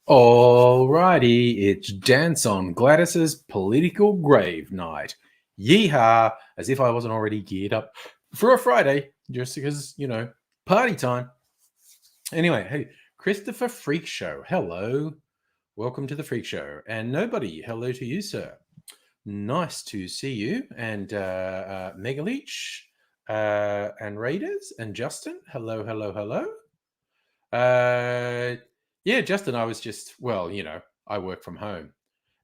Alrighty, it's Dance on Gladys's Political Grave Night. Yeehaw, as if I wasn't already geared up for a Friday, just because, party time. Anyway, hey, Christopher Freak Show, hello. Welcome to the Freak Show. And Nobody, hello to you, sir. Nice to see you. And Megaleech, and Raiders, and Justin, hello. Yeah, Justin, I was just, I work from home.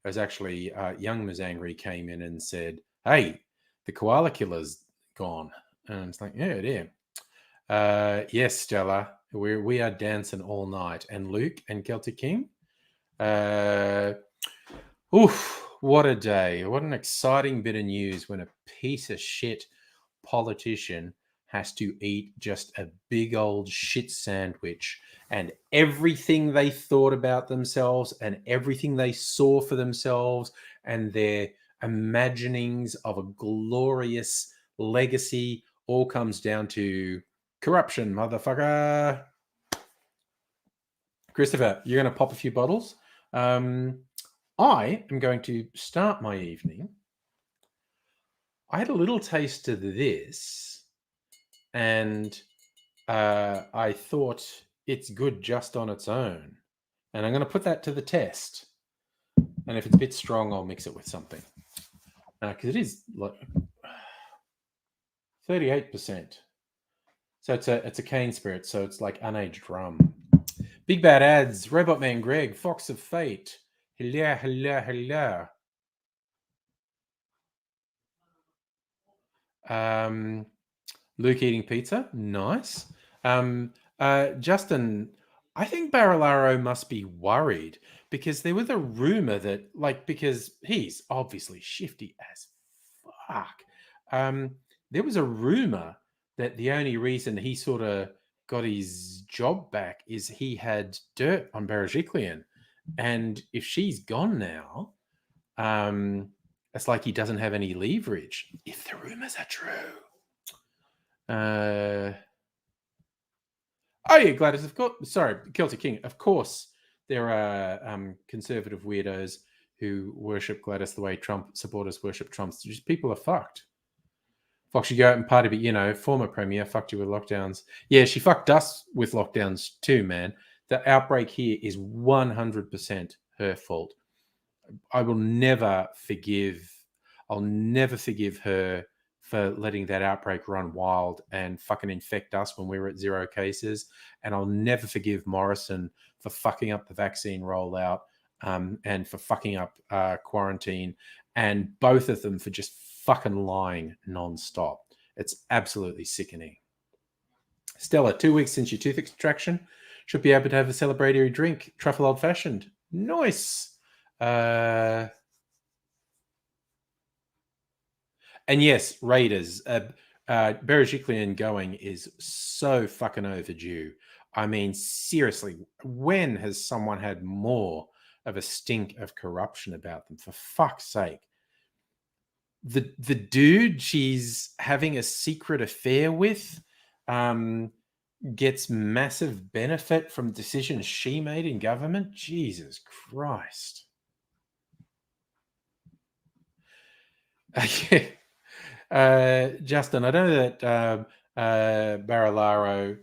It was actually young Ms. Angry came in and said, hey, the koala killer's gone. And it's like, yeah. Yes, Stella, we are dancing all night. And Luke and Celtic King. What a day. What an exciting bit of news when a piece of shit politician has to eat just a big old shit sandwich, and everything they thought about themselves and everything they saw for themselves and their imaginings of a glorious legacy all comes down to corruption, motherfucker. Christopher, you're going to pop a few bottles. I am going to start my evening. I had a little taste of this, and I thought it's good just on its own. And I'm going to put that to the test. And if it's a bit strong, I'll mix it with something. Because it is like 38%. So it's a cane spirit, so it's like unaged rum. Big Bad Ads, Robot Man Greg, Fox of Fate. Hello. Luke eating pizza, nice. Justin, I think Barilaro must be worried because there was a rumor that, because he's obviously shifty as fuck. There was a rumor that the only reason he sort of got his job back is he had dirt on Berejiklian. And if she's gone now, it's like he doesn't have any leverage, if the rumors are true. Gladys, of course. Sorry, Celtic King. Of course, there are conservative weirdos who worship Gladys the way Trump supporters worship Trump. Just people are fucked. Fox, you go out and party, but former premier fucked you with lockdowns. Yeah, she fucked us with lockdowns too, man. The outbreak here is 100% her fault. I will never forgive. I'll never forgive her for letting that outbreak run wild and fucking infect us when we were at 0 cases. And I'll never forgive Morrison for fucking up the vaccine rollout and for fucking up quarantine, and both of them for just fucking lying nonstop. It's absolutely sickening. Stella, 2 weeks since your tooth extraction. Should be able to have a celebratory drink. Truffle old fashioned. Nice. And yes, Raiders. Berejiklian going is so fucking overdue. I mean, seriously, when has someone had more of a stink of corruption about them? For fuck's sake. The dude she's having a secret affair with gets massive benefit from decisions she made in government. Jesus Christ. Justin, I know that Barilaro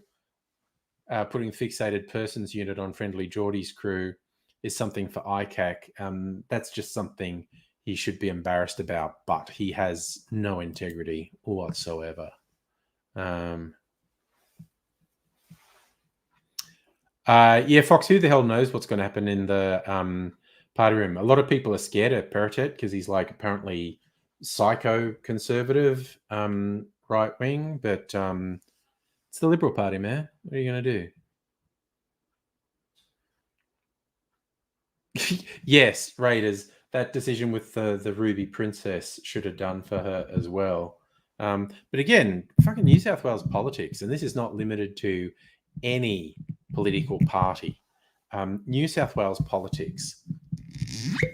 putting fixated persons unit on Friendly Geordie's crew is something for ICAC. That's just something he should be embarrassed about, but he has no integrity whatsoever. Fox, who the hell knows what's going to happen in the party room? A lot of people are scared of Peritet because he's apparently psycho-conservative, right-wing, but it's the Liberal Party, man. What are you going to do? Yes, Raiders. That decision with the Ruby Princess should have done for her as well. But again, fucking New South Wales politics, and this is not limited to any political party. New South Wales politics,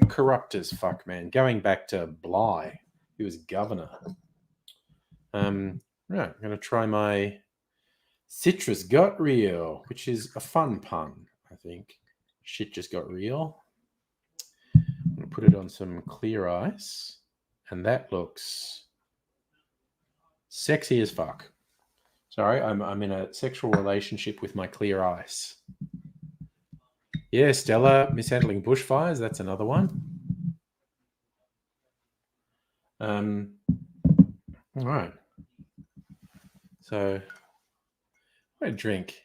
corrupt as fuck, man. Going back to Bligh, he was governor. Right, I'm going to try my citrus got real, which is a fun pun, I think. Shit just got real. I'm going to put it on some clear ice, and that looks sexy as fuck. Sorry, I'm in a sexual relationship with my clear ice. Yeah, Stella, mishandling bushfires, that's another one. All right. So, I drink.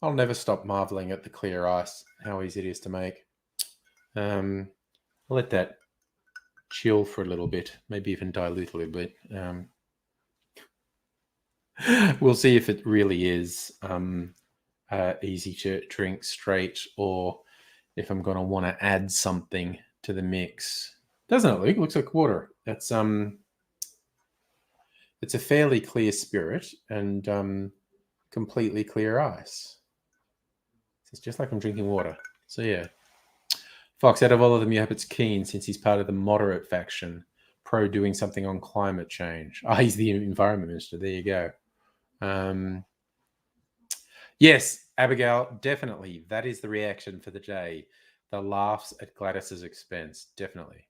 I'll never stop marveling at the clear ice, how easy it is to make. I'll let that chill for a little bit, maybe even dilute a little bit. We'll see if it really is easy to drink straight, or if I'm going to want to add something to the mix. Doesn't it, Luke? Looks like water. That's it's a fairly clear spirit and completely clear ice. It's just like I'm drinking water. So yeah. Fox, out of all of them, you hope it's Keane, since he's part of the moderate faction, pro doing something on climate change. He's the environment minister. There you go. Yes, Abigail, definitely. That is the reaction for the day. The laughs at Gladys's expense. Definitely.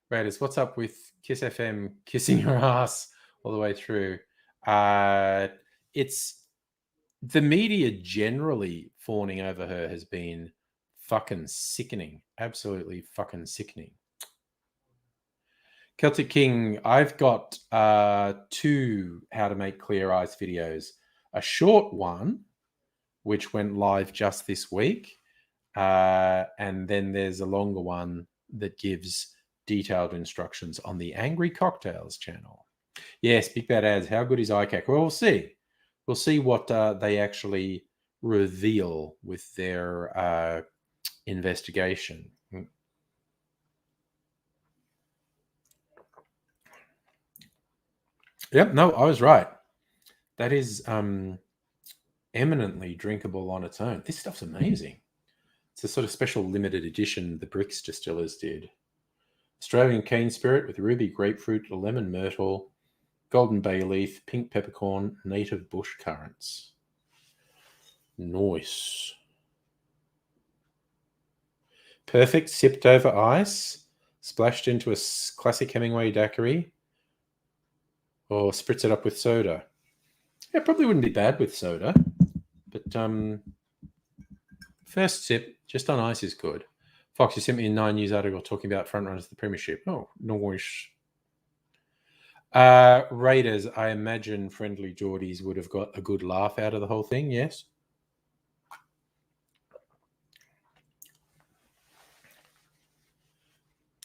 Raiders, what's up with Kiss FM kissing your ass all the way through? It's the media generally fawning over her has been fucking sickening. Absolutely fucking sickening. Celtic King, I've got 2 how to make clear ice videos. A short one, which went live just this week. And then there's a longer one that gives detailed instructions on the Angry Cocktails channel. Yes, Big Bad Ads. How good is ICAC? Well, we'll see. We'll see what they actually reveal with their investigation. Yep, no, I was right. That is eminently drinkable on its own. This stuff's amazing. It's a sort of special limited edition the Brix distillers did. Australian cane spirit with ruby grapefruit, lemon myrtle, golden bay leaf, pink peppercorn, native bush currants. Nice. Perfect, sipped over ice, splashed into a classic Hemingway daiquiri, or spritz it up with soda. Yeah, probably wouldn't be bad with soda, but first sip, just on ice is good. Fox, you sent me a 9 News article talking about frontrunners of the Premiership. Oh, nice. Raiders, I imagine Friendly Geordies would have got a good laugh out of the whole thing, yes?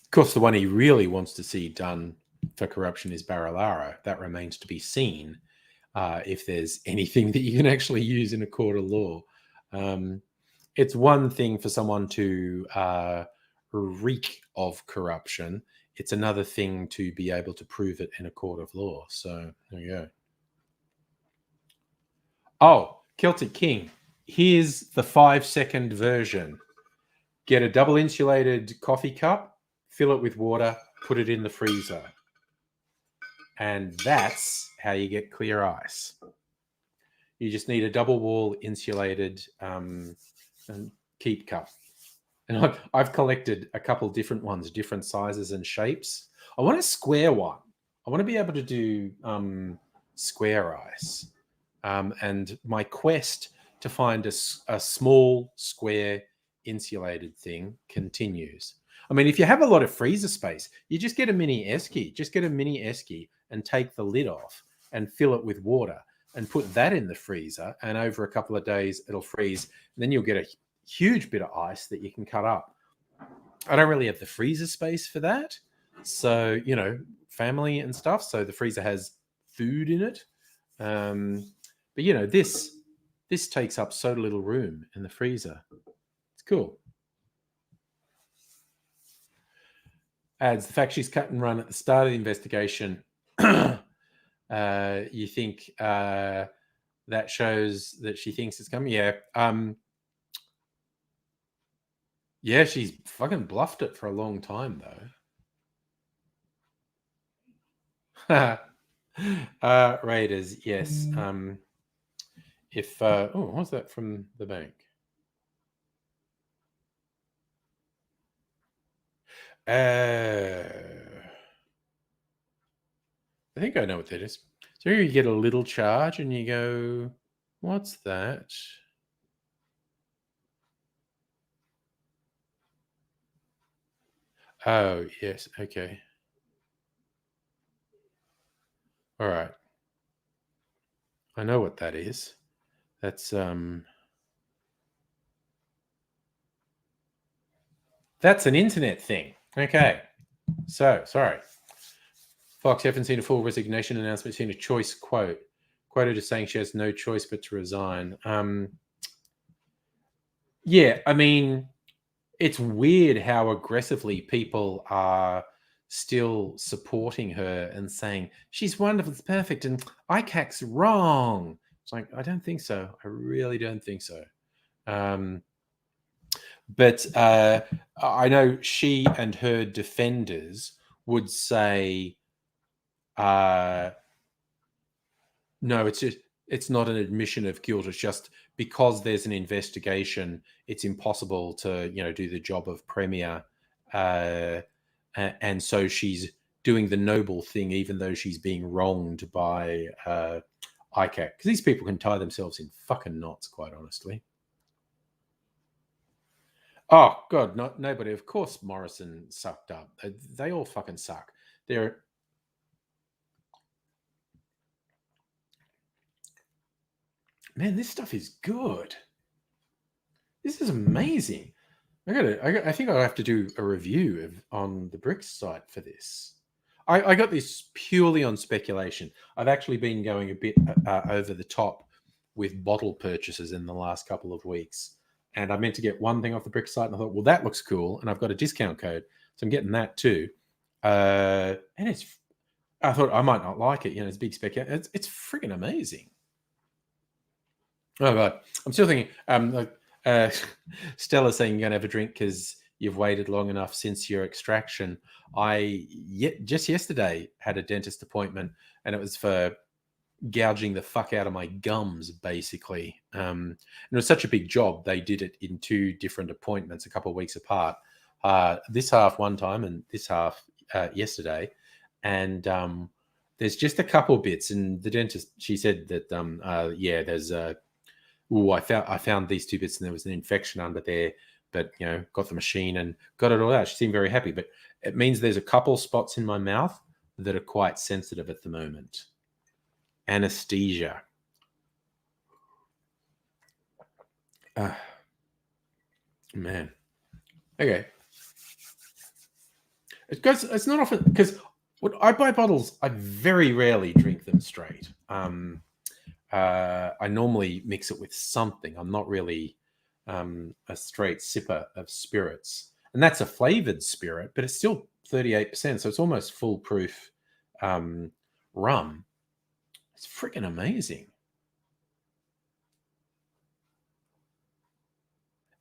Of course, the one he really wants to see done for corruption is Barilaro. That remains to be seen if there's anything that you can actually use in a court of law. It's one thing for someone to reek of corruption. It's another thing to be able to prove it in a court of law. So there you go. Oh, Celtic King. Here's the 5-second version. Get a double insulated coffee cup, fill it with water, put it in the freezer. And that's how you get clear ice. You just need a double wall insulated and keep cup. And I've collected a couple different ones, different sizes and shapes. I want a square one. I want to be able to do square ice. And my quest to find a small, square, insulated thing continues. I mean, if you have a lot of freezer space, you just get a mini esky. Just get a mini esky and take the lid off and fill it with water and put that in the freezer. And over a couple of days, it'll freeze. And then you'll get a huge bit of ice that you can cut up. I don't really have the freezer space for that. So, family and stuff. So the freezer has food in it. But, this takes up so little room in the freezer. It's cool. adds the fact she's cut and run at the start of the investigation. You think that shows that she thinks it's coming? Yeah. Yeah, she's fucking bluffed it for a long time, though. Raiders, yes. If oh, what's that from the bank? I think I know what that is. So here you get a little charge and you go, what's that? Oh, yes. Okay. All right. I know what that is. That's an internet thing. Okay. So, sorry. Fox, you haven't seen a full resignation announcement, seen a choice quote. Quoted as saying she has no choice but to resign. Yeah, I mean, it's weird how aggressively people are still supporting her and saying she's wonderful, it's perfect, and ICAC's wrong. It's like, I don't think so. I really don't think so. But I know she and her defenders would say, no, it's not an admission of guilt. It's just because there's an investigation, it's impossible to do the job of premier, and so she's doing the noble thing, even though she's being wronged by ICAC. Because these people can tie themselves in fucking knots, quite honestly. Oh God, nobody. Of course, Morrison sucked up. They all fucking suck. Man, this stuff is good. This is amazing. I think I'll have to do a review on the Bricks site for this. I got this purely on speculation. I've actually been going a bit over the top with bottle purchases in the last couple of weeks. And I meant to get one thing off the Bricks site, and I thought, well, that looks cool. And I've got a discount code. So I'm getting that too. And I thought I might not like it. It's big speculation. It's freaking amazing. Oh, God. I'm still thinking, Stella saying you're going to have a drink because you've waited long enough since your extraction. Just yesterday had a dentist appointment, and it was for gouging the fuck out of my gums, basically. And it was such a big job, they did it in 2 different appointments a couple of weeks apart. This half one time and this half yesterday. And there's just a couple bits. And the dentist, she said that, there's I found these 2 bits and there was an infection under there, but got the machine and got it all out. She seemed very happy, but it means there's a couple spots in my mouth that are quite sensitive at the moment. Anesthesia. Man. Okay. It's not often because when I buy bottles, I very rarely drink them straight. I normally mix it with something. I'm not really a straight sipper of spirits, and that's a flavored spirit, but it's still 38%, so it's almost foolproof rum. It's freaking amazing.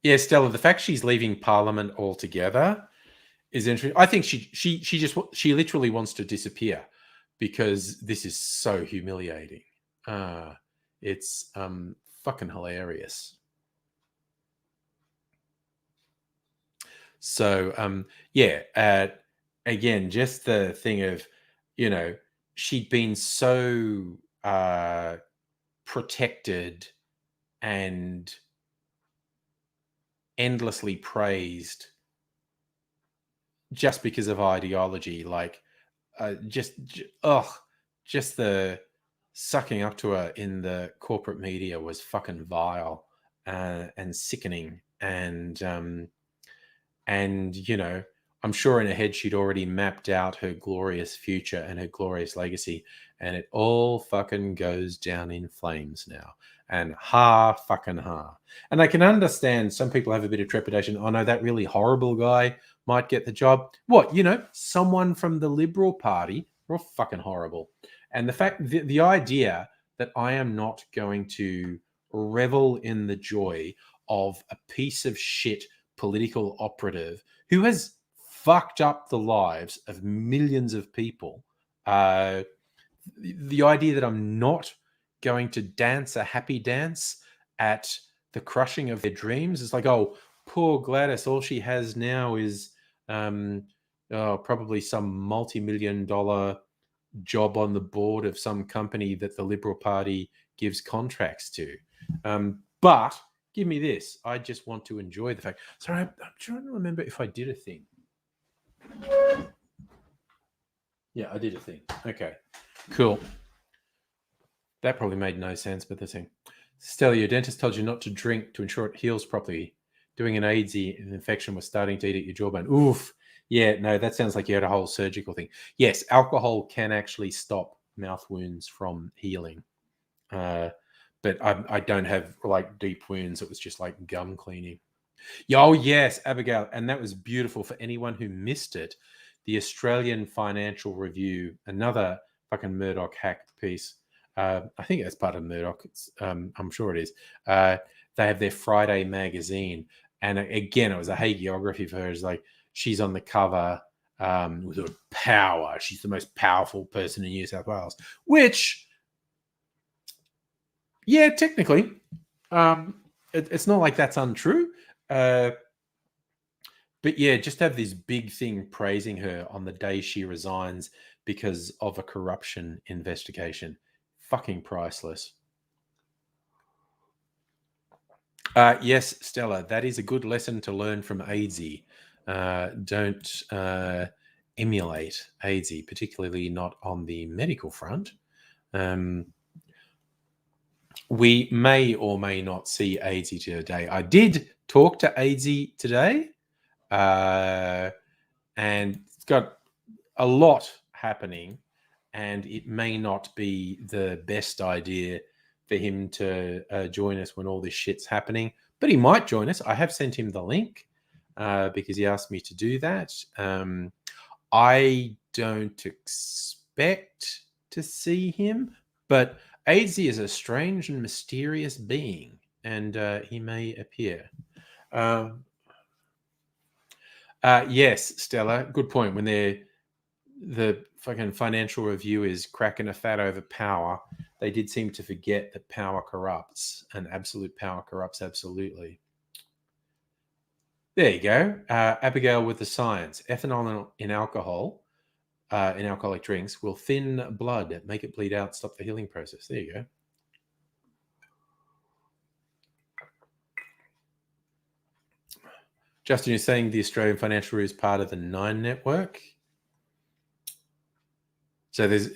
Yeah, Stella, the fact she's leaving Parliament altogether is interesting. I think she literally wants to disappear because this is so humiliating. It's fucking hilarious. So again, just the thing of she'd been so protected and endlessly praised just because of ideology, like just the sucking up to her in the corporate media was fucking vile and sickening, and I'm sure in her head she'd already mapped out her glorious future and her glorious legacy, and it all fucking goes down in flames now. And fucking ha. And I can understand some people have a bit of trepidation. Oh no, that really horrible guy might get the job. What, someone from the Liberal Party, they're all fucking horrible. And the idea that I am not going to revel in the joy of a piece of shit political operative who has fucked up the lives of millions of people. The idea that I'm not going to dance a happy dance at the crushing of their dreams is like, oh, poor Gladys, all she has now is probably some multi-million-dollar job on the board of some company that the Liberal Party gives contracts to. But give me this. I just want to enjoy the fact. Sorry, I'm trying to remember if I did a thing. Yeah, I did a thing. Okay, cool. That probably made no sense, but the thing. Stella, your dentist told you not to drink to ensure it heals properly. Doing an AIDS infection was starting to eat at your jawbone. Oof. Yeah, no, that sounds like you had a whole surgical thing. Yes, alcohol can actually stop mouth wounds from healing. But I don't have like deep wounds. It was just like gum cleaning. Oh, yes, Abigail. And that was beautiful for anyone who missed it. The Australian Financial Review, another fucking Murdoch hack piece. I think that's part of Murdoch. I'm sure it is. They have their Friday magazine. And again, it was a hagiography for her. It's like she's on the cover with her power. She's the most powerful person in New South Wales, which, yeah, technically, it's not like that's untrue. But yeah, just have this big thing praising her on the day she resigns because of a corruption investigation. Fucking priceless. Yes, Stella, that is a good lesson to learn from AIDSy. Don't emulate AIDSy, particularly not on the medical front. We may or may not see AIDSy today. I did talk to AIDSy today, and it's got a lot happening, and it may not be the best idea for him to join us when all this shit's happening, but he might join us. I have sent him the link because he asked me to do that. I don't expect to see him, but AIDSy is a strange and mysterious being, and he may appear. Yes, Stella, good point. When the fucking Financial Review is cracking a fat over power, they did seem to forget that power corrupts, and absolute power corrupts absolutely. There you go. Abigail with the science. Ethanol in alcohol, in alcoholic drinks, will thin blood, make it bleed out, stop the healing process. There you go. Justin, you're saying the Australian Financial Review is part of the Nine Network? So they've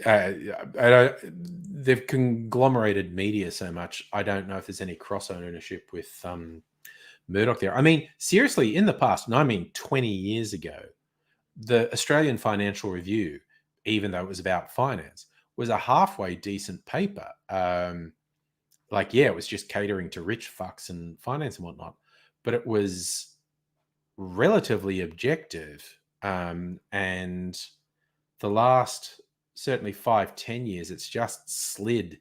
conglomerated media so much. I don't know if there's any cross ownership with Murdoch there. I mean, seriously, in the past, and I mean 20 years ago, the Australian Financial Review, even though it was about finance, was a halfway decent paper. It was just catering to rich fucks and finance and whatnot, but it was relatively objective. And the last certainly 5-10 years, it's just slid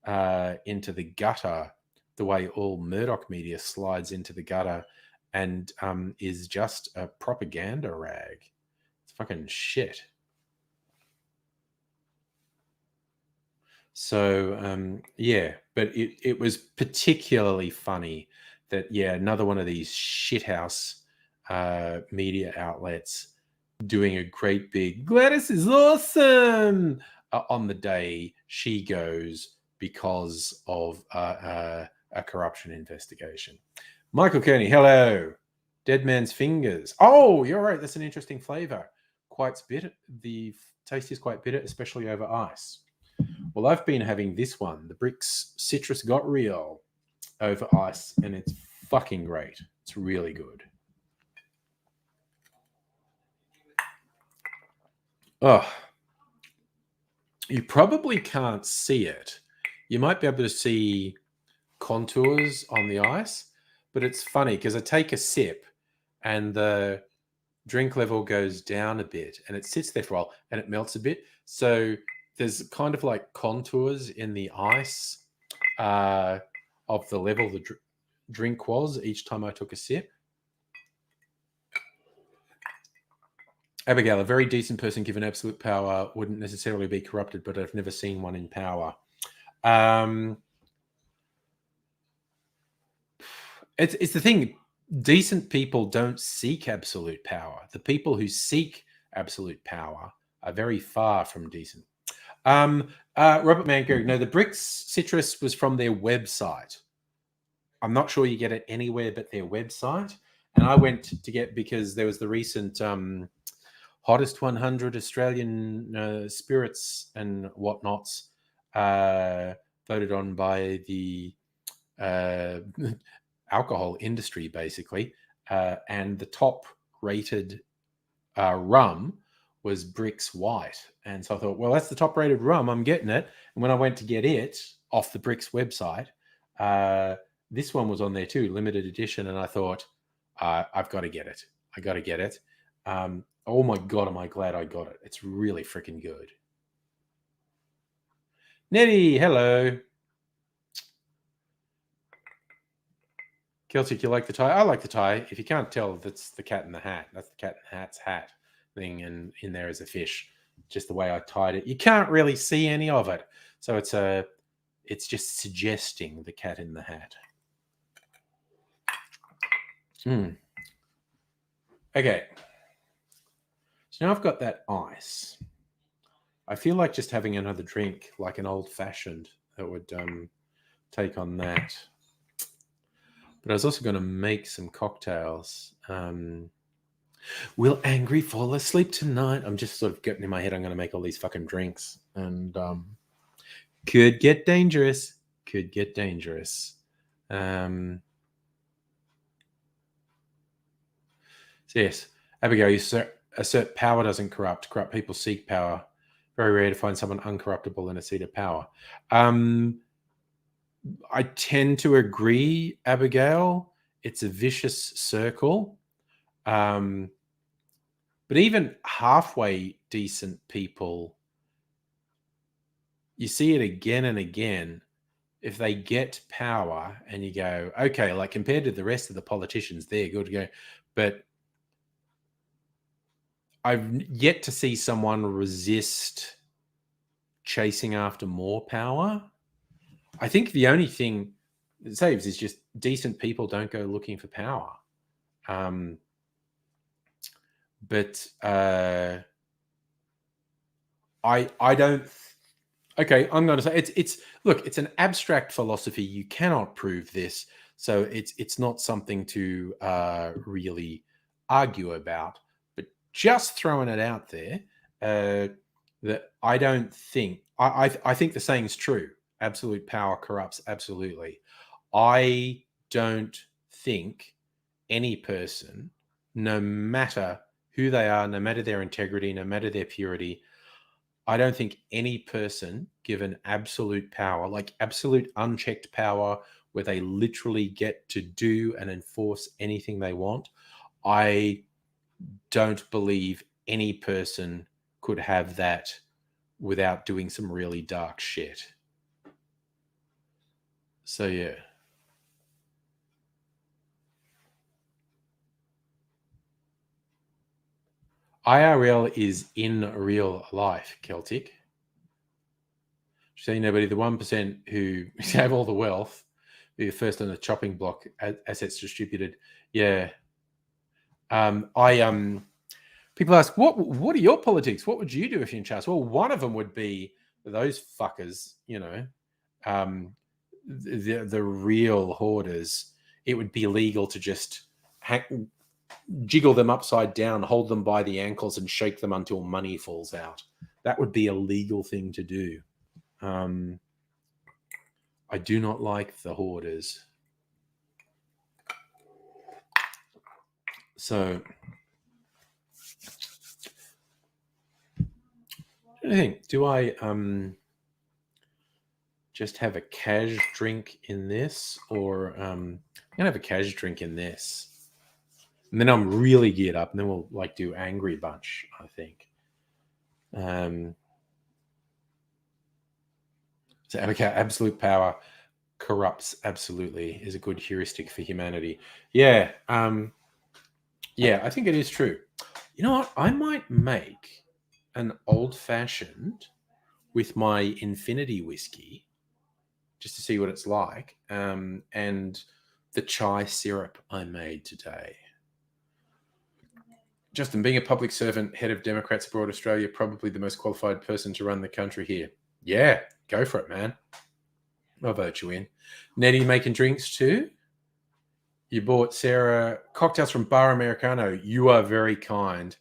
into the gutter the way all Murdoch media slides into the gutter and is just a propaganda rag. It's fucking shit. So, but it was particularly funny that, another one of these shithouse media outlets doing a great big Gladys is awesome on the day she goes because of a corruption investigation. Michael Kearney, hello. Dead Man's Fingers. Oh, you're right. That's an interesting flavor. Quite bitter. The taste is quite bitter, especially over ice. Well, I've been having this one, the Brix Citrus Got Real, over ice, and it's fucking great. It's really good. Oh, you probably can't see it. You might be able to see contours on the ice, but it's funny because I take a sip and the drink level goes down a bit and it sits there for a while and it melts a bit. So there's kind of like contours in the ice of the level the drink was each time I took a sip. Abigail, a very decent person given absolute power wouldn't necessarily be corrupted, but I've never seen one in power. It's the thing. Decent people don't seek absolute power. The people who seek absolute power are very far from decent. Robert Mangerg, no, the Brix citrus was from their website. I'm not sure you get it anywhere but their website. And I went to get because there was the recent hottest 100 Australian spirits and whatnots voted on by the alcohol industry, basically. And the top rated rum was Brix White. And so I thought, well, that's the top rated rum. I'm getting it. And when I went to get it off the Brix website, this one was on there too, limited edition. And I thought, I've got to get it. I got to get it. Oh my God, am I glad I got it. It's really freaking good. Nettie, hello. Celtic, you like the tie? I like the tie. If you can't tell, that's the cat in the hat. That's the cat in the hat's hat thing, and in there is a fish. Just the way I tied it, you can't really see any of it, so it's just suggesting the cat in the hat. Okay, so now I've got that ice. I feel like just having another drink, like an old fashioned, that would take on that. But I was also going to make some cocktails. Will Angry fall asleep tonight? I'm just sort of getting in my head. I'm going to make all these fucking drinks, and could get dangerous. Could get dangerous. So yes, Abigail, you assert power doesn't corrupt. Corrupt people seek power. Very rare to find someone uncorruptible in a seat of power. I tend to agree, Abigail. It's a vicious circle. But even halfway decent people, you see it again and again. If they get power and you go, okay, like compared to the rest of the politicians, they're good to go. But I've yet to see someone resist chasing after more power. I think the only thing that saves is just decent people don't go looking for power. But I don't. Okay, I'm going to say it's look. It's an abstract philosophy. You cannot prove this, so it's not something to really argue about. But just throwing it out there, that I don't think I think the saying's true. Absolute power corrupts. Absolutely. I don't think any person, no matter who they are, no matter their integrity, no matter their purity, I don't think any person given absolute power, like absolute unchecked power, where they literally get to do and enforce anything they want, I don't believe any person could have that without doing some really dark shit. So, yeah. IRL is in real life, Celtic. So, you know, but the 1% who have all the wealth be the first on the chopping block, assets distributed. Yeah. People ask, what are your politics? What would you do if you're in charge? Well, one of them would be those fuckers, you know, the real hoarders. It would be illegal to just jiggle them upside down, hold them by the ankles, and shake them until money falls out. That would be a legal thing to do. I do not like the hoarders. So I think, do I just have a cash drink in this, or I'm gonna have a cash drink in this, and then I'm really geared up, and then we'll like do Angry Bunch, I think. So okay, absolute power corrupts absolutely is a good heuristic for humanity. Yeah, yeah, I think it is true. You know what? I might make an old-fashioned with my infinity whiskey just to see what it's like, and the chai syrup I made today. Justin, being a public servant, head of Democrats abroad Australia, probably the most qualified person to run the country here. Yeah, go for it, man. I'll vote you in. Nettie making drinks too? You bought Sarah cocktails from Bar Americano. You are very kind,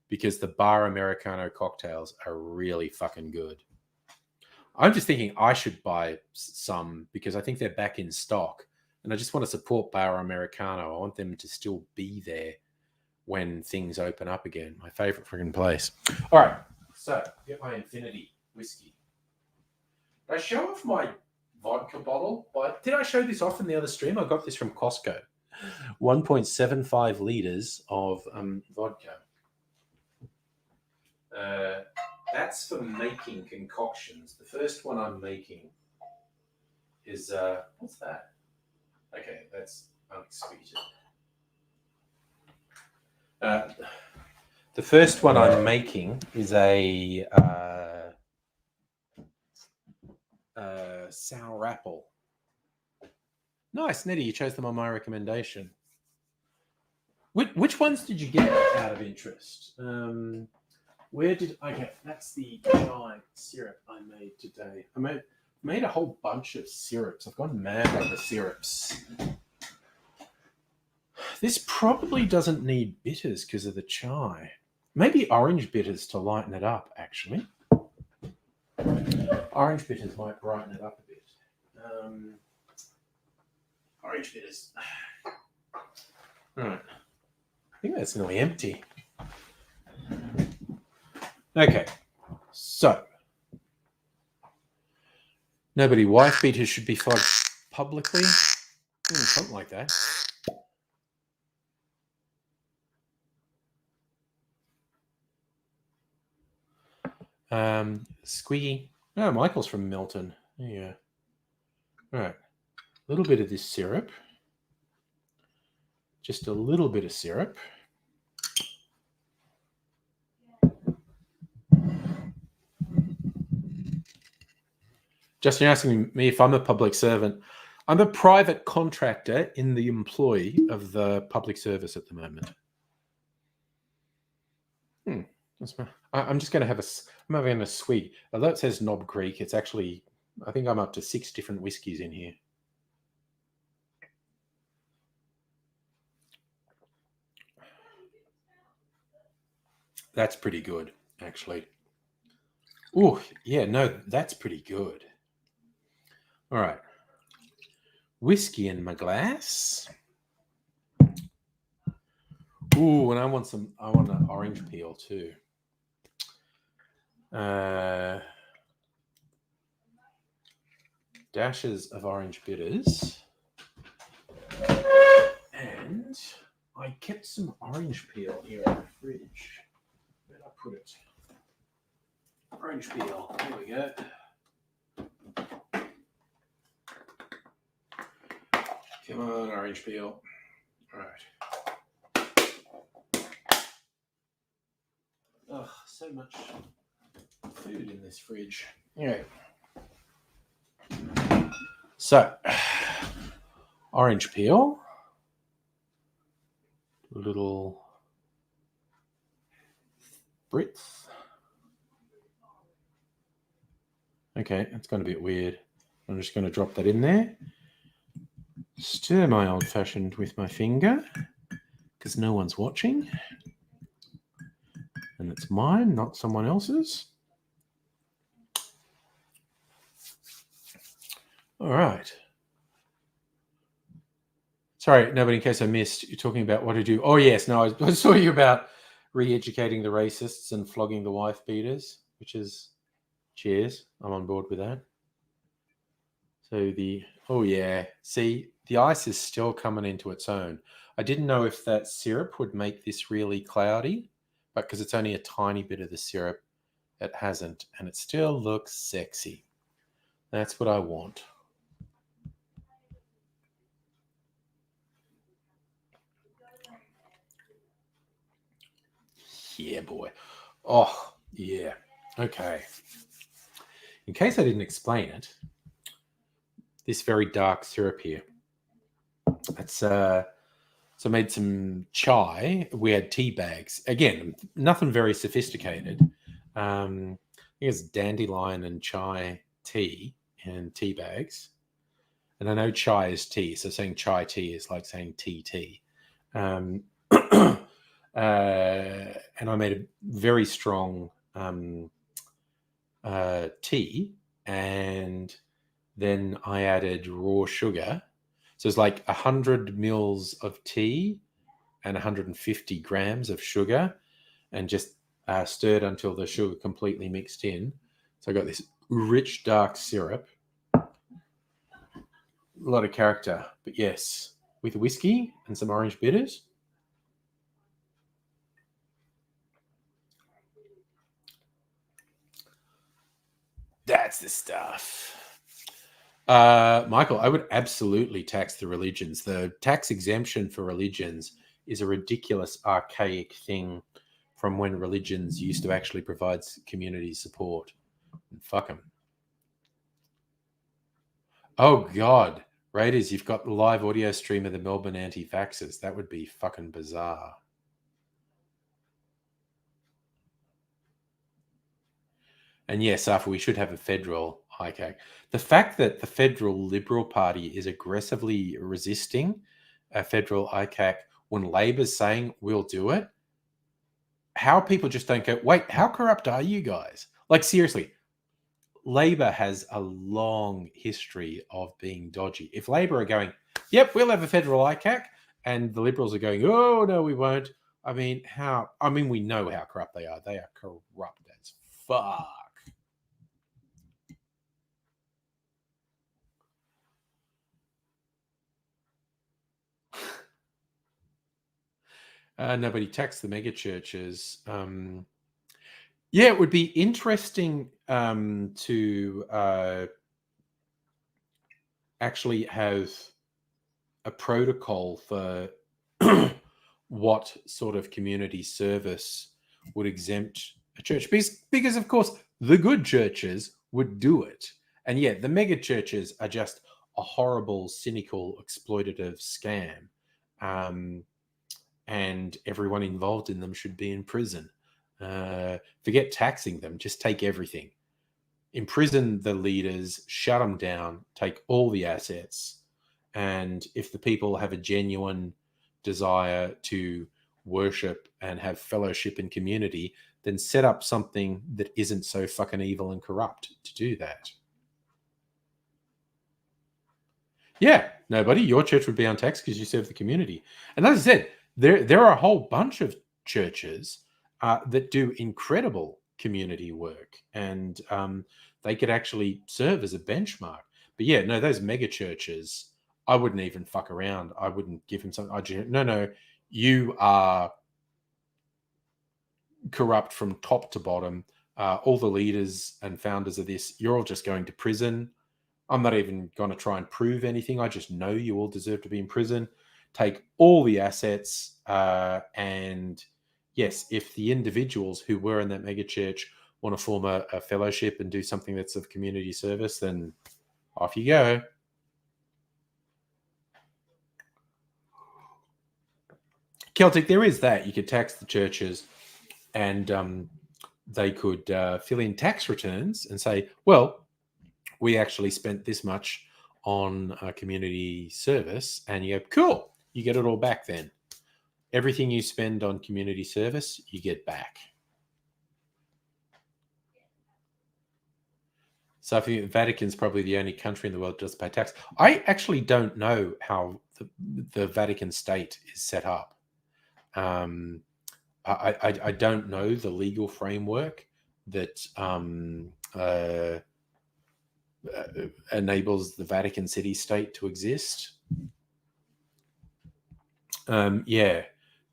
because the Bar Americano cocktails are really fucking good. I'm just thinking I should buy some because I think they're back in stock, and I just want to support Bar Americano. I want them to still be there when things open up again. My favorite freaking place. All right, so get my infinity whiskey. Did I show off my vodka bottle? Did I show this off in the other stream? I got this from Costco. 1.75 liters of vodka. That's for making concoctions. The first one I'm making is what's that? Okay, that's unsweetened. The first one I'm making is a sour apple. Nice, Nettie, you chose them on my recommendation. Which ones did you get out of interest? Okay, that's the chai syrup I made today. I made a whole bunch of syrups. I've gone mad over syrups. This probably doesn't need bitters because of the chai. Maybe orange bitters to lighten it up, actually. Orange bitters might brighten it up a bit. Orange bitters. Right. I think that's nearly empty. Okay. So. Nobody wife beaters should be flogged publicly. Something like that. Squeaky. Oh, Michael's from Milton. There you go. All right. A little bit of this syrup. Just a little bit of syrup. Justin, you're asking me if I'm a public servant. I'm a private contractor in the employ of the public service at the moment. I'm just going to have I'm having a swig. Although it says Knob Creek, it's actually, I think I'm up to 6 different whiskies in here. That's pretty good, actually. Oh, yeah, no, that's pretty good. All right. Whiskey in my glass. Ooh, and I want an orange peel too. Dashes of orange bitters. And I kept some orange peel here in the fridge. Where did I put it? Orange peel. There we go. Come on, orange peel. All right. Oh, so much food in this fridge. Anyway. So, orange peel. Little Brits. Okay, that's gone a bit weird. I'm just going to drop that in there. Stir my old-fashioned with my finger because no one's watching. And it's mine, not someone else's. All right. Sorry, nobody, in case I missed, you're talking about what to do. Oh, yes. No, I was talking about re-educating the racists and flogging the wife beaters, which is Cheers. I'm on board with that. So oh yeah, see, the ice is still coming into its own. I didn't know if that syrup would make this really cloudy, but because it's only a tiny bit of the syrup, it hasn't, and it still looks sexy. That's what I want. Yeah, boy. Oh, yeah. Okay. In case I didn't explain it, this very dark syrup here, it's so I made some chai. We had tea bags. Again, nothing very sophisticated. I think it's dandelion and chai tea and tea bags. And I know chai is tea, so saying chai tea is like saying tea. Um, and I made a very strong tea, and then I added raw sugar. So it's like 100 mils of tea and 150 grams of sugar, and just stirred until the sugar completely mixed in. So I got this rich dark syrup, a lot of character, but yes, with whiskey and some orange bitters. That's the stuff. Michael, I would absolutely tax the religions. The tax exemption for religions is a ridiculous, archaic thing from when religions used to actually provide community support. Fuck them. Oh, God. Raiders, you've got the live audio stream of the Melbourne anti-vaxxers. That would be fucking bizarre. And yes, Arthur, we should have a federal ICAC. The fact that the federal Liberal Party is aggressively resisting a federal ICAC when Labor's saying we'll do it, how people just don't go, wait, how corrupt are you guys? Like, seriously, Labor has a long history of being dodgy. If Labor are going, yep, we'll have a federal ICAC, and the Liberals are going, oh, no, we won't. I mean, we know how corrupt they are. They are corrupt as fuck. Nobody taxed the mega churches. Yeah, it would be interesting to actually have a protocol for what sort of community service would exempt a church. Because, of course, the good churches would do it. And yet, the mega churches are just a horrible, cynical, exploitative scam. And everyone involved in them should be in prison. Forget taxing them, just take everything. Imprison the leaders, shut them down, take all the assets. And if the people have a genuine desire to worship and have fellowship and community, then set up something that isn't so fucking evil and corrupt to do that. Yeah, nobody. Your church would be untaxed because you serve the community. And as I said, there are a whole bunch of churches that do incredible community work, and they could actually serve as a benchmark. But yeah, no, those mega churches, I wouldn't even fuck around. I wouldn't give them something. No, you are corrupt from top to bottom. All the leaders and founders of this, you're all just going to prison. I'm not even going to try and prove anything. I just know you all deserve to be in prison. Take all the assets. And yes, if the individuals who were in that mega church want to form a fellowship and do something that's of community service, then off you go. Celtic, there is that. You could tax the churches, and they could fill in tax returns and say, well, we actually spent this much on community service, and you go, cool, you get it all back then. Everything you spend on community service, you get back. So I think the Vatican's probably the only country in the world that does pay tax. I actually don't know how the Vatican state is set up. I don't know the legal framework that enables the Vatican City state to exist. Yeah,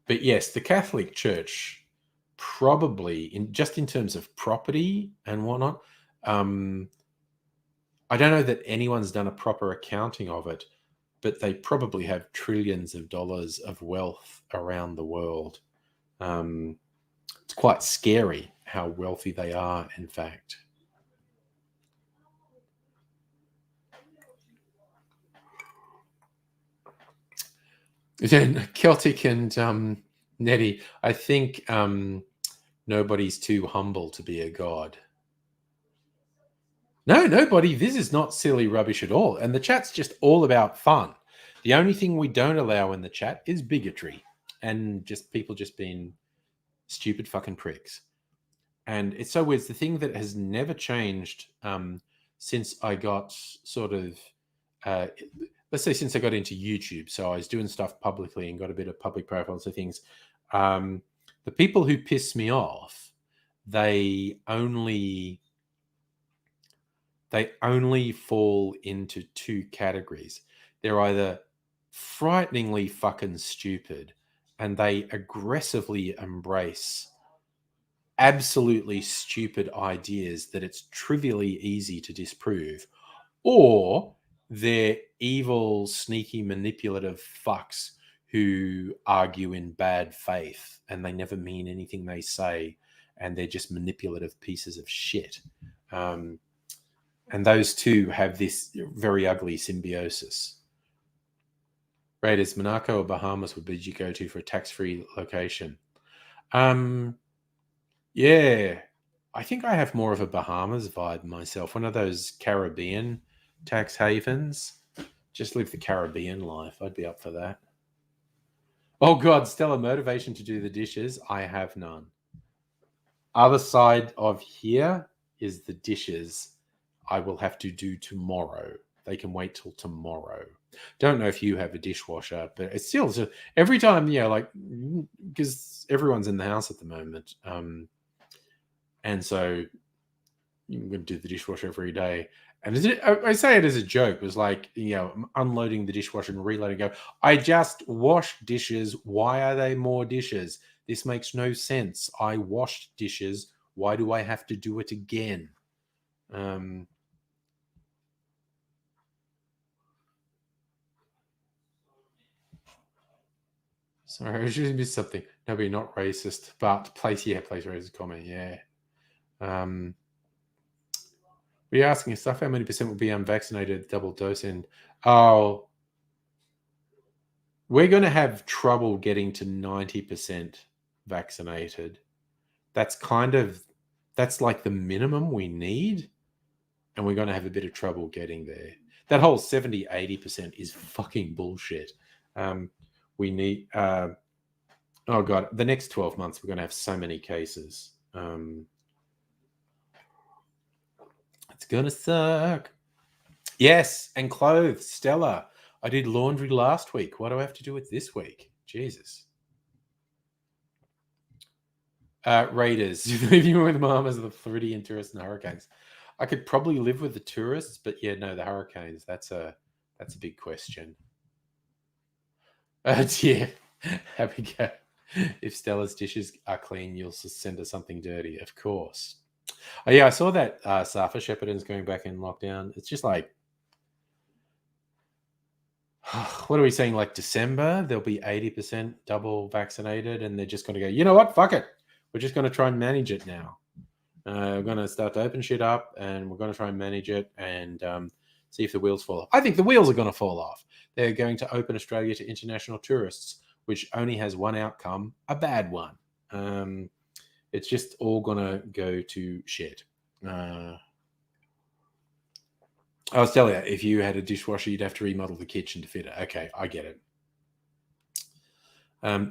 but yes, the Catholic Church probably, in terms of property and whatnot, I don't know that anyone's done a proper accounting of it, but they probably have trillions of dollars of wealth around the world. It's quite scary how wealthy they are, in fact. Then Celtic and Nettie, I think nobody's too humble to be a god. No, nobody. This is not silly rubbish at all. And the chat's just all about fun. The only thing we don't allow in the chat is bigotry and just people just being stupid fucking pricks. And it's so weird. It's the thing that has never changed since I got sort of, let's say, since I got into YouTube. So I was doing stuff publicly and got a bit of public profiles of things. The people who piss me off, they only fall into two categories. They're either frighteningly fucking stupid and they aggressively embrace absolutely stupid ideas that it's trivially easy to disprove, or they're evil, sneaky, manipulative fucks who argue in bad faith and they never mean anything they say and they're just manipulative pieces of shit. And those two have this very ugly symbiosis. Raiders, Monaco or Bahamas would you go to for a tax-free location? Yeah, I think I have more of a Bahamas vibe myself. One of those Caribbean tax havens. Just live the Caribbean life. I'd be up for that. Oh God, stellar motivation to do the dishes. I have none. Other side of here is the dishes I will have to do tomorrow. They can wait till tomorrow. Don't know if you have a dishwasher, but it's still every time, like, because everyone's in the house at the moment. And so I'm going to do the dishwasher every day. And I say it as a joke. It was like, unloading the dishwasher and reloading. Go, I just washed dishes. Why are they more dishes? This makes no sense. I washed dishes. Why do I have to do it again? Sorry, I just missed something. No, we're not racist, but place racist comment. Yeah. We're asking stuff. How many percent will be unvaccinated double dose? And we're going to have trouble getting to 90% vaccinated. That's like the minimum we need. And we're going to have a bit of trouble getting there. That whole 70, 80% is fucking bullshit. We need, oh God, the next 12 months, we're going to have so many cases. It's going to suck. Yes, and clothes, Stella. I did laundry last week. What do I have to do with this week? Jesus. Raiders. Living with mamas, the Floridian tourists and hurricanes. I could probably live with the tourists, but yeah, no, the hurricanes. That's a big question. Yeah, Abigail. If Stella's dishes are clean, you'll send her something dirty, of course. Oh yeah, I saw that Safa Shepparton's going back in lockdown. It's just like, what are we saying? Like December, there'll be 80% double vaccinated, and they're just going to go, you know what? Fuck it. We're just going to try and manage it now. We're going to start to open shit up, and we're going to try and manage it and see if the wheels fall off. I think the wheels are going to fall off. They're going to open Australia to international tourists, which only has one outcome, a bad one. It's just all going to go to shit. I was telling you, if you had a dishwasher, you'd have to remodel the kitchen to fit it. Okay, I get it.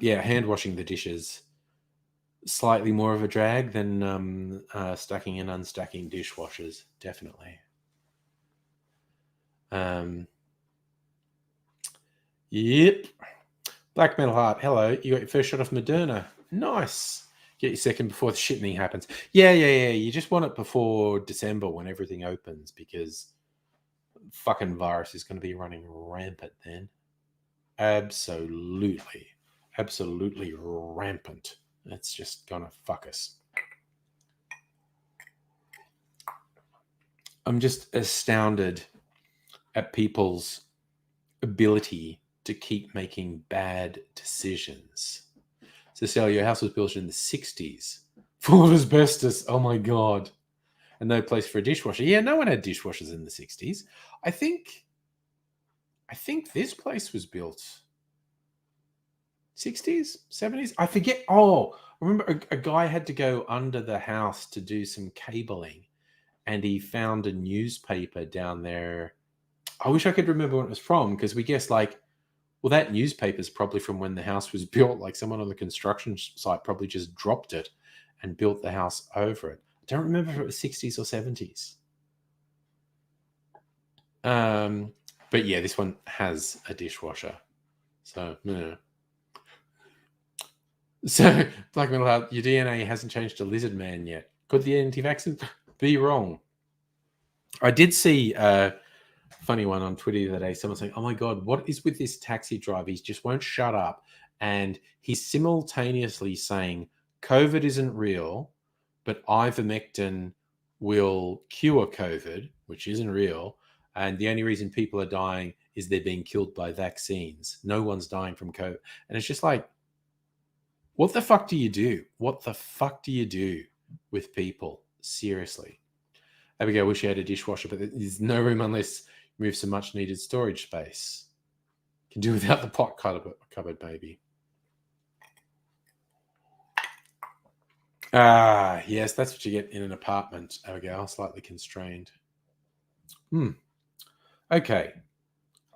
Yeah, hand washing the dishes, slightly more of a drag than stacking and unstacking dishwashers, definitely. Yep. Black Metal Heart, hello. You got your first shot of Moderna. Nice. Get your second before the shitting happens. Yeah. You just want it before December when everything opens because fucking virus is going to be running rampant then. Absolutely rampant. It's just going to fuck us. I'm just astounded at people's ability to keep making bad decisions. So, Sally, your house was built in the 60s, full of asbestos. Oh my God. And no place for a dishwasher. Yeah, no one had dishwashers in the 60s. I think this place was built 60s, 70s. I forget. Oh, I remember a guy had to go under the house to do some cabling, and he found a newspaper down there. I wish I could remember when it was from, because we guessed like, well, that newspaper's probably from when the house was built. Like someone on the construction site probably just dropped it and built the house over it. I don't remember if it was 60s or 70s. But yeah, this one has a dishwasher. So, yeah. So, Black Metal Heart, your DNA hasn't changed to lizard man yet. Could the anti-vaxxers be wrong? I did see a funny one on Twitter the other day. Someone saying, oh my God, what is with this taxi driver? He just won't shut up. And he's simultaneously saying COVID isn't real, but ivermectin will cure COVID, which isn't real. And the only reason people are dying is they're being killed by vaccines. No one's dying from COVID. And it's just like, what the fuck do you do? What the fuck do you do with people? Seriously. Abigail, wish you had a dishwasher, but there's no room unless you move some much needed storage space. Can do without the pot cupboard, maybe. Yes, that's what you get in an apartment, Abigail, slightly constrained. Okay.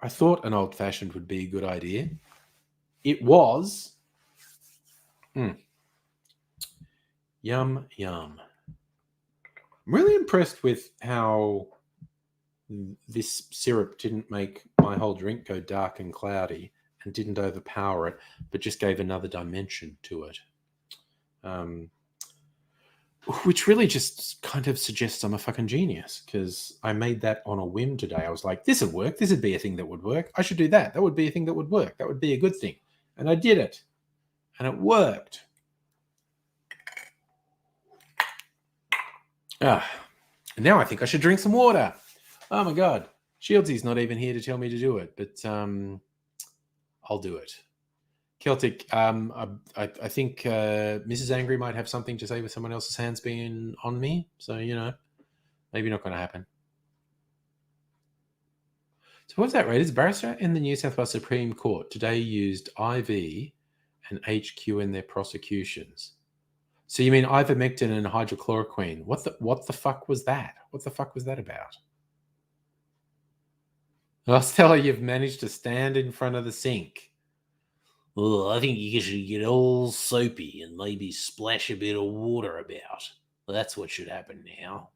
I thought an old-fashioned would be a good idea. It was. Yum, yum. I'm really impressed with how this syrup didn't make my whole drink go dark and cloudy and didn't overpower it, but just gave another dimension to it. Which really just kind of suggests I'm a fucking genius, because I made that on a whim today. I was like, this would work. This would be a thing that would work. I should do that. That would be a thing that would work. That would be a good thing. And I did it. And it worked. And now I think I should drink some water. Oh my God. Shieldsy's not even here to tell me to do it, but I'll do it. Celtic, I think Mrs. Angry might have something to say with someone else's hands being on me. So, maybe not going to happen. So what's that, Raiders? Barrister in the New South Wales Supreme Court today used IV and HQ in their prosecutions. So you mean ivermectin and hydrochloroquine? What the fuck was that? What the fuck was that about? Oh, Stella, you've managed to stand in front of the sink. Oh, I think you should get all soapy and maybe splash a bit of water about. Well, that's what should happen now.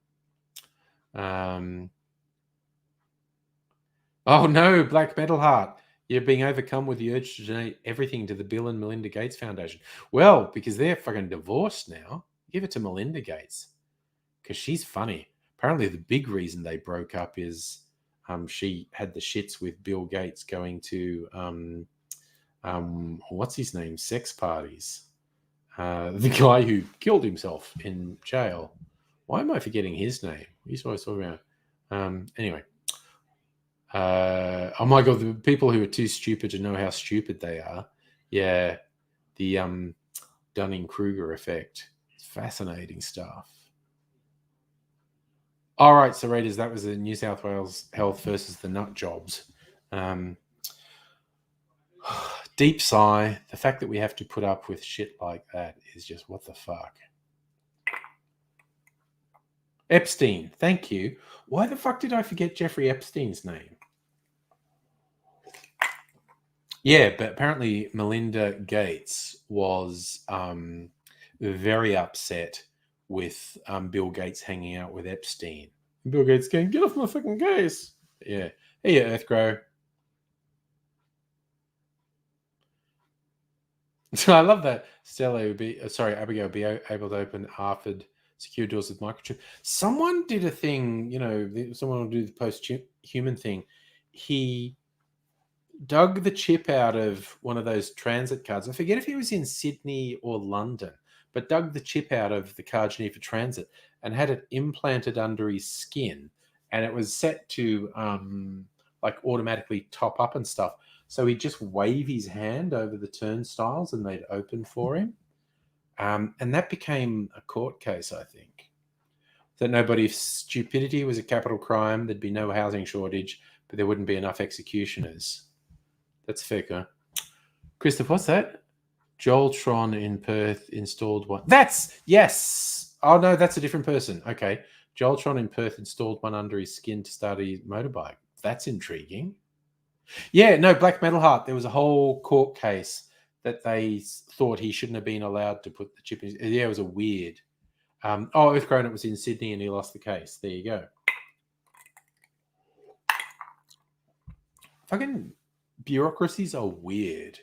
Oh no, Black Metal Heart. You're being overcome with the urge to donate everything to the Bill and Melinda Gates Foundation. Well, because they're fucking divorced now. Give it to Melinda Gates. Because she's funny. Apparently the big reason they broke up is she had the shits with Bill Gates going to what's his name? Sex parties. The guy who killed himself in jail. Why am I forgetting his name? He's always talking about. Anyway. Oh my God, the people who are too stupid to know how stupid they are. Yeah. The Dunning-Kruger effect. It's fascinating stuff. All right, so Raiders, that was the New South Wales Health versus the nut jobs. Deep sigh. The fact that we have to put up with shit like that is just what the fuck. Epstein, thank you. Why the fuck did I forget Jeffrey Epstein's name? Yeah, but apparently Melinda Gates was very upset with Bill Gates hanging out with Epstein. Bill Gates going, get off my fucking case. Yeah. Hey, Earthgrow. So I love that Abigail would be able to open Harvard secure doors with microchip. Someone did a thing, someone will do the post-human thing. He dug the chip out of one of those transit cards. I forget if he was in Sydney or London, but dug the chip out of the card you need for transit and had it implanted under his skin. And it was set to like automatically top up and stuff. So he'd just wave his hand over the turnstiles and they'd open for him. And that became a court case, I think. That nobody, if stupidity was a capital crime, there'd be no housing shortage, but there wouldn't be enough executioners. That's fair. Christopher, what's that? Joeltron in Perth installed one. Yes. Oh, no, that's a different person. Okay. Joeltron in Perth installed one under his skin to start his motorbike. That's intriguing. Yeah, no, Black Metal Heart. There was a whole court case that they thought he shouldn't have been allowed to put the chip in. Yeah, it was a weird. Earthgrown, it was in Sydney and he lost the case. There you go. Fucking bureaucracies are weird.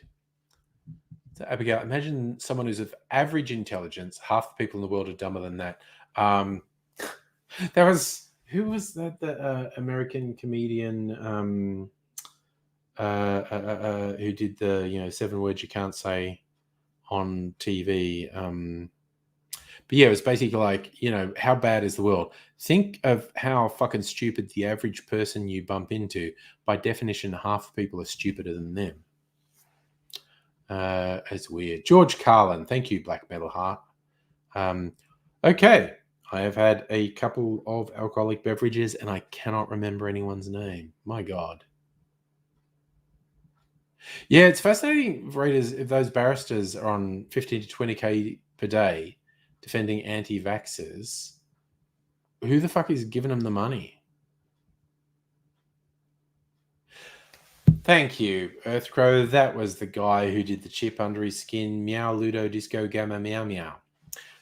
So, Abigail, imagine someone who's of average intelligence. Half the people in the world are dumber than that. Who was that? The American comedian who did the 7 words you can't say on TV. But yeah, it was basically like, how bad is the world? Think of how fucking stupid the average person you bump into. By definition, half the people are stupider than them. It's weird. George Carlin, thank you, Black Metal Heart. Okay, I have had a couple of alcoholic beverages and I cannot remember anyone's name. My God. Yeah, it's fascinating, readers, if those barristers are on 15 to 20K per day defending anti-vaxxers, who the fuck is giving them the money? Thank you, Earthcrow. That was the guy who did the chip under his skin, Meow Ludo Disco Gamma Meow Meow,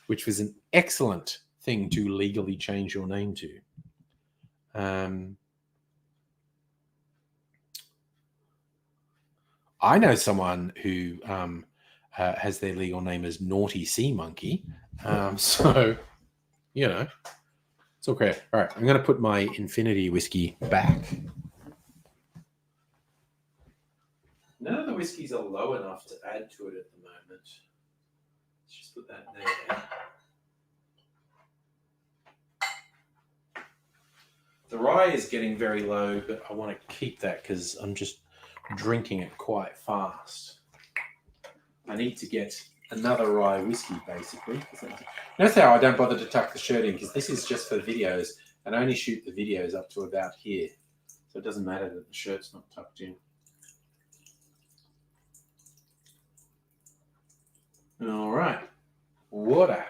which was an excellent thing to legally change your name to. I know someone who has their legal name as Naughty Sea Monkey. So, it's okay. All right, I'm going to put my Infinity whiskey back. None of the whiskeys are low enough to add to it at the moment. Let's just put that there. The rye is getting very low, but I want to keep that because I'm just drinking it quite fast. I need to get another rye whiskey, basically. That's how I don't bother to tuck the shirt in, because this is just for videos, and I only shoot the videos up to about here. So it doesn't matter that the shirt's not tucked in. All right. Water.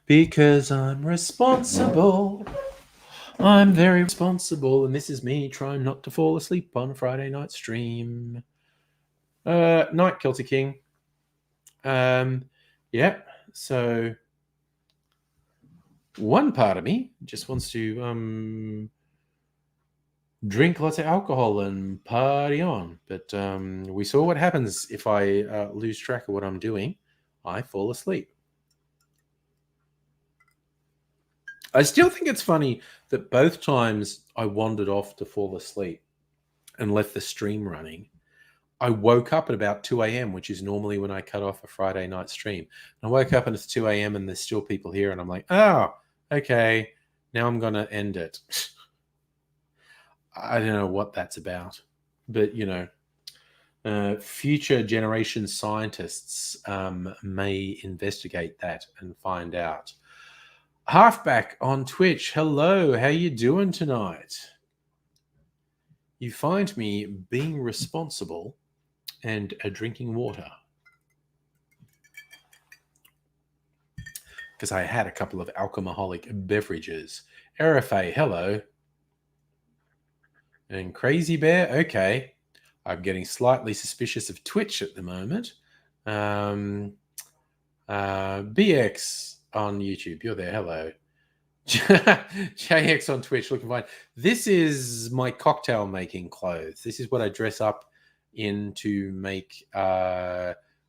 Because I'm responsible. I'm very responsible, and this is me trying not to fall asleep on a Friday night stream. Night, Celtic King. Yeah, so one part of me just wants to drink lots of alcohol and party on, but we saw what happens if I lose track of what I'm doing. I fall asleep. I still think it's funny that both times I wandered off to fall asleep and left the stream running, I woke up at about 2 a.m., which is normally when I cut off a Friday night stream. And I woke up and it's 2 a.m. and there's still people here. And I'm like, oh, okay, now I'm going to end it. I don't know what that's about. But, future generation scientists may investigate that and find out. Halfback on Twitch. Hello, how you doing tonight? You find me being responsible and drinking water. Because I had a couple of alcoholic beverages. RFA, hello. And Crazy Bear, okay. I'm getting slightly suspicious of Twitch at the moment. BX on YouTube, you're there, hello. JX on Twitch, looking fine. This is my cocktail making clothes. This is what I dress up in to make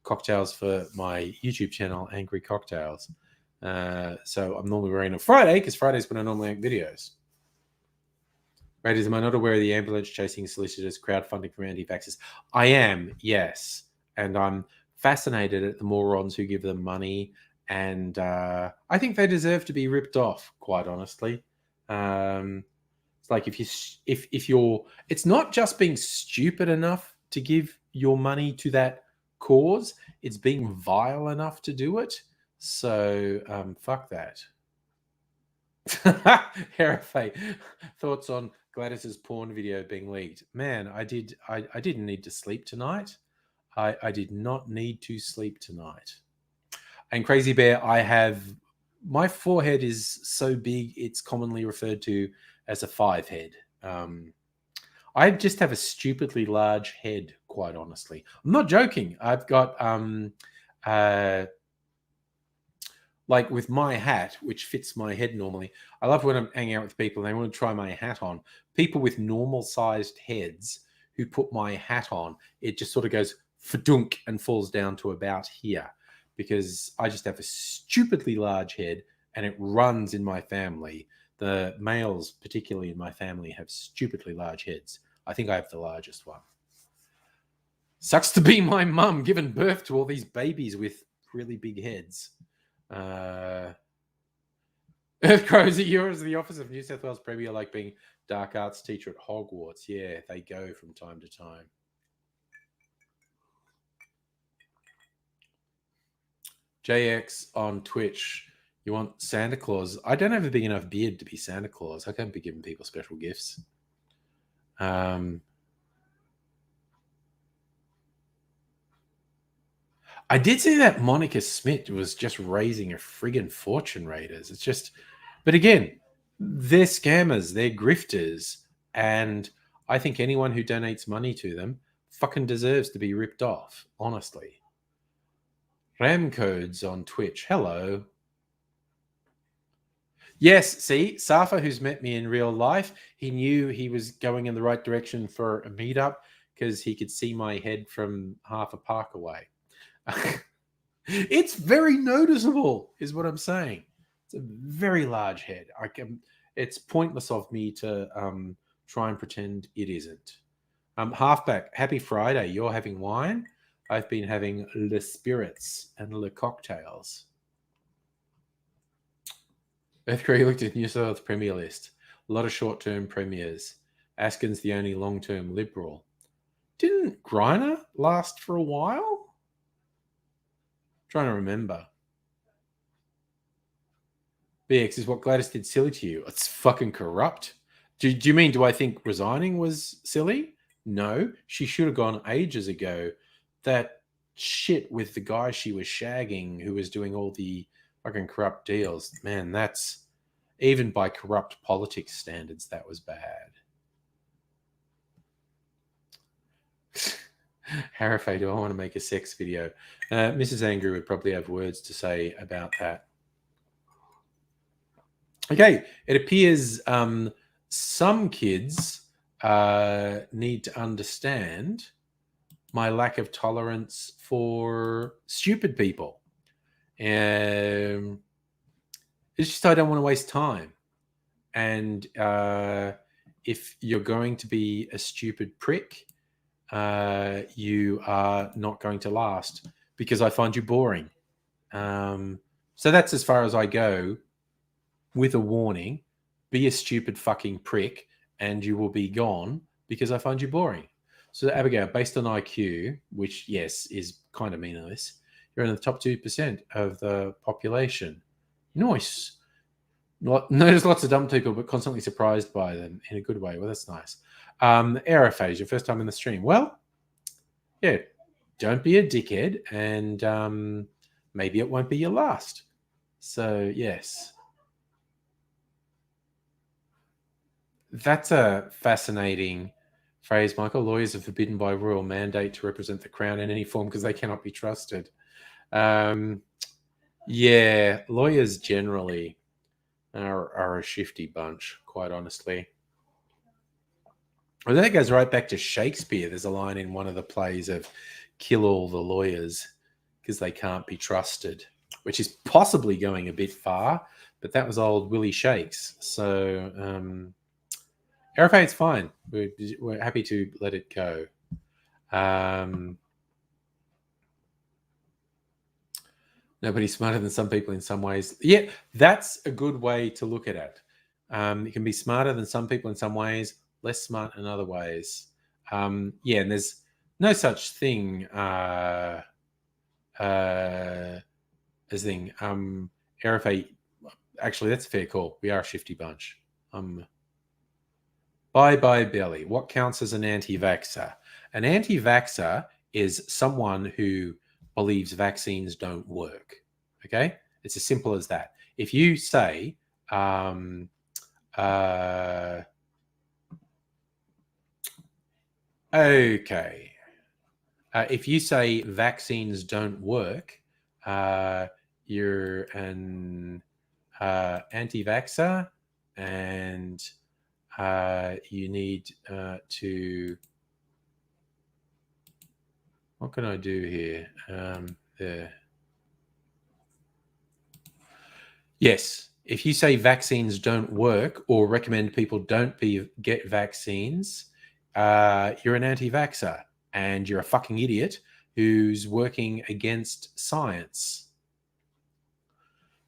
cocktails for my YouTube channel, Angry Cocktails. So I'm normally wearing a Friday because Friday's when I normally make videos. Raiders, am I not aware of the ambulance chasing solicitors crowdfunding from anti-vaxxers? I am, yes. And I'm fascinated at the morons who give them money. And I think they deserve to be ripped off, quite honestly. It's like if you're, it's not just being stupid enough to give your money to that cause, it's being vile enough to do it. So fuck that. Herafay, thoughts on Gladys's porn video being leaked? Man, I didn't need to sleep tonight. I did not need to sleep tonight. And Crazy Bear, my forehead is so big it's commonly referred to as a 5 head. I just have a stupidly large head, quite honestly. I'm not joking. I've got like with my hat, which fits my head normally. I love when I'm hanging out with people and they want to try my hat on. People with normal sized heads who put my hat on, it just sort of goes fadunk and falls down to about here because I just have a stupidly large head and it runs in my family. The males, particularly in my family, have stupidly large heads. I think I have the largest one. Sucks to be my mum, giving birth to all these babies with really big heads. Earth Crows at yours, the Office of New South Wales Premier, like being dark arts teacher at Hogwarts. Yeah, they go from time to time. JX on Twitch. You want Santa Claus? I don't have a big enough beard to be Santa Claus. I can't be giving people special gifts. I did see that Monica Smith was just raising a friggin' fortune, Raiders. It's just, but again, they're scammers, they're grifters, and I think anyone who donates money to them fucking deserves to be ripped off, honestly. Ram Codes on Twitch. Hello. Yes, see, Safa, who's met me in real life, he knew he was going in the right direction for a meetup because he could see my head from half a park away. It's very noticeable, is what I'm saying. It's a very large head. It's pointless of me to try and pretend it isn't. Halfback, happy Friday. You're having wine. I've been having le spirits and le cocktails. Earthquake looked at New South Wales Premier list. A lot of short-term premiers. Askin's the only long-term Liberal. Didn't Greiner last for a while? I'm trying to remember. BX, is what Gladys did silly to you? It's fucking corrupt. Do you mean, do I think resigning was silly? No, she should have gone ages ago. That shit with the guy she was shagging who was doing all the fucking corrupt deals. Man, that's, even by corrupt politics standards, that was bad. Harafay, do I want to make a sex video? Mrs. Angry would probably have words to say about that. Okay, it appears some kids need to understand my lack of tolerance for stupid people. It's just I don't want to waste time. And if you're going to be a stupid prick, you are not going to last because I find you boring. So that's as far as I go with a warning. Be a stupid fucking prick and you will be gone because I find you boring. So Abigail, based on IQ, which, yes, is kind of meaningless, you're in the top 2% of the population. Nice. Notice lots of dumb people, but constantly surprised by them in a good way. Well, that's nice. Aerophase, your first time in the stream. Well, yeah, don't be a dickhead, and maybe it won't be your last. So, yes. That's a fascinating phrase, Michael. Lawyers are forbidden by royal mandate to represent the Crown in any form because they cannot be trusted. Yeah, lawyers generally are a shifty bunch, quite honestly. Well, that goes right back to Shakespeare. There's a line in one of the plays of kill all the lawyers because they can't be trusted, which is possibly going a bit far, but that was old Willie Shakes. So RFA, it's fine. We're happy to let it go. Nobody's smarter than some people in some ways. Yeah, that's a good way to look at it. You can be smarter than some people in some ways, less smart in other ways. And there's no such thing as thing. RFA, actually, that's a fair call. We are a shifty bunch. Bye belly. What counts as an anti-vaxxer? An anti-vaxxer is someone who believes vaccines don't work. Okay? It's as simple as that. If you say, if you say vaccines don't work, you're an anti-vaxxer, and you need to... What can I do here? There. Yes, if you say vaccines don't work or recommend people don't get vaccines, you're an anti-vaxxer and you're a fucking idiot who's working against science.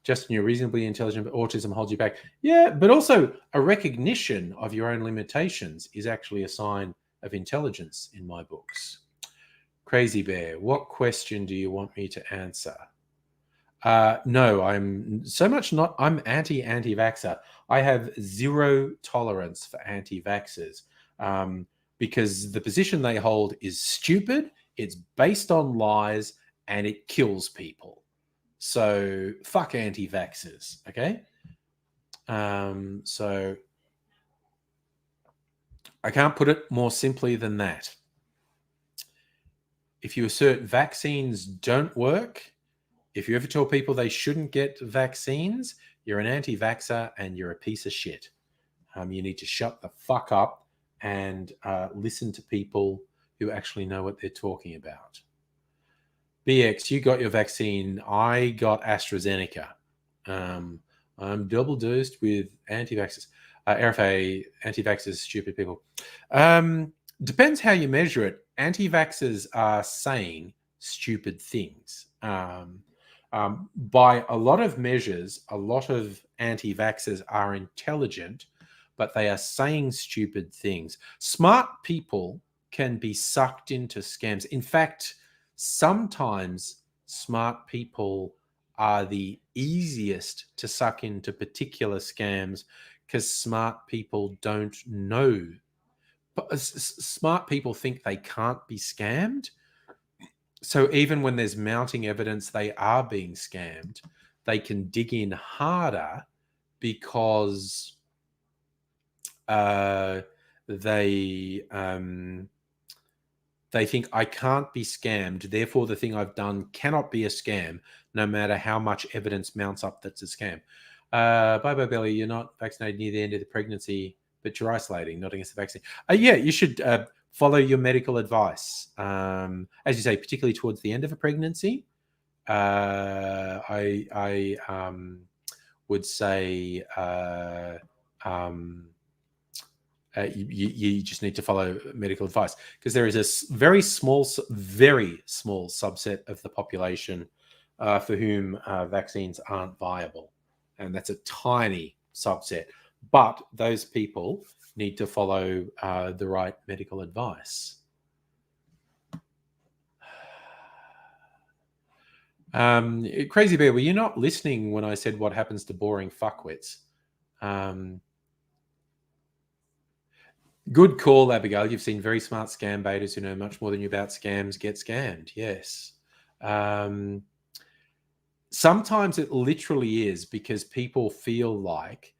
Justin, you're reasonably intelligent, but autism holds you back. Yeah, but also a recognition of your own limitations is actually a sign of intelligence in my books. Crazy Bear, what question do you want me to answer? No, I'm anti-vaxxer. I have zero tolerance for anti-vaxxers because the position they hold is stupid, it's based on lies, and it kills people. So fuck anti-vaxxers, okay? So I can't put it more simply than that. If you assert vaccines don't work, if you ever tell people they shouldn't get vaccines, you're an anti-vaxxer and you're a piece of shit. You need to shut the fuck up and listen to people who actually know what they're talking about. BX, you got your vaccine. I got AstraZeneca. I'm double dosed with anti-vaxxers. RFA, anti-vaxxers, stupid people. Depends how you measure it. Anti-vaxxers are saying stupid things. By a lot of measures, a lot of anti-vaxxers are intelligent, but they are saying stupid things. Smart people can be sucked into scams. In fact, sometimes smart people are the easiest to suck into particular scams because smart people don't know. Smart people think they can't be scammed. So even when there's mounting evidence they are being scammed, they can dig in harder because they think I can't be scammed, therefore the thing I've done cannot be a scam, no matter how much evidence mounts up that's a scam. Bye, Belly, you're not vaccinated near the end of the pregnancy, but you're isolating, not against the vaccine. Yeah, you should follow your medical advice. As you say, particularly towards the end of a pregnancy, I would say you just need to follow medical advice because there is a very small subset of the population for whom vaccines aren't viable. And that's a tiny subset. But those people need to follow the right medical advice. Crazy Bear, were you not listening when I said what happens to boring fuckwits? Good call, Abigail. You've seen very smart scam baiters who know much more than you about scams get scammed. Yes. Sometimes it literally is because people feel like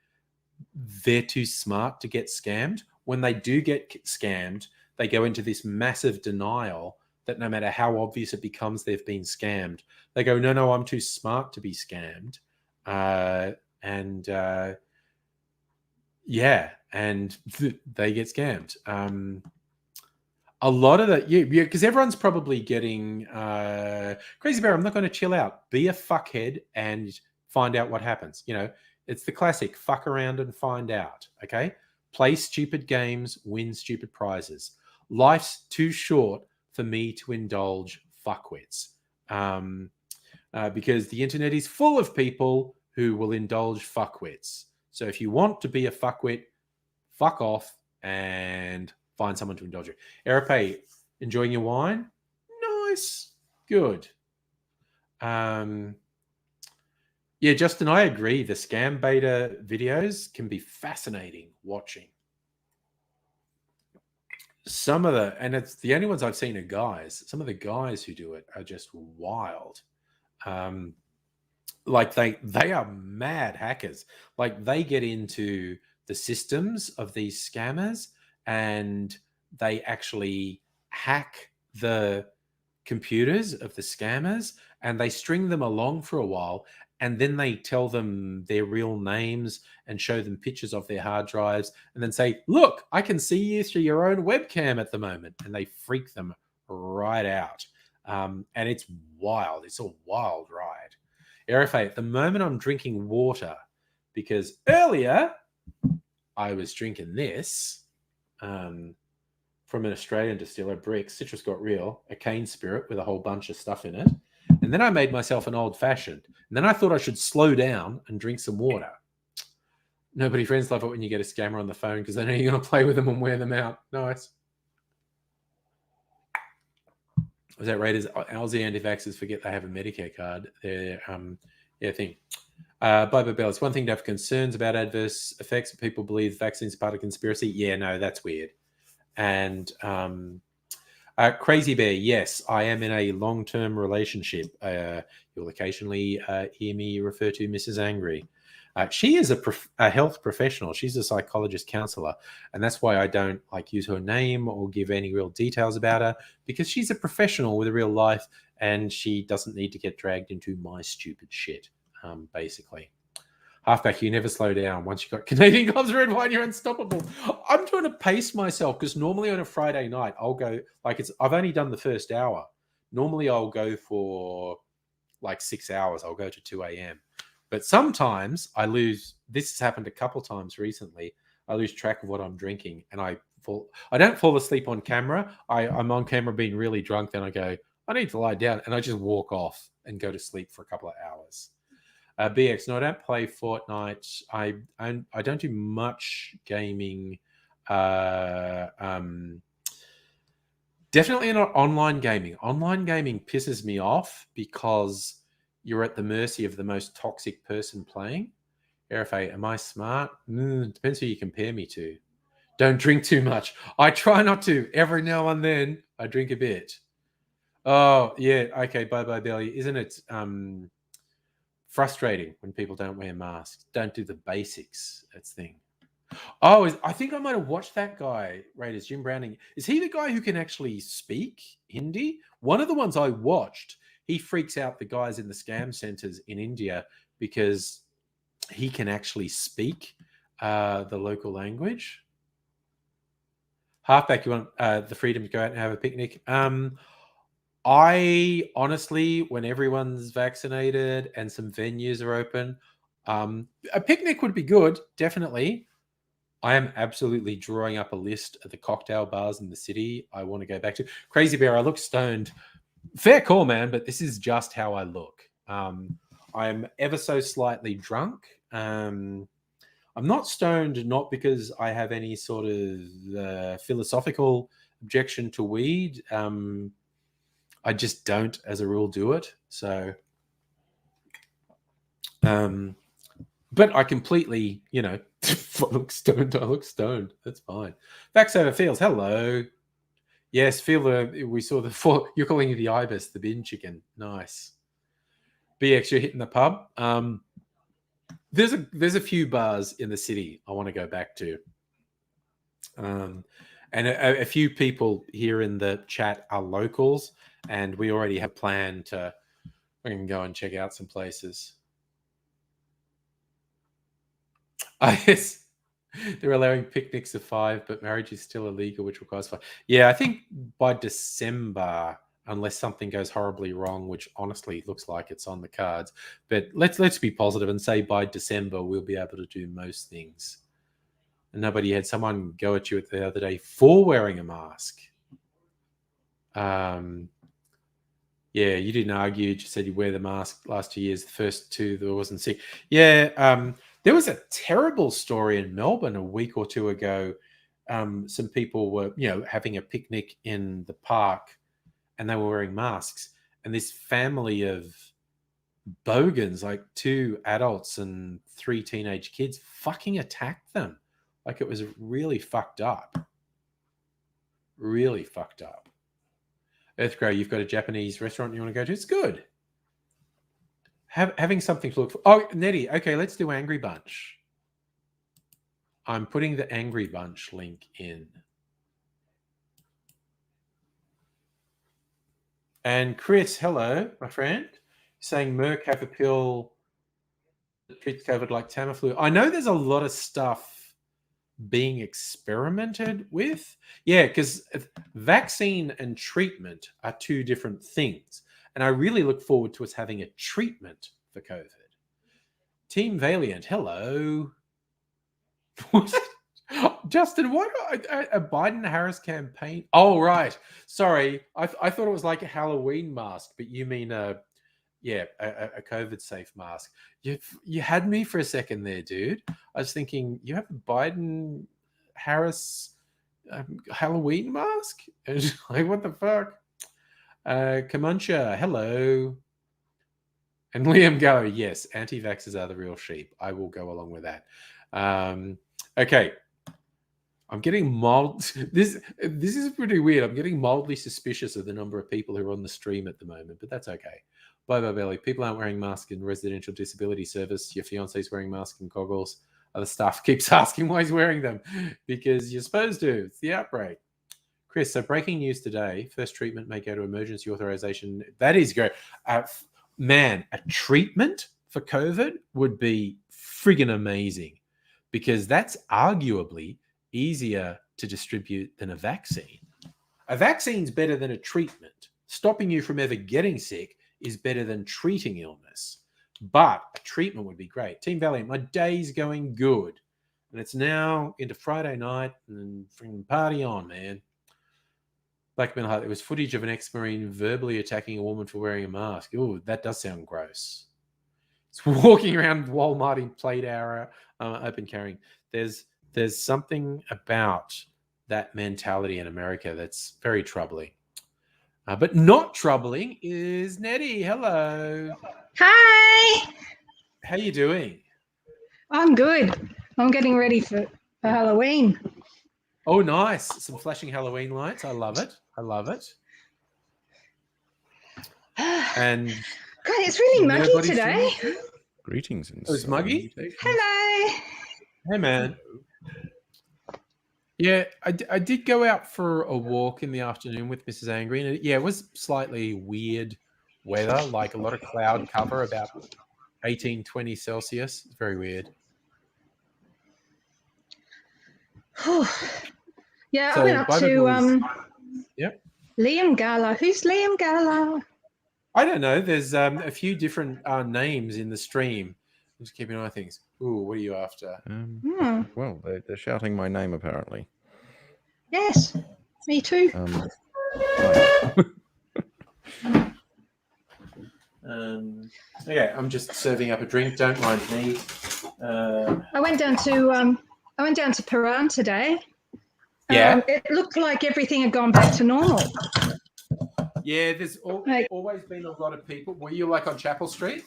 they're too smart to get scammed. When they do get scammed, they go into this massive denial that no matter how obvious it becomes they've been scammed, they go, no, I'm too smart to be scammed. And they get scammed. A lot of that, yeah, because everyone's probably getting Crazy Bear. I'm not going to chill out. Be a fuckhead and find out what happens. It's the classic fuck around and find out. Okay, play stupid games, win stupid prizes. Life's too short for me to indulge fuckwits, because the internet is full of people who will indulge fuckwits. So if you want to be a fuckwit, fuck off and find someone to indulge you. Arape, enjoying your wine? Nice. Good. Yeah, Justin, I agree. The scam beta videos can be fascinating watching. And it's the only ones I've seen are guys. Some of the guys who do it are just wild. Like they are mad hackers. Like they get into the systems of these scammers and they actually hack the computers of the scammers and they string them along for a while, and then they tell them their real names and show them pictures of their hard drives and then say, look, I can see you through your own webcam at the moment. And they freak them right out. And it's wild. It's a wild ride. RFA, at the moment I'm drinking water because earlier I was drinking this from an Australian distiller, Brick, Citrus Got Real, a cane spirit with a whole bunch of stuff in it. And then I made myself an old fashioned. And then I thought I should slow down and drink some water. Nobody friends love it when you get a scammer on the phone because they know you're going to play with them and wear them out. Nice. Was that right? As Aussie anti-vaxxers forget they have a Medicare card. They're, thing. Bobo Bell, it's one thing to have concerns about adverse effects, but people believe vaccines are part of conspiracy. Yeah, no, that's weird. And Crazy Bear, yes, I am in a long-term relationship. You'll occasionally hear me refer to Mrs. Angry. She is a health professional. She's a psychologist counselor. And that's why I don't use her name or give any real details about her, because she's a professional with a real life and she doesn't need to get dragged into my stupid shit, basically. Halfback, you never slow down. Once you've got Canadian Clubs red wine, you're unstoppable. I'm trying to pace myself because normally on a Friday night, I'll go, I've only done the first hour. Normally I'll go for 6 hours. I'll go to 2 a.m. But sometimes I lose. This has happened a couple times recently. I lose track of what I'm drinking, and I don't fall asleep on camera. I'm on camera being really drunk. Then I go, I need to lie down, and I just walk off and go to sleep for a couple of hours. BX, no, I don't play Fortnite. I don't do much gaming. Definitely not online gaming. Online gaming pisses me off because you're at the mercy of the most toxic person playing. RFA, am I smart? Depends who you compare me to. Don't drink too much. I try not to. Every now and then, I drink a bit. Oh, yeah. Okay, bye-bye, Belly. Isn't it frustrating when people don't wear masks? Don't do the basics. That's the thing. Oh, I think I might have watched that guy, Raiders, Jim Browning. Is he the guy who can actually speak Hindi? One of the ones I watched, he freaks out the guys in the scam centers in India because he can actually speak the local language. Halfback, you want the freedom to go out and have a picnic? I honestly, when everyone's vaccinated and some venues are open, a picnic would be good, definitely. I am absolutely drawing up a list of the cocktail bars in the city I want to go back to. Crazy Bear, I look stoned. Fair call, man, but this is just how I look. I'm ever so slightly drunk. I'm not stoned, not because I have any sort of philosophical objection to weed. I just don't, as a rule, do it. So, but I completely, if I look stoned, I look stoned. That's fine. Vax over Fields, hello. Yes, we saw you're calling it the ibis, the bin chicken. Nice. BX, you're hitting the pub. There's a few bars in the city I want to go back to. And a few people here in the chat are locals, and we already have planned to we can go and check out some places. Yes. They're allowing picnics of 5, but marriage is still illegal, which requires 5. Yeah, I think by December, unless something goes horribly wrong, which honestly looks like it's on the cards. But let's be positive and say by December we'll be able to do most things. And nobody had someone go at you the other day for wearing a mask. Yeah, you didn't argue. You just said you wear the mask last 2 years. The first 2, there wasn't sick. Yeah, there was a terrible story in Melbourne a week or 2 ago. Some people were, having a picnic in the park, and they were wearing masks. And this family of bogans, like 2 adults and 3 teenage kids, fucking attacked them. Like, it was really fucked up. Really fucked up. Earthgrow, you've got a Japanese restaurant you want to go to? It's good. Having something to look for. Oh, Nettie, okay, let's do Angry Bunch. I'm putting the Angry Bunch link in. And Chris, hello, my friend. Saying Merck have a pill that treats COVID like Tamiflu. I know there's a lot of stuff being experimented with. Yeah, because vaccine and treatment are 2 different things. And I really look forward to us having a treatment for COVID. Team Valiant, hello. Justin, what a Biden-Harris campaign? Oh, right. Sorry. I thought it was like a Halloween mask, but you mean a COVID-safe mask. You had me for a second there, dude. I was thinking, you have a Biden-Harris Halloween mask? And like, what the fuck? Kamuncha, hello. And Liam Go, yes, anti-vaxxers are the real sheep. I will go along with that. Okay. I'm getting this is pretty weird. I'm getting mildly suspicious of the number of people who are on the stream at the moment, but that's okay. Bye, Belly. People aren't wearing masks in residential disability service. Your fiance's wearing masks and goggles. Other staff keeps asking why he's wearing them. Because you're supposed to. It's the outbreak. Chris, so breaking news today. First treatment may go to emergency authorization. That is great. Man, a treatment for COVID would be friggin' amazing. Because that's arguably easier to distribute than a vaccine. A vaccine's better than a treatment. Stopping you from ever getting sick is better than treating illness. But a treatment would be great. Team Valiant, my day's going good. And it's now into Friday night and freaking party on, man. Black Metal Heart, there was footage of an ex-Marine verbally attacking a woman for wearing a mask. Ooh, that does sound gross. It's walking around Walmart in plate hour, open carrying. There's something about that mentality in America that's very troubling. But not troubling is Nettie. Hello. Hi. How you doing? I'm good. I'm getting ready for Halloween. Oh, nice. Some flashing Halloween lights. I love it. And God, it's really muggy today. Greetings. Oh, it's muggy? Hello. Hey, man. Yeah, I did go out for a walk in the afternoon with Mrs. Angry, and it was slightly weird weather, like a lot of cloud cover, about 18, 20 Celsius. It's very weird. Yeah, So, I went up to yep. Liam Gala. Who's Liam Gala? I don't know. There's a few different names in the stream. I'm just keeping an eye on things. Ooh, what are you after? Well, they're shouting my name, apparently. Yes, me too. Okay, I'm just serving up a drink. Don't mind me. I went down to Paran today. Yeah. It looked like everything had gone back to normal. Yeah, there's always been a lot of people. Were you like on Chapel Street?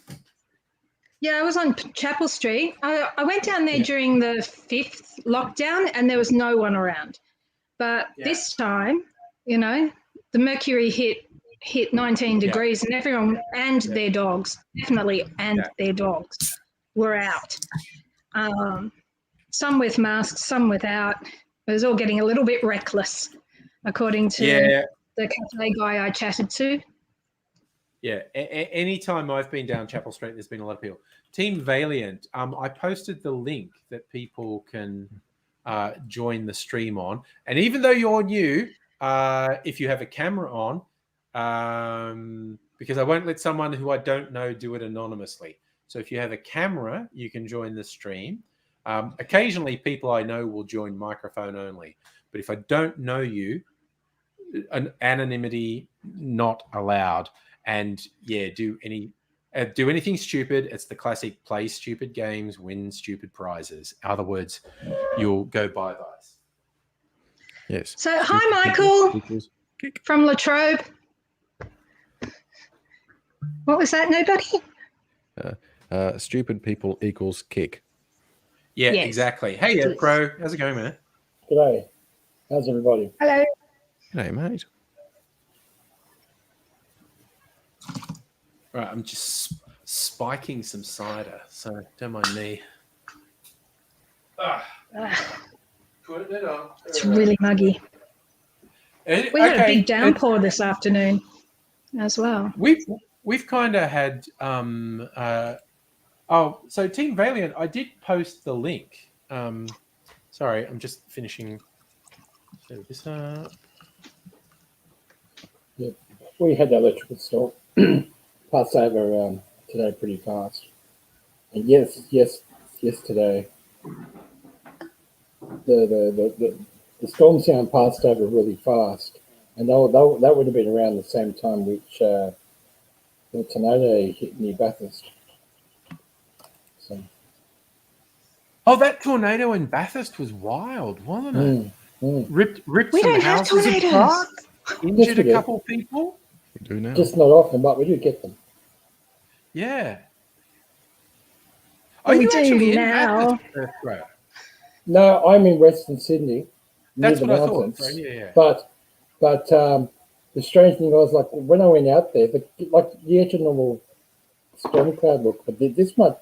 Yeah, I was on Chapel Street. I went down there during the 5th lockdown and there was no one around. But this time, the mercury hit 19 degrees and everyone and their dogs, their dogs were out. Some with masks, some without. It was all getting a little bit reckless, according to the cafe guy I chatted to. Yeah, anytime I've been down Chapel Street, there's been a lot of people. Team Valiant, I posted the link that people can join the stream on. And even though you're new, if you have a camera on, because I won't let someone who I don't know do it anonymously. So if you have a camera, you can join the stream. Occasionally, people I know will join microphone only. But if I don't know you, anonymity not allowed. And yeah, do anything stupid. It's the classic play stupid games, win stupid prizes. In other words, you'll go bye-byes. Yes. So, hi, Michael from Latrobe. What was that? Nobody? Stupid people equals kick. Yeah, Yes. exactly. Hey, Ed Pro. How's it going, man? G'day. How's everybody? Hello. Hey, mate. Right, I'm just spiking some cider, so don't mind me. Put it on. It's really muggy. We had a big downpour this afternoon as well. We've kind of had so Team Valiant, I did post the link. Sorry, I'm just finishing. So this Yeah, we had the electrical storm pass over today pretty fast. And yesterday the storm sound passed over really fast, and that would have been around the same time which the tornado hit near Bathurst. So. Oh, that tornado in Bathurst was wild, wasn't it? Ripped We some don't have houses tornadoes. apart, injured Yes, a couple people. We do now. Just not often, but we do get them. Yeah. We Are you do actually now. in Bathurst, bro? No, I'm in Western Sydney, near That's the what I mountains. thought. Bro. Yeah. But the strange thing was, like, when I went out there, you had your normal storm cloud look, but this one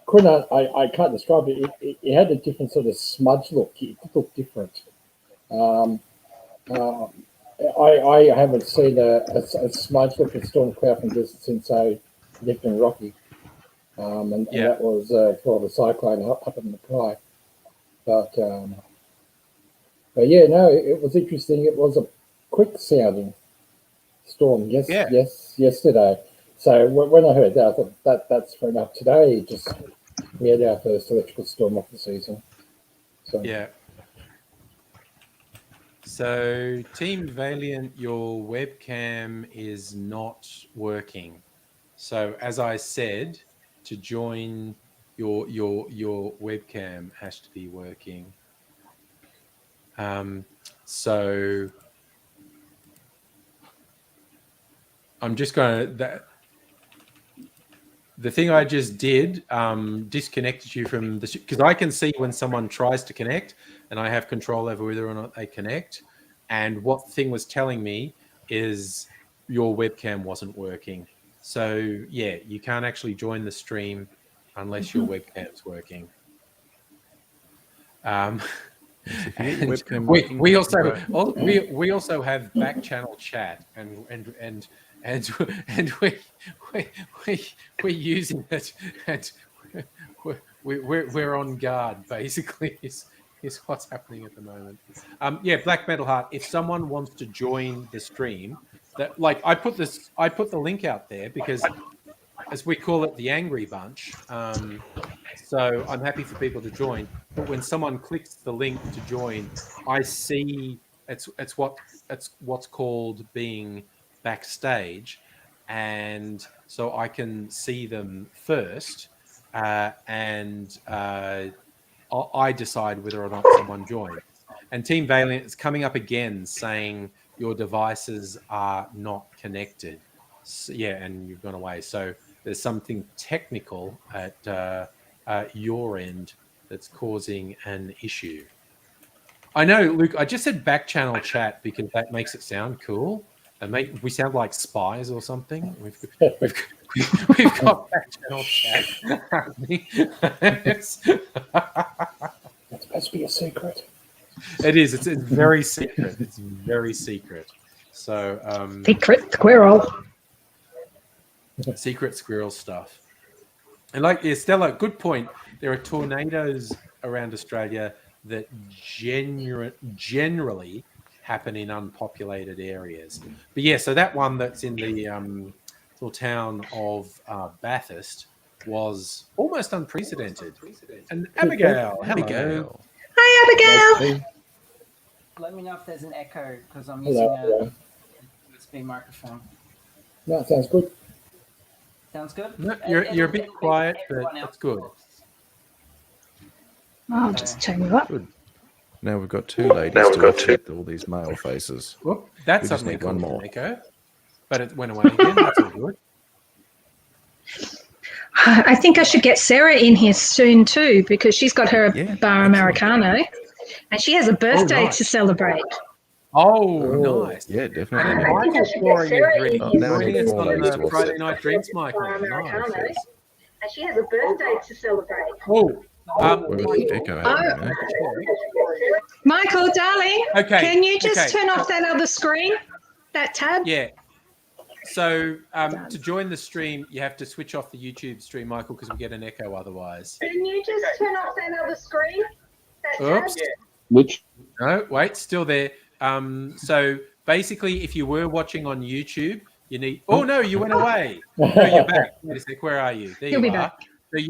I can't describe it. It had a different sort of smudge look. It looked different. I haven't seen a smudge look of storm cloud from this since I lived in Rocky, and that was called a cyclone up in Mackay. But yeah, no, it was interesting. It was a quick sounding storm. Yesterday. So when I heard that, I thought that's fair enough. Today, we had our first electrical storm of the season. So Yeah. So Team Valiant, your webcam is not working. So as I said, to join your webcam has to be working. So I'm just going to the thing I just did disconnected you from the, because I can see when someone tries to connect and I have control over whether or not they connect. And what the thing was telling me is your webcam wasn't working. So yeah, you can't actually join the stream unless your webcam's working. We also have back channel chat and we're using it, and we're on guard basically is what's happening at the moment. Yeah, Black Metal Heart, if someone wants to join the stream, that, like, I put the link out there because, as we call it, the Angry Bunch. So I'm happy for people to join. But when someone clicks the link to join, I see it's what's called being backstage, and so I can see them first, and I decide whether or not someone joins. And Team Valiant is coming up again saying your devices are not connected. So, yeah, and you've gone away. So there's something technical at your end that's causing an issue. I know, Luke, I just said back channel chat because that makes it sound cool. And we sound like spies or something. We've got back channel chat. that's supposed to be a secret. It is. It's very secret. It's very secret. So Secret squirrel. Secret squirrel stuff. And like, yeah, Stella, good point. There are tornadoes around Australia that generally happen in unpopulated areas. But yeah, so that one that's in the little town of Bathurst was almost unprecedented. And Abigail, hello. Hi, Abigail. Let me know if there's an echo because I'm using a USB microphone. No, it sounds good. Sounds good? No, you're a bit quiet, but that's good. I'll just turn you up. Good. Now we've got two ladies to offset all these male faces. Whoop, that We just suddenly need one caused more. an echo, but it went away again. That's all good. I think I should get Sarah in here soon too, because she's got her bar Americano, and she has a birthday to celebrate. Oh, nice. Yeah, And definitely. Michael's pouring a drink. Oh, You're now I joining need us 4 on ladies the to Friday offset. night drinks, Michael. Nice. And she has a birthday to celebrate. Oh, We've got the echo happening, eh? Michael, darling, okay. can you just okay. turn off that other screen, that tab? Yeah. So to join the stream, you have to switch off the YouTube stream, Michael, because we get an echo otherwise. Can you just turn off that other screen, that tab? Oops. Which? No, wait, still there. So basically, if you were watching on YouTube, you need. Oh no, you went away. No, you're back. Wait a sec. Where are you? There He'll you be are. back. So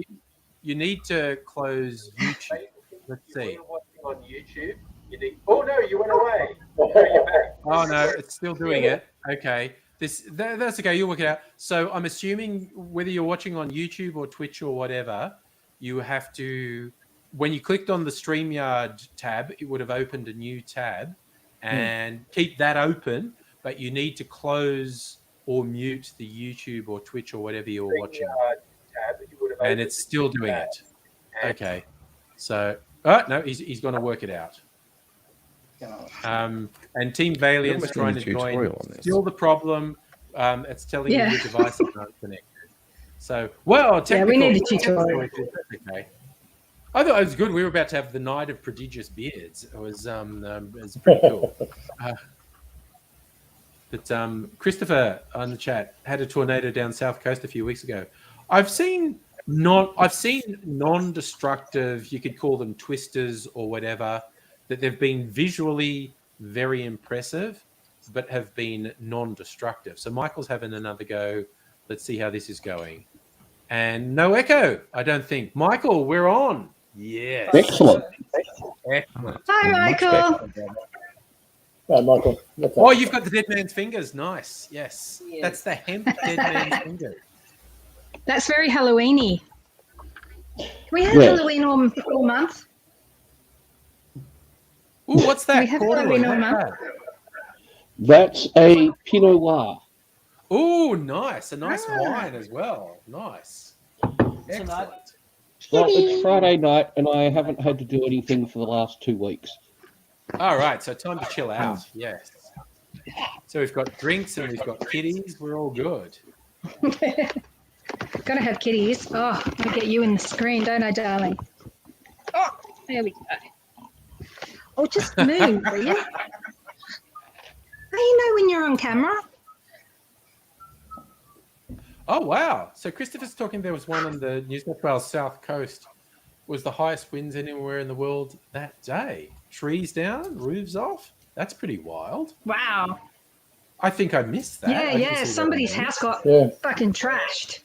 you need to close YouTube. Let's see. On YouTube, you need. Oh no, you went away. No, you're back. Oh no, it's still doing it. Okay. That's okay. You'll work it out. So I'm assuming whether you're watching on YouTube or Twitch or whatever, you have to. When you clicked on the StreamYard tab, it would have opened a new tab, and keep that open. But you need to close or mute the YouTube or Twitch or whatever you're watching. And it's still doing it. Okay. So, no, he's going to work it out. And Team Valiant's trying to join. on this. Still the problem. It's telling you Yeah. your device is not connected. So, well, we need a technical tutorial. difficulties, that's okay. I thought it was good. We were about to have the night of prodigious beards. It was pretty cool. But Christopher on the chat had a tornado down South Coast a few weeks ago. I've seen non-destructive, you could call them twisters or whatever, that they've been visually very impressive, but have been non-destructive. So Michael's having another go. Let's see how this is going. And no echo, I don't think. Michael, we're on. Yes. Excellent. Excellent. Hi, Michael. Hi, Michael. What's up? Oh, you've got the dead man's fingers. Nice. Yes. Yes. That's the hemp dead man's fingers. That's very Halloweeny. Can we have Yes. Halloween all month? Ooh, what's that? We have Corduroy, Halloween all what's month. that? That's a Pinot Noir. Ooh, nice. A nice wine as well. Nice. Excellent. Well, it's Friday night, and I haven't had to do anything for the last 2 weeks. All right. So time to chill out. Yes. So we've got drinks and we've got kitties. We're all good. Gotta have kitties. Oh, I get you in the screen, don't I, darling? Oh, there we go. Oh, just move, will you? How do you know when you're on camera? Oh, wow. So Christopher's talking there was one on the New South Wales South Coast. Was the highest winds anywhere in the world that day. Trees down, roofs off. That's pretty wild. Wow. I think I missed that. I didn't see that Somebody's on the house got Yeah. fucking trashed.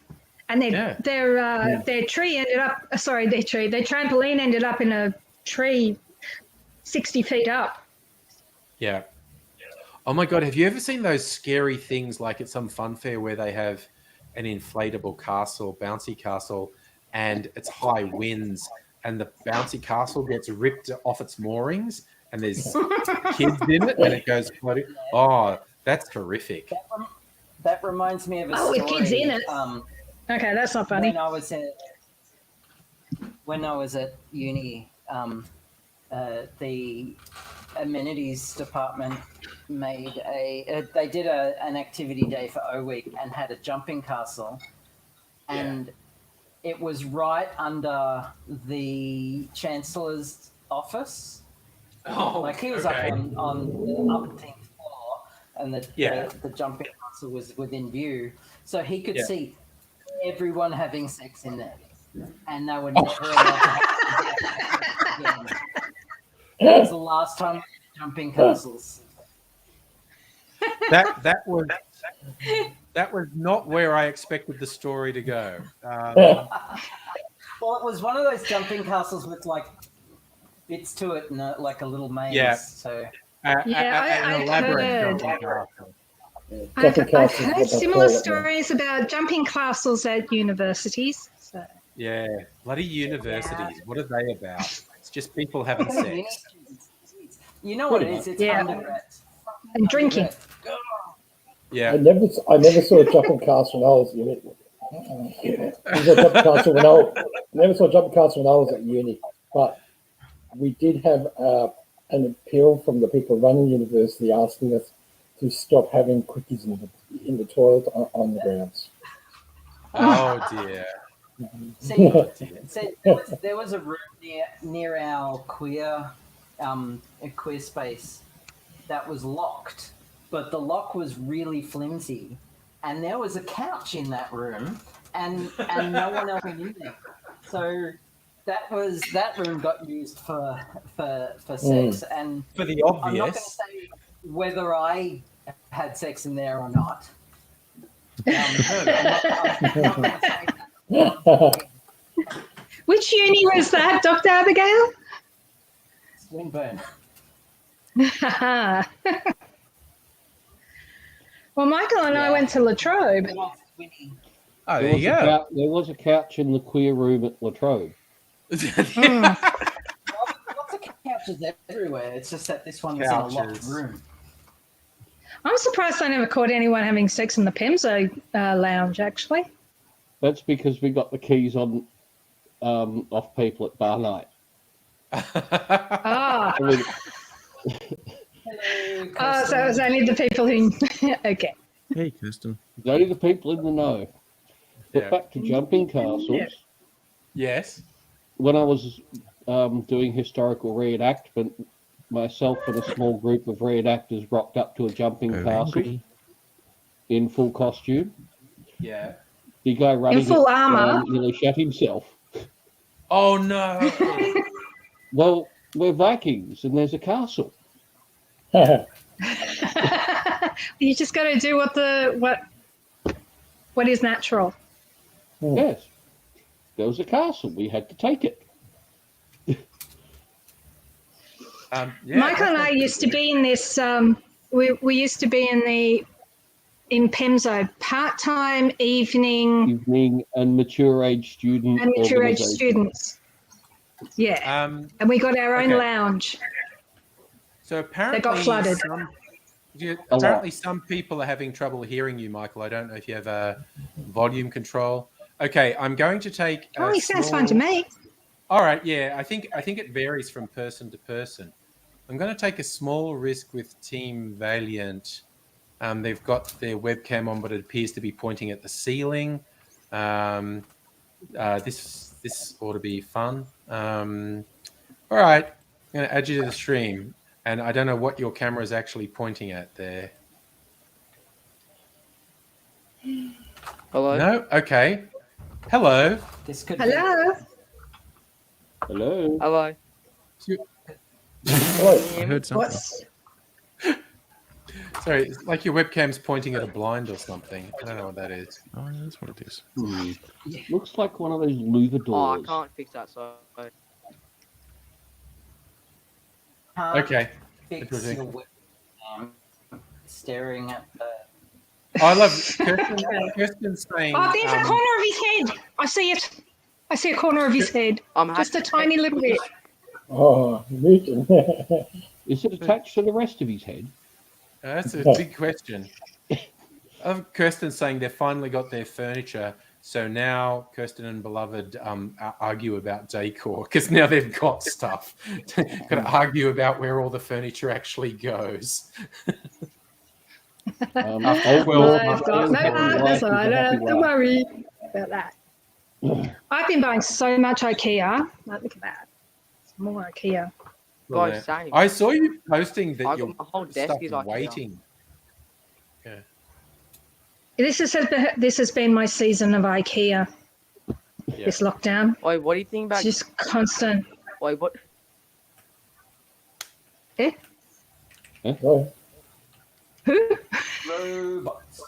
And their tree ended up, their trampoline ended up in a tree 60 feet up. Yeah. Oh my God. Have you ever seen those scary things like at some fun fair where they have an inflatable castle, bouncy castle, and it's high winds and the bouncy castle gets ripped off its moorings and there's kids in it and it goes floating? Oh, that's horrific. That reminds me of a Oh, story. with kids in it. Okay, that's not funny. When I was at uni, the amenities department made they did an activity day for O Week and had a jumping castle, and it was right under the Chancellor's office. Oh, Like he was okay. up on the 18th floor, and the jumping castle was within view, so he could see everyone having sex in there, and they were never allowed to have sex again. was the last time we did jumping castles. That was not where I expected the story to go. Well, it was one of those jumping castles with like bits to it and like a little maze. Yeah. So Yeah, an I've elaborate heard. jumping castle. I've Jumping castles is heard what they similar call it now. stories about jumping castles at universities. So. Yeah, bloody universities. What are they about? It's just people having sex. you know what it is? It's Yeah. undergrads. And drinking. Yeah. I never saw a jumping castle when I was at uni. Never saw a jumping castle when I was at uni, but we did have an appeal from the people running the university asking us to stop having quickies in the toilet on the grounds. Oh dear. See, there was a room near our queer space that was locked, but the lock was really flimsy, and there was a couch in that room, and no one else went in there. So that room got used for sex, and For the I'm not going to obvious. say whether I had sex in there or not. I'm not gonna say. Which uni was that, Dr. Abigail? Swinburne. Well, Michael and I went to Latrobe. Oh, There there was, you a go. there was a couch in the queer room at Latrobe. Lots of couches everywhere. It's just that this one was in a locked Couches. room. I'm surprised I never caught anyone having sex in the Pemzo lounge, actually. That's because we got the keys on off people at bar night. Ah, I mean, Hello, so it was only the people who. Okay. Hey, Kirsten. it's only the people in the know. But Yeah. back to jumping castles. Yes. When I was doing historical reenactment, myself and a small group of reenactors rocked up to a jumping Oh, castle angry. in full costume. Yeah. The guy running full it armour? nearly shot himself. Oh no. Well, we're Vikings and there's a castle. You just got to do what is natural. Yes. There was a castle. We had to take it. Yeah, Michael and I used to be in this. We used to be in Pemzo part-time evening Evening and mature age student and mature age organisation. students. Yeah, Um, and we got our own okay. lounge. so apparently, got flooded. Apparently, some people are having trouble hearing you, Michael. I don't know if you have a volume control. Okay, I'm going to take. Oh, he sounds fine to me. All right, yeah, I think it varies from person to person. I'm going to take a small risk with Team Valiant. They've got their webcam on, but it appears to be pointing at the ceiling. This ought to be fun. All right, I'm going to add you to the stream, and I don't know what your camera is actually pointing at there. Hello? No? Okay. Hello. This could Hello. Hello. Hello? I heard something. What's Sorry, it's like your webcam's pointing at a blind or something. I don't know what that is. Oh, yeah, that's what it is. Looks like one of those louver Oh, I doors. can't fix that, so... Okay. fix Interesting. your webcam staring at the. I love Kirsten's saying. Oh, there's a corner of his head. I see it. I see a corner of his head. I'm Just a tiny little bit. Oh, Newton. Is it attached to the rest of his head? That's a big question. Kirsten's saying they finally got their furniture, so now Kirsten and Beloved argue about decor because now they've got stuff. Got to argue about where all the furniture actually goes. Well, I've got no, that's all right. Don't worry about that. I've been buying so much IKEA. Like, look at that. It's more IKEA. Guys, same. I saw you posting that I your got my whole desk stuff is is IKEA. waiting. This has been my season of IKEA. Yeah. This lockdown. Wait, what do you think It's about... just constant. Wait, what... Oh, Who? Robots.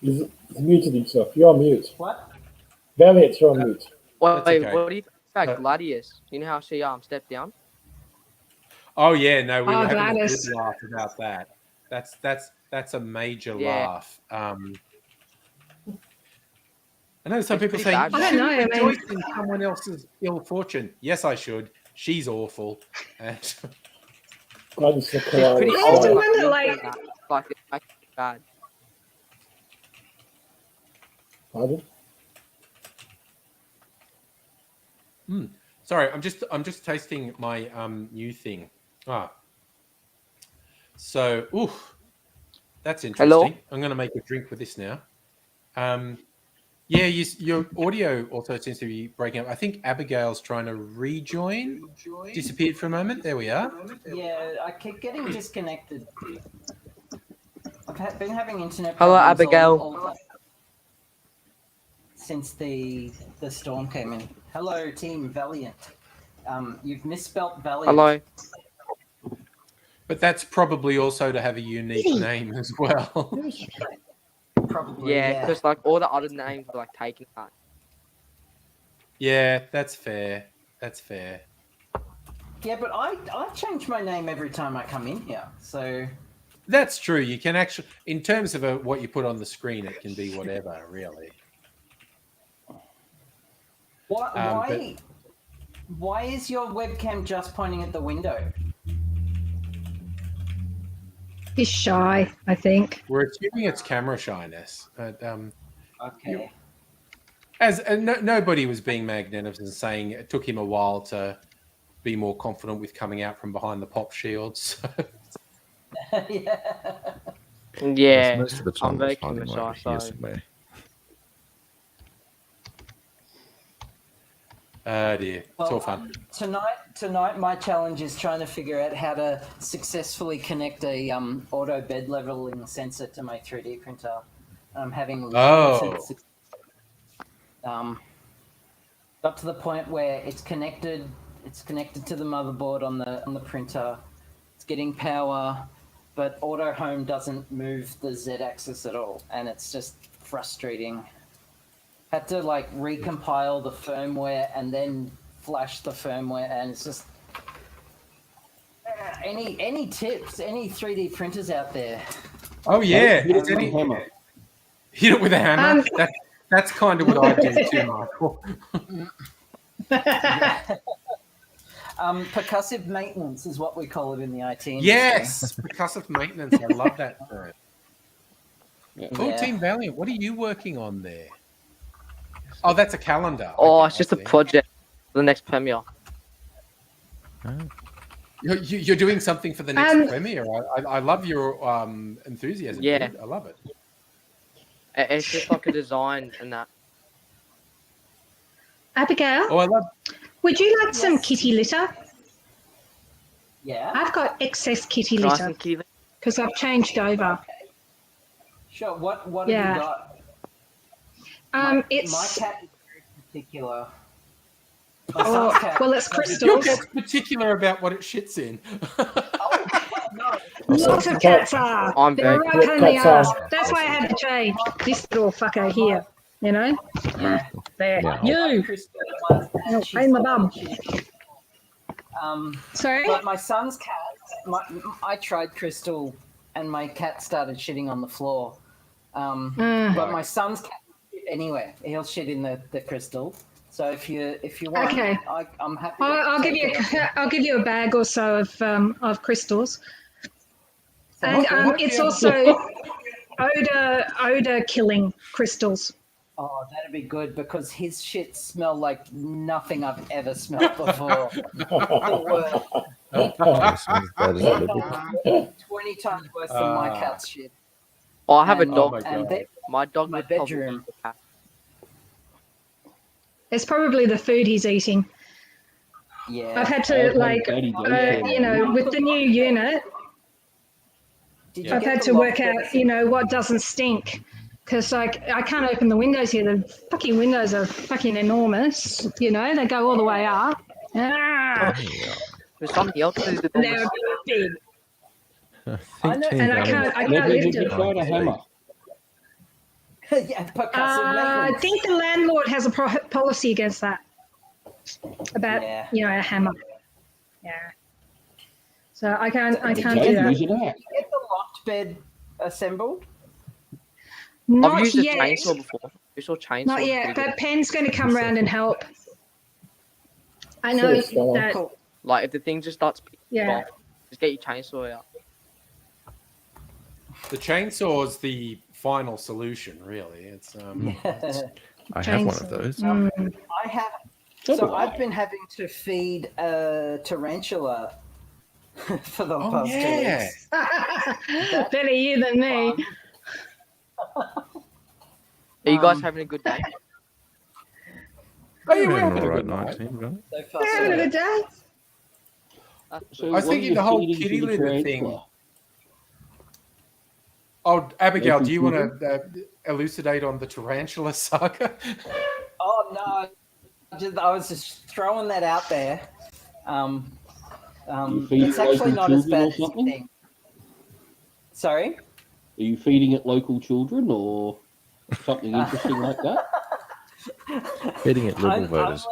he's muted himself. You're on mute. What? Valiant's on mute. Wait, okay. what do you think about Uh, Gladius? You know how she stepped down? Oh yeah, no, we Oh, were having Gladys. a good laugh about that. That's a major Yeah. laugh. I know some It's people pretty saying bad. you I don't should know, I mean- rejoice in someone else's ill fortune. Yes, I should. She's awful. And Gladys the She's koala. pretty Yeah, old. it's a Like, wonder, like- it makes it bad. Pardon? Sorry, I'm just tasting my new thing. So, that's interesting. Hello? I'm going to make a drink with this now. Yeah, your audio also seems to be breaking up. I think Abigail's trying to rejoin. Disappeared for a moment. There we are. Yeah, I keep getting disconnected. I've been having internet Hello, problems Abigail. all since the storm came in. Hello, Team Valiant. You've misspelt Valiant. Hello. But that's probably also to have a unique name as well. Probably. Yeah, because like all the other names were like taken out. Yeah, that's fair. That's fair. Yeah, but I change my name every time I come in here. So That's true. You can actually, in terms of what you put on the screen, it can be whatever, really. Why is your webcam just pointing at the window? He's shy, I think. We're assuming it's camera shyness. But, Okay. nobody was being magnanimous and saying it took him a while to be more confident with coming out from behind the pop shields. Yeah. Yeah, Most of the time, I'm very it's finding shy, my so- ears away. Oh dear, it's all fun. Tonight, my challenge is trying to figure out how to successfully connect a auto bed leveling sensor to my 3D printer. I'm having limited success. Got to the point where it's connected to the motherboard on the printer. It's getting power, but auto home doesn't move the Z-axis at all, and it's just frustrating. Had to like recompile the firmware and then flash the firmware, and it's just any tips, any 3D printers out there? Oh yeah, Hit it is with a any- hammer. hit it with a hammer. That's kind of what I do too, Michael. Percussive maintenance is what we call it in the IT industry. Yes, percussive maintenance. I love that term. Yeah. Oh, Yeah. Team Valiant, what are you working on there? Oh, that's a calendar. Oh, Okay, it's just I a see. project for the next premiere. You're doing something for the next premiere. I love your enthusiasm. Yeah. Dude. I love it. It's just like a design and that. Abigail, Oh, I love. would you like some Yes. kitty litter? Yeah. I've got excess kitty Nice litter and key. because I've changed over. Sure. What have Yeah. you got? Um, My it's cat is very particular. My oh, son's cat well, it's doesn't- Your crystals. cat's particular about what it shits in. No. Lots of cats are. I'm They're very- right pain in the Cats ass. are. That's why I had to change this little fucker here. You know, Yeah. there. Yeah. You. Crystal, my- Oh, she's- pain my bum. Sorry. But my son's cat, I tried Crystal, and my cat started shitting on the floor. But my son's cat will shit anywhere. He'll shit in the crystal. So if you want, Okay. I'm happy. To I'll give take you. it off. I'll give you a bag or so of crystals, and What it's if you- also odor killing crystals. Oh, that'd be good because his shit smelled like nothing I've ever smelled before. The worst. It smells bad as a liver. 20 times worse than my cat's shit. Oh, I have a And- dog. my and God. they- My dog My would probably bedroom. eat the cat. It's probably the food he's eating. yeah. I've had to like, Daddy dog. you know, with the new unit, Did you Yeah. I've get had the to work loft out, bed? you know, what doesn't stink. Because like I can't open the windows here. The fucking windows are fucking enormous. You know, they go all the way up. Ah. There's something else to the They're doors. big. I know, And I can't Maybe lift you it. tried a hammer. yeah, percussive I methods. think the landlord has a policy against that. About Yeah. a hammer. Yeah. So I can't do Okay, that. use an axe. Get the locked bed assembled. Not I've used yet. a chainsaw before. You saw chainsaw. Not yet. But Pen's going to come round and help. I know that. Cool. Like if the thing just starts picking Yeah. off, just get your chainsaw out. The chainsaw is the final solution, really. It's I have one of those. I have. So So do I. I've been having to feed a tarantula for the past 2 yeah. weeks. Better you than me. Are you guys having a good day? Oh, yeah, We're we're having having an a alright good night. night, team, right? So far, We're so having a good. good day. So I was what thinking are the you whole feeding to kitty the litter tarantula? thing. Oh, Abigail, Local do you want to elucidate on the tarantula saga? Oh no! I was just throwing that out there. You feed It's actually local not as children bad or as you something? think. Sorry? Are you feeding it local children or something interesting like that? Feeding it liberal voters.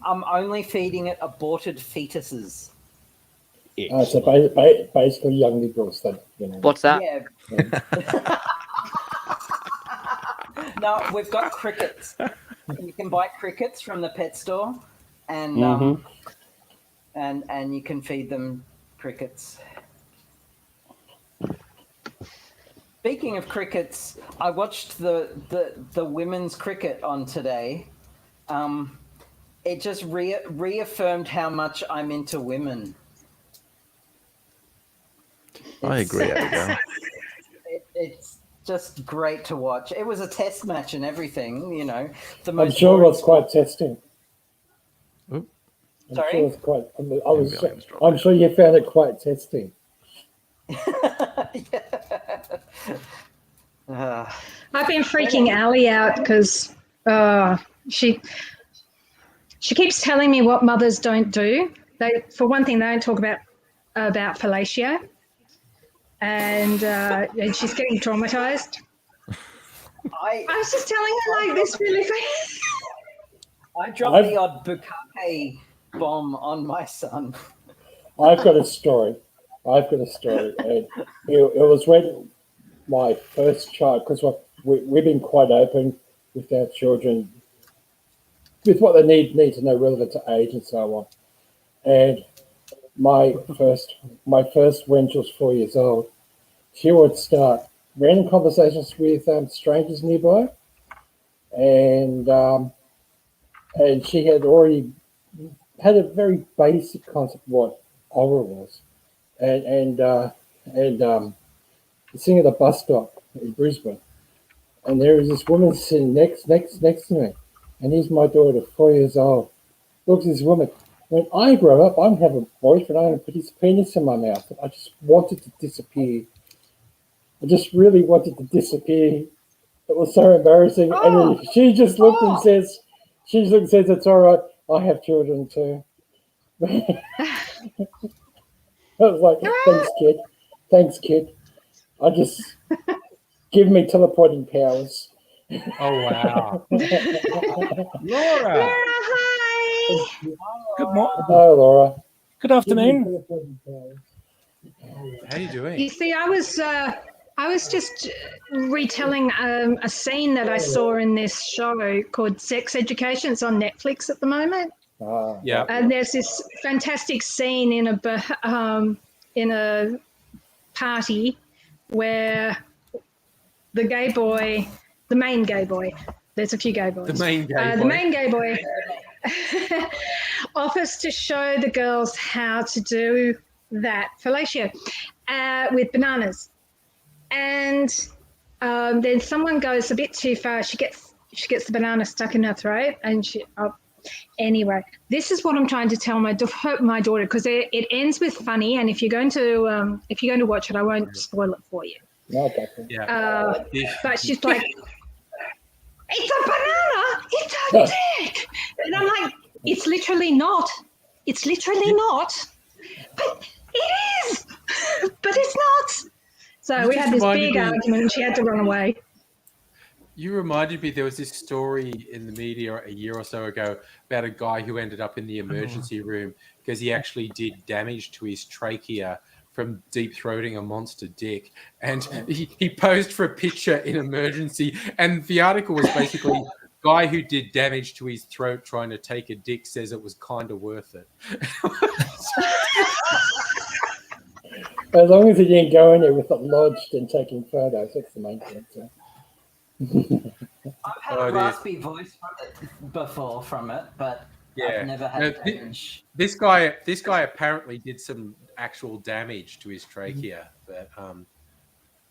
I'm only feeding it aborted fetuses. So basically, young liberals. That What's that? Yeah. No, we've got crickets. You can buy crickets from the pet store, and and you can feed them crickets. Speaking of crickets, I watched the women's cricket on today. It just reaffirmed how much I'm into women. I agree, Abigail. It's just great to watch. It was a test match and everything, you know. I'm sure it was quite testing. Oop. I'm Sorry? sure it was quite. Williams dropped I'm out. sure you found it quite testing. I've been freaking Ali out because she keeps telling me what mothers don't do. For one thing, they don't talk about fellatio, and she's getting traumatized. I was just telling her like this really fast. I dropped the odd bukkake bomb on my son. I've got a story. And it was when my first child, because we've been quite open with our children, with what they need to know relevant to age and so on. And my first, when she was 4 years old, she would start random conversations with strangers nearby, and she had already had a very basic concept of what horror was, and sitting at a bus stop in Brisbane, and there was this woman sitting next to me, and here's my daughter, 4 years old. Looks at this woman. When I grow up, I'm gonna have a boyfriend. I'm gonna put his penis in my mouth. I just wanted to disappear. I just really wanted to disappear. It was so embarrassing. And then she just looked and says, "It's all right. I have children too." I was like, "Thanks, kid. I just give me teleporting powers." Oh, wow. Laura, Hi. good morning. Hello, Laura. Good afternoon. How are you doing? You see, I was just retelling a scene that I saw in this show called Sex Education. It's on Netflix at the moment. Yeah. And there's this fantastic scene in a party where the main gay boy, there's a few gay boys. The main gay boy. The main gay boy offers to show the girls how to do that fellatio with bananas. And then someone goes a bit too far. She gets the banana stuck in her throat, and anyway, this is what I'm trying to tell my daughter, because it ends with funny. And if you're going to watch it, I won't spoil it for you. Okay. Yeah. But she's like, "It's a banana. It's a dick," and I'm like, "It's literally not. It's literally not. But it is. But it's not. So You we just had this reminded big me- argument and she had to run away. You reminded me there was this story in the media a year or so ago about a guy who ended up in the emergency room because he actually did damage to his trachea from deep throating a monster dick. And he posed for a picture in emergency. And the article was basically, guy who did damage to his throat trying to take a dick says it was kind of worth it. As long as he didn't go in there with it lodged and taking photos, that's the main thing. So. I've had a raspy voice before from it, but I've never had damage. This guy apparently did some actual damage to his trachea. But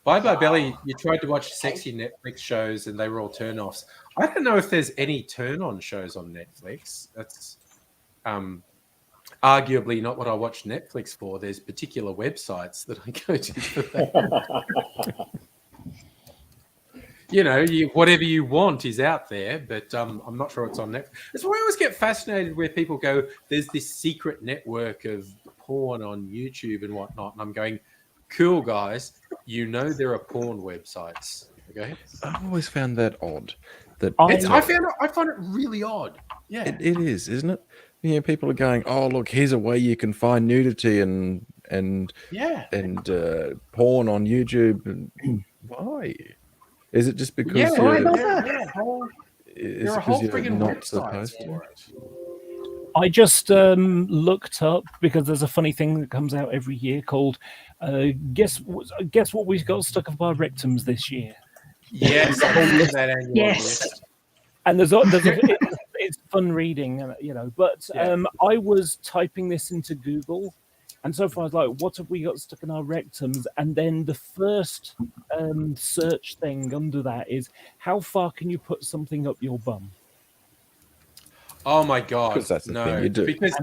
Bye Bye Belly, you tried to watch sexy Netflix shows and they were all turn-offs. I don't know if there's any turn-on shows on Netflix. That's arguably not what I watch Netflix for. There's particular websites that I go to for that. You know, whatever you want is out there, but I'm not sure it's on Netflix. That's why I always get fascinated where people go, there's this secret network of porn on YouTube and whatnot. And I'm going, cool, guys. You know there are porn websites. Okay? I've always found that odd. I find it really odd. Yeah. It is, isn't it? You know, people are going, oh, look, here's a way you can find nudity and porn on YouTube. And why? Is it just because there are whole you're friggin' not websites supposed to? for it. I just looked up because there's a funny thing that comes out every year called guess what we've got stuck up our rectums this year. Yes, Yes. And it's fun reading, you know. But I was typing this into Google, and so far I was like, "What have we got stuck in our rectums?" And then the first search thing under that is, "How far can you put something up your bum?" Oh my god! Because that's the thing you do. Because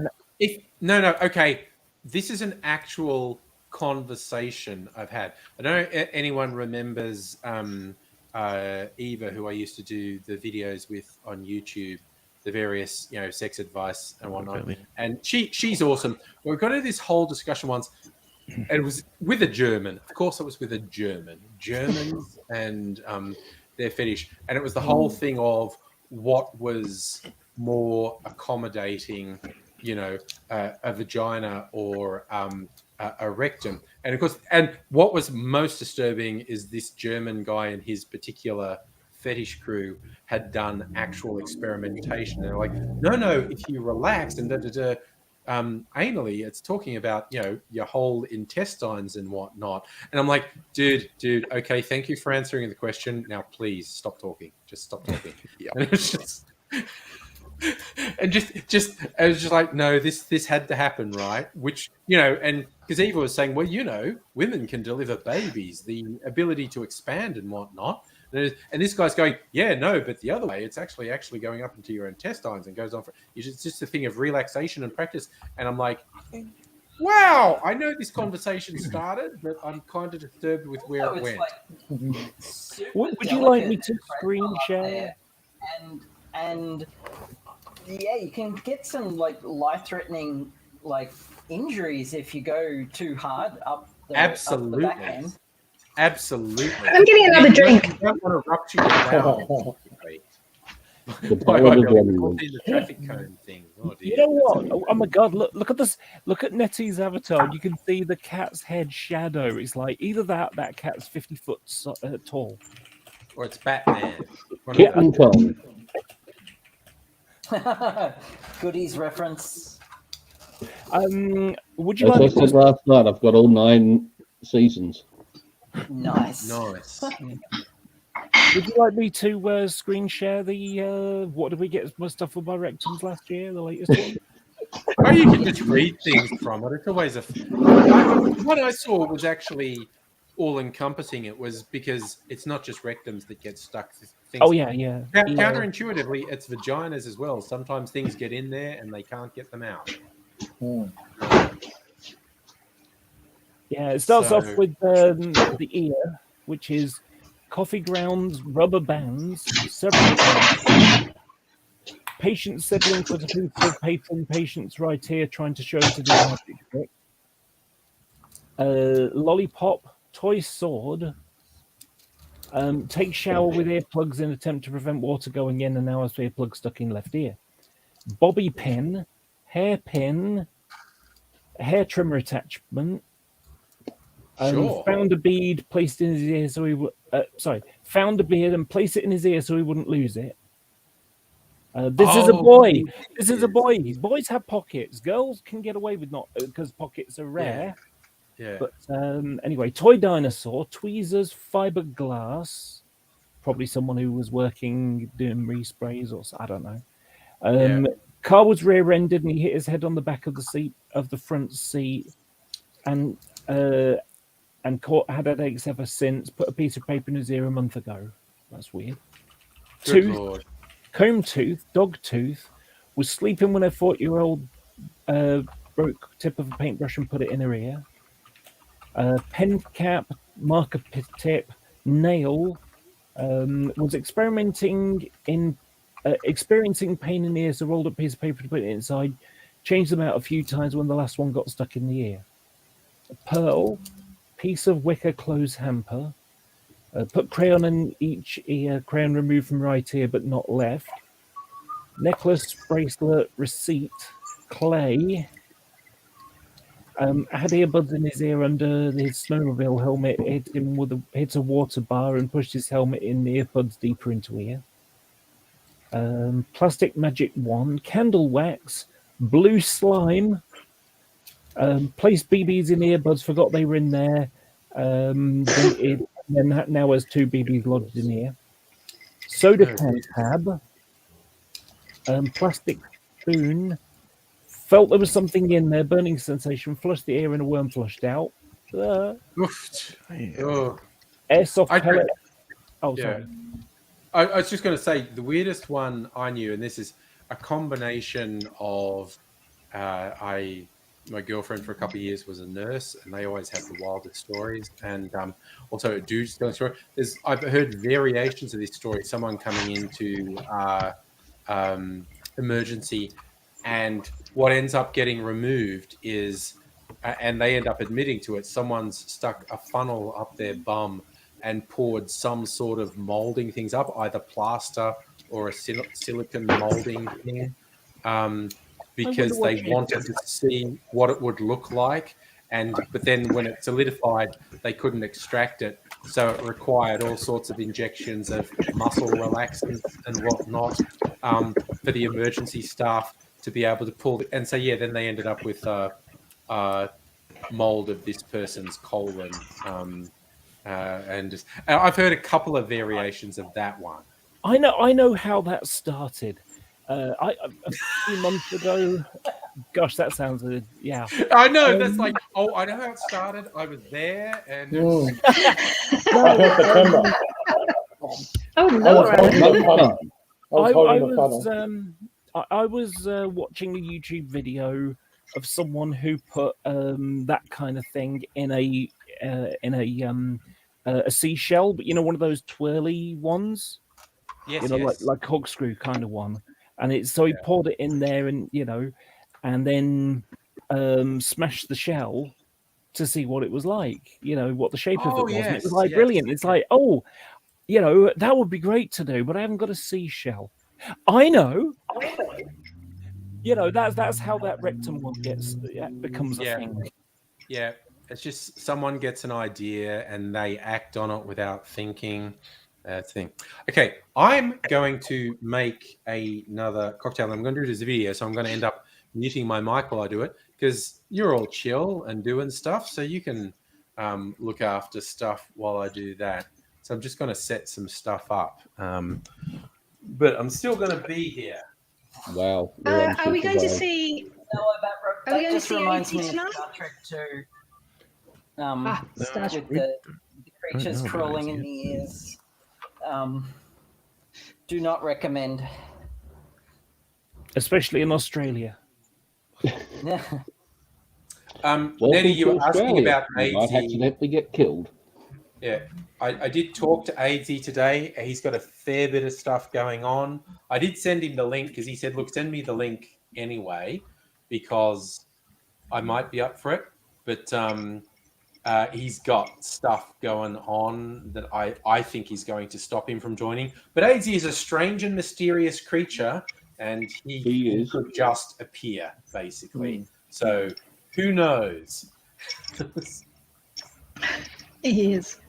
okay, this is an actual conversation I've had. I don't know if anyone remembers Eva, who I used to do the videos with on YouTube, the various sex advice and whatnot. Really? And she's awesome. We got into this whole discussion once, and it was with a German. Of course, it was with a German. Germans and their fetish, and it was the whole thing of what was more accommodating, a vagina or a rectum. And of course, and what was most disturbing is this German guy and his particular fetish crew had done actual experimentation. They're like, no, if you relax and anally, it's talking about your whole intestines and whatnot. And I'm like, dude, okay, thank you for answering the question. Now please stop talking. Just stop talking. Yeah. And it was just and just I was just like, no, this had to happen, right? Which and because Eva was saying, well, women can deliver babies, the ability to expand and whatnot. And this guy's going, yeah, no, but the other way, it's actually going up into your intestines and goes on for. It's just a thing of relaxation and practice. And I'm like, wow, I know this conversation started, but I'm kind of disturbed with where it went. Would you like me to screen share? And yeah, you can get some life-threatening injuries if you go too hard up the Absolutely. Up the back end. Absolutely. I'm getting another drink. You don't want to rupture your bowel. The traffic cone thing. Oh, dear. You know what? Oh my god! Look at this. Look at Nettie's avatar. You can see the cat's head shadow. It's like either that cat's 50 foot tall, or it's Batman. Kitten Tom. Goodies reference. Would you As I like? said last night, I've got all 9 seasons. Nice. Would you like me to screen share the what did we get my stuff with my rectums last year? The latest one. Or you can just read things from it. It's always what I saw was actually all-encompassing. It was because it's not just rectums that get stuck. Things, counterintuitively, it's vaginas as well. Sometimes things get in there and they can't get them out. Yeah, it starts off with the ear, which is coffee grounds, rubber bands, several Patient settling for the food for patron. Patients right here trying to show to do a magic trick. Lollipop, toy sword. Take shower with earplugs in attempt to prevent water going in and now has earplug stuck in left ear. Bobby pin, hairpin, hair trimmer attachment. Sure. Found a bead, placed in his ear so he found a beard and placed it in his ear so he wouldn't lose it. This is a boy. This is a boy. Boys have pockets. Girls can get away with not because pockets are rare. Yeah. But anyway, toy dinosaur, tweezers, fiberglass. Probably someone who was working doing resprays or I don't know. Car was rear-ended and he hit his head on the back of the seat of the front seat, and had headaches ever since. Put a piece of paper in his ear a month ago. That's weird. Good Lord. Comb tooth, dog tooth. Was sleeping when a 40-year-old broke tip of a paintbrush and put it in her ear. Pen cap, marker tip, nail. Was experiencing pain in the ear, so rolled a piece of paper to put it inside. Changed them out a few times when the last one got stuck in the ear. A pearl, piece of wicker clothes hamper. Put crayon in each ear, crayon removed from right ear but not left. Necklace, bracelet, receipt, clay. Had earbuds in his ear under his snowmobile helmet, hit a water bar and pushed his helmet in the earbuds deeper into ear. Plastic magic wand, candle wax, blue slime, placed BBs in earbuds, forgot they were in there. Then now has 2 BBs lodged in here. Soda can tab, plastic spoon. Felt there was something in there, burning sensation, flushed the ear and a worm flushed out. Airsoft pellet. Sorry. I was just going to say, the weirdest one I knew, and this is a combination of my girlfriend for a couple of years was a nurse, and they always had the wildest stories. And also a dude's telling a story. I've heard variations of this story. Someone coming into emergency, and what ends up getting removed is, and they end up admitting to it, someone's stuck a funnel up their bum and poured some sort of molding things up, either plaster or a silicone molding thing, because they wanted to see what it would look like. But then when it solidified, they couldn't extract it. So it required all sorts of injections of muscle relaxants and whatnot for the emergency staff to be able to pull it. And so, then they ended up with a mold of this person's colon. And I've heard a couple of variations of that one. I know how that started. A few months ago. Gosh, that sounds good. Yeah. I know. That's like, I know how it started. I was there, and I heard the camera. I was watching a YouTube video of someone who put that kind of thing in a seashell, but one of those twirly ones. Yes, like corkscrew kind of one. And he poured it in there, and and then smashed the shell to see what it was like. What the shape of it was. And it was like brilliant. It's like, that would be great to do, but I haven't got a seashell. I know. That's how that rectum one becomes a thing. Yeah, it's just someone gets an idea and they act on it without thinking. Thing. Okay, I'm going to make another cocktail. I'm going to do it as a video, so I'm going to end up muting my mic while I do it, because you're all chill and doing stuff, so you can look after stuff while I do that. So I'm just going to set some stuff up, but I'm still going to be here. Wow. Are we going to see? Are we going to see reminds me of tonight? Star Trek 2. Star Trek. With the creatures crawling in the ears. Do not recommend. Especially in Australia. Nettie, you were asking about I might AZ. accidentally get killed. Yeah, I did talk to AZ today. He's got a fair bit of stuff going on. I did send him the link because he said, look, send me the link anyway, because I might be up for it. But he's got stuff going on that I think is going to stop him from joining. But AZ is a strange and mysterious creature, and he could just appear, basically. So who knows? He is.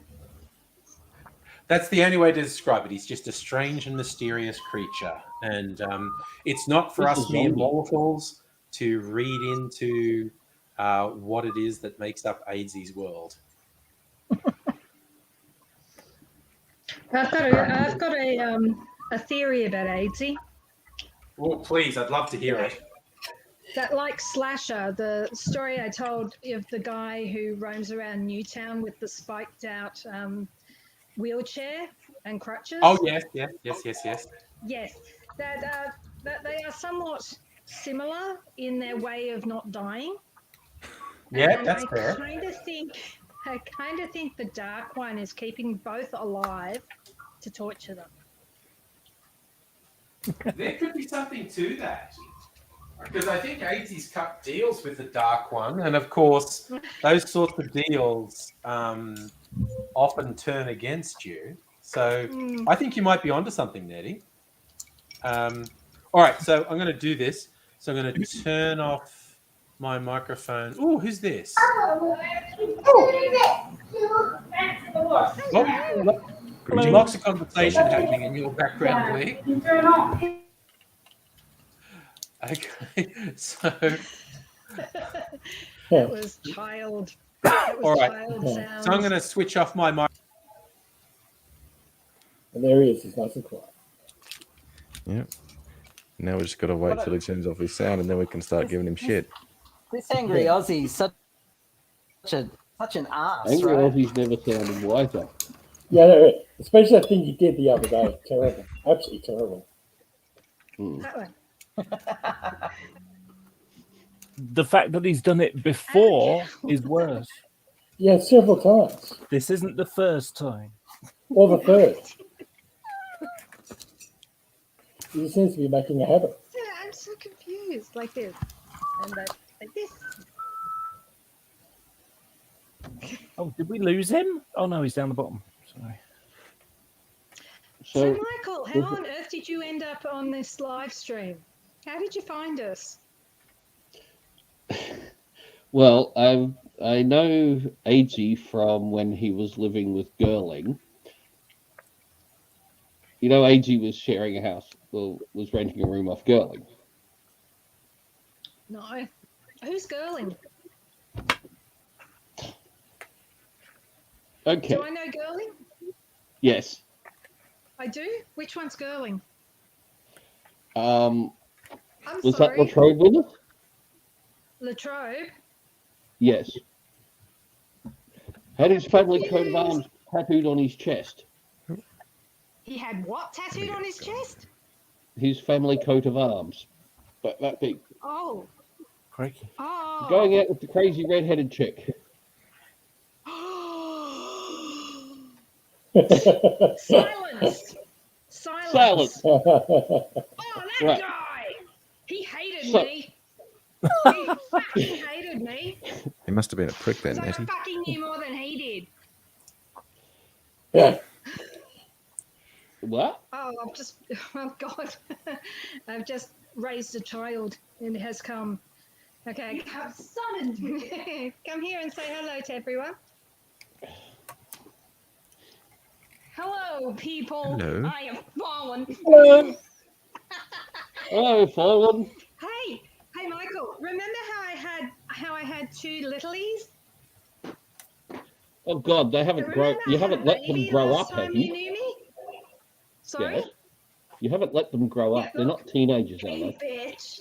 That's the only way to describe it. He's just a strange and mysterious creature. And it's not for us mere mortals to read into what it is that makes up AZ's world. I've got a theory about AIDS. Well, please, I'd love to hear it. That, like Slasher, the story I told of the guy who roams around Newtown with the spiked out wheelchair and crutches. Oh, yes. Yes, that they are somewhat similar in their way of not dying. Yeah, and that's I fair. I kind of think the Dark One is keeping both alive to torture them. There could be something to that. Because I think AZ's cut deals with the Dark One, and of course, those sorts of deals often turn against you. So I think you might be onto something, Nettie. All right, so I'm going to do this. So I'm going to turn off my microphone. Oh, who's this? Lots of conversation happening in your background, Lee. Okay, so That was child. That was all right. child sounds. So I'm going to switch off my mic. And there he is. He's nice and quiet. Yep. Now we just got to wait till he turns off his sound, and then we can start giving him shit. This angry Aussie's such an ass. Angry right? Aussie's never sounded wiser. Yeah, no, especially that thing you did the other day. Terrible. Absolutely terrible. That one. The fact that he's done it before is worse. Yeah, several times. This isn't the first time. Or the third. He seems to be making a habit. Yeah, I'm so confused. Like this. And like this. Oh, did we lose him? Oh no, he's down the bottom. Sorry. So Michael, how on earth did you end up on this live stream? How did you find us? Well, I know AG from when he was living with Girling. You know, AG was sharing a house, well, was renting a room off Girling. No. Who's Girling? Okay. Do I know Girling? Yes. I do? Which one's Girling? Was sorry. that Latrobe with us? Latrobe? Yes. Had his family coat of arms tattooed on his chest. He had what tattooed on his chest? His family coat of arms. But that big. Oh. Crikey. Oh. Going out with the crazy red-headed chick. Silence. Silence. Oh, that Right. guy. He hated So- me. He fucking hated me. He must have been a prick then, Because I Nettie. fucking knew more than he did. Yeah. What? Oh, oh God. I've just raised a child and it has come. Okay. I've summoned you. Come here and say hello to everyone. Hello, people. Hello. I have fallen. Hello. Hello, Fallen. Hey, Michael. Remember how I had two littlies? Oh God, they haven't grown. Remember You I had haven't a let them baby grow last up, have time you? knew me? Sorry. Yeah. You haven't let them grow up. They're not teenagers, are Hey, they? bitch.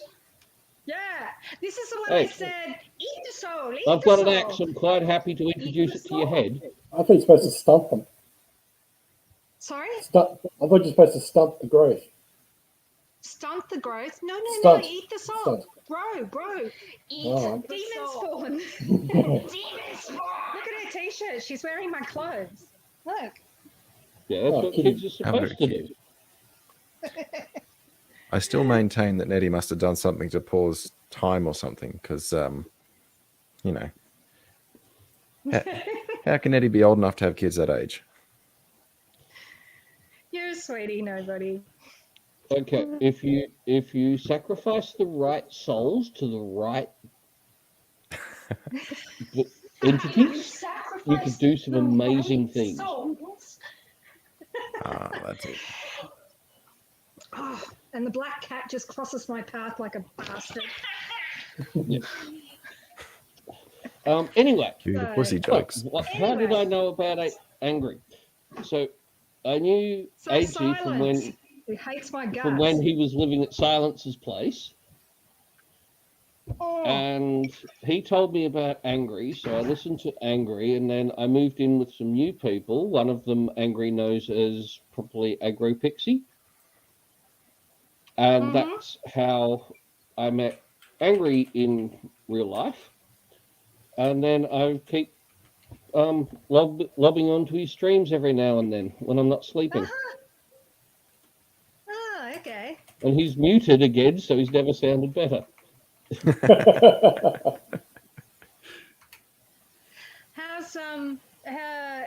Yeah, this is the one Hey. I said, eat the soul, eat I've the got an soul. axe. I'm quite happy to introduce it to your head. I thought you're supposed to stump them. Sorry? I thought you're supposed to stump the growth. Stunt the growth? No, Stunt. eat the soul. Stunt. Bro. Eat Oh. demon spawn. Demon spawn. Look at her t-shirt. She's wearing my clothes. Look. Yeah, that's Oh, what kidding. kids are How very supposed to do. I still maintain that Nettie must have done something to pause time or something, because, you know, how can Nettie be old enough to have kids that age? You're a sweetie, nobody. Okay, if you sacrifice the right souls to the right entities, you could do some amazing things. Ah, that's it. Oh, and the black cat just crosses my path like a bastard. Anyway, Cue the pussy so, jokes. how did I know about Angry? So I knew So AG Silence. He hates my guts. from when he was living at Silence's place. Oh, And he told me about Angry, so I listened to Angry, and then I moved in with some new people. One of them Angry knows as probably Agro Pixie. And that's how I met Angry in real life. And then I keep lobbing onto his streams every now and then when I'm not sleeping. Oh, okay. And he's muted again, so he's never sounded better.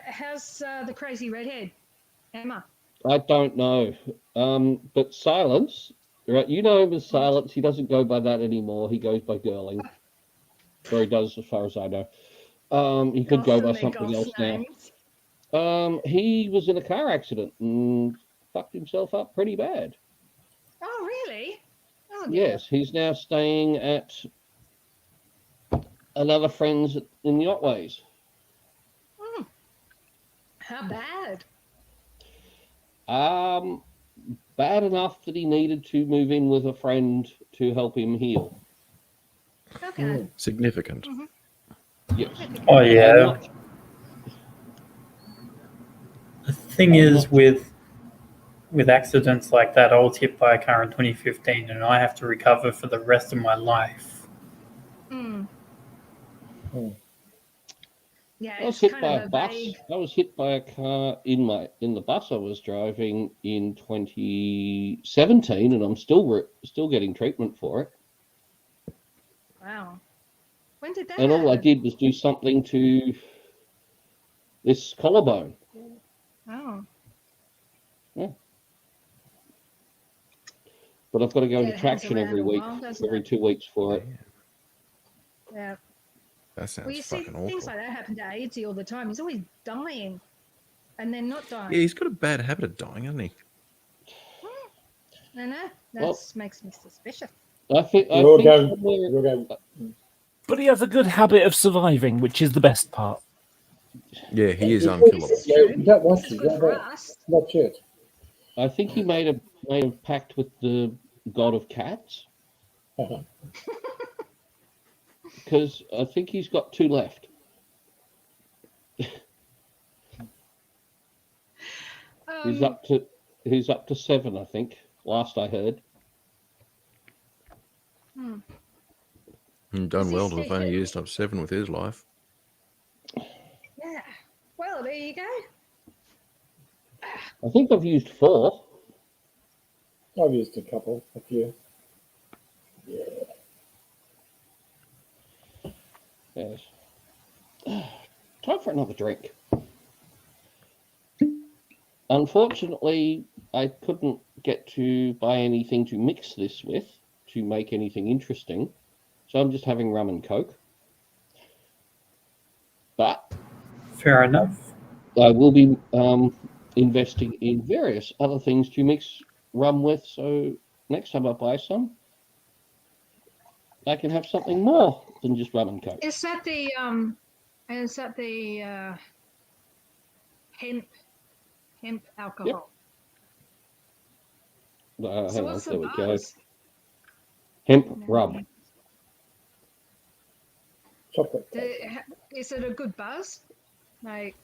How's the crazy redhead, Emma? I don't know. But Silence, right? You know him as Silence. He doesn't go by that anymore. He goes by Girling. Or he does, as far as I know. He could go by something else now. He was in a car accident and fucked himself up pretty bad. Oh, really? Oh, dear. Yes, he's now staying at another friend's in the Otways. How bad? Bad enough that he needed to move in with a friend to help him heal. Okay. Significant. Yes. Oh yeah. The thing is with accidents like that, I was hit by a car in 2015 and I have to recover for the rest of my life. Yeah, I was it's hit kind by of a a bus. vague. I was hit by a car in the bus I was driving in 2017, and I'm still getting treatment for it. Wow. When did that And all I happen? did was do something to this collarbone. Oh. Yeah. But I've got to go into It hangs traction around every a week, while, doesn't every it? 2 weeks for it. Yeah. That sounds Well, you see, fucking things awful. like that happen to Aidsy all the time. He's always dying and then not dying. Yeah, he's got a bad habit of dying, hasn't he? I know. That Well- makes me suspicious. I think You're going. somewhere- You're going. But he has a good habit of surviving, which is the best part. Yeah, he is This unkillable. is Yeah, true. you don't watch This is it. good for us. Watch it. I think he made a pact with the god of cats, because I think he's got 2 left. He's up to 7, I think. Last I heard. And done Is he well to have only speaking? used up 7 with his life. Yeah. Well, there you go. I think I've used 4. I've used a couple, a few. Yeah. Yes. Time for another drink. Unfortunately, I couldn't get to buy anything to mix this with to make anything interesting, so I'm just having rum and coke. But Fair enough. I will be investing in various other things to mix rum with, so next time I buy some, I can have something more than just rum and coke. Is that the hemp alcohol? So Hang on, what's the there we go. buzz? Hemp rum. Chocolate. Is it a good buzz? Like,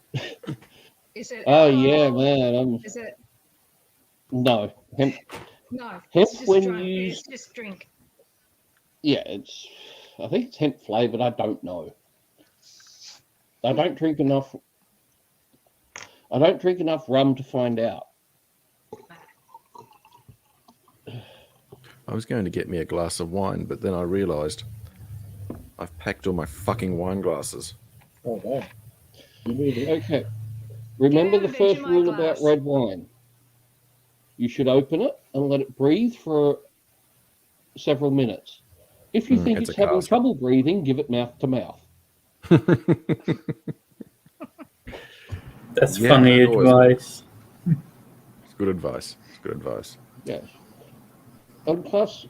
is it? Oh yeah, alcohol? man. Is it? No hemp. No. Hemp It's just when drunk. used. It's just drink. Yeah, I think it's hemp flavored. I don't know. I don't drink enough I don't drink enough rum to find out. I was going to get me a glass of wine, but then I realised I've packed all my fucking wine glasses. Oh, damn. You need it. Okay. Remember the Vegemite first rule glass. about red wine. You should open it and let it breathe for several minutes. If you think it's it's a having cask. trouble breathing, give it mouth to mouth. That's Yeah, funny that always advice. It's good advice. It's good advice. Yes. And plus,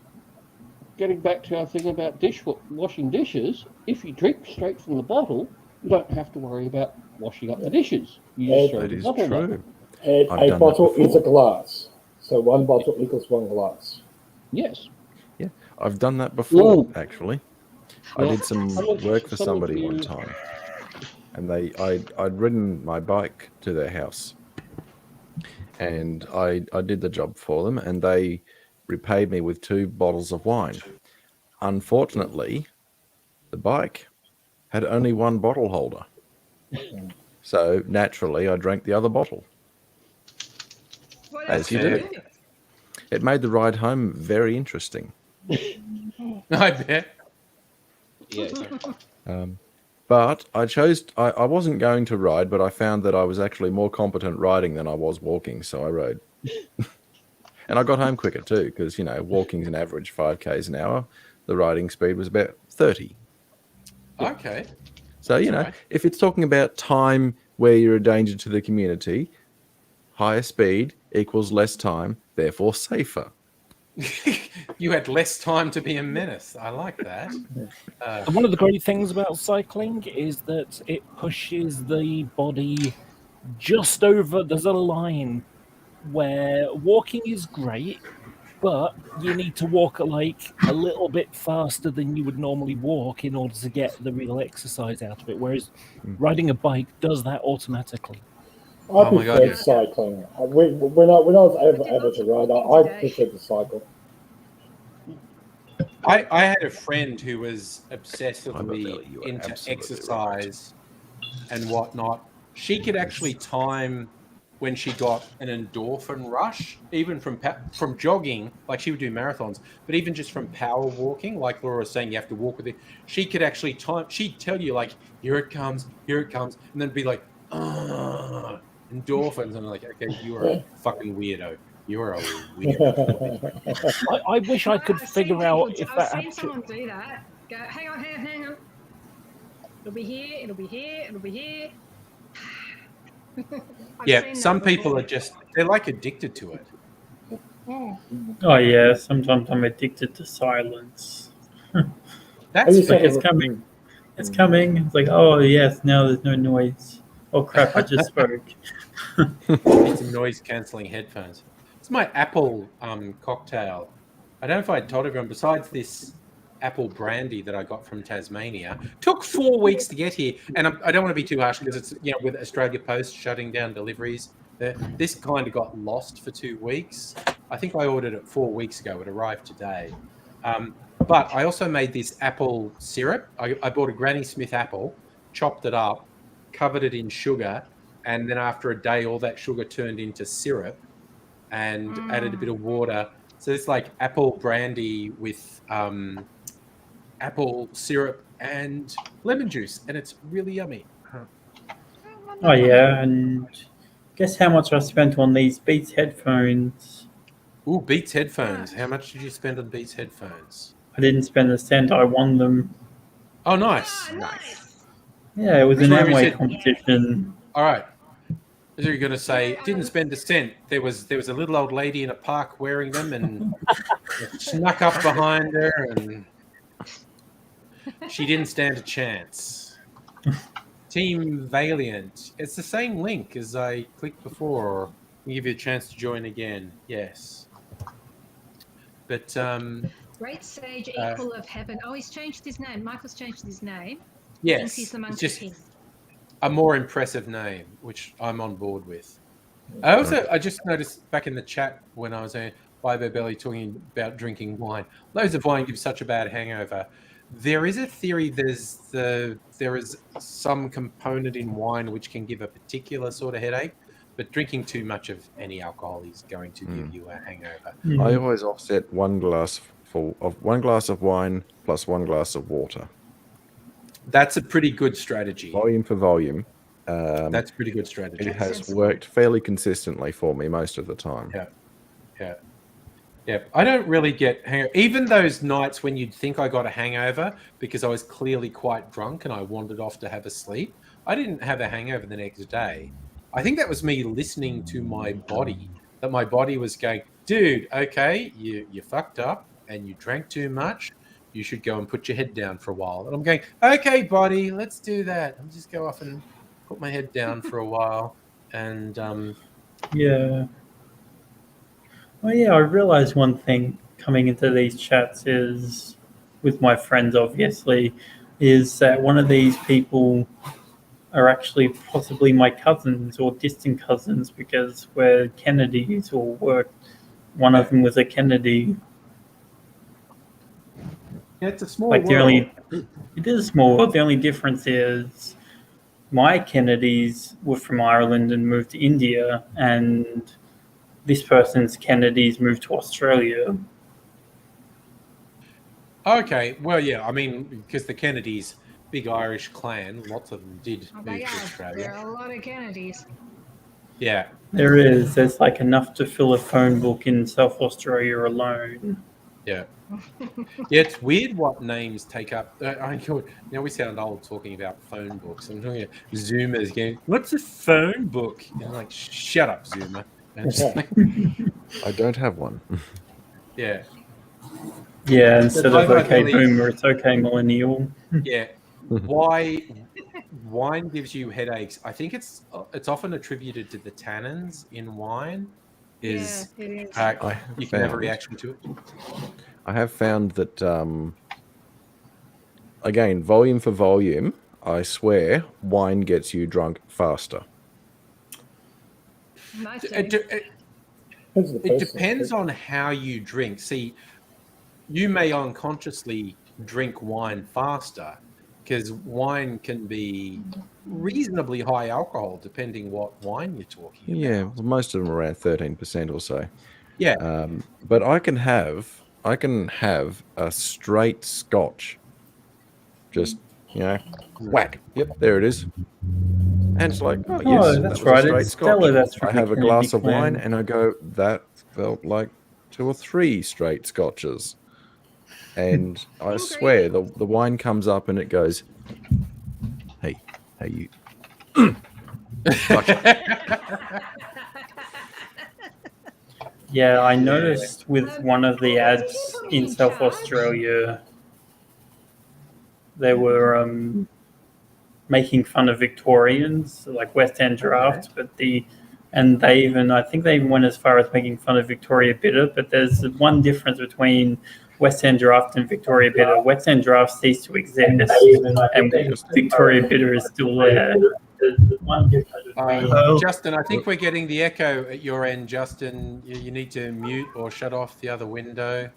getting back to our thing about washing dishes, if you drink straight from the bottle, you don't have to worry about washing up the dishes. You just throw That the is bottle true. back. And I've a done bottle that before. is a glass. So one bottle equals one glass. Yes. I've done that before, Ooh. actually. I Yeah. did some work for somebody one time, and I'd ridden my bike to their house, and I did the job for them, and they repaid me with 2 bottles of wine. Unfortunately, the bike had only 1 bottle holder, so naturally I drank the other bottle. What As else you did do. It made the ride home very interesting. I bet. Yeah. But I wasn't going to ride, but I found that I was actually more competent riding than I was walking, so I rode. And I got home quicker too, because, walking's an average 5Ks an hour. The riding speed was about 30. Okay. So, That's all right. if it's talking about time where you're a danger to the community, higher speed equals less time, therefore safer. You had less time to be a menace. I like that. And one of the great things about cycling is that it pushes the body just over. There's a line where walking is great, but you need to walk like a little bit faster than you would normally walk in order to get the real exercise out of it. Whereas riding a bike does that automatically. I my God, preferred yeah. cycling. When I was able to ride, I preferred to cycle. I had a friend who was I'm a obsessively belly, you are into absolutely exercise and whatnot. She could actually time when she got an endorphin rush, even from jogging, like she would do marathons, but even just from power walking, like Laura was saying, you have to walk with it. She could actually time. She'd tell you like, here it comes, and then be like, endorphins, and I'm like, okay, you are a fucking weirdo. You are a weirdo. I wish I could figure out if I've that seen actually. someone do that. Go, hang on. It'll be here. It'll be here. I've Yeah, seen some that people before. are they're like addicted to it. Yeah. Oh yeah, sometimes I'm addicted to silence. That's It's like fair. it's coming. It's coming. It's like, oh yes, now there's no noise. Oh crap, I just spoke. Need some noise cancelling headphones. It's my Apple cocktail. I don't know if I told everyone, besides this apple brandy that I got from Tasmania, took 4 weeks to get here. And I don't want to be too harsh because it's, with Australia Post shutting down deliveries, this kind of got lost for 2 weeks. I think I ordered it 4 weeks ago. It arrived today. But I also made this apple syrup. I bought a Granny Smith apple, chopped it up, covered it in sugar, and then after a day, all that sugar turned into syrup, and added a bit of water. So it's like apple brandy with apple syrup and lemon juice, and it's really yummy. Oh yeah, and guess how much I spent on these Beats headphones? Ooh, Beats headphones. How much did you spend on Beats headphones? I didn't spend a cent. I won them. Oh, nice. Nice. Yeah, it was an Sure, you Amway said- competition. All right. As you're going to say, didn't spend a cent. There was a little old lady in a park wearing them, and snuck up behind her, and she didn't stand a chance. Team Valiant. It's the same link as I clicked before. I'll give you a chance to join again. Yes. But Great Sage Equal of Heaven. Oh, he's changed his name. Michael's changed his name. yes, Thinks he's the it's Monkey just King. a more impressive name, which I'm on board with. I just noticed back in the chat when I was by Belly talking about drinking wine. Loads of wine gives such a bad hangover. There is a theory there is some component in wine which can give a particular sort of headache. But drinking too much of any alcohol is going to give you a hangover. I always offset one glass of wine plus 1 glass of water. That's a pretty good strategy. Volume for volume. That's a pretty good strategy. It has worked fairly consistently for me most of the time. Yeah. I don't really get even those nights when you'd think I got a hangover because I was clearly quite drunk and I wandered off to have a sleep. I didn't have a hangover the next day. I think that was me listening to my body, that my body was going, dude, okay, you fucked up and you drank too much. You should go and put your head down for a while. And I'm going, okay, body, let's do that. I'll just go off and put my head down for a while. And yeah. Well, yeah, I realized one thing coming into these chats is, with my friends, obviously, is that one of these people are actually possibly my cousins or distant cousins because we're Kennedys or one of them was a Kennedy. Yeah, it's a small like world. It is a small world. The only difference is my Kennedys were from Ireland and moved to India, and this person's Kennedys moved to Australia. Okay, well, yeah, I mean, because the Kennedys, big Irish clan, lots of them did move to Australia. There are a lot of Kennedys. Yeah. There is. There's like enough to fill a phone book in South Australia alone. Yeah. Yeah, it's weird what names take up. We sound old talking about phone books. I'm talking about Zoomers going, what's a phone book? And I'm like, shut up, Zoomer. I don't have one. Yeah. Yeah, instead of okay boomer, it's okay millennial. Yeah. Why wine gives you headaches? I think it's often attributed to the tannins in wine. It is. You can have a reaction to it. I have found that, again, volume for volume, I swear, wine gets you drunk faster. It depends on how you drink. See, you may unconsciously drink wine faster because wine can be reasonably high alcohol depending what wine you're talking about. Yeah, well, most of them are around 13% or so. Yeah. But I can have a straight Scotch. Just, whack. Yep, there it is. And it's like, oh, yes, that's that was right. a It's straight Scotch. Stella, that's I have a glass of wine and I go, that felt like 2 or 3 straight Scotches. And I swear, the wine comes up and it goes, hey, you. Yeah, I noticed with one of the ads in South Australia, they were making fun of Victorians, like West End Draft, I think they even went as far as making fun of Victoria Bitter. But there's one difference between West End Draft and Victoria Bitter. West End Draft ceased to exist, and Victoria Bitter is still there. Justin, I think we're getting the echo at your end, Justin. You need to mute or shut off the other window.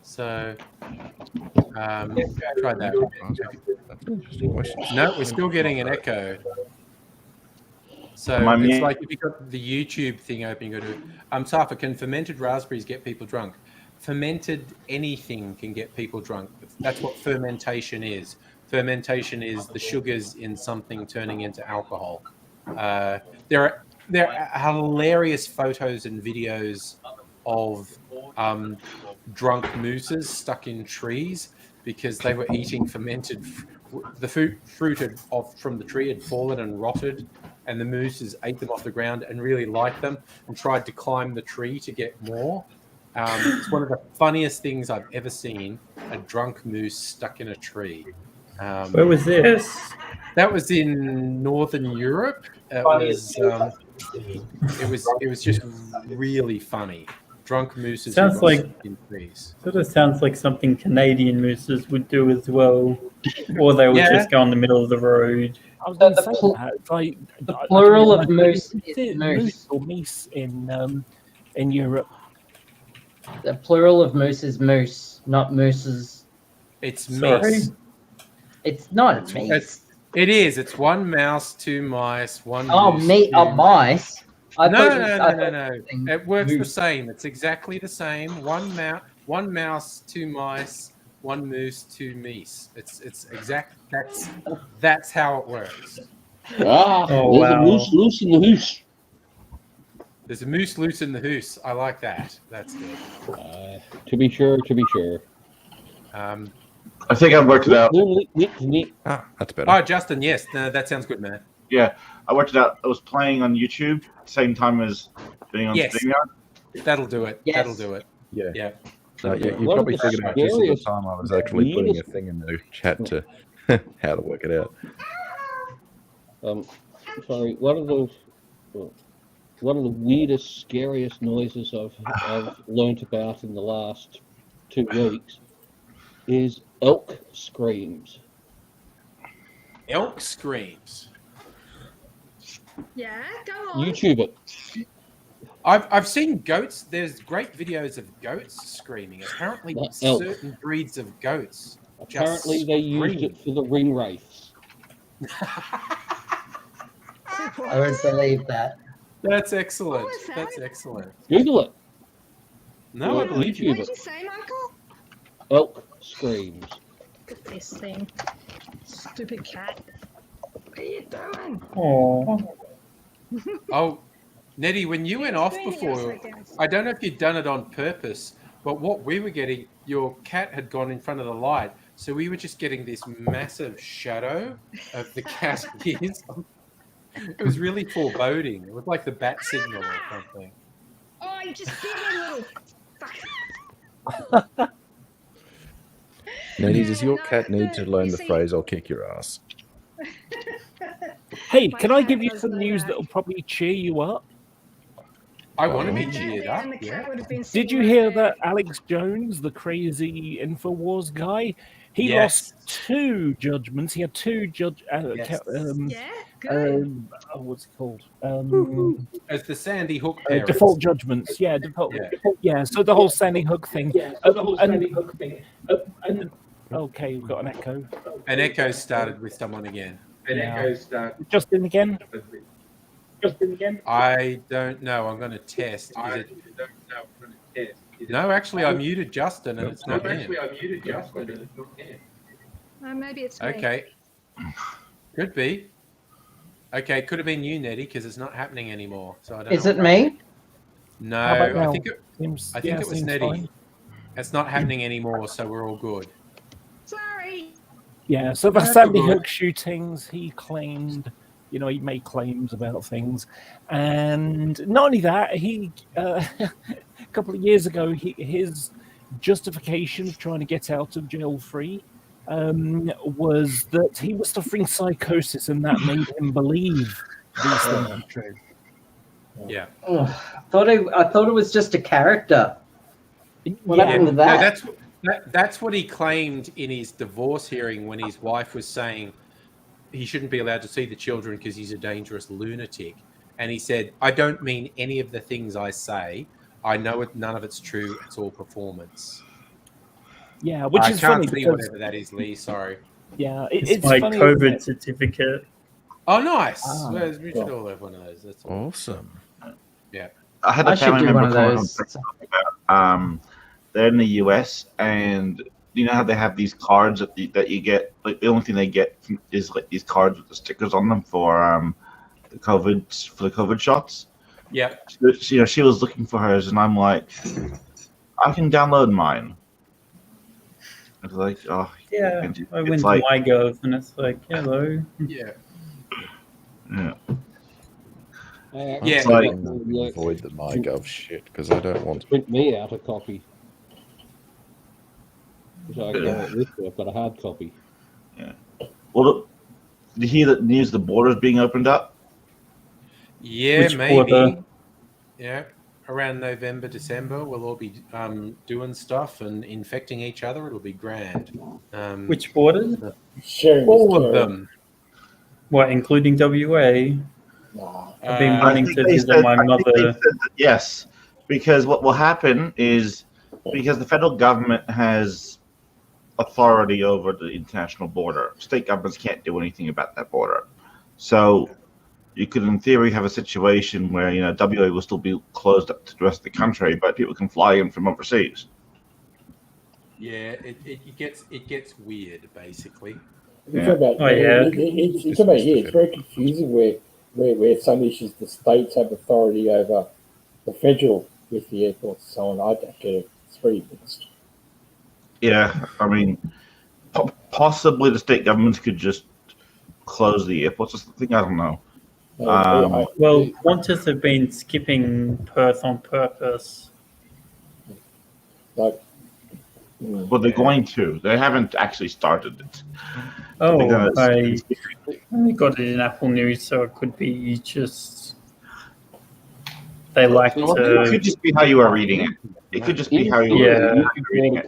So, try that. No, we're still getting an echo. So it's like if you've got the YouTube thing open, you got to Safa, can fermented raspberries get people drunk? Fermented anything can get people drunk. That's what fermentation is. Fermentation is the sugars in something turning into alcohol. There are hilarious photos and videos of drunk mooses stuck in trees because they were eating fermented. The fruit from the tree had fallen and rotted, and the mooses ate them off the ground and really liked them and tried to climb the tree to get more. It's one of the funniest things I've ever seen, a drunk moose stuck in a tree. Where was this? That was in Northern Europe. It was just really funny. Drunk mooses Sounds like in trees. Sort of sounds like something Canadian mooses would do as well, or they would just go in the middle of the road. I was going to say that. The plural of moose is moose or meese in Europe. The plural of moose is moose, not mooses. It's meese. It's not a meese. It is. It's 1 mouse, 2 mice, 1 Oh, moose, meat 2 of mice. I No, thought you- no, I no, no, thought no. you were saying It works the moose. same. It's exactly the same. 1 mouse, 2 mice, 1 moose, 2 meese. It's exact. That's how it works. Ah, Oh, there's a wow. moose loose in the hoose. There's a moose loose in the hoose. I like that. That's good. To be sure, to be sure. I think I've worked it out. Ah, that's better. Oh, Justin, yes. No, that sounds good, man. Yeah, I worked it out. I was playing on YouTube same time as being on Yes. StreamYard. That'll do it. Yes. That'll do it. Yeah. Yeah. No, you One of probably the figured out just at the scariest, time I was actually putting a weirdest- thing in the chat to how to work it out. Sorry, one of the weirdest, scariest noises I've learnt about in the last 2 weeks is elk screams. Elk screams. Yeah, go on. YouTube it. I've seen goats. There's great videos of goats screaming. Apparently, Not elk. certain breeds of goats. Apparently, they used it for the ring wraiths. I would believe that. That's excellent. What was that? That's excellent. Google it. No, I believe you. What did you say, Michael? Elk screams. Look at this thing. Stupid cat. What are you doing? Oh, Oh, Nettie, when you went off Screaming before, upside down. I don't know if you'd done it on purpose, but what we were getting, your cat had gone in front of the light, so we were just getting this massive shadow of the cat ears. It was really foreboding. It was like the bat signal or something. Oh, you just bit me, little fuck. Nettie, does your No, cat need to learn you the see- phrase "I'll kick your ass"? Hey, My can I cat give you does some know news that. that'll probably cheer you up? I want to be And cheered the up. cat Yeah. would have been Did sitting you right hear there. that Alex Jones, the crazy InfoWars guy, he Yes. lost 2 judgments. He had 2 Yes. Yeah, good. what's it called? As the Sandy Hook parents. Default judgments. Yeah, default. Yeah. Yeah. So the whole Sandy Hook thing. Okay, we've got an echo. An echo started with someone again. Yeah. Justin again. I don't know. I'm going to test. Is it... No, actually, I muted Justin and it's not him. Maybe it's me. Okay. Could be. Okay, could have been you, Nettie, because it's not happening anymore. So I don't Is know. it me? No, How about I now? think it was seems Nettie. fine. It's not happening anymore, so we're all good. Sorry. Yeah, so the That's Sandy good. Hook shootings, he claimed, he made claims about things. And not only that, he, a couple of years ago, his justification of trying to get out of jail free was that he was suffering psychosis and that made him believe these things are true. Yeah. Ugh, I thought it was just a character. What happened to that? No, that's what he claimed in his divorce hearing when his wife was saying he shouldn't be allowed to see the children because he's a dangerous lunatic. And he said, I don't mean any of the things I say. I know none of it's true. It's all performance. Yeah, which is can't funny see because, whatever that is, Lee. Sorry. yeah, it's my funny, COVID isn't it? certificate. Oh, nice. Ah, Well, we should all have one of those. That's all. Awesome. I had I a should family do one member of call on those. about they're in the US, and you know how they have these cards that you get. Like the only thing they get is like these cards with the stickers on them for the COVID shots. Yeah. She was looking for hers, and I'm like, I can download mine. It's like, oh Yeah, and I it's went to like, MyGov and it's like, hello. Yeah. yeah. I Yeah. actually Like- got the, Avoid the MyGov shit because I don't want. print me out a copy. So I got it with me. I've got a hard copy. Well, look, did you hear that news? The border's being opened up. Yeah, Which maybe. quarter? Yeah. Around November, December, we'll all be doing stuff and infecting each other. It'll be grand. Which borders? Sharing all is of terrible. them. What, including WA? Nah. I've been Uh, wanting to visit my I think they mother. said that yes, because what will happen is because the federal government has authority over the international border. State governments can't do anything about that border. So you could, in theory, have a situation where WA will still be closed up to the rest of the country, but people can fly in from overseas. Yeah, it gets weird, basically. It's very confusing where some issues the states have authority over the federal with the airports and so on. I don't get it. It's very mixed. Yeah, I mean, possibly the state governments could just close the airports or something. I don't know. Well, Qantas have been skipping Perth on purpose. Like, well, they're going to. They haven't actually started it. Oh, I got it in Apple News, so it could be just they like to. It could just be how you are reading it. It could just be how you are reading it.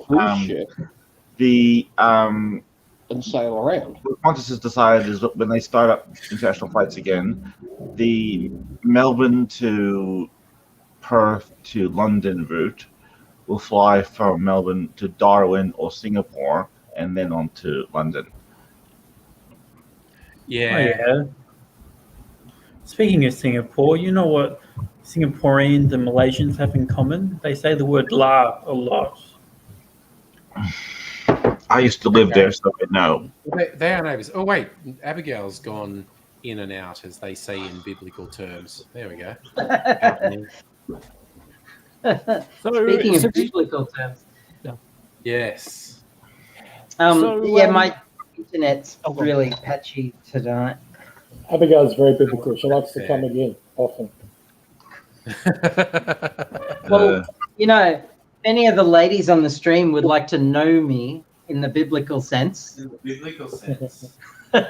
And sail around. What Qantas has decided is that when they start up international flights again, the Melbourne to Perth to London route will fly from Melbourne to Darwin or Singapore and then on to London. Yeah. Oh, yeah. Speaking of Singapore, you know what Singaporeans and Malaysians have in common? They say the word "la" a lot. I used to live there, so I know. They are neighbours. Oh, wait. Abigail's gone in and out, as they say in biblical terms. There we go. Speaking of biblical terms. Yes. My internet's really patchy tonight. Abigail's very biblical. She likes to come again often. Well, many of the ladies on the stream would like to know me in the biblical sense. In the biblical sense. I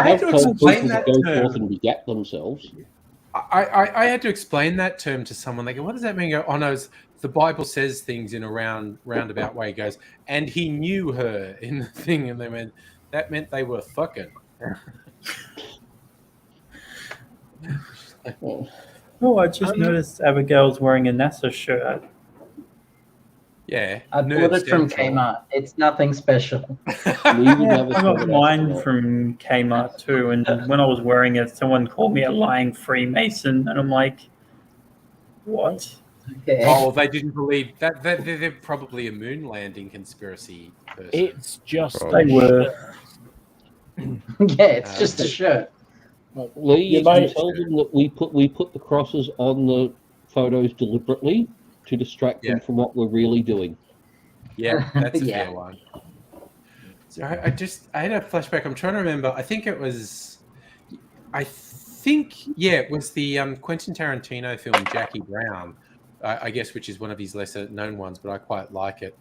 had to explain that go forth and beget themselves. I had to explain that term to someone. They go, "What does that mean?" I go, "Oh no, the Bible says things in a roundabout way." He goes, "And he knew her in the thing," and they went, "That meant they were fucking." Oh, I just noticed Abigail's wearing a NASA shirt. Yeah, I bought it from Kmart. It's nothing special. I got mine from Kmart too, and when I was wearing it, someone called me a lying Freemason, and I'm like, what? Okay. Oh, they didn't believe that. They're probably a moon landing conspiracy person. It's just they were. Yeah, it's just a shirt. Lee, you can tell them that we put the crosses on the photos deliberately to distract them from what we're really doing. Yeah, that's a fair one. So I had a flashback. I'm trying to remember. I think it was the Quentin Tarantino film Jackie Brown, I guess, which is one of his lesser known ones, but I quite like it.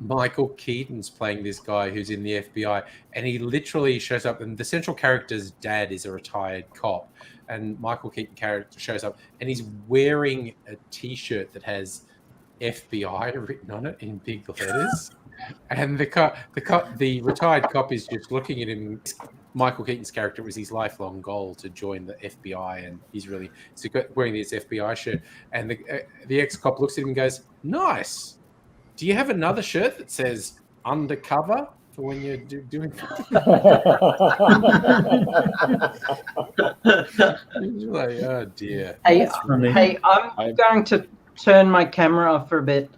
Michael Keaton's playing this guy who's in the FBI, and he literally shows up, and the central character's dad is a retired cop, and Michael Keaton character shows up, and he's wearing a T-shirt that has FBI written on it in big letters, and the retired cop is just looking at him. Michael Keaton's character, was his lifelong goal to join the FBI, and he's really wearing this FBI shirt, and the ex-cop looks at him and goes, "Nice. Do you have another shirt that says undercover for when you're doing?" Like, oh dear. Hey, I'm going to turn my camera off for a bit.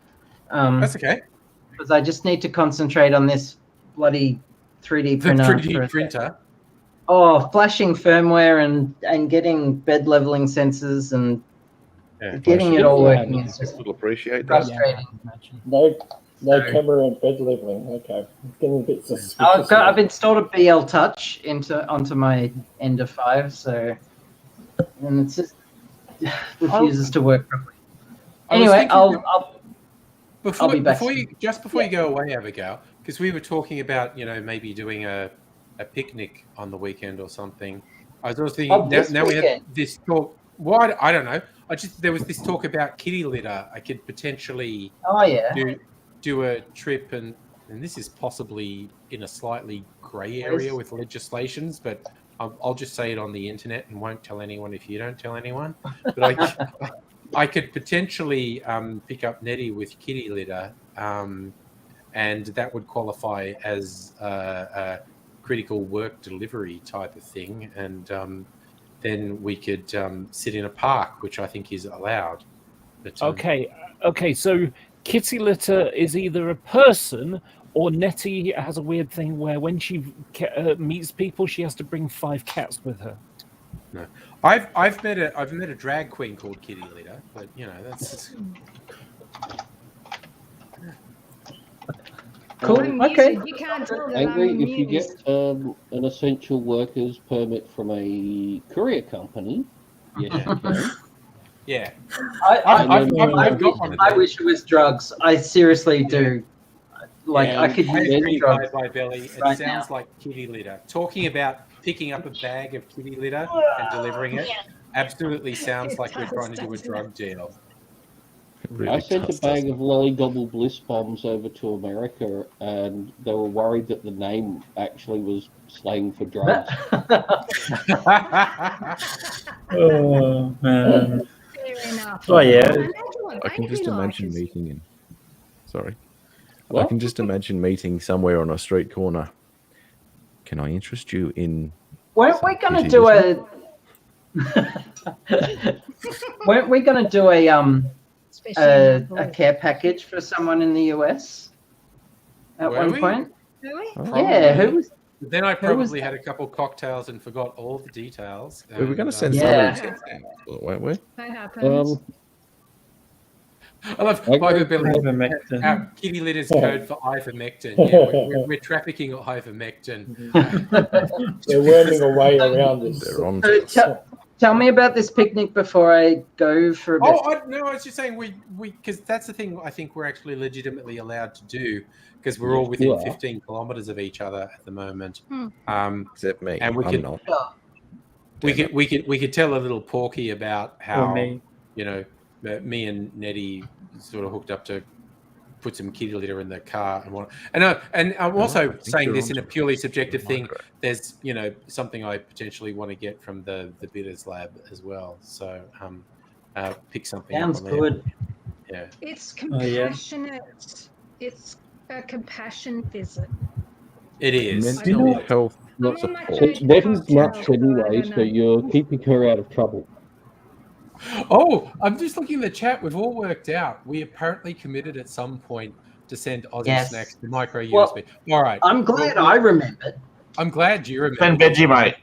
That's okay. Because I just need to concentrate on this bloody 3D printer. The 3D printer. Oh, flashing firmware and getting bed leveling sensors and getting it all working is just frustrating. No camera and bed leveling. Okay, it's getting a bit suspicious. I've installed a BL Touch onto my Ender 5, and it's just refuses to work properly. Anyway, I'll be back. Before you go away, Abigail, because we were talking about maybe doing a picnic on the weekend or something. I was thinking now we have this talk. Why? I don't know. There was this talk about kitty litter. I could potentially do a trip, and this is possibly in a slightly grey area with legislations, but I'll just say it on the internet and won't tell anyone if you don't tell anyone. But I could potentially pick up Nettie with kitty litter, and that would qualify as a critical work delivery type of thing. And then we could sit in a park, which I think is allowed. But, Okay, so kitty litter is either a person, or Nettie has a weird thing where when she meets people, she has to bring 5 cats with her. No, I've met a drag queen called Kitty Litter, but that's. Cool. Okay. You can't tell that Angry, I'm if you get amused. an essential workers permit from a courier company, yes, you can. Yeah, I wish it was drugs. I seriously do. Like yeah, I could I use agree, drugs by Belly. It right sounds now. like kitty litter. Talking about picking up a bag of kitty litter and delivering it absolutely sounds like we're trying to do a drug deal. I sent a bag of lollygobble bliss bombs over to America, and they were worried that the name actually was slang for drugs. Oh man. Fair enough. Oh yeah. I can just imagine meeting in. Sorry. What? I can just imagine meeting somewhere on a street corner. Can I interest you in? Weren't we going to do a? Weren't we going to do a care package for someone in the US at Were one we? point? Really? Yeah, who was? Then I was probably had a couple cocktails and forgot all the details. We were going to send Yeah. somebody to weren't we? That happens. I love Ivermectin. kitty litter's code for ivermectin. Yeah, we're trafficking ivermectin. They're worming away around this. They're on. So tell me about this picnic before I go for a bit. I was just saying we because that's the thing I think we're actually legitimately allowed to do because we're all within 15 kilometers of each other at the moment. Except me. And we I'm could not. we could tell a little Porky about how me. me and Nettie sort of hooked up to put some kitty litter in the car and I'm also saying this in a purely subjective thing. There's something I potentially want to get from the bitters lab as well. So pick something. Sounds up on good. There. Yeah. It's compassionate. It's a compassion visit. It is. Mental health Not I'm on my support. third Nettie's cocktail, nuts so I anyway, don't so know. you're keeping her out of trouble. Oh, I'm just looking at the chat. We've all worked out. We apparently committed at some point to send Aussie snacks to micro USB. All right. I'm glad I remembered. I'm glad you remember. Send Vegemite.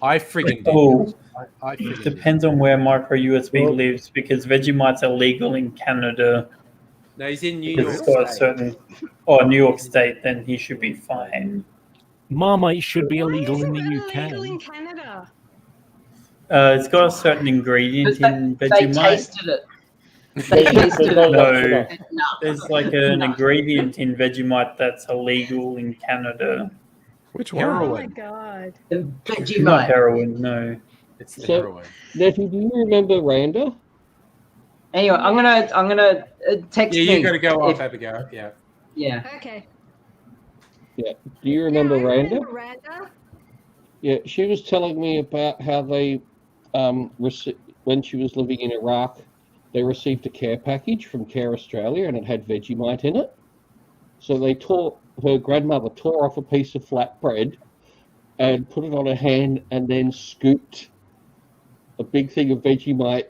I friggin' did. Oh, I friggin' depends on where micro USB lives, because Vegemite's illegal in Canada. No, he's in New Because York it's got a State. certain, New York State, then he should be fine. Marmite should be Why illegal in isn't the it illegal in UK. Canada? It's got a certain ingredient in They Vegemite. tasted it. They tasted it. No, No. there's like an ingredient in Vegemite that's illegal in Canada. Which Oh one? my god. Not Vegemite. heroin, no. It's the So- heroin. Nettie, do you remember Randa? Anyway, I'm gonna text Yeah, me. you got to go off, if- Abigail. Yeah. Yeah. Okay. Yeah. Do you remember Yeah, I Randa? remember Randa. Yeah, she was telling me about how they, when she was living in Iraq, they received a care package from Care Australia and it had Vegemite in it. So her grandmother tore off a piece of flatbread and put it on her hand and then scooped a big thing of Vegemite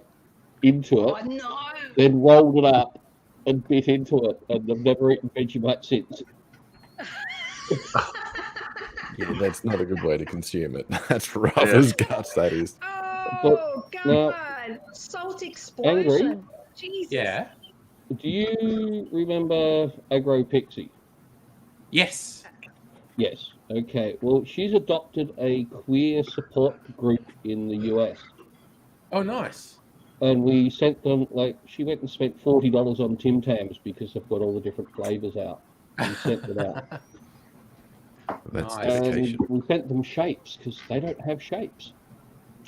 into Oh it, no. then rolled it up and bit into it, and they've never eaten Vegemite since. Yeah, that's not a good way to consume it. That's rough as guts, that is. Oh now- god. Salt explosion. Jesus. Yeah. Do you remember Agro Pixie? Yes. Yes. Okay. Well, she's adopted a queer support group in the US. Oh, nice. And we sent them, she went and spent $40 on Tim Tams because they've got all the different flavors out. We sent them out. That's Nice. dedication. And we sent them shapes because they don't have shapes.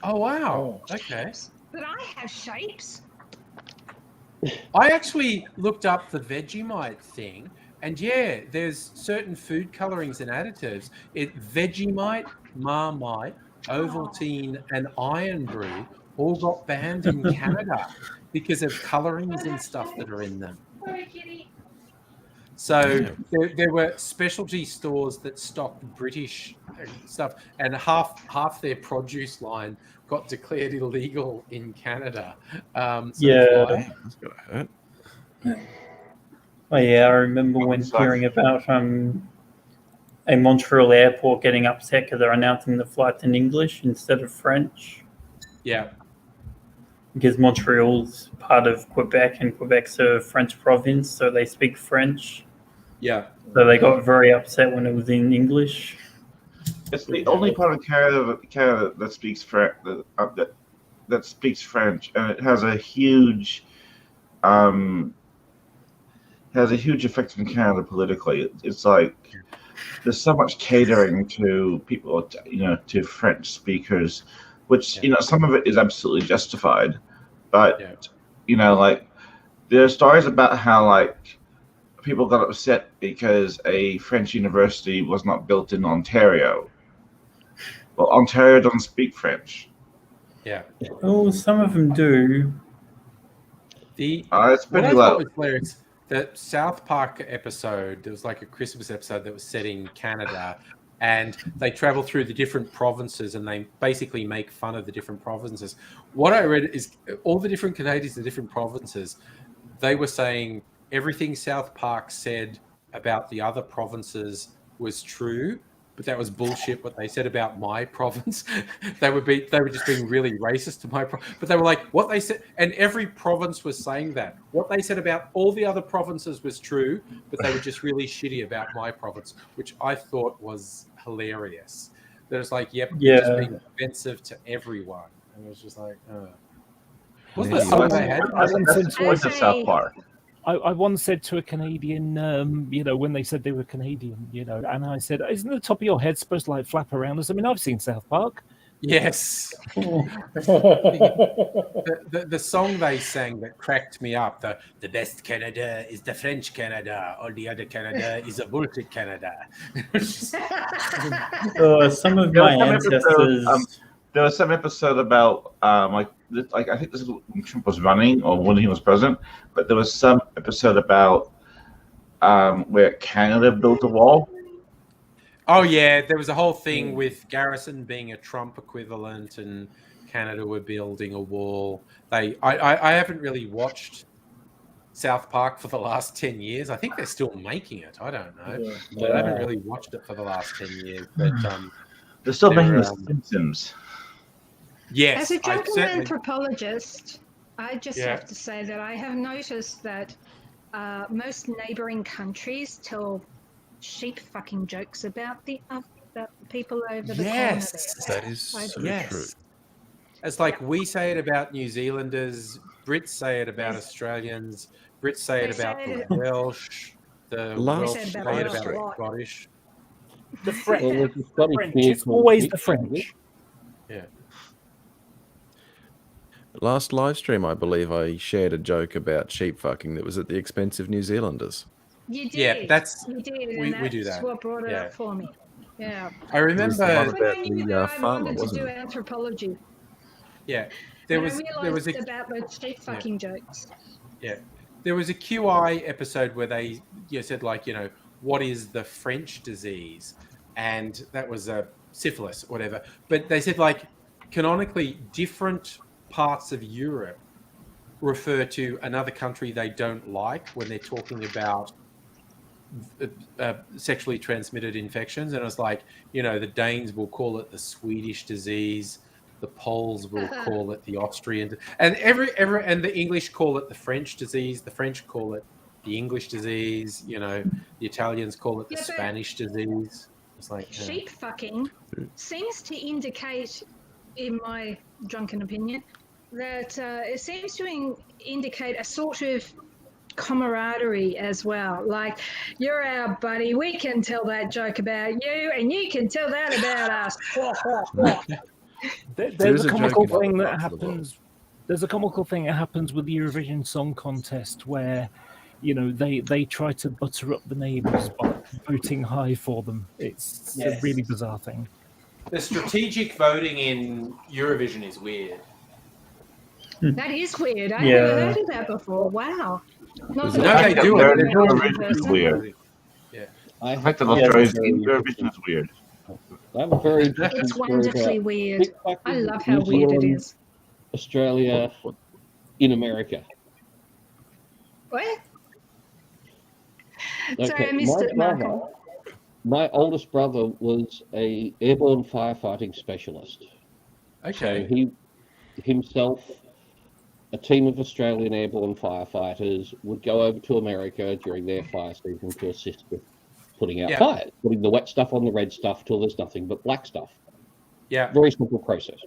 Oh, wow. Okay. But I have shapes. I actually looked up the Vegemite thing, and yeah, there's certain food colorings and additives. Vegemite, Marmite, Ovaltine, and Iron Brew all got banned in Canada because of colorings and stuff that are in them. So there were specialty stores that stocked British stuff, and half their produce line got declared illegal in Canada. That's gotta hurt. Oh yeah, I remember when hearing about a Montreal airport getting upset because they're announcing the flights in English instead of French. Yeah. Because Montreal's part of Quebec, and Quebec's a French province, so they speak French. Yeah. So they got very upset when it was in English. It's the only part of Canada that speaks that speaks French, and it has a huge effect in Canada politically. It's like there's so much catering to people, to French speakers, which some of it is absolutely justified, but like there are stories about how like people got upset because a French university was not built in Ontario. Well, Ontario doesn't speak French. Yeah. Oh, some of them do. It's pretty low. The South Park episode, there was like a Christmas episode that was set in Canada, and they travel through the different provinces and they basically make fun of the different provinces. What I read is all the different Canadians in different provinces, they were saying everything South Park said about the other provinces was true, but that was bullshit what they said about my province. They were just being really racist to my province. But they were like, what they said, and every province was saying that. What they said about all the other provinces was true, but they were just really shitty about my province, which I thought was hilarious. That it's like, yep, you're just being offensive to everyone. And it was just like, What's the song they had? South Park. I once said to a Canadian, when they said they were Canadian, and I said, isn't the top of your head supposed to like flap around us? I mean, I've seen South Park. Yes. the song they sang that cracked me up, the best Canada is the French Canada, all the other Canada is a bullshit Canada. Some of my ancestors... There was some episode about I think this is when Trump was running or when he was president, but there was some episode about where Canada built a wall. Oh yeah, there was a whole thing with Garrison being a Trump equivalent, and Canada were building a wall. I haven't really watched South Park for the last 10 years. I think they're still making it. I don't know, but I haven't really watched it for the last 10 years. But they're still making The Simpsons. Yes, as a drunken anthropologist, I just have to say that I have noticed that most neighbouring countries tell sheep fucking jokes about the people over the corner there. That is so true. It's like we say it about New Zealanders, Brits say it about Australians, Brits say it about the Welsh, the Welsh say it about the Scottish. The French. It's always the French. Yeah. Last live stream, I believe I shared a joke about sheep fucking that was at the expense of New Zealanders. You did. Yeah, you did. We do that. That's what brought it up for me. Yeah. I remember about I farmer, wanted to wasn't do it? Anthropology. Yeah. I realised about those sheep fucking jokes. Yeah. There was a QI episode where they said what is the French disease? And that was syphilis, or whatever. But they said canonically different parts of Europe refer to another country they don't like when they're talking about sexually transmitted infections. And it was the Danes will call it the Swedish disease, the Poles will call it the Austrian, and and the English call it the French disease, the French call it the English disease, the Italians call it the Spanish disease. It's sheep fucking seems to indicate, in my drunken opinion, that it seems to indicate a sort of camaraderie as well. Like, you're our buddy, we can tell that joke about you, and you can tell that about us. There's a comical thing that happens. There's a comical thing that happens with the Eurovision Song Contest where, they try to butter up the neighbours by voting high for them. It's a really bizarre thing. The strategic voting in Eurovision is weird. That is weird. I've Yeah. never heard of that before. Wow. Not No, that they I've do ever it. met They're one originally person. weird. Yeah. I The fact have, that I have a Australia's very Eurovision different, is weird. I have a very different It's story wonderfully about weird. I pickpocketing love how New weird it Zealand, is. Australia, in America. What? Okay, Sorry, I missed it, Malcolm. my oldest brother was a airborne firefighting specialist. So Okay. he himself, a team of Australian airborne firefighters would go over to America during their fire season to assist with putting out Yeah. fires, putting the wet stuff on the red stuff till there's nothing but black stuff. Yeah. Very simple process.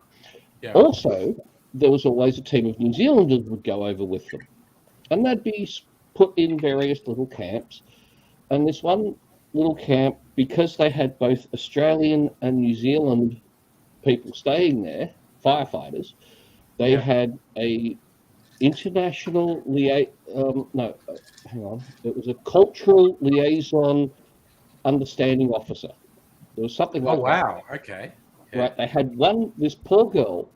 Yeah. Also, there was always a team of New Zealanders would go over with them, and they'd be put in various little camps. And this one little camp, because they had both Australian and New Zealand people staying there, firefighters, they had a international it was a cultural liaison understanding officer. There was something like Oh, wow. Okay. that. Right, they had this poor girl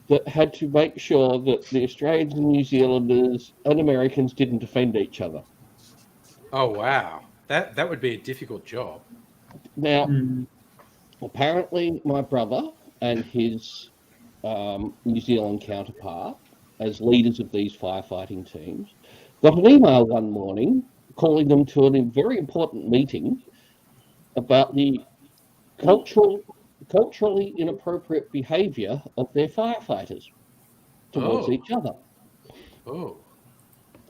that had to make sure that the Australians and New Zealanders and Americans didn't offend each other. Oh, wow. That would be a difficult job. Now, apparently my brother and his New Zealand counterpart, as leaders of these firefighting teams, got an email one morning calling them to a very important meeting about the culturally inappropriate behaviour of their firefighters towards each other. Oh.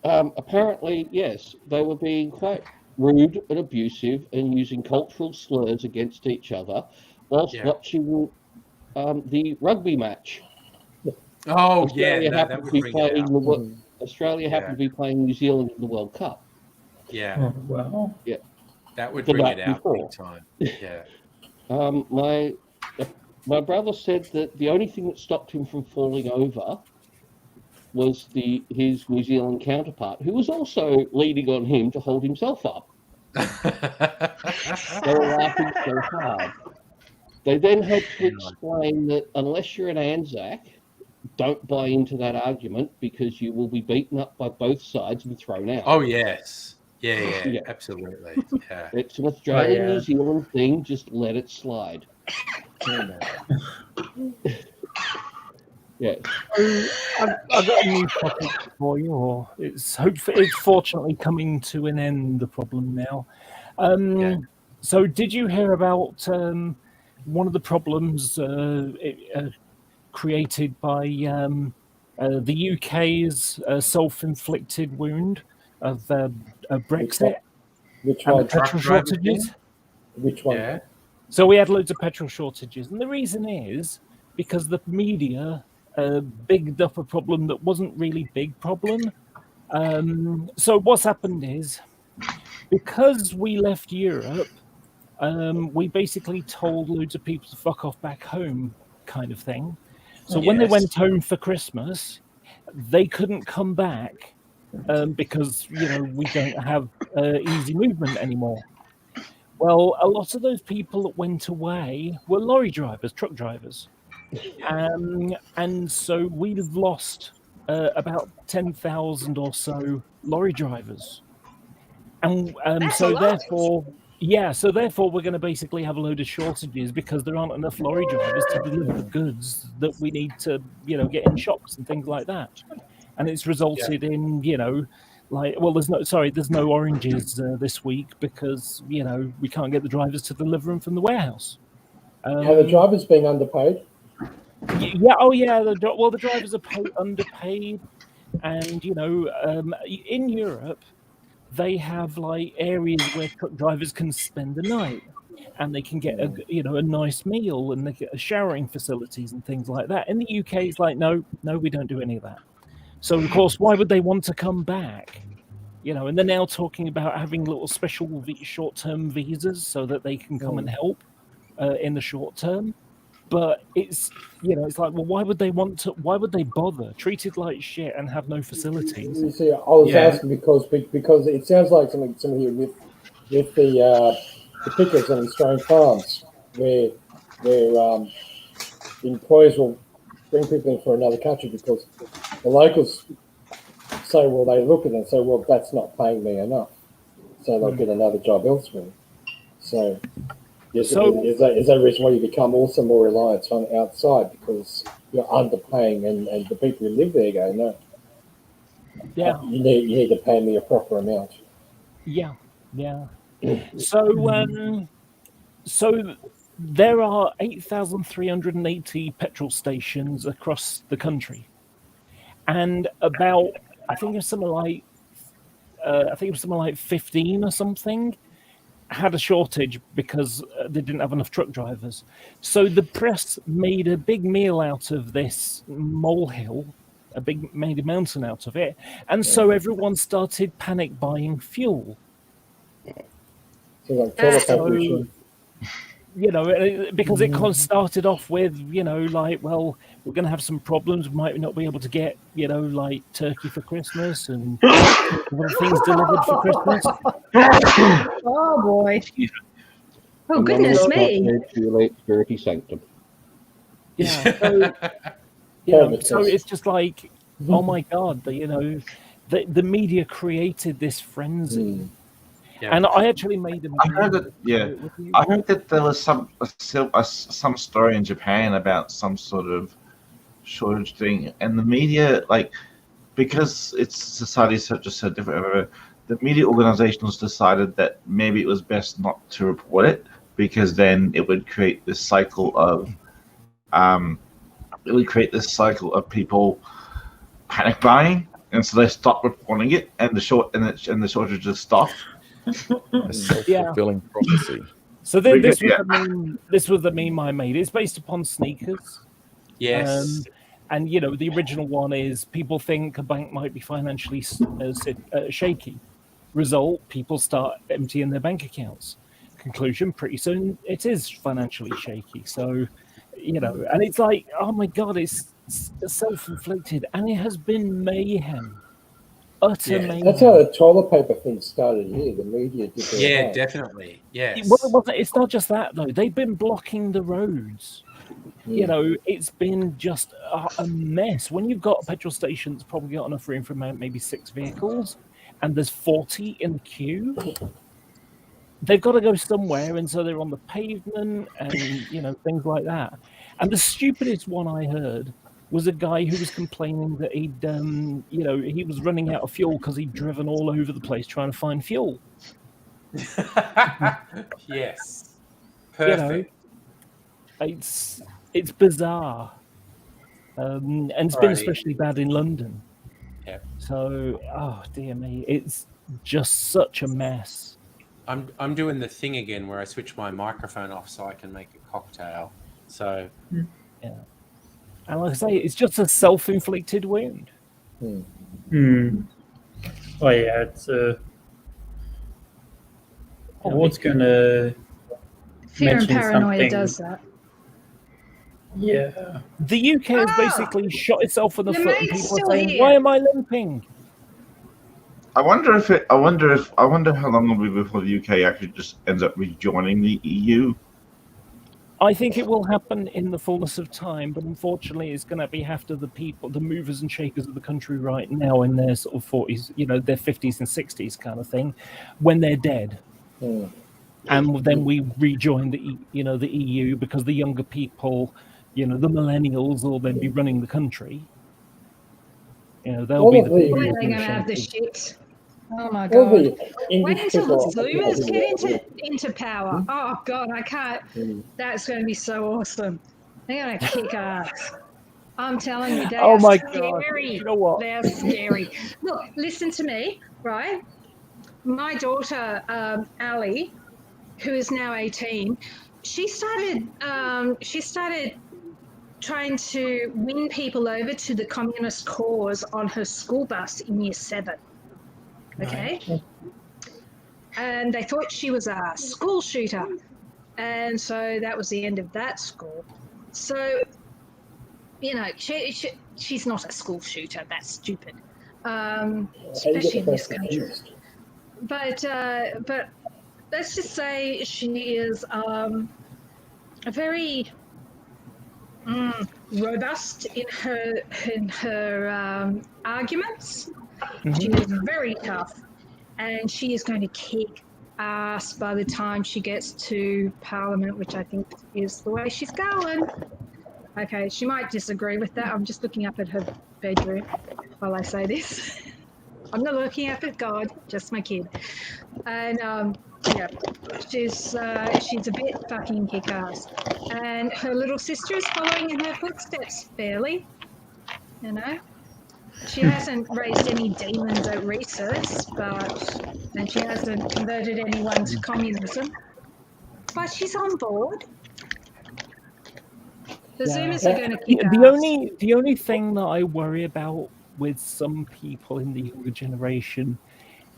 Apparently, yes, they were being quite rude and abusive and using cultural slurs against each other whilst watching the rugby match. Oh, Australia yeah. happened to be playing Australia Yeah. happened to be playing New Zealand in the World Cup. Yeah. Oh, wow. Yeah. That would The bring night it out before. big time. Yeah. My brother said that the only thing that stopped him from falling over was his New Zealand counterpart, who was also leaning on him to hold himself up. They were laughing so hard. They then had to explain that unless you're an Anzac, don't buy into that argument because you will be beaten up by both sides and thrown out. Oh, yes. Yeah, absolutely. Yeah. It's an Australian New Zealand thing, just let it slide. Yeah. I've got a new topic for you, or it's fortunately coming to an end, the problem now. So did you hear about one of the problems created by the UK's self-inflicted wound of Brexit? Which and one? the petrol shortages? Which one? Yeah. So we had loads of petrol shortages, and the reason is because the media bigged up a problem that wasn't really big problem. So what's happened is, because we left Europe, we basically told loads of people to fuck off back home, kind of thing. So when they went home for Christmas, they couldn't come back because we don't have easy movement anymore. Well, a lot of those people that went away were lorry drivers, truck drivers. And so we've lost about 10,000 or so lorry drivers. And so therefore we're going to basically have a load of shortages because there aren't enough lorry drivers to deliver the goods that we need to, get in shops and things like that. And it's resulted in, there's no oranges this week because, we can't get the drivers to deliver them from the warehouse. Are the drivers being underpaid? Yeah. Oh, yeah. The drivers are underpaid, and in Europe, they have areas where truck drivers can spend the night, and they can get a nice meal, and they get showering facilities and things like that. In the UK, it's no, we don't do any of that. So of course, why would they want to come back? And they're now talking about having little special short-term visas so that they can come and help in the short term. But it's well, why would they bother? Treated like shit and have no facilities. You see, I was asking because it sounds like something here with the pickers on Australian farms where employers will bring people in from another country because the locals say, well, they look at it and say, well, that's not paying me enough, so they'll get another job elsewhere. So is that a reason why you become also more reliant on outside because you're underpaying and the people who live there go, no, you need to pay me a proper amount. Yeah. So there are 8,380 petrol stations across the country, and about I think it was something like 15 or something had a shortage because they didn't have enough truck drivers. So the press made a big meal out of this molehill, made a mountain out of it, and so everyone started panic buying fuel. Because it kind of started off with, well, we're going to have some problems. We might not be able to get, turkey for Christmas and things delivered for Christmas. Oh, boy. Oh, goodness me. Turkey sanctum. Yeah. So it's just like, oh, my God, the media created this frenzy. Yeah. And I actually made them. I heard that there was some story in Japan about some sort of shortage thing, and the media, because its society is so different, the media organizations decided that maybe it was best not to report it because then it would create this cycle of people panic buying, and so they stopped reporting it, and the shortage just stopped. A self-fulfilling prophecy. So then this was the meme I made. It's based upon sneakers. Yes. And the original one is people think a bank might be financially shaky. Result, people start emptying their bank accounts. Conclusion, pretty soon it is financially shaky. So, and it's like, oh my God, it's self-inflicted, and it has been mayhem. Utter mayhem. That's how the toilet paper thing started here. The media did that. Yeah, definitely. Yes. Well, it's not just that though. They've been blocking the roads. It's been just a mess. When you've got a petrol station that's probably got enough room for maybe 6 vehicles, and there's 40 in the queue, they've got to go somewhere, and so they're on the pavement and things like that. And the stupidest one I heard was a guy who was complaining that he was running out of fuel because he'd driven all over the place trying to find fuel. Yes. Perfect. It's bizarre. And it's been especially bad in London. Yeah. So, oh dear me, it's just such a mess. I'm doing the thing again where I switch my microphone off so I can make a cocktail. So yeah. And like I say, it's just a self-inflicted wound. Oh yeah, it's I was going to fear and mention paranoia something. does that. Yeah. The UK has basically shot itself in the foot, and people are saying, here. "Why am I limping?" I wonder how long it'll be before the UK actually just ends up rejoining the EU. I think it will happen in the fullness of time, but unfortunately, it's going to be after the people, the movers and shakers of the country right now in their sort of 40s, their 50s and 60s kind of thing, when they're dead. And then we rejoin the EU because the younger people, the millennials will then be running the country. They'll be the people. When are they going to have the shit? Oh my God! Wait until the Zoomers get into power. Oh God, I can't. That's going to be so awesome. They're going to kick ass. I'm telling you, they are scary. You know what? They're scary. Look, listen to me, right? My daughter, Ali, who is now 18, she started trying to win people over to the communist cause on her school bus in year 7. Okay. And they thought she was a school shooter. And so that was the end of that school. So, she's not a school shooter. That's stupid. Especially in this country. But let's just say she is a very robust in her arguments. She is very tough, and she is going to kick ass by the time she gets to Parliament, which I think is the way she's going. Okay, she might disagree with that. I'm just looking up at her bedroom while I say this. I'm not looking up at God, just my kid. And yeah, she's a bit fucking kick-ass. And her little sister is following in her footsteps fairly, you know. She hasn't raised any demons at recess, and she hasn't converted anyone to communism. But she's on board. The Zoomers are going to kick ass. The only thing that I worry about with some people in the younger generation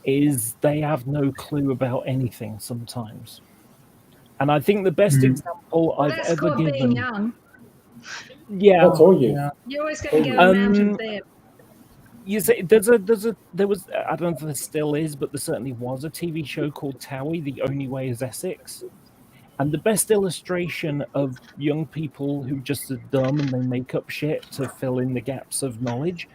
is they have no clue about anything sometimes. And I think the best example I've that's ever called given. Being young. Yeah, That's all you. yeah. You're always going to get a mountain there. You see, there was, I don't know if there still is, but there certainly was a TV show called Towie, The Only Way is Essex. And the best illustration of young people who just are dumb and they make up shit to fill in the gaps of knowledge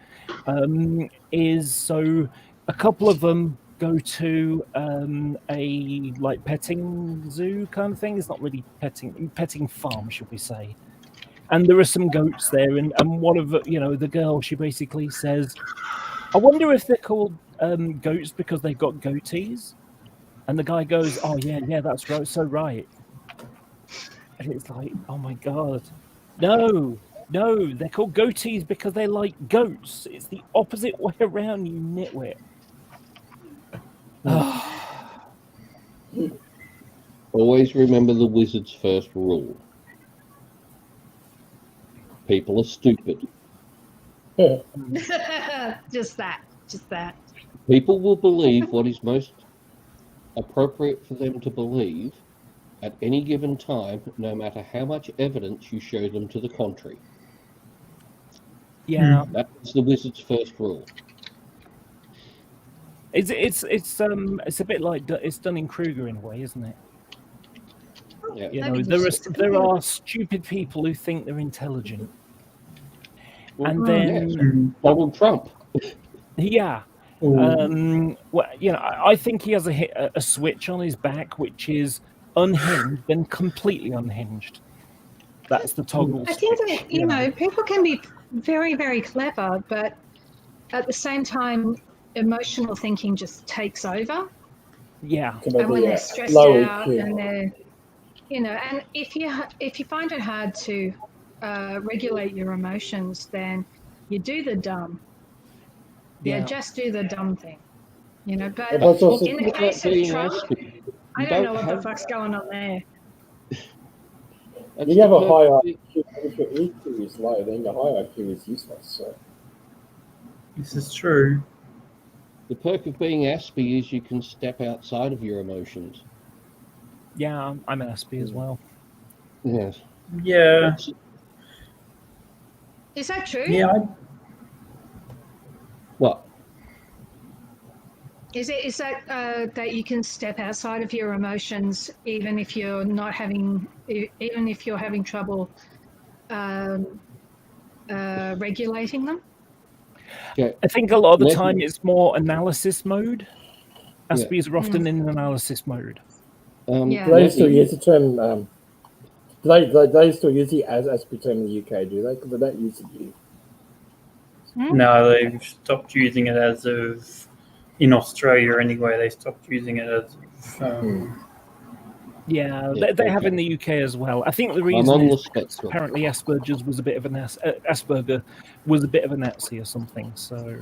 is, so a couple of them go to a like petting zoo kind of thing. It's not really petting farm, should we say. And there are some goats there, and one of the girl, she basically says, I wonder if they're called goats because they've got goatees. And the guy goes, oh yeah, that's right, so right. And it's like, oh my God. No, they're called goatees because they like goats. It's the opposite way around, you nitwit. Always remember the wizard's first rule. People are stupid. Just that. People will believe what is most appropriate for them to believe at any given time, no matter how much evidence you show them to the contrary. Yeah, that's the wizard's first rule. It's a bit like it's Dunning-Kruger in a way, isn't it? Yeah. You know, there are stupid people who think they're intelligent, and then Donald Trump. Yeah. Well, I think he has a switch on his back which is unhinged and completely unhinged. That's the toggle. I think that people can be very, very clever, but at the same time, emotional thinking just takes over. Yeah. And when they're stressed out and they're, and if you find it hard to regulate your emotions, then you do the dumb. Yeah, just do the dumb thing. But in the case of Trump, I don't know what the fuck's going on there. You have a high IQ. If your EQ is low, then your high IQ is useless. So. This is true. The perk of being Aspie is you can step outside of your emotions. Yeah, I'm an Aspie as well. Yes. Yeah. Is that true? Yeah. What? Is that that you can step outside of your emotions even if you're having trouble regulating them? Yeah. I think a lot of the time it's more analysis mode. Aspies are often in analysis mode. They still use the term. They still use the Aspie term in the UK, do they? Because they don't use it here. No, they've stopped using it as of in Australia anyway. They stopped using it as they have in the UK as well. I think the reason is apparently Asperger's was a bit of an Asperger was a bit of a Nazi or something. So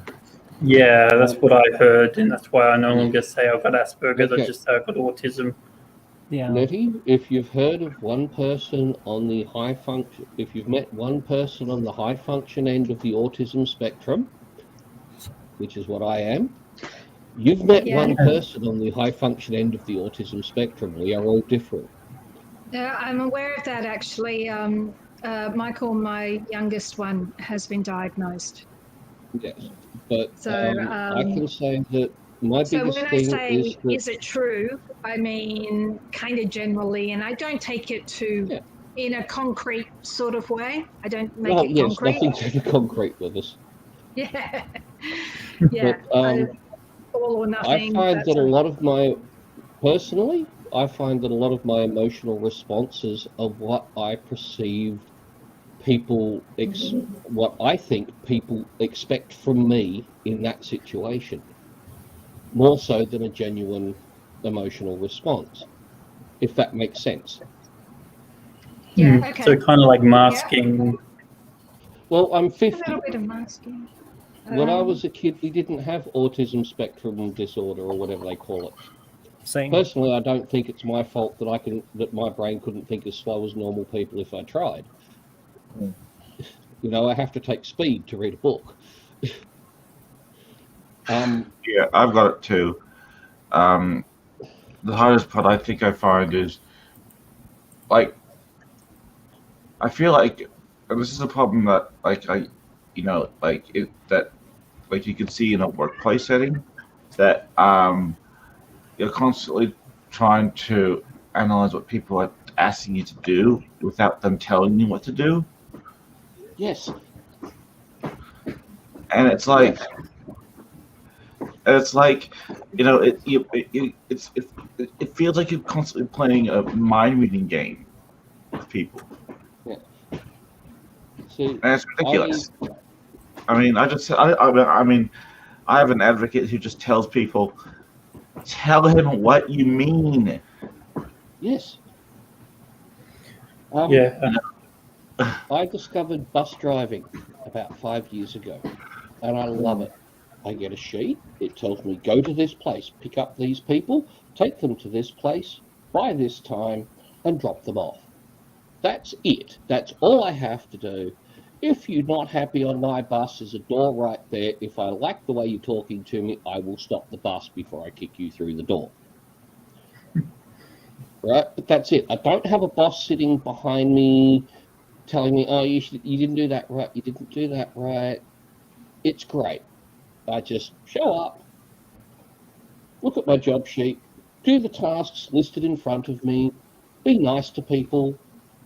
yeah, that's what I heard, and that's why I no longer say I've got Asperger's. I just say I've got autism. Yeah, Letty, if you've heard of one person on the high function, if you've met one person on the high function end of the autism spectrum, which is what I am, you've met one person on the high function end of the autism spectrum. We are all different. Yeah, I'm aware of that actually. Michael, my youngest one, has been diagnosed. Yes, but so I can say that my biggest thing is that, is it true? I mean, kind of generally, and I don't take it to in a concrete sort of way. I don't make Well, it yes, concrete. nothing's ever concrete with us. Yeah. Yeah. But All or I nothing. find that's that a lot of my, personally, I find that a lot of my emotional responses are what I perceive people, what I think people expect from me in that situation, more so than a genuine emotional response, if that makes sense. Yeah, okay. So kind of like masking. Well, I'm A 50. little bit of masking. When I was a kid, we didn't have autism spectrum disorder or whatever they call it. Same. Personally, I don't think it's my fault that my brain couldn't think as slow as normal people if I tried. You know, I have to take speed to read a book. Yeah, I've got it too. The hardest part I think I find is, like, I feel like, and this is a problem that, like, like you can see in a workplace setting, that you're constantly trying to analyze what people are asking you to do without them telling you what to do. Yes. And it's like, you know, it feels like you're constantly playing a mind reading game with people. Yeah. See, and it's ridiculous. I mean, I have an advocate who just tells people, tell him what you mean. Yes. Yeah. I discovered bus driving about 5 years ago, and I love it. I get a sheet. It tells me, go to this place, pick up these people, take them to this place by this time, and drop them off. That's it. That's all I have to do. If you're not happy on my bus, there's a door right there. If I like the way you're talking to me, I will stop the bus before I kick you through the door. Right? But that's it. I don't have a boss sitting behind me telling me, oh, you didn't do that right. You didn't do that right. It's great. I just show up, look at my job sheet, do the tasks listed in front of me, be nice to people,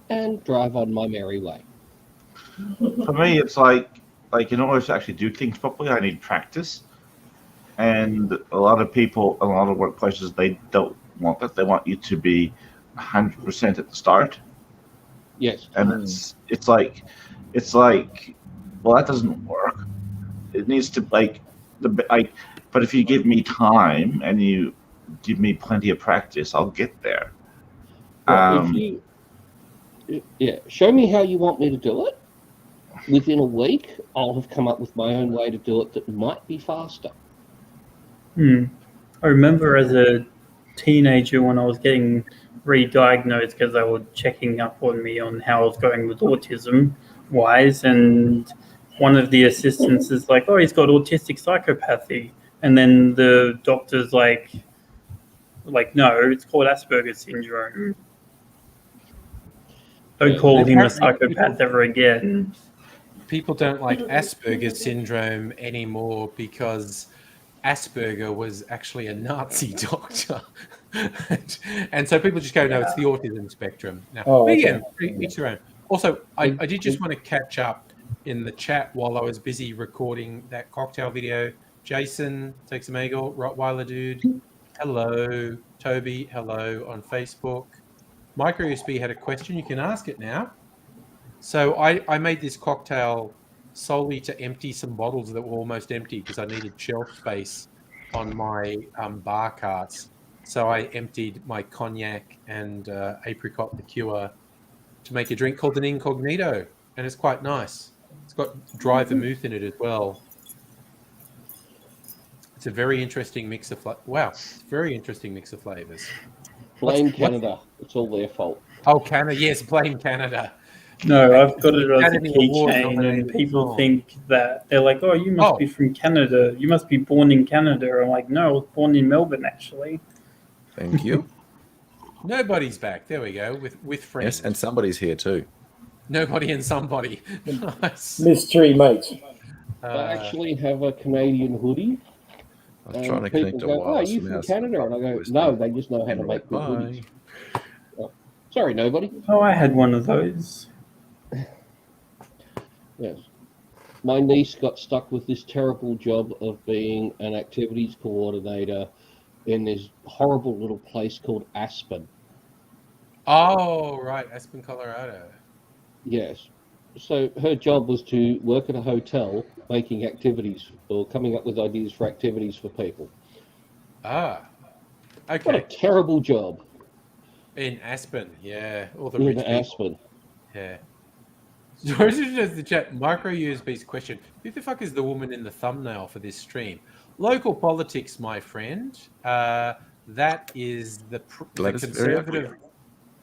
and drive on my merry way. For me, it's like in order to actually do things properly, I need practice. And a lot of people, a lot of workplaces, they don't want that. They want you to be 100% at the start. Yes. And it's like, well, that doesn't work. It needs to but if you give me time and you give me plenty of practice, I'll get there. Well, show me how you want me to do it. Within a week, I'll have come up with my own way to do it that might be faster. I remember as a teenager when I was getting re-diagnosed because they were checking up on me on how I was going with autism-wise, and one of the assistants is like, oh, he's got autistic psychopathy. And then the doctor's like, no, it's called Asperger's syndrome. Don't call him a psychopath ever again. People don't like Asperger's syndrome anymore because Asperger was actually a Nazi doctor. And so people just go, no, it's the autism spectrum. Now, each their own. Also, I did just want to catch up in the chat while I was busy recording that cocktail video. Jason, Takes a Megal, Rottweiler Dude, hello. Toby, hello on Facebook. Micro USB had a question. You can ask it now. So I made this cocktail solely to empty some bottles that were almost empty because I needed shelf space on my bar carts. So I emptied my cognac and apricot liqueur to make a drink called an Incognito, and it's quite nice. It's got dry vermouth in it as well. It's a very interesting mix of very interesting mix of flavors. Blame Canada. It's all their fault. Oh, Canada. Yes, blame Canada. No, I've got it as a keychain, and people think that they're like, oh, you must be from Canada. You must be born in Canada. I'm like, no, I was born in Melbourne, actually. Thank you. Nobody's back. There we go. With friends. Yes, and somebody's here too. Nobody and somebody. Nice. Mystery mates. I actually have a Canadian hoodie. I was trying to connect a go, wireless oh, you from mouse. Canada? And I go, no, they just know how to make good hoodies. Sorry, nobody. Oh, I had one of those. Yes. My niece got stuck with this terrible job of being an activities coordinator in this horrible little place called Aspen. Oh, right, Aspen, Colorado. Yes. So her job was to work at a hotel making activities or coming up with ideas for activities for people. Ah, What a okay. terrible job. In Aspen, yeah, all the In rich people. Aspen. Yeah. George does the chat. Micro USB's question: who the fuck is the woman in the thumbnail for this stream? Local politics, my friend. That is the Gladys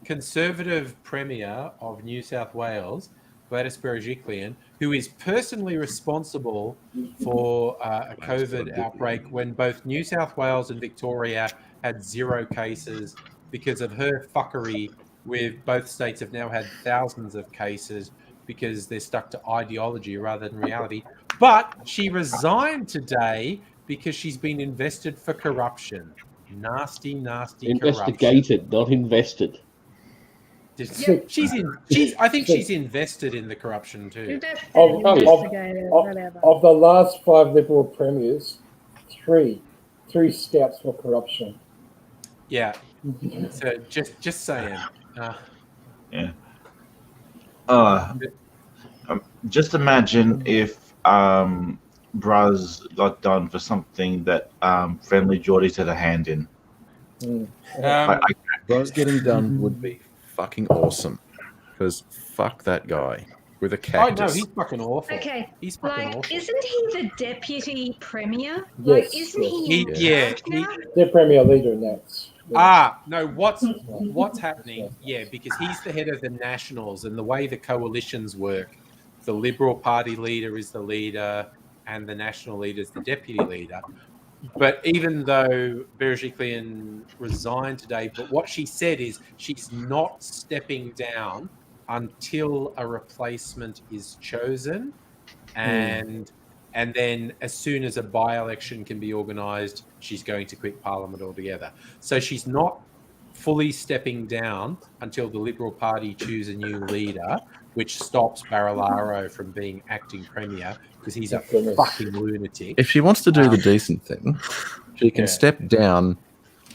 conservative premier of New South Wales, Gladys Berejiklian, who is personally responsible for a COVID outbreak when both New South Wales and Victoria had 0 cases because of her fuckery. With both states have now had thousands of cases because they're stuck to ideology rather than reality. But she resigned today because she's been invested for corruption. Nasty Investigated, not invested. corruption. I think she's invested in the corruption too. Of the last 5 Liberal premiers, three scouts for corruption. Yeah. So just saying. Yeah. Just imagine if Braz got done for something that Friendly Geordies had a hand in. Braz getting done would be fucking awesome. Because fuck that guy with a cactus. Oh no, he's fucking awful. Okay, He's fucking awful. isn't he the deputy premier? Yes, isn't yes. he? The premier leader now. No, what's happening? Yeah, because he's the head of the Nationals, and the way the coalitions work, the Liberal Party leader is the leader, and the National leader is the deputy leader. But even though Berejiklian resigned today, but what she said is she's not stepping down until a replacement is chosen, and then as soon as a by-election can be organised, she's going to quit Parliament altogether. So she's not fully stepping down until the Liberal Party choose a new leader, which stops Barilaro from being acting premier because he's a fucking lunatic. If she wants to do the decent thing, she can step down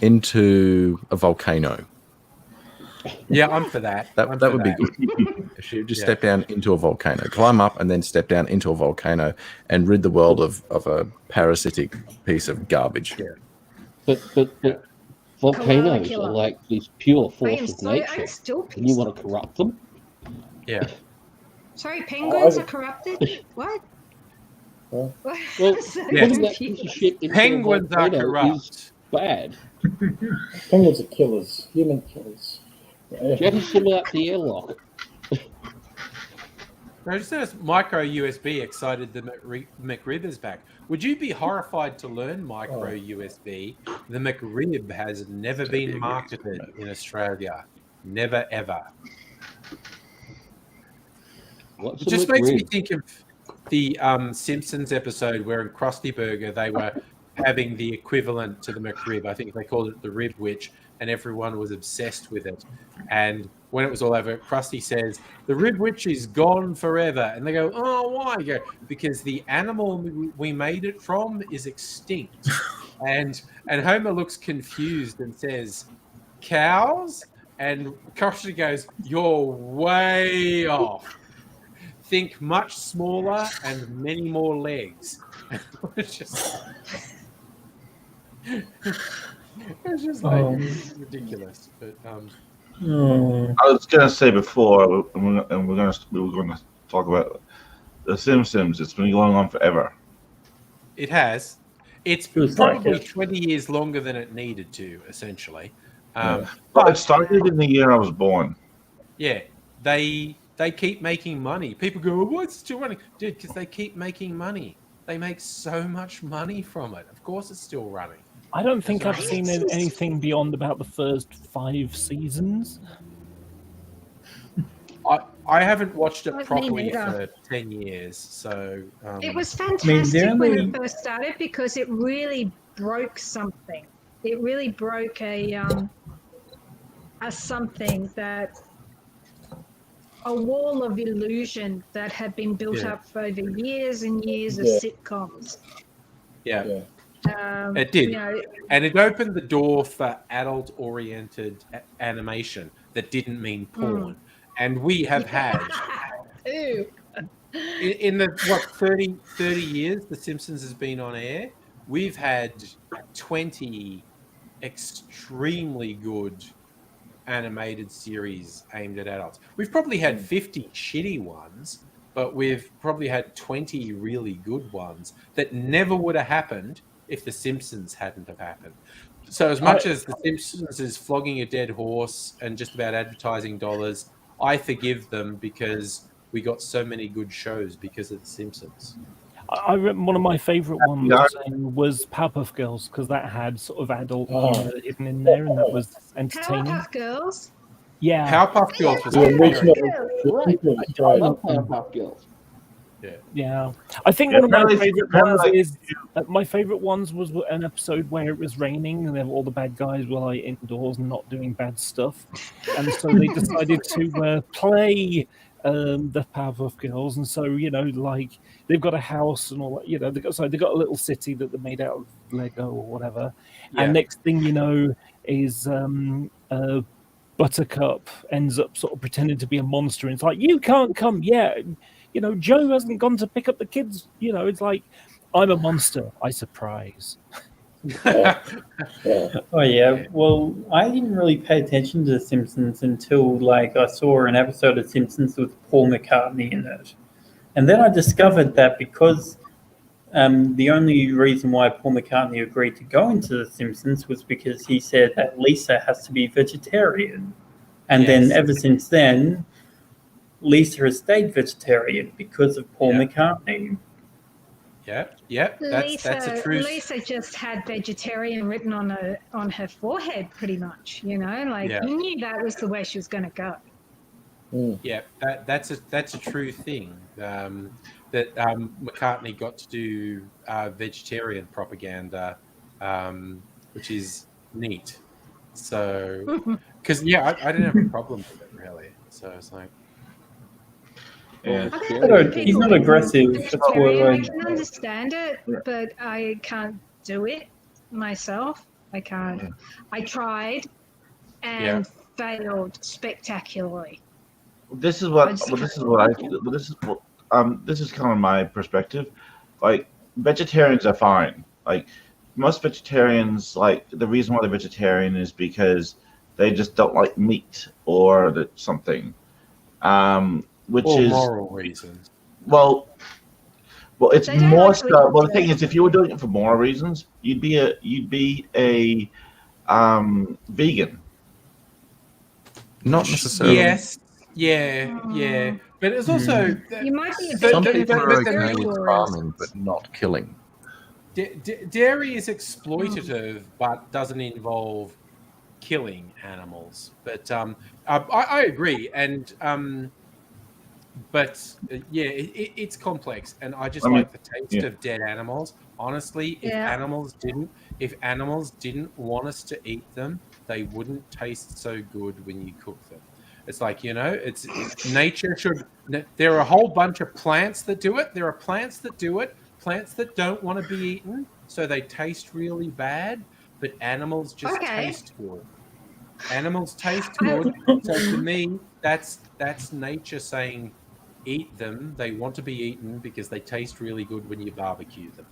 into a volcano. Yeah, I'm for that. That would be good. If she would just step down into a volcano, climb up and then step down into a volcano and rid the world of a parasitic piece of garbage. Yeah. But volcanoes Koala are like this pure force of I'm nature. still And you want to corrupt them? Yeah. Sorry, penguins are corrupted? What? Well, I'm putting that piece of shit into Penguins a are volcano corrupt. is bad. Penguins are killers, human killers. Jettison out the airlock. I just noticed micro USB excited the McRib is back. Would you be horrified to learn micro USB? The McRib has never been marketed in Australia. Never, ever. What's It just makes me think of the Simpsons episode where in Krusty Burger they were having the equivalent to the McRib. I think they called it the Rib Witch, and everyone was obsessed with it. And when it was all over, Krusty says, "The Rib Witch is gone forever." And they go, "Oh, why?" You go, "Because the animal we made it from is extinct." and Homer looks confused and says, "Cows?" And Krusty goes, "You're way off. Think much smaller and many more legs." It's just like ridiculous. But I was gonna say before, and we were gonna talk about the Simpsons. It's been going on forever. it has. It's Feels probably like it. 20 years longer than it needed to, essentially. But it started in the year I was born. Yeah, they keep making money. People go, "Oh, what's still running?" Dude, because they keep making money. They make so much money from it. Of course it's still running. I don't think I've seen anything beyond about the first 5 seasons. I haven't watched it Me properly neither. for 10 years, so... It was I mean, fantastic when it first started because it really broke something. It really broke a as something that a wall of illusion that had been built up over years and years of sitcoms. Yeah. It did. You know, and it opened the door for adult-oriented animation that didn't mean porn. And we have had, Ew. in the, 30 years The Simpsons has been on air, we've had 20 extremely good animated series aimed at adults. We've probably had 50 shitty ones, but we've probably had 20 really good ones that never would have happened if The Simpsons hadn't have happened. So as much as The Simpsons is flogging a dead horse and just about advertising dollars, I forgive them because we got so many good shows because of The Simpsons. I remember one of my favourite ones was Powerpuff Girls, because that had sort of adult humor hidden in there, and that was entertaining. Powerpuff Girls? Yeah. Powerpuff Girls was The original. I love Powerpuff Girls. Yeah. I think one of my favourite ones is my favourite ones was an episode where it was raining and then all the bad guys were like indoors and not doing bad stuff, and so they decided to play the Powerpuff Girls, and so like they've got a house and all that. They got a little city that they made out of Lego or whatever. And next thing you know is Buttercup ends up sort of pretending to be a monster, and it's like, you can't come yet. Joe hasn't gone to pick up the kids. It's like, I'm a monster. I surprise. Oh yeah. Well, I didn't really pay attention to The Simpsons until I saw an episode of Simpsons with Paul McCartney in it, and then I discovered that because the only reason why Paul McCartney agreed to go into The Simpsons was because he said that Lisa has to be vegetarian, and then ever since then, Lisa has stayed vegetarian because of Paul McCartney. That's a true. Lisa just had vegetarian written on her forehead, pretty much. You knew that was the way she was going to go. Yeah, that's a true thing. That McCartney got to do vegetarian propaganda, which is neat. So, because I didn't have a problem with it really. So it's like. Yeah, he's not aggressive. I can understand it, but I can't do it myself. I can't. I tried and failed spectacularly. This is kind of my perspective. Like, vegetarians are fine. Like, most vegetarians, the reason why they're vegetarian is because they just don't like meat or something. Which is moral reasons. Well, it's more so. Well, the thing is, if you were doing it for moral reasons, you'd be a vegan. Not necessarily. Yes. Yeah. But it's also you might be a some vegan, people but are very okay with glorious. farming, but not killing. Dairy is exploitative, but doesn't involve killing animals. But I agree, and but it's complex, and I just like the taste of dead animals. Honestly, if animals didn't want us to eat them, they wouldn't taste so good when you cook them. It's like, it's nature should. There are a whole bunch of plants that do it. There are plants that do it. Plants that don't want to be eaten, so they taste really bad. But animals just taste good. Animals taste good. So to me, that's nature saying, eat them. They want to be eaten because they taste really good when you barbecue them.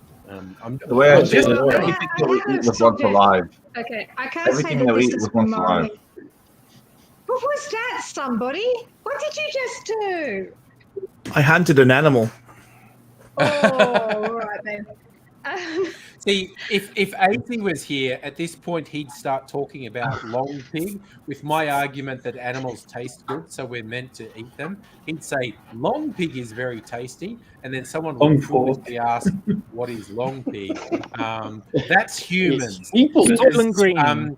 The way I see it, everything that we eat was once alive. Okay, I can't Everything say that we this eat is was once alive. What was that, somebody? What did you just do? I hunted an animal. Oh, all right then. See, if AC was here, at this point he'd start talking about long pig with my argument that animals taste good, so we're meant to eat them. He'd say long pig is very tasty, and then someone would foolishly ask, "What is long pig?" That's humans. Scotland green.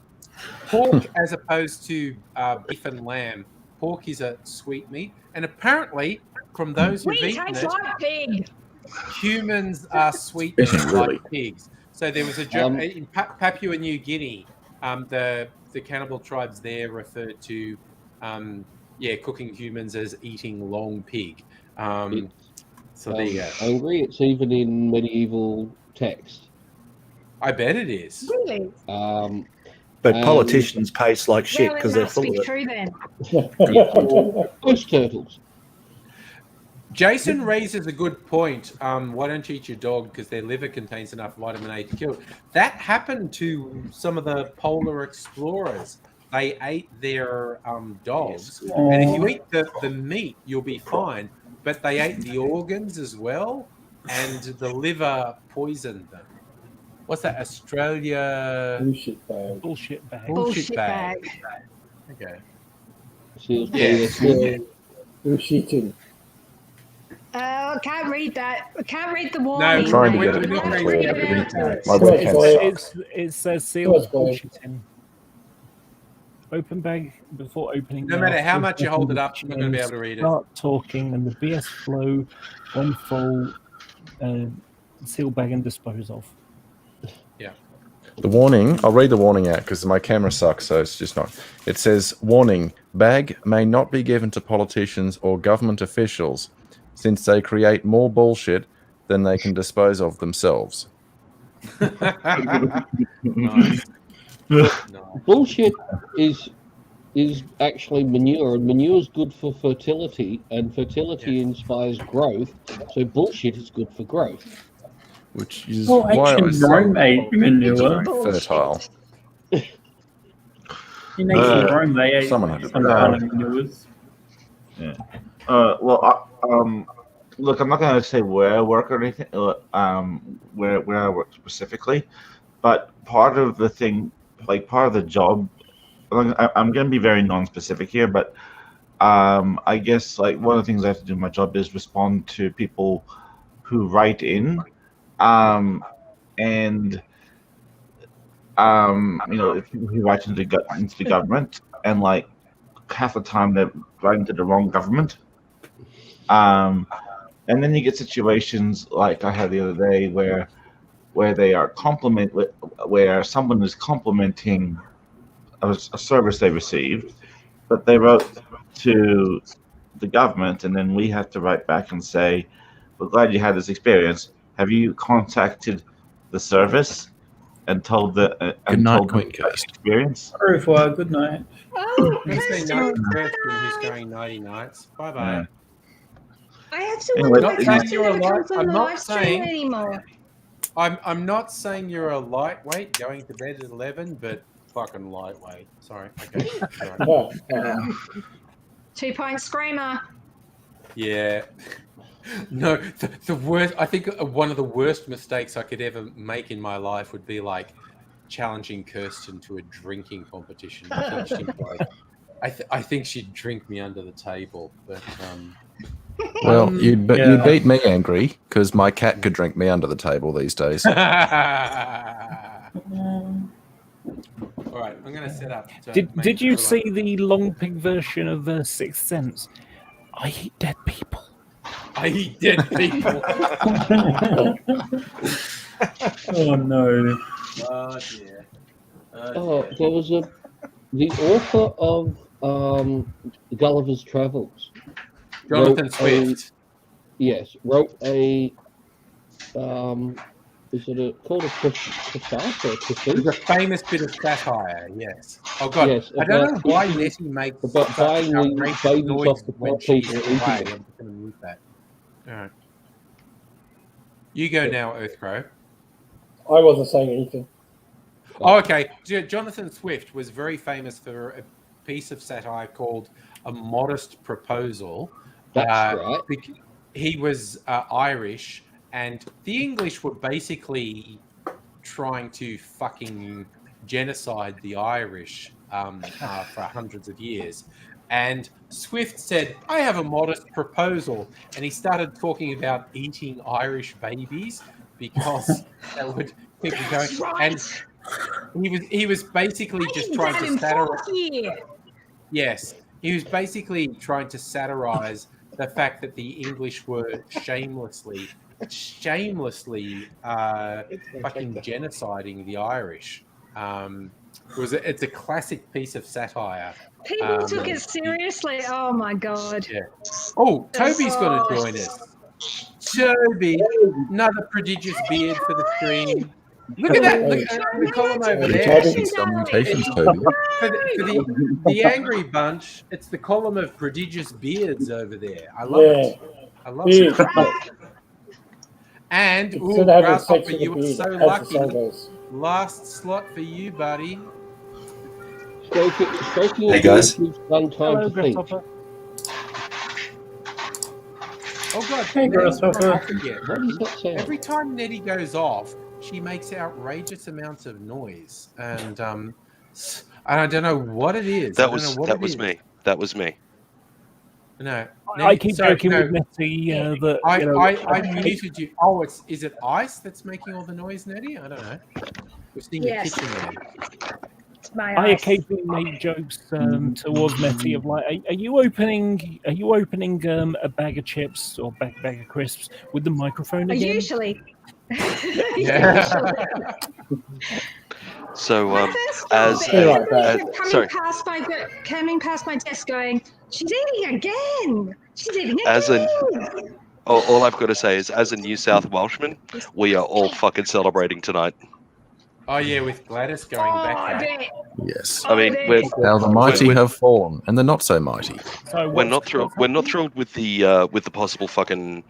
Pork, as opposed to beef and lamb, pork is a sweet meat, and apparently, from those who've eaten it, like pig. humans are sweet like pigs. So there was a joke in Papua New Guinea. The cannibal tribes there referred to cooking humans as eating long pig. So there you go. I agree. It's even in medieval text. I bet it is. Really? But politicians taste like shit Well, it because they're must full be of it. true then. Ghost turtles. Jason raises a good point. Why don't you eat your dog? Because their liver contains enough vitamin A to kill it. That happened to some of the polar explorers. They ate their dogs. And if you eat the meat, you'll be fine. But they ate the organs as well. And the liver poisoned them. What's that? Australia... Bullshit bag. Bullshit bag. Bullshit bag. Okay. Yeah. Bullshitting. I can't read that. I can't read the No, warning. I'm trying to get we're it not clear. reading it. My webcam sucks. It says seals Come on, bullshitting. Open bag before opening. No matter how much you hold it up, you're not going to be able to read it. Start talking, and the BS flow when full. Seal bag and dispose of. Yeah. The warning, I'll read the warning out because my camera sucks, so it's just not. It says, warning, bag may not be given to politicians or government officials since they create more bullshit than they can dispose of themselves. Nice. Bullshit is actually manure, and manure is good for fertility, and fertility inspires growth. So bullshit is good for growth. Which is Well, why I ancient say Rome ate it's manure. very fertile. In ancient Rome, they ate someone had to some do that. kind of manures. Yeah. Look, I'm not going to say where I work or anything, where I work specifically, but part of the thing, like part of the job, I'm going to be very non-specific here, but I guess like one of the things I have to do in my job is respond to people who write in, and who write into the government, and like half the time they're writing to the wrong government. And then you get situations like I had the other day where they are where someone is complimenting a service they received, but they wrote to the government, and then we have to write back and say, "We're glad you had this experience. Have you contacted the service and told the Good night, Queencast. Au experience?" revoir, good night. Oh, I'm going to say Kirsten, no to Kirsten, who's going nighty nights. Bye bye. Yeah. I have to Anyway, wonder not if saying Kirsten you're a ever comes light- on I'm the not live stream saying- anymore. I'm not saying you're a lightweight going to bed at 11, but fucking lightweight. Sorry. Okay. Sorry. 2 point screamer. Yeah. No, the worst. I think one of the worst mistakes I could ever make in my life would be like challenging Kirsten to a drinking competition. I think she'd drink me under the table, but Well, you'd beat me angry because my cat could drink me under the table these days. All right, I'm going to set up. Did you see the long pig version of Sixth Sense? I eat dead people. I eat dead people. Oh no. Oh dear. There was the author of Gulliver's Travels. Jonathan Swift. Wrote a is it called a catharsis or a It's a critique? famous bit of satire, yes. Oh god, Yes, I don't know about why eating- Nettie makes about such buying the outrageous babies noise off the when poor she's people away. eating I'm them. just going to mute that. All right. You go now, Earthcrow. I wasn't saying anything. Oh, okay. Jonathan Swift was very famous for a piece of satire called A Modest Proposal. That's right. He was Irish, and the English were basically trying to fucking genocide the Irish for hundreds of years. And Swift said, I have a modest proposal. And he started talking about eating Irish babies because that would keep it going. And he was basically just trying to satirize. Yes, he was basically trying to satirize the fact that the English were shamelessly fucking genociding the Irish. It's a classic piece of satire. People took it seriously. Oh my god. Yeah. Oh, Toby's going to join us. Toby, another prodigious beard for the stream. Look at that! Look at the column over there. Salutations, Toby. For the angry bunch, it's the column of prodigious beards over there. I love it. I love it. And Grasshopper, you were so lucky. Last slot for you, buddy. Hey guys. Hello, Grasshopper. Oh god! Hey, Grasshopper. Every time Nettie goes off, she makes outrageous amounts of noise, and I don't know what it is. That was me. That was me. No, I keep joking with Nettie that I muted you. Oh, is it ice that's making all the noise, Nettie? I don't know. We're seeing the kitchen there. I occasionally make jokes towards Nettie of like, are you opening a bag of chips or bag of crisps with the microphone again? Usually. So coming past my desk going, she's eating again. She's eating again. All I've got to say is, as a New South Welshman, we are all fucking celebrating tonight. Oh yeah, with Gladys going back. Yes. I mean, now the mighty have fallen, and the not so mighty. We're not thrilled. We're not thrilled with the possible fucking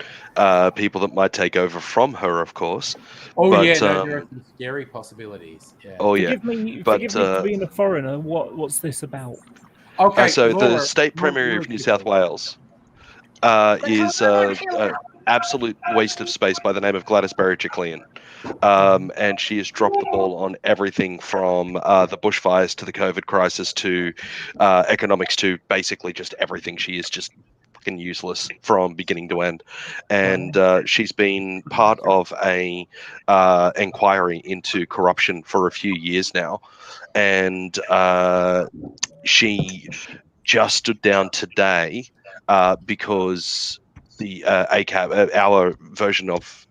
people that might take over from her, of course. Oh but, yeah, no, there are some scary possibilities. Yeah. Oh yeah. Forgive me for being a foreigner. What's this about? Okay. So Laura, the State Premier of New South Wales is absolute waste of space by the name of Gladys Berejiklian. And she has dropped the ball on everything from the bushfires to the COVID crisis to economics to basically just everything. She is just fucking useless from beginning to end. And she's been part of a inquiry into corruption for a few years now. And she just stood down today because the ACAB, our version of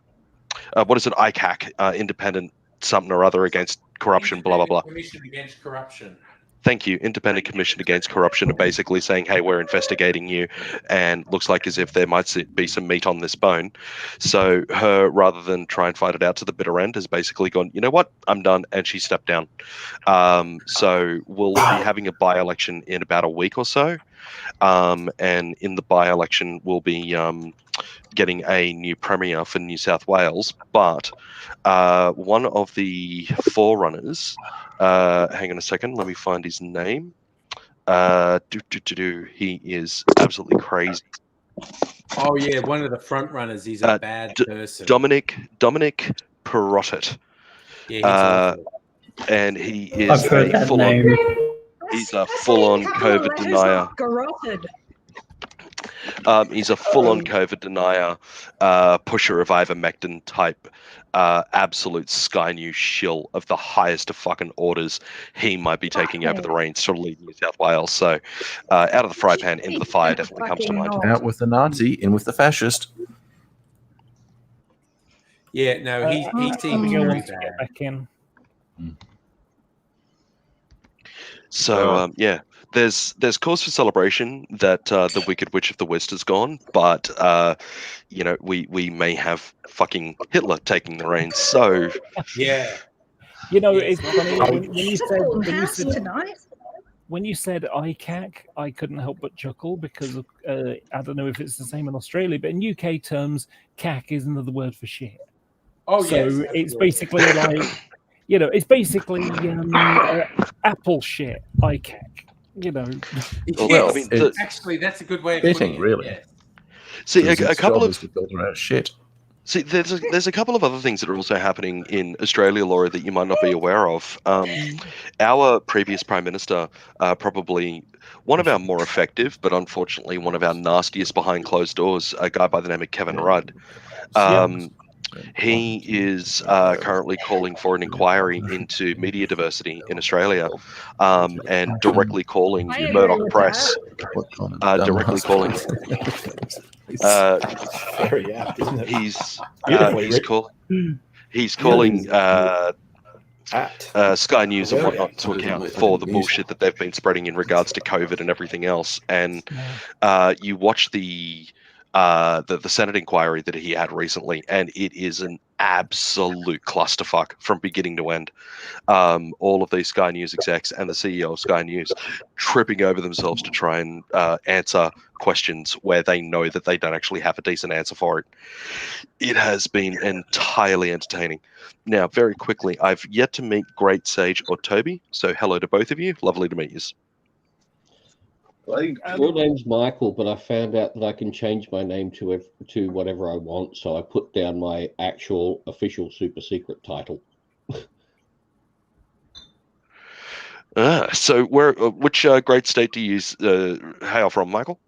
what is it? ICAC, Independent something or other against corruption, blah, blah, blah. Commission Against Corruption. Thank you. Independent Commission Against Corruption are basically saying, hey, we're investigating you, and looks like as if there might be some meat on this bone. So her, rather than try and fight it out to the bitter end, has basically gone, you know what, I'm done, and she stepped down. So we'll be having a by-election in about a week or so, and in the by-election we'll be getting a new premier for New South Wales, but one of the forerunners, hang on a second, let me find his name. He is absolutely crazy. Oh yeah, one of the front runners. He's a bad person. Dominic Perrottet. Yeah, and he is a full-on. He's a full-on COVID denier. He's a full-on COVID denier, pusher of ivermectin type, absolute Sky News shill of the highest of fucking orders. He might be taking over the reins to lead New South Wales. So, out of the fry pan into the fire definitely comes to mind. Out with the Nazi, in with the fascist. Yeah, no, he seems very bad. Back in. So yeah, there's cause for celebration that the Wicked Witch of the West is gone, but you know, we may have fucking Hitler taking the reins. So yeah, you know, it's funny when you said ICAC, I couldn't help but chuckle because I don't know if it's the same in Australia, but in UK terms, CAC is another word for shit. Oh so yes, it's basically like, you know, it's basically Apple shit, ICAC. You know, well, I mean, actually, that's a good way of fitting, really. Yes. See, a couple of shit. See, there's a couple of other things that are also happening in Australia, Laura, that you might not be aware of. Our previous Prime Minister, probably one of our more effective, but unfortunately one of our nastiest behind closed doors, a guy by the name of Kevin Rudd. He is currently calling for an inquiry into media diversity in Australia, and directly calling Murdoch Press. Directly calling. Very apt, isn't it? He's calling Sky News and whatnot to account for the bullshit that they've been spreading in regards to COVID and everything else. And you watch the Senate inquiry that he had recently, and it is an absolute clusterfuck from beginning to end. All of these Sky News execs and the CEO of Sky News tripping over themselves to try and answer questions where they know that they don't actually have a decent answer for it. It has been entirely entertaining. Now, very quickly, I've yet to meet Great Sage or Toby, so hello to both of you. Lovely to meet you. Your name's Michael, but I found out that I can change my name to whatever I want, so I put down my actual official super secret title. So which great state do you hail from, Michael?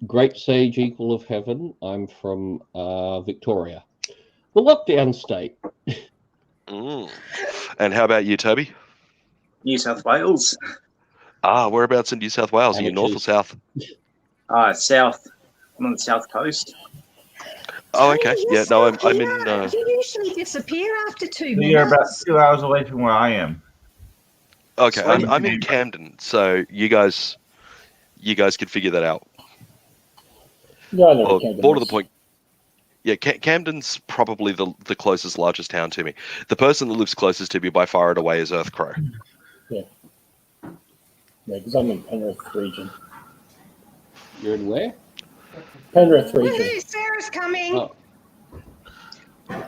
Great Sage Equal of Heaven. I'm from Victoria, the lockdown state. And how about you, Toby? New South Wales. Whereabouts in New South Wales? Are you north or south? South. I'm on the south coast. Oh, okay. Yeah, no, I'm in. You usually disappear after 2 minutes. You're about 2 hours away from where I am. Okay, I'm in Camden, so you guys can figure that out. No, no, Or, Camden more to the is. point. Yeah, Camden's probably the closest, largest town to me. The person that lives closest to me by far and away is Earthcrow. Yeah, because I'm in Penrith region. You're in where? Penrith region. Woohoo, Sarah's coming. Oh.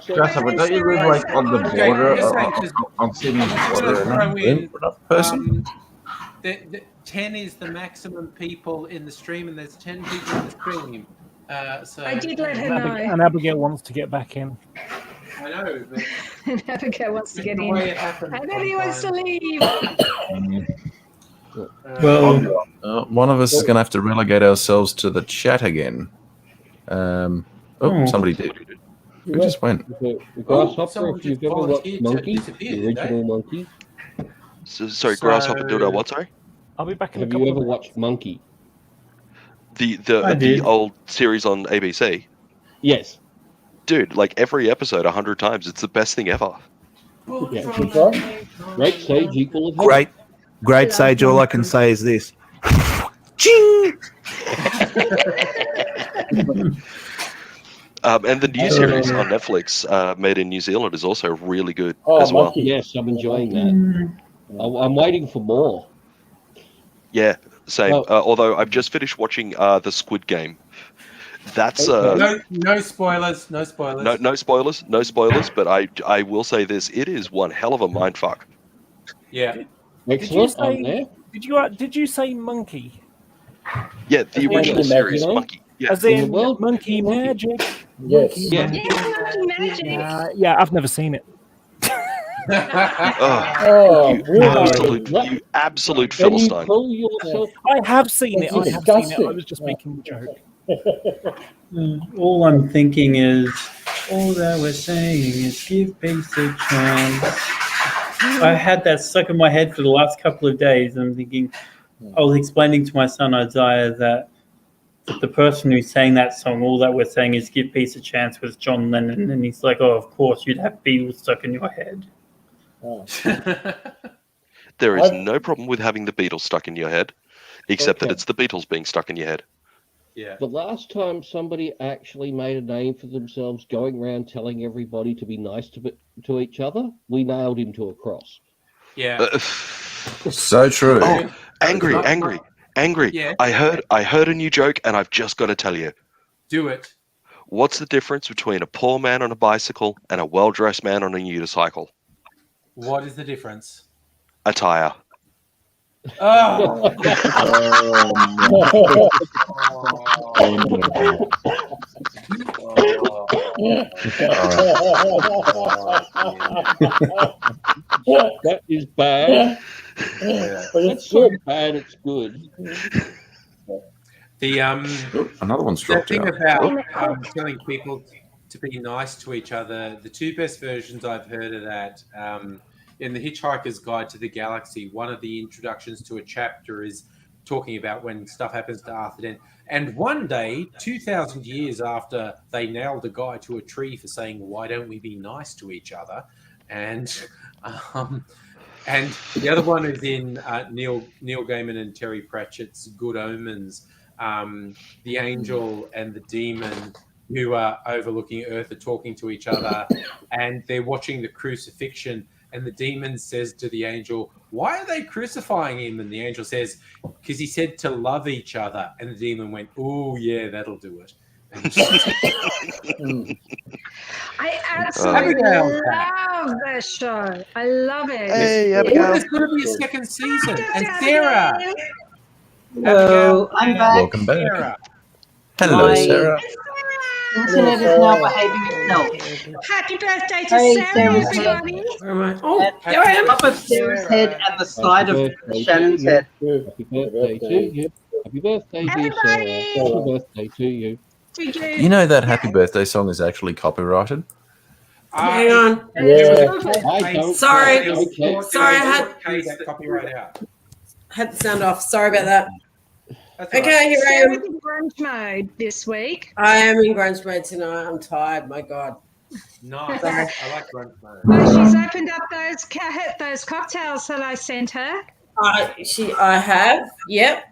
Just but don't you live like on the border on Sydney's border? Throw in, person? 10 is the maximum people in the stream, and there's 10 people in the stream. So I did let her know. And Abigail wants to get back in. I know. But And Abigail wants to get the in. way it happened And then he wants to sometimes. leave. Well, one of us is going to have to relegate ourselves to the chat again. Somebody did. Who just went? The Grasshopper, someone if you've just ever watched volunteered to Monkey, disappear, the original Monkey. Sorry, Grasshopper Dildo, what, sorry? I'll be back in a Have couple you ever of watched Monkey? The old series on ABC? Yes. Dude, like every episode 100 times. It's the best thing ever. Yeah. Great Sage Equal of Heaven. Great Sage, all I can say is this. Ching! And the new series on Netflix, made in New Zealand, is also really good as Monkey. well. Yes, I'm enjoying that. I'm waiting for more. Yeah, same. Oh. Although I've just finished watching the Squid Game. That's No spoilers. No spoilers. no spoilers. But I will say this: it is one hell of a mindfuck. Yeah. Excellent. I'm there. Did you say Monkey? Yeah, the original series, Monkey. Yeah. As in Monkey Magic. Yes. Yeah. Yeah, I've never seen it. You absolute Philistine. I have seen it. It's I have seen it. I disgusting. was just making a joke. all I'm thinking is, all that we're saying is give peace a chance. I had that stuck in my head for the last couple of days. I'm thinking, I was explaining to my son Isaiah that the person who sang that song, all that we're saying is give peace a chance, was John Lennon. And he's like, oh, of course, you'd have Beatles stuck in your head. There is no problem with having the Beatles stuck in your head, except that it's the Beatles being stuck in your head. Yeah. The last time somebody actually made a name for themselves going around telling everybody to be nice to each other, we nailed him to a cross. Yeah. So true. Oh, angry. Yeah. I heard a new joke, and I've just got to tell you. Do it. What's the difference between a poor man on a bicycle and a well-dressed man on a unicycle? What is the difference? A tire. Oh. That is bad. But That's so bad, it's good. The Another one's the dropped thing out. about telling people to be nice to each other, the two best versions I've heard of that, in the Hitchhiker's Guide to the Galaxy, one of the introductions to a chapter is talking about when stuff happens to Arthur Dent. And one day, 2,000 years after they nailed a guy to a tree for saying, why don't we be nice to each other? And And the other one is in Neil Gaiman and Terry Pratchett's Good Omens. The angel and the demon who are overlooking Earth are talking to each other, and they're watching the crucifixion. And the demon says to the angel, "Why are they crucifying him?" And the angel says, "Because he said to love each other." And the demon went, "Oh yeah, that'll do it." I absolutely love this show. I love it. Hey, Abigail. There's going to be a second season. And Sarah. Hello, I'm back. Welcome back. Sarah. Hello, My Sarah. internet is now behaving itself. Happy birthday to Hey, Sarah, Sarah. everybody. Oh, there I am up at Sarah's head and the side of Shannon's head. Happy birthday to you. Happy birthday, dear Sarah. Happy birthday to you. You know that happy birthday song is actually copyrighted? Hang on. I don't Sorry. know. Sorry, I had the sound off. Sorry about that. Okay, here I Sarah's am. in grunge mode this week. I am in grunge mode tonight. I'm tired. My God. Nice. I like grunge mode. Oh, she's opened up those cocktails that I sent her. I have. Yep.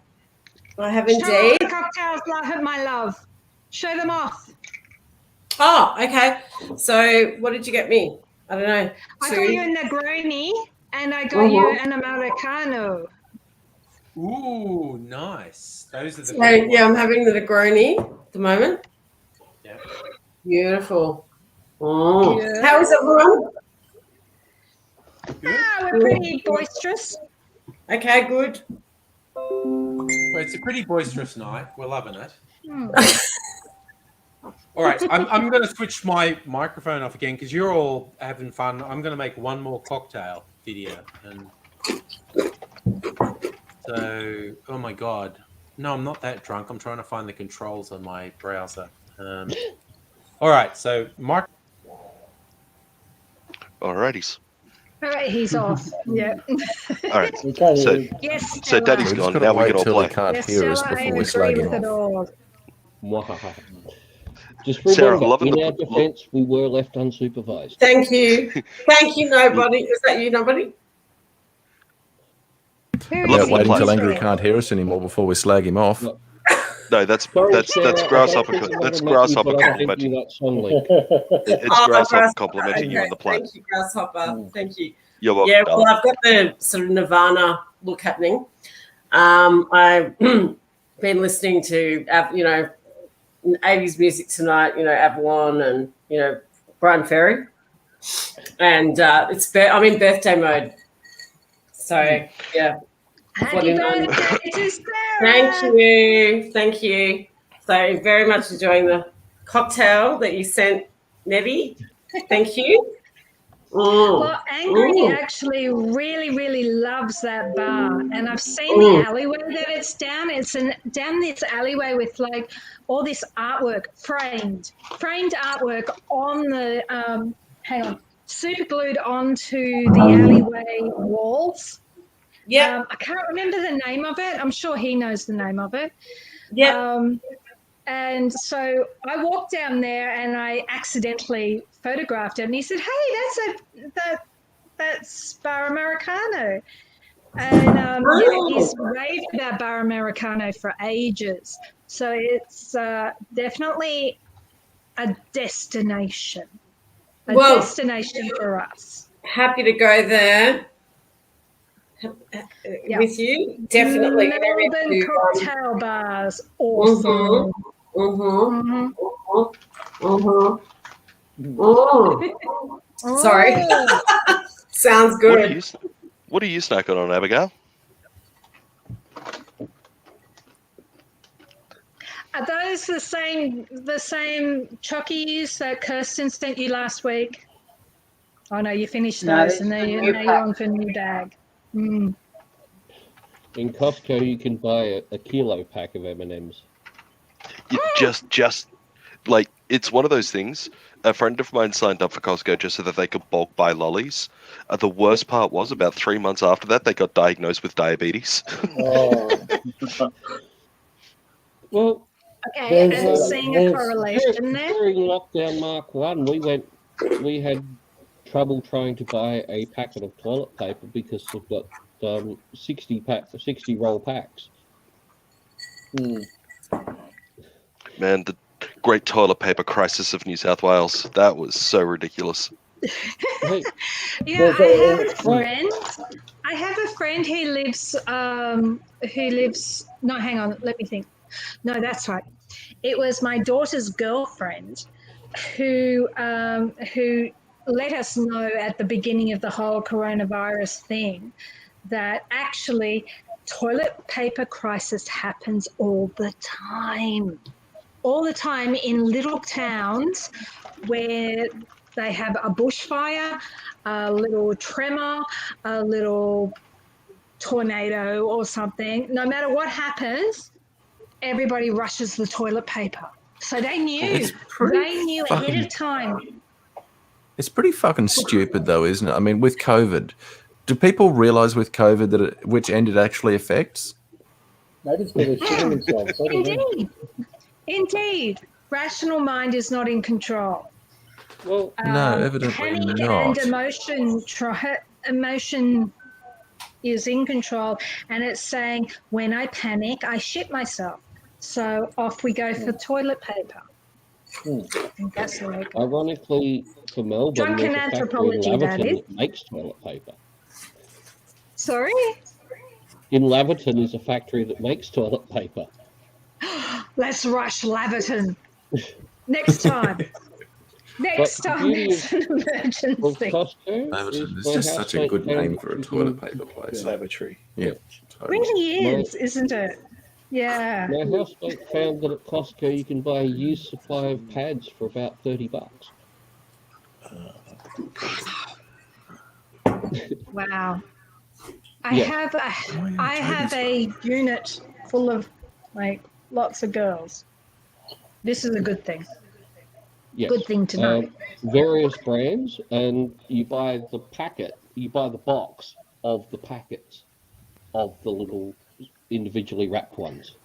I have Show indeed. off the cocktails, my love. Show them off. Oh, okay. So, what did you get me? I don't know. I got you a Negroni and I got you an Americano. Ooh, nice. Those are the So, yeah, I'm having the Negroni at the moment. Yeah. Beautiful. Oh. Yeah. How is everyone? We're pretty boisterous. Okay, good. Well, it's a pretty boisterous night. We're loving it. All right, I'm going to switch my microphone off again because you're all having fun. I'm going to make one more cocktail video. And so, oh my God. No, I'm not that drunk. I'm trying to find the controls on my browser. All right, so Mark. Alrighties. All right, he's off. Yeah. All right. Yes, So Stella. Daddy's gone. Now we can all play. He can't Yes, hear us Stella, before I we agree slag him with it off. all. Just Sarah, remember, loving in the- our defense, we were left unsupervised. Thank you. Thank you, nobody. Is that you, nobody? Yeah, waiting till Angry can't hear us anymore before we slag him off. No, that's Grasshopper. That's Grasshopper complimenting. That song link. It's Grasshopper complimenting you on the plan. Thank you, Grasshopper. Thank you. You're welcome. Yeah, well, I've got the sort of Nirvana look happening. I've been listening to, 80s music tonight, Avalon and, Brian Ferry. And I'm in birthday mode. So, yeah. Happy birthday to Sarah. Thank you. So, very much enjoying the cocktail that you sent, Nebby. Thank you. Well, Angry actually really, really loves that bar, and I've seen the alleyway that it's down. It's down this alleyway with like all this artwork, framed artwork on the super glued onto the alleyway walls. Yeah, I can't remember the name of it. I'm sure he knows the name of it. Yeah. And so I walked down there and I accidentally photographed it. And he said, "Hey, that's Bar Americano." And he's raved about Bar Americano for ages. So it's definitely a destination. Destination for us. Happy to go there with you. Definitely. Melbourne cocktail bars. Awesome. Sorry. Sounds good. What are you snacking on, Abigail? Are those the same chockies that Kirsten sent you last week? Oh no, you finished those, and now you're on for a new bag. In Costco, you can buy a kilo pack of M&Ms. Just like, it's one of those things. A friend of mine signed up for Costco just so that they could bulk buy lollies. The worst part was about 3 months after that, they got diagnosed with diabetes. Well, okay, and seeing a correlation there. During lockdown Mark 1, we had trouble trying to buy a packet of toilet paper because they've got 60 roll packs. Man, the great toilet paper crisis of New South Wales. That was so ridiculous. Hey, Yeah, I have a friend who lives. No, hang on. Let me think. No, that's right. It was my daughter's girlfriend who let us know at the beginning of the whole coronavirus thing that actually toilet paper crisis happens all the time in little towns where they have a bushfire, a little tremor, a little tornado or something. No matter what happens, everybody rushes the toilet paper. So they knew. They knew ahead of time. It's pretty fucking stupid, though, isn't it? I mean, with COVID, do people realise with COVID that which end it actually affects? Maybe it's because they're shitting themselves. Indeed. Rational mind is not in control. Well, no, evidently panic not. and emotion is in control, and it's saying, when I panic, I shit myself. So off we go for toilet paper. I think that's the way it goes. Ironically, for Melbourne, Drunken there's a factory in anthropology, that Laverton is. that makes toilet paper. Sorry? In Laverton is a factory that makes toilet paper. Let's rush Laverton next time. Next time it's an emergency. Laverton is just such a good name for a toilet paper place. Lavatory. Yeah, totally. Really is, isn't it? Yeah. My housemate found that at Costco you can buy a used supply of pads for about $30. Wow. I Yeah. have a unit full of like lots of girls. This is a good thing. Yes. Good thing to know. Various brands, and you buy the packet, you buy the box of the packets of the little individually wrapped ones.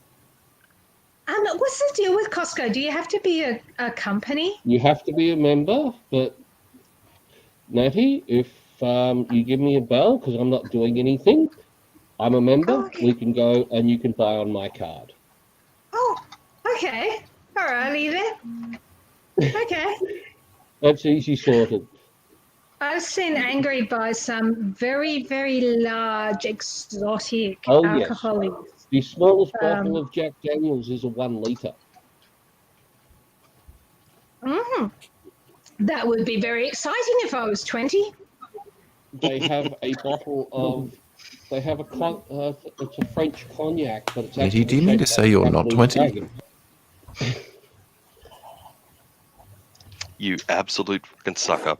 What's the deal with Costco? Do you have to be a company? You have to be a member, but Natty, if you give me a bell, because I'm not doing anything, I'm a member, okay. we can go and you can buy on my card. Oh, okay. All right, leave it. Okay. That's easy sorted. I've seen Angry buy some very, very large exotic Oh, yes. alcoholics. The smallest bottle of Jack Daniels is a 1 litre. That would be very exciting if I was 20. They have a bottle of. They have it's a French cognac, but it's actually. Do you mean to say you're not 20? You absolute fucking sucker.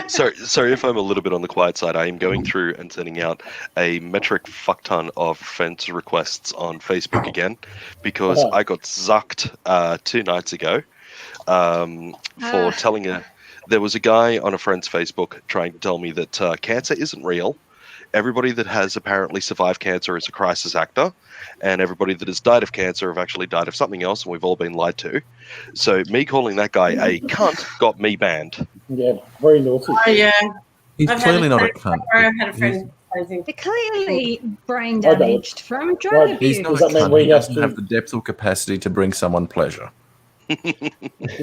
Sorry if I'm a little bit on the quiet side. I am going through and sending out a metric fuck ton of friends requests on Facebook again because I got zucked 2 nights ago for telling her. There was a guy on a friend's Facebook trying to tell me that cancer isn't real. Everybody that has apparently survived cancer is a crisis actor, and everybody that has died of cancer have actually died of something else, and we've all been lied to. So me calling that guy a cunt got me banned. Yeah, very naughty. Oh, yeah. He's clearly not a cunt. I've had a friend. They're clearly brain damaged from drug abuse. He's not a cunt. He doesn't have the depth or capacity to bring someone pleasure. Does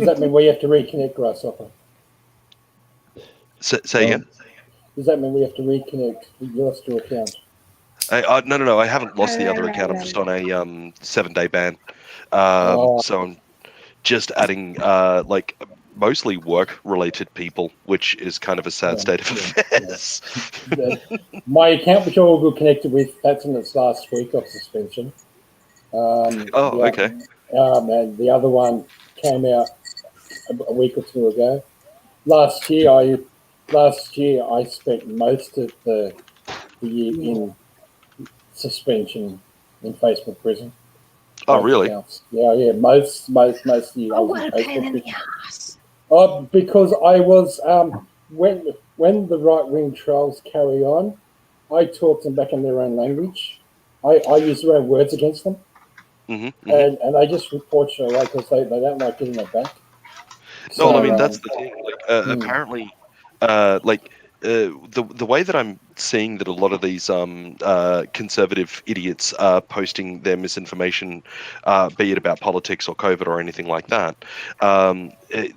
that mean we have to reconnect, Grasshopper? Say again? Does that mean we have to reconnect? You lost your account. No. I haven't lost the other account. I'm just on a 7-day ban. So I'm just adding mostly work-related people, which is kind of a sad state of affairs. My account, which I will be connected with, that's in its last week of suspension. Okay. And the other one came out a week or 2 ago. Last year, I spent most of the year in suspension in Facebook prison. Oh, really? Yeah. Most of the year. Oh, what a pain in the ass. Because I was when the right wing trolls carry on, I talk them back in their own language. I use their own words against them, and I just report straight away because they don't like getting it back. No, I mean that's the thing. apparently, the way that I'm seeing that a lot of these conservative idiots are posting their misinformation, be it about politics or COVID or anything like that,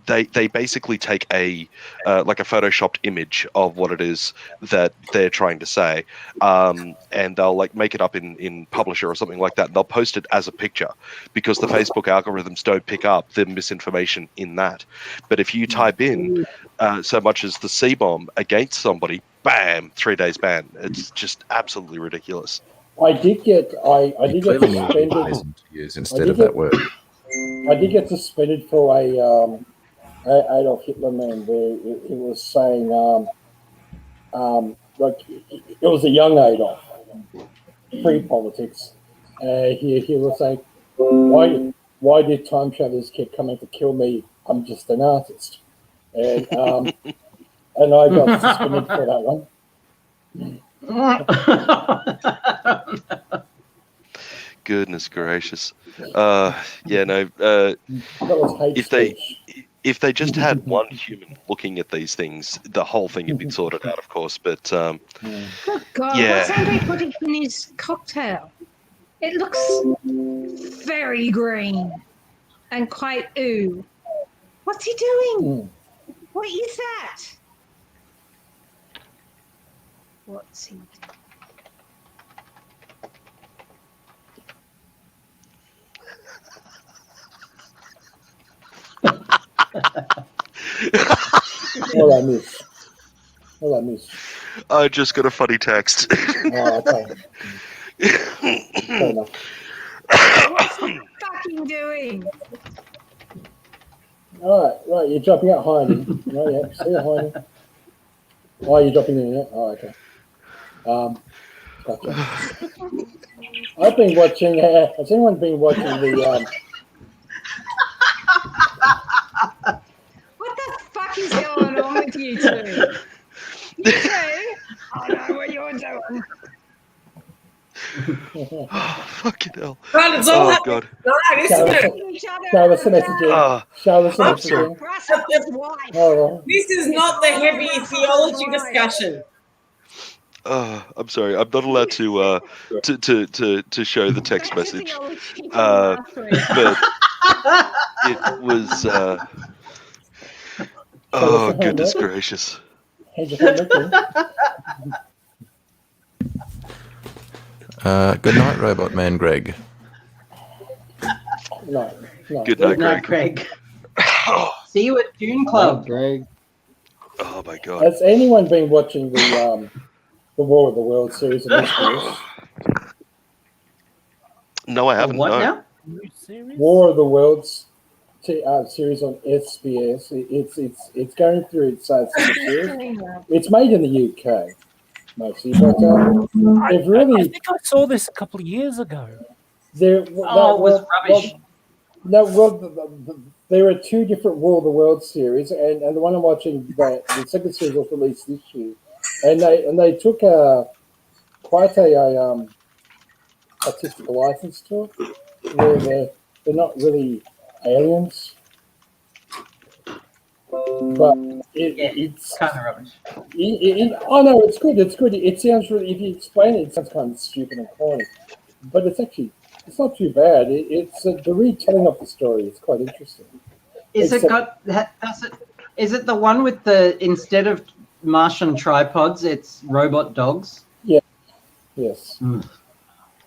they basically take a photoshopped image of what it is that they're trying to say, and they'll like make it up in Publisher or something like that. And they'll post it as a picture because the Facebook algorithms don't pick up the misinformation in that. But if you type in so much as the C-bomb against somebody, bam, 3 days ban. It's just absolutely ridiculous. I did get suspended. To use instead of that word. I did get suspended for a Adolf Hitler man where it was saying like it was a young Adolf, pre-politics. He was saying, why did time travelers keep coming to kill me? I'm just an artist. And and I got suspended for that one. Goodness gracious. If they just had one human looking at these things, the whole thing had been sorted out, of course. But Good God, what's Andre putting in his cocktail? It looks very green and quite ooh. What's he doing? What is that? What's he doing? What I miss. I just got a funny text. Oh, okay. Fair enough. What's he fucking doing? Right, you're dropping out, Heine. Oh, yeah, see you, Heine. Oh, you're dropping in, yeah? Oh, okay. Gotcha. I've been watching, has anyone been watching the, What the fuck is going on with you two? You two? I know what you're doing. Fucking hell. Right, it's all happening. God. No, listen to show us the messaging. Show us the I'm messaging. This is not the heavy theology discussion. I'm sorry. I'm not allowed to show the text message. But it was. Oh goodness gracious! Good night, Robot Man Greg. No. Good night, Greg. See you at Dune Club, Greg. Oh my God! Has anyone been watching the War of the Worlds series on SBS? No, I haven't. What no. now? War of the Worlds series on SBS. It's going through its second series. It's made in the UK mostly, but they've really. I think I saw this a couple of years ago. It was rubbish. There are two different War of the Worlds series, and the one I'm watching, the second series was released this year, and they took quite a artistic license to it, where they're not really aliens, but it's kind of rubbish. Oh no, it's good. It's good. It sounds really. If you explain it, it sounds kind of stupid and corny, but it's not too bad. It's the retelling of the story. It's quite interesting. Is it the one with the instead of Martian tripods, it's robot dogs? Yeah. Yes.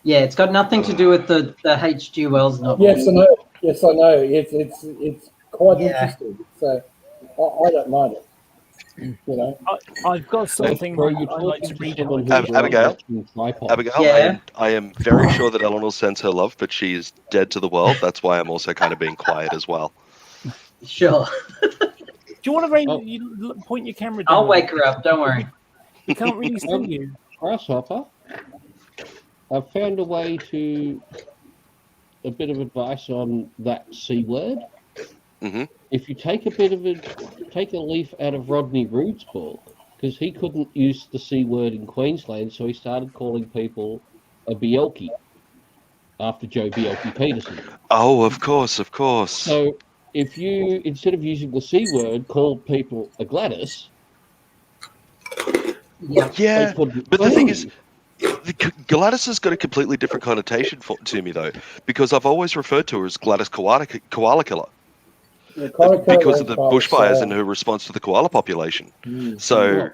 Yeah, it's got nothing to do with the H.G. Wells novel. Yes, I know. It's quite interesting. So I don't mind it. You know, I've got something I like to read in. Abigail, yeah. I am very sure that Eleanor sends her love, but she is dead to the world. That's why I'm also kind of being quiet as well. Sure. Do you want to point your camera down? I'll wake her up. Don't worry. We can't really see you. Grasshopper, I've found a way to a bit of advice on that C word. Mm-hmm. If you take a leaf out of Rodney Rood's book, because he couldn't use the C word in Queensland, so he started calling people a Bielke after Joe Bielke Peterson. Oh, of course. So if you, instead of using the C word, called people a Gladys, Yeah, couldn't but the thing is, breathe. Gladys has got a completely different connotation to me, though, because I've always referred to her as Gladys Koala Killer. Yeah, Koala Killer Because of went the by bushfires itself. and her response to the koala population. Mm. So,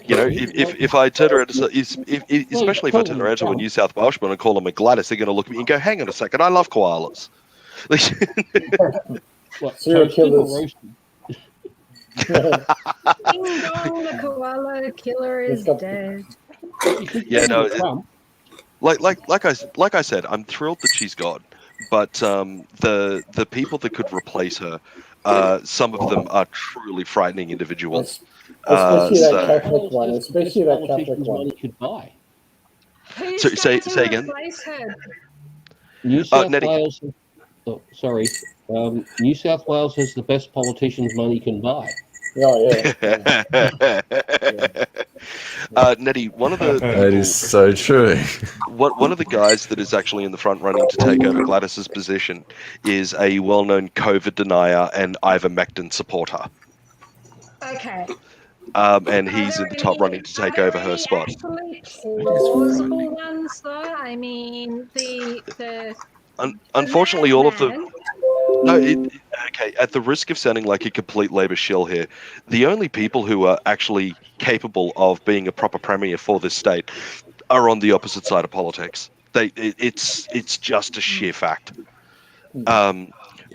you know, if I turn around to, especially if I turn around to a New South Welshman and call him a Gladys, they're going to look at me and go, "Hang on a second, I love koalas." What, Serial toasted or killers. roasted? Ding dong, the koala killer is dead. Yeah, no. Like I said, I'm thrilled that she's gone, but the people that could replace her, some of them are truly frightening individuals. Especially that So, Catholic one. Especially that Catholic one. Could buy. Who's So, going to say again. replace her? New South Nettie. Wales. Oh, sorry. New South Wales has the best politicians money can buy. Nettie, one of the That is so true. one of the guys that is actually in the front running to take over Gladys's position is a well-known COVID denier and ivermectin supporter. Okay. And he's in the top running to take over her spot. Actually plausible ones, though. I mean, the Unfortunately, all of the okay. At the risk of sounding like a complete labour shill here, the only people who are actually capable of being a proper premier for this state are on the opposite side of politics. It's just a sheer fact.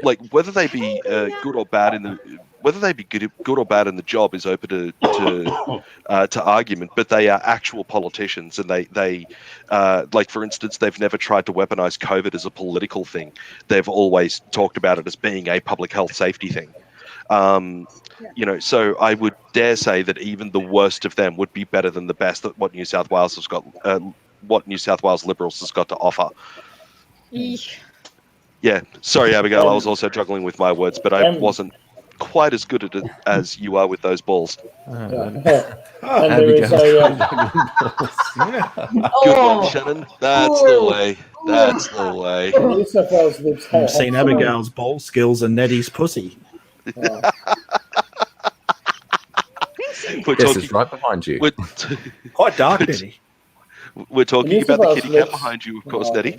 Like whether they be good or bad in the good or bad in the job is open to argument, but they are actual politicians, and they like, for instance, they've never tried to weaponize COVID as a political thing. They've always talked about it as being a public health safety thing. You know, so I would dare say that even the worst of them would be better than the best at what New South Wales has got, what New South Wales Liberals has got to offer. Yeah, sorry, Abigail. I was also juggling with my words, but I wasn't quite as good at it as you are with those balls. And there is a Good one, Shannon. That's the way. That's the way. New South Wales Libs have I've seen Abigail's ball skills and Nettie's pussy. Yes, it's right behind you. Quite dark, Nettie. We're talking about the kitty cat behind you, of course, Nettie.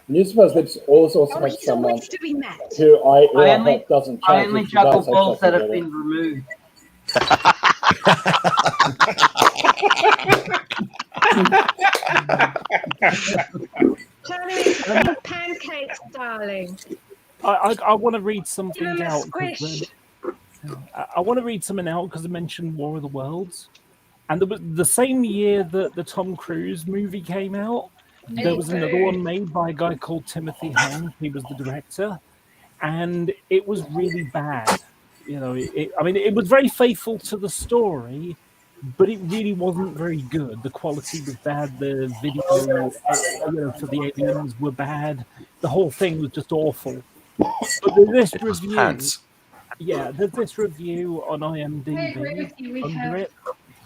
New South Wales Libs also have someone who doesn't change. I only juggle balls that have been removed. Johnny, pancakes, darling. I want to read something Give him a out. squish. I want to read something out because I mentioned War of the Worlds, and there was the same year that the Tom Cruise movie came out. There was another one made by a guy called Timothy Hunt. He was the director, and it was really bad. You know, I mean, it was very faithful to the story, but it really wasn't very good. The quality was bad. The video, for the aliens were bad. The whole thing was just awful. But there's this review. There's this review on IMDb under it.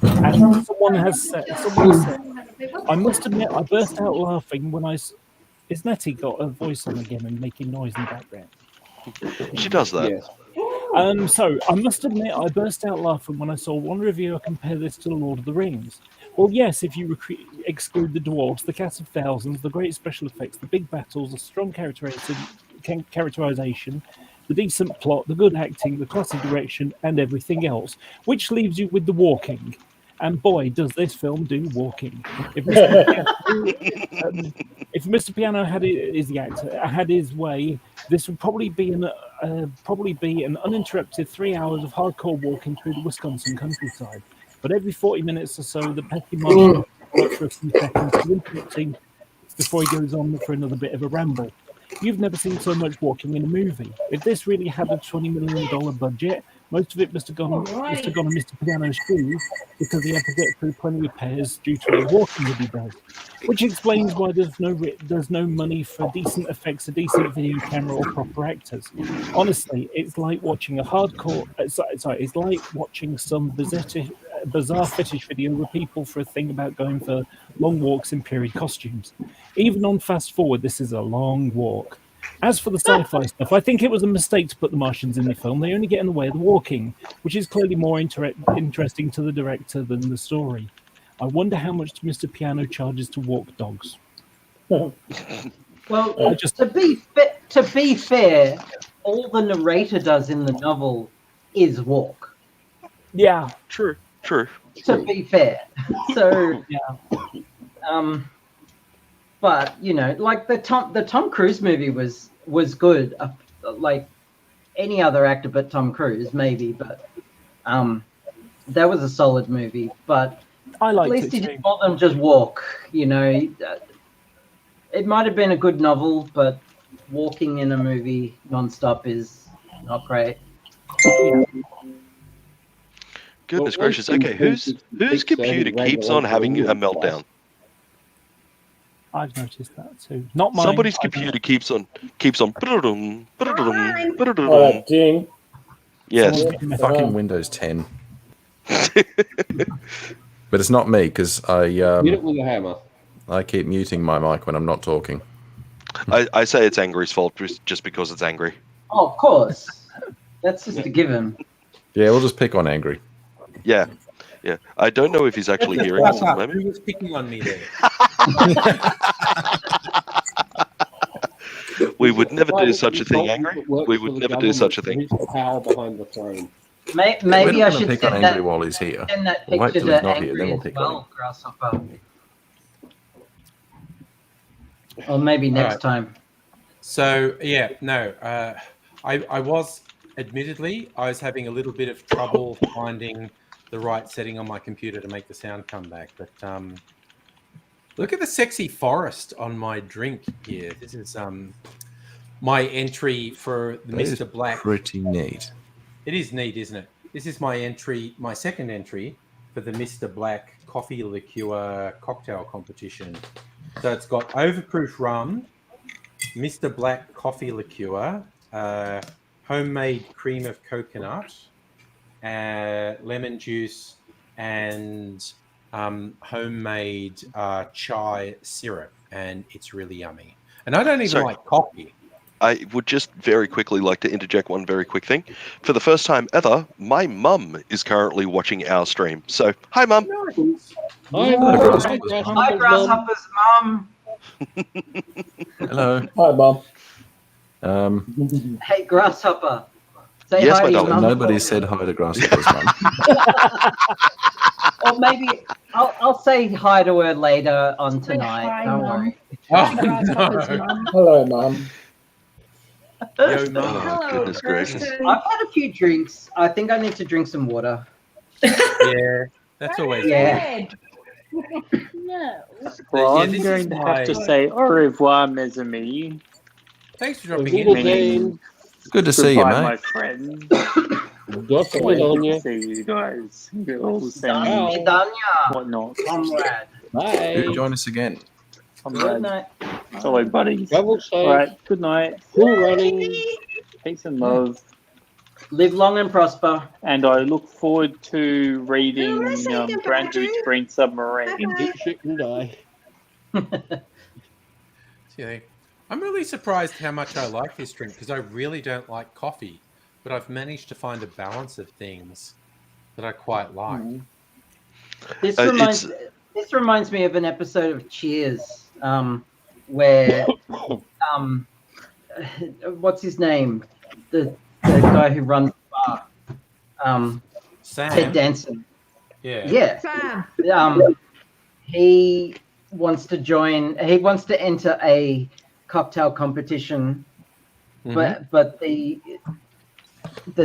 And someone said, I must admit, I burst out laughing when Is Nettie got her voice on again and making noise in the background? She does that. Yes. So I must admit, I burst out laughing when I saw one reviewer compare this to The Lord of the Rings. Well, yes, if you exclude the dwarves, the cast of thousands, the great special effects, the big battles, the strong characterization, the decent plot, the good acting, the classy direction, and everything else, which leaves you with the walking. And boy, does this film do walking! If Mr. Piano had his way, this would probably be an uninterrupted 3 hours of hardcore walking through the Wisconsin countryside. But every 40 minutes or so, the petty marshal stops for a few seconds to interrupt him before he goes on for another bit of a ramble. You've never seen so much walking in a movie. If this really had a $20 million budget, most of it must have gone on Mr. Piano's shoes because he had to get through plenty of repairs due to the walking that he does. Which explains why there's no money for decent effects, a decent video camera, or proper actors. Honestly, it's like watching it's like watching some bizarre fetish video with people for a thing about going for long walks in period costumes. Even on fast forward, this is a long walk. As for the sci-fi stuff, I think it was a mistake to put the Martians in the film. They only get in the way of the walking, which is clearly more interesting to the director than the story. I wonder how much Mr. Piano charges to walk dogs. Well, to be fair, all the narrator does in the novel is walk. Yeah, true. To be fair, so yeah. But you know, like the Tom Cruise movie was good. Like any other actor but Tom Cruise, maybe. But that was a solid movie. But I liked at least it he too. didn't let them just walk. You know, it might have been a good novel, but walking in a movie nonstop is not great. Goodness gracious. Okay, whose computer keeps on having a meltdown? I've noticed that too. Not mine. Somebody's computer keeps on. Oh, ding. Yes. Fucking Windows 10. But it's not me because Hit it with a hammer. I keep muting my mic when I'm not talking. I say it's Angry's fault just because it's angry. Oh, of course. That's just a given. Yeah, we'll just pick on Angry. Yeah. I don't know if he's actually hearing us at the moment. Who was picking on me there? We would never do such a thing, Angry. We would never do such a thing. Power behind the throne. Maybe I should pick on send Angry that, while he's here. send that We'll wait picture till he's to not here, then Angry we'll as pick on him. well, Grasshopper. Or maybe next Alright. time. So yeah, no, I was admittedly I was having a little bit of trouble finding the right setting on my computer to make the sound come back. But look at the sexy forest on my drink here. This is my entry for the That is Mr. Black. pretty neat. It is neat, isn't it? This is my entry, my second entry for the Mr. Black coffee liqueur cocktail competition. So it's got overproof rum, Mr. Black coffee liqueur, homemade cream of coconut, lemon juice, and homemade chai syrup, and it's really yummy. And I don't even like coffee. I would just very quickly like to interject one very quick thing. For the first time ever, my mum is currently watching our stream. So, hi, Mum. Hi, Grasshopper's mum. Hello. Hi, Mum. Hey, Grasshopper. Say Yes, hi my to your darling. mum. Nobody said hi to Grasshopper's mum. Or maybe I'll say hi to her later on tonight. hi, Don't Mum. worry. Oh, Grasshopper's no. mum. Hello, Mum. Yo, Mum. Oh, goodness gracious. I've had a few drinks. I think I need to drink some water. Yeah, that's always Yeah. No. Well, Yeah, I'm this going is to my- have to say au revoir, mes amis. Thanks for dropping Little in. Dane. Good to see you, Goodbye, my mate. friends. Just a Wait on to you. see you guys. Girls Danya, and Danya. whatnot. Comrade. Do Bye. join us again. Good Comrade. night. Hello, buddies. Travel safe. All right. Good night. Cool running. Peace and love. Live long and prosper. And I look forward to reading Oh, say goodbye, Brandon's Drew. Green Submarine. Eat shit and die. See, I'm really surprised how much I like this drink because I really don't like coffee, but I've managed to find a balance of things that I quite like. This it's- reminds me of an episode of Cheers, where what's his name? The guy who runs the bar. Sam. Ted Danson. Yeah. Sam. He wants to join. He wants to enter a cocktail competition, but the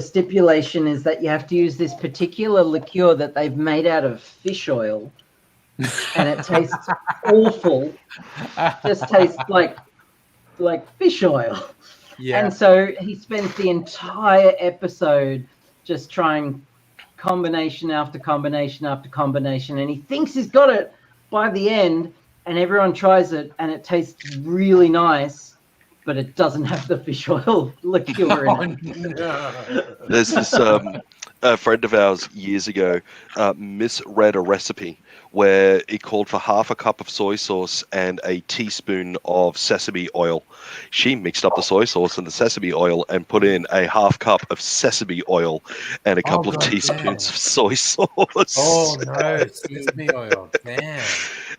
stipulation is that you have to use this particular liqueur that they've made out of fish oil, and it tastes awful. Just tastes like fish oil. Yeah. And so he spends the entire episode just trying combination after combination after combination, and he thinks he's got it by the end, and everyone tries it, and it tastes really nice, but it doesn't have the fish oil liqueur in it. There's this a friend of ours years ago misread a recipe where it called for half a cup of soy sauce and a teaspoon of sesame oil. She mixed up the soy sauce and the sesame oil and put in a half cup of sesame oil and a couple of God, teaspoons damn. of soy sauce. Oh no, sesame oil. Damn.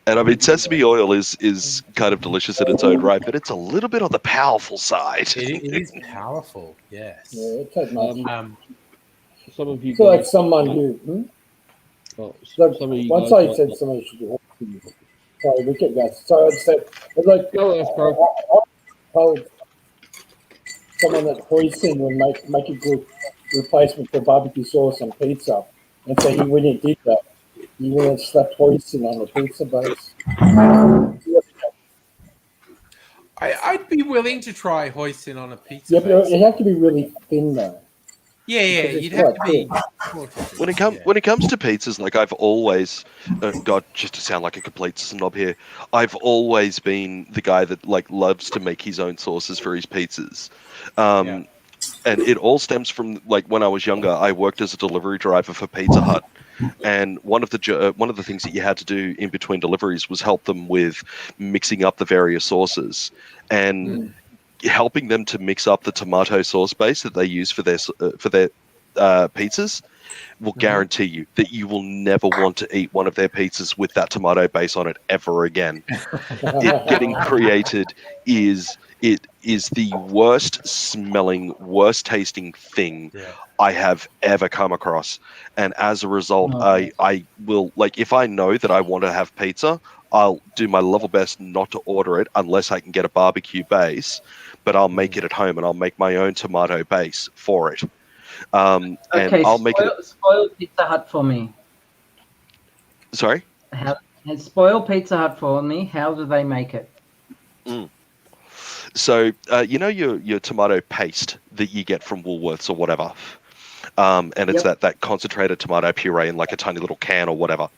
And I mean, sesame oil is kind of delicious in its own right, but it's a little bit on the powerful side. It is powerful. Yes. Yeah, it takes much. Some of you So like guys- someone who, Oh, like, some of you once guys I said might- somebody should do horses. Sorry, we kept going. So I said, it's like, I told someone that hoisin would make a good replacement for barbecue sauce on pizza, and so he wouldn't did that. He wouldn't slapped hoisin on the pizza base. I'd be willing to try hoisin on a pizza. Yeah, but base. it had to be really thin though. Yeah, Because it's you'd have to quite be. thin. When it comes to pizzas, like I've always, God, just to sound like a complete snob here, I've always been the guy that like loves to make his own sauces for his pizzas. And it all stems from like when I was younger, I worked as a delivery driver for Pizza Hut. And one of the things that you had to do in between deliveries was help them with mixing up the various sauces and helping them to mix up the tomato sauce base that they use for their pizzas will guarantee you that you will never want to eat one of their pizzas with that tomato base on it ever again. It getting created is the worst smelling, worst tasting thing I have ever come across. And as a result, I will, like, if I know that I want to have pizza, I'll do my level best not to order it unless I can get a barbecue base, but I'll make it at home and I'll make my own tomato base for it. And I'll make it. Spoil Pizza Hut for me. Sorry? Spoil Pizza Hut for me. How do they make it? So, you know your tomato paste that you get from Woolworths or whatever, and it's that concentrated tomato puree in like a tiny little can or whatever.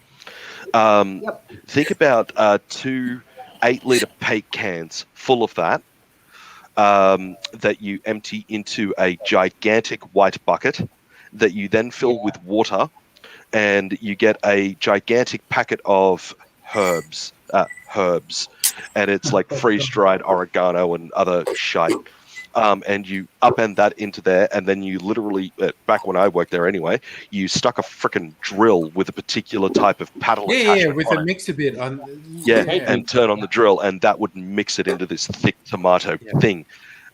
Think about 2 8-liter paint cans full of that you empty into a gigantic white bucket that you then fill with water, and you get a gigantic packet of herbs, and it's like freeze-dried oregano and other shite. And you upend that into there, and then you literally, back when I worked there anyway, you stuck a freaking drill with a particular type of paddle attachment with on a it. mix a bit on. And turn on the drill, and that would mix it into this thick tomato thing.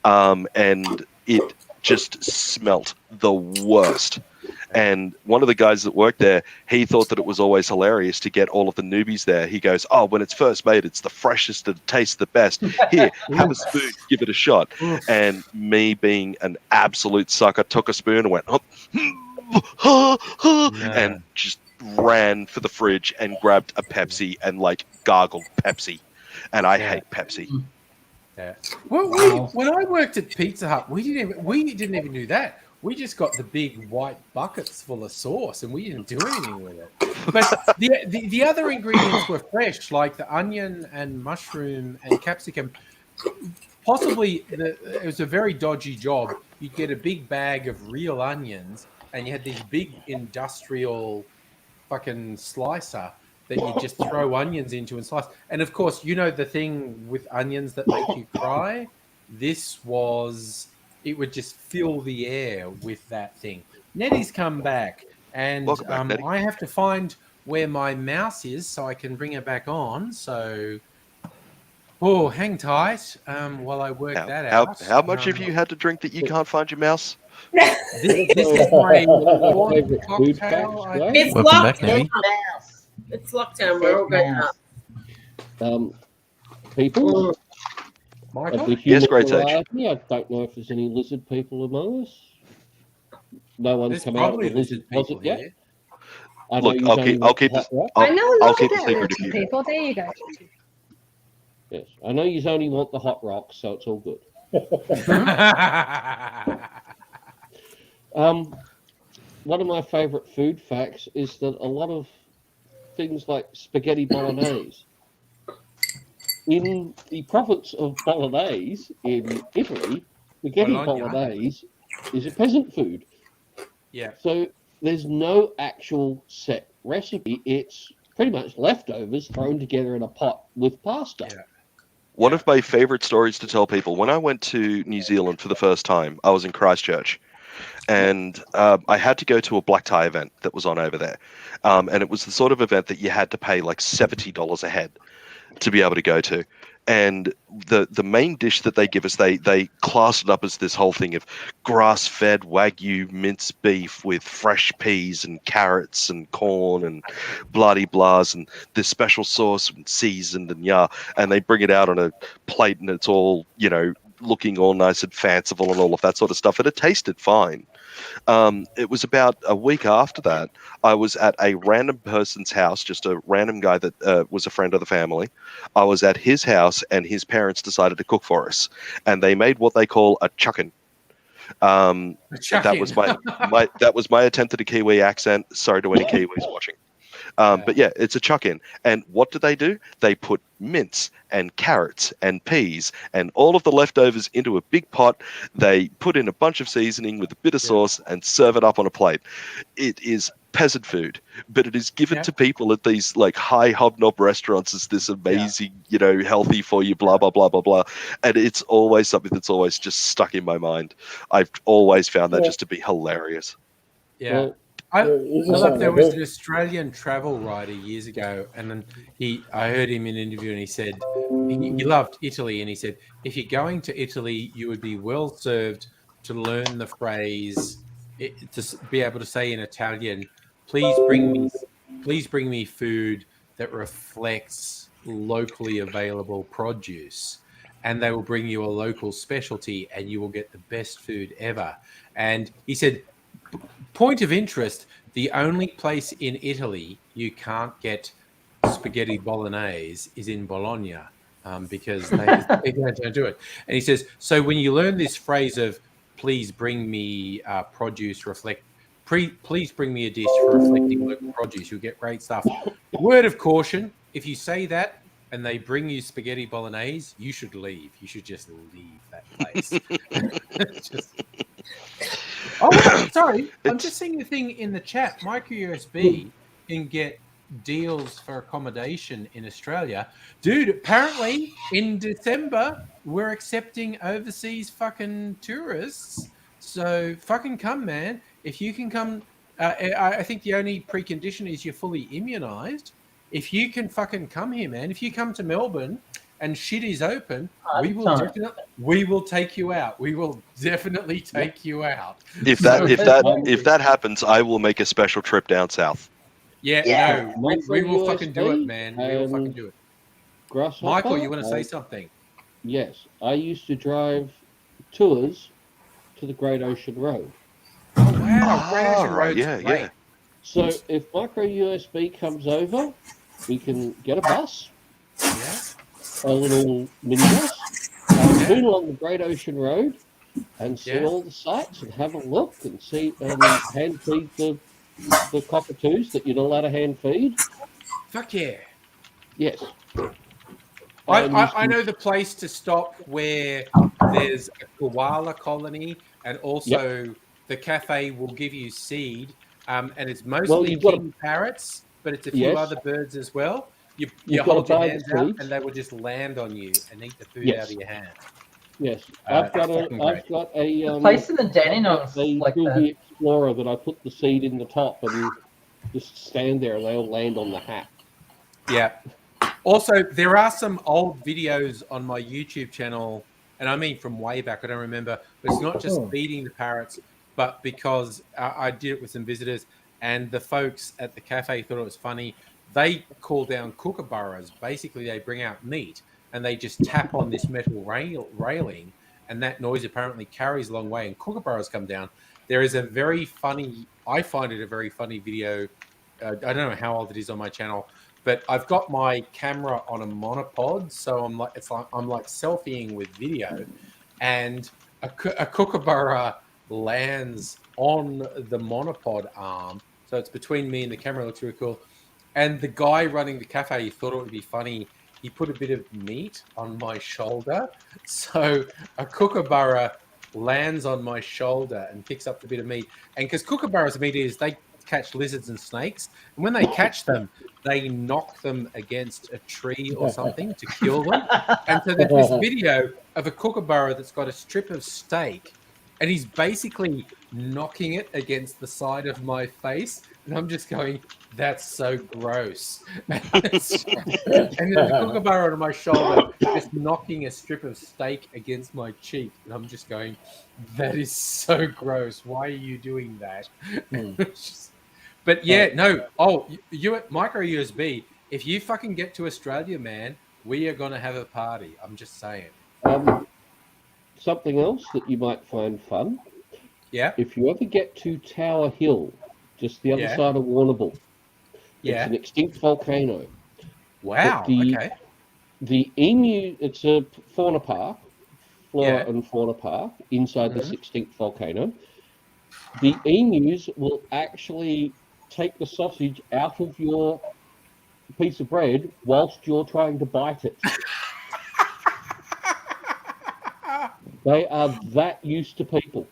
And it just smelt the worst. And one of the guys that worked there, he thought that it was always hilarious to get all of the newbies there. He goes, "Oh, when it's first made, it's the freshest, it tastes the best. Here, have a spoon, give it a shot." And me being an absolute sucker, took a spoon and went, and just ran for the fridge and grabbed a Pepsi and like gargled Pepsi. And I hate Pepsi. Yeah. Well, when I worked at Pizza Hut, we didn't even do that. We just got the big white buckets full of sauce, and we didn't do anything with it. But the other ingredients were fresh, like the onion and mushroom and capsicum. Possibly, it was a very dodgy job. You'd get a big bag of real onions, and you had these big industrial fucking slicer that you just throw onions into and slice. And of course, you know the thing with onions that make you cry? It would just fill the air with that thing. Nettie's come back, and back, I have to find where my mouse is so I can bring her back on. So, hang tight while I work that out. How much have you had to drink that you can't find your mouse? This is my fourth cocktail. It's lockdown. It's lockdown. We're all going up. People? Michael? Yes, great Sage. I don't know if there's any lizard people among us. No one's There's come out with probably a lizard lizard closet yet. here. Look, I'll keep this. I know a I'll lot keep it about secret if lizard you. people. There you go. Yes, I know you only want the hot rocks, so it's all good. One of my favourite food facts is that a lot of things like spaghetti bolognese in the province of Bolognese in Italy, spaghetti bolognese is a peasant food. Yeah. So there's no actual set recipe. It's pretty much leftovers thrown together in a pot with pasta. One of my favorite stories to tell people, when I went to New Zealand for the first time, I was in Christchurch. And I had to go to a black tie event that was on over there. And it was the sort of event that you had to pay like $70 a head to be able to go to. And the main dish that they give us, they class it up as this whole thing of grass-fed Wagyu minced beef with fresh peas and carrots and corn and blah-de-blahs and this special sauce and seasoned and they bring it out on a plate and it's all, looking all nice and fanciful and all of that sort of stuff. And it tasted fine. It was about a week after that, I was at a random person's house, just a random guy that was a friend of the family. I was at his house and his parents decided to cook for us. And they made what they call a chuckin. That was my attempt at a Kiwi accent. Sorry to any Kiwis watching. But yeah, it's a chuck-in. And what do? They put mince and carrots and peas and all of the leftovers into a big pot. They put in a bunch of seasoning with a bit of sauce and serve it up on a plate. It is peasant food, but it is given to people at these like high hobnob restaurants as this amazing, healthy for you, blah, blah, blah, blah, blah. And it's always something that's always just stuck in my mind. I've always found that just to be hilarious. Yeah. I love there was an Australian travel writer years ago, and then I heard him in an interview, and he said he loved Italy, and he said if you're going to Italy, you would be well served to learn the phrase to be able to say in Italian, please bring me food that reflects locally available produce, and they will bring you a local specialty, and you will get the best food ever. And he said, point of interest, the only place in Italy you can't get spaghetti bolognese is in Bologna because they don't do it. And he says, so when you learn this phrase of please bring me produce please bring me a dish for reflecting local produce, you'll get great stuff. Word of caution, if you say that and they bring you spaghetti bolognese, you should leave. You should just leave that place. Oh, sorry. I'm just seeing the thing in the chat. Micro USB can get deals for accommodation in Australia. Dude, apparently in December, we're accepting overseas fucking tourists. So fucking come, man. If you can come, I think the only precondition is you're fully immunized. If you can fucking come here, man, if you come to Melbourne and shit is open, we will take you out. We will definitely take you out. If that happens, I will make a special trip down south. No, we will fucking do it, man. We will fucking do it. Michael, you want to say something? Yes, I used to drive tours to the Great Ocean Road. Oh wow, Great Ocean Road's great. Yeah. So if Micro USB comes over, we can get a bus. Yeah. A little minibus, move along the Great Ocean Road and see all the sights and have a look and see and hand feed the cockatoos that you're not allowed to hand feed. Fuck yeah. Yes. I know the place to stop where there's a koala colony, and also the cafe will give you seed, and it's mostly king parrots, but it's a few other birds as well. You hold your hands out, and they will just land on you and eat the food out of your hand. Yes, I've got a place in the Dandenongs like that. Explorer that I put the seed in the top and just stand there, and they all land on the hat. Yeah. Also, there are some old videos on my YouTube channel, and I mean from way back. I don't remember. But it's not just feeding the parrots, but because I did it with some visitors, and the folks at the cafe thought it was funny. They call down kookaburras. Basically, they bring out meat and they just tap on this metal railing, and that noise apparently carries a long way, and kookaburras come down. There is a very funny, I find it a very funny video. I don't know how old it is on my channel, but I've got my camera on a monopod, so I'm like selfieing with video, and a kookaburra lands on the monopod arm, so it's between me and the camera. It looks really cool. And the guy running the cafe thought it would be funny. He put a bit of meat on my shoulder. So a kookaburra lands on my shoulder and picks up the bit of meat. And because kookaburras are meat eaters, they catch lizards and snakes, and when they catch them, they knock them against a tree or something to kill them. And so there's this video of a kookaburra that's got a strip of steak, and he's basically knocking it against the side of my face, and I'm just going, that's so gross. And there's a kookaburra on my shoulder just knocking a strip of steak against my cheek, and I'm just going, that is so gross. Why are you doing that? But yeah, no. Oh, you at micro USB. If you fucking get to Australia, man, we are gonna have a party. I'm just saying. Something else that you might find fun. Yeah. If you ever get to Tower Hill, just the other side of Warrnambool, it's an extinct volcano. Wow. Okay. The emu. It's a fauna park, flora and fauna park inside this extinct volcano. The emus will actually take the sausage out of your piece of bread whilst you're trying to bite it. They are that used to people.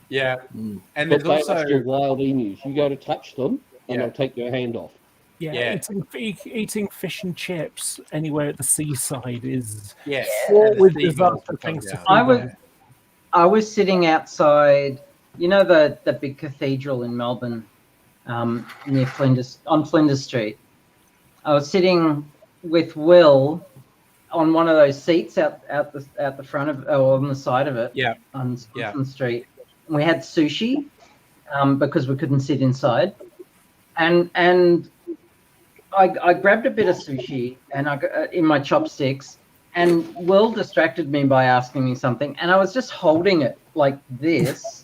Yeah. And But there's they are also still wild emus. You go to touch them and they'll take your hand off. Yeah, eating fish and chips anywhere at the seaside is fraught with disaster things to I was sitting outside, you know, the big cathedral in Melbourne, near Flinders, on Flinders Street. I was sitting with Will on one of those seats out the front of, or on the side of it, on the street. And we had sushi because we couldn't sit inside, and I grabbed a bit of sushi and I got in my chopsticks, and Will distracted me by asking me something, and I was just holding it like this,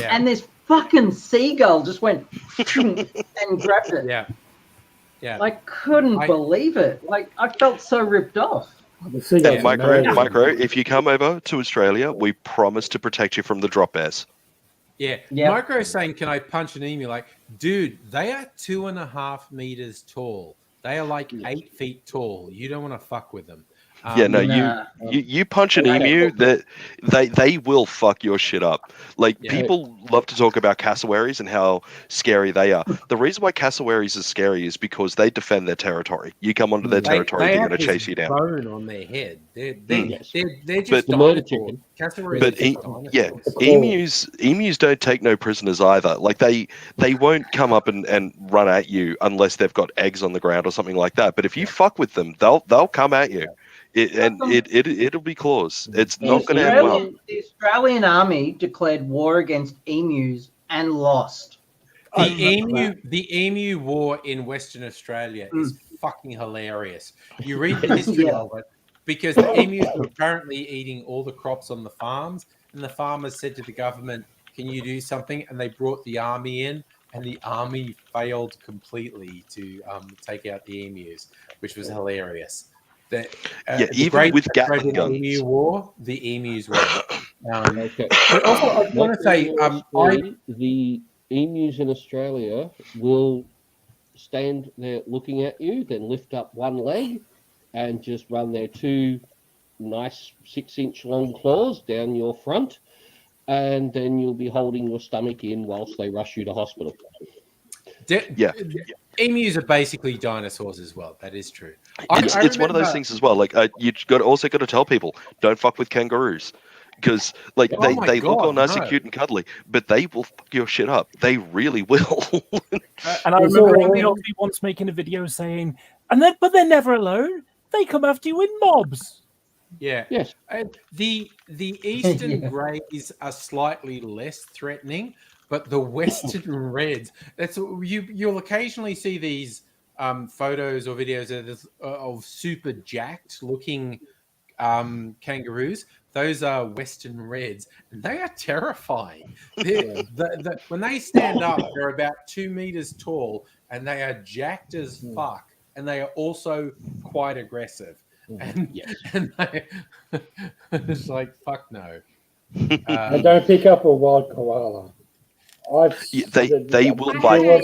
and this fucking seagull just went and grabbed it. Yeah. Like, couldn't believe it. Like, I felt so ripped off. And micro, if you come over to Australia, we promise to protect you from the drop bears. Yeah. Micro is saying, can I punch an emu? Like, dude, they are 2.5 meters tall. They are like 8 feet tall. You don't want to fuck with them. You punch an emu, that they will fuck your shit up. Like, people love to talk about cassowaries and how scary they are. The reason why cassowaries are scary is because they defend their territory. You come onto their territory, they're going to chase you down. Bone on their head. They're just but, emus don't take no prisoners either. Like, they won't come up and run at you unless they've got eggs on the ground or something like that. But if you fuck with them, they'll come at you. It'll be claws. It's not going to end well. The Australian Army declared war against emus and lost. The emu war in Western Australia is fucking hilarious. You read the history of it, because the emus were apparently eating all the crops on the farms, and the farmers said to the government, "Can you do something?" And they brought the army in, and the army failed completely to take out the emus, which was hilarious. Even with Gatling guns. Emu war, the emus were. But also, I want to say, the emus in Australia will stand there looking at you, then lift up one leg and just run their 2 nice 6-inch long claws down your front, and then you'll be holding your stomach in whilst they rush you to hospital. Emus are basically dinosaurs as well. That is true. It's one of those things as well. Like, you also got to tell people, don't fuck with kangaroos, because like they look all nice and cute and cuddly, but they will fuck your shit up. They really will. And I remember Ozzy once making a video saying, but they're never alone. They come after you in mobs. Yeah. Yes. The eastern greys are slightly less threatening, but the western reds, you'll occasionally see these photos or videos of super jacked looking kangaroos. Those are western reds, and they are terrifying. When they stand up, they're about 2 meters tall, and they are jacked as fuck, and they are also quite aggressive. And it's like, fuck no. And don't pick up a wild koala. They will bite you.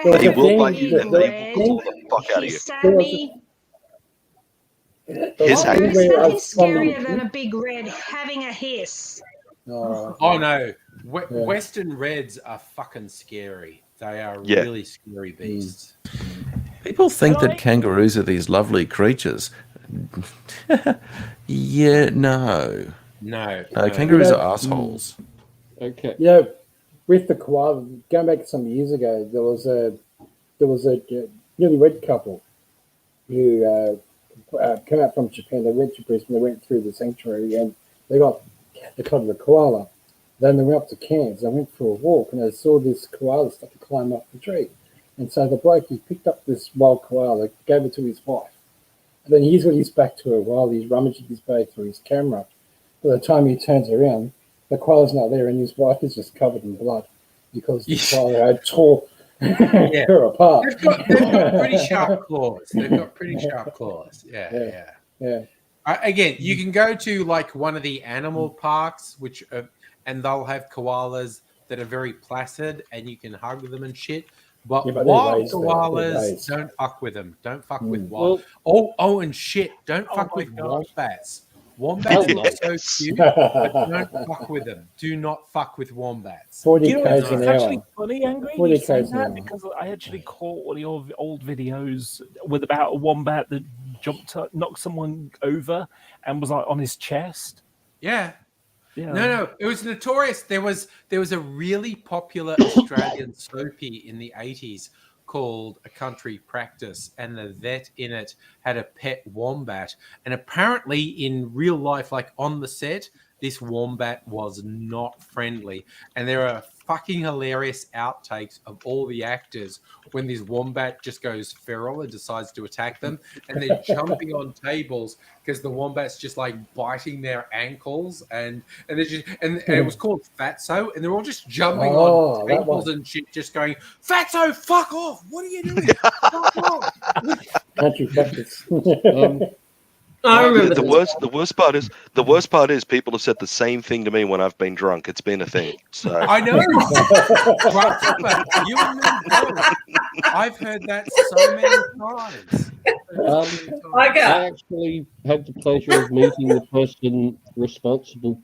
They will bite you, and they will pull the fuck out of you. Sammy, His there's nothing scarier than a big red having a hiss. Oh no, Western reds are fucking scary. They are Yeah. really scary beasts. People think that kangaroos are these lovely creatures. Yeah, no. No. Kangaroos are assholes. Okay. Yeah, with the koala, going back some years ago, there was a newlywed couple who came out from Japan. They went to Brisbane. They went through the sanctuary, and they got the covered a koala. Then they went up to Cairns. They went for a walk, and they saw this koala start to climb up the tree. And so the bloke, he picked up this wild koala, gave it to his wife. And then he's got his back to her while he's rummaging his way through his camera. By the time he turns around, the koala's not there, and his wife is just covered in blood because the koala had tore her apart. They've got pretty sharp claws. Yeah. Again, you can go to like one of the animal parks, and they'll have koalas that are very placid, and you can hug them and shit. But wild koalas, don't fuck with them. Don't fuck with wild. And shit, don't fuck with wombats. Wombats look so cute, but don't fuck with them. Do not fuck with wombats. 40 You know, k's it's an actually hour. funny, Angry, 40 you say k's an that hour. because I actually caught one of your old videos with about a wombat that knocked someone over and was like on his chest. Yeah. Yeah. No, it was notorious. There was a really popular Australian soapie in the 80s called A Country Practice, and the vet in it had a pet wombat. And apparently in real life, like on the set, this wombat was not friendly. And there are fucking hilarious outtakes of all the actors when this wombat just goes feral and decides to attack them, and they're jumping on tables because the wombat's just like biting their ankles, and it was called Fatso, and they're all just jumping on tables and shit, just going, "Fatso, fuck off! What are you doing? Fuck off!" Country practice. I remember the worst part is people have said the same thing to me when I've been drunk. It's been a thing. So I know. You and me both. I've heard that so many times. I actually had the pleasure of meeting the person responsible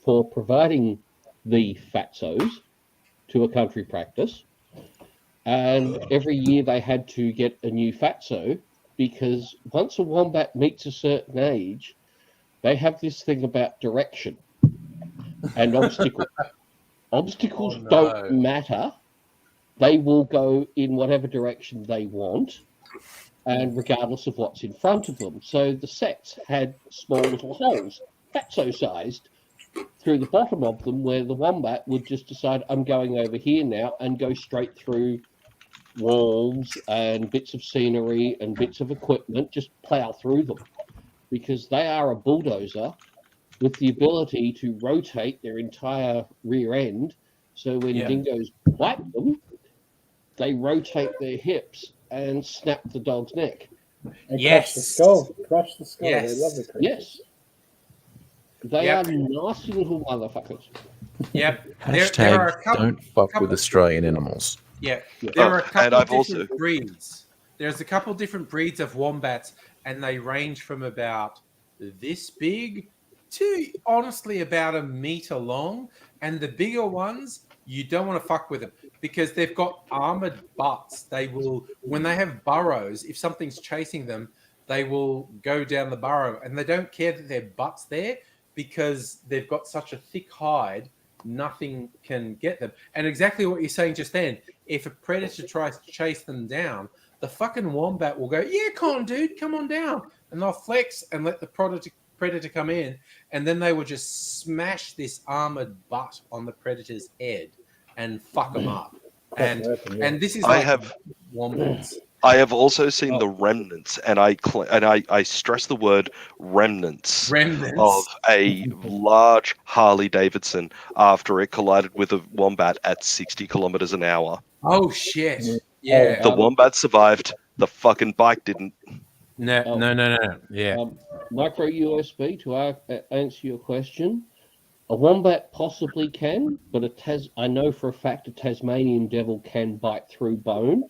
for providing the fatsos to A Country Practice, and every year they had to get a new fatso, because once a wombat meets a certain age, they have this thing about direction and obstacles. Obstacles don't matter. They will go in whatever direction they want, and regardless of what's in front of them. So the sets had small little holes, fatso-sized, through the bottom of them, where the wombat would just decide, I'm going over here now, and go straight through walls and bits of scenery and bits of equipment, just plow through them, because they are a bulldozer with the ability to rotate their entire rear end. So when dingoes bite them, they rotate their hips and snap the dog's neck. And crush the skull. Crush the skull. Yes. They love the creatures. Yes. They are nasty little motherfuckers. Yep. Hashtag don't fuck with Australian animals. Yeah, there are a couple of different also breeds. There's a couple different breeds of wombats, and they range from about this big to honestly about a meter long. And the bigger ones, you don't want to fuck with them because they've got armored butts. They will, when they have burrows, if something's chasing them, they will go down the burrow, and they don't care that their butt's there because they've got such a thick hide. Nothing can get them. And exactly what you're saying just then, if a predator tries to chase them down, the fucking wombat will go, yeah, come on, dude, come on down. And they'll flex and let the predator come in. And then they will just smash this armored butt on the predator's head and fuck them up. And this is like wombats. I have also seen the remnants, and I stress the word remnants of a large Harley Davidson after it collided with a wombat at 60 kilometers an hour. Oh shit! Yeah, the wombat survived. The fucking bike didn't. No. Yeah. Micro USB to answer your question. A wombat possibly can, but I know for a fact a Tasmanian devil can bite through bone.